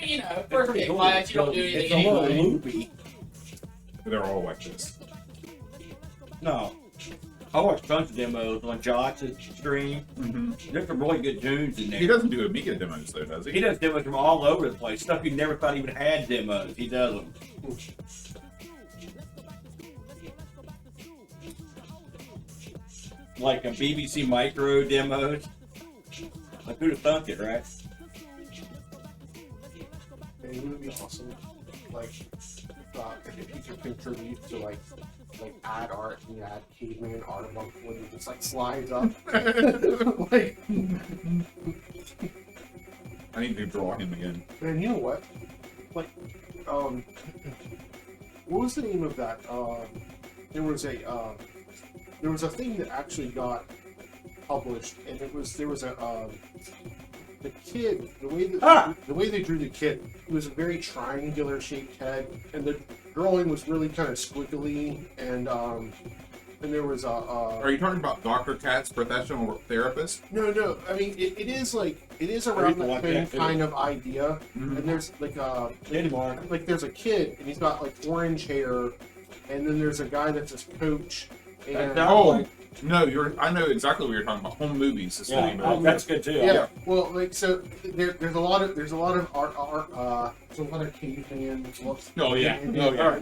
You know, first day class, you don't do It's anything a little anyway. loopy. They're all like this. No. I watched tons of demos on Josh's stream. Mm-hmm. There's some really good tunes in there. He doesn't do Amiga demos though, does he? He does demos from all over the place. Stuff you never thought even had demos. He does them. Like a BBC Micro demos. Like who'd have thunk it, right? And it would be awesome, like, if you could contribute to like add art and you add caveman art when it just like slides up. Like, I need to draw him again. man, you know what? Like, what was the name of that? There was a thing that actually got published, and there was a the kid, the way they drew the kid, it was a very triangular shaped head, and the drawing was really kind of squiggly, and there was a. Are you talking about Dr. Kat's professional therapist? No. I mean, it is around that same kind of idea, Mm-hmm. and there's like Anymore. like there's a kid, and he's got like orange hair, and then there's a guy that's his coach, and Oh, no, I know exactly what you're talking about. Home movies is the name of it. That's good too. yeah. Well, like so, there's a lot of art. There's a lot of caveman. Oh yeah. And- Oh yeah.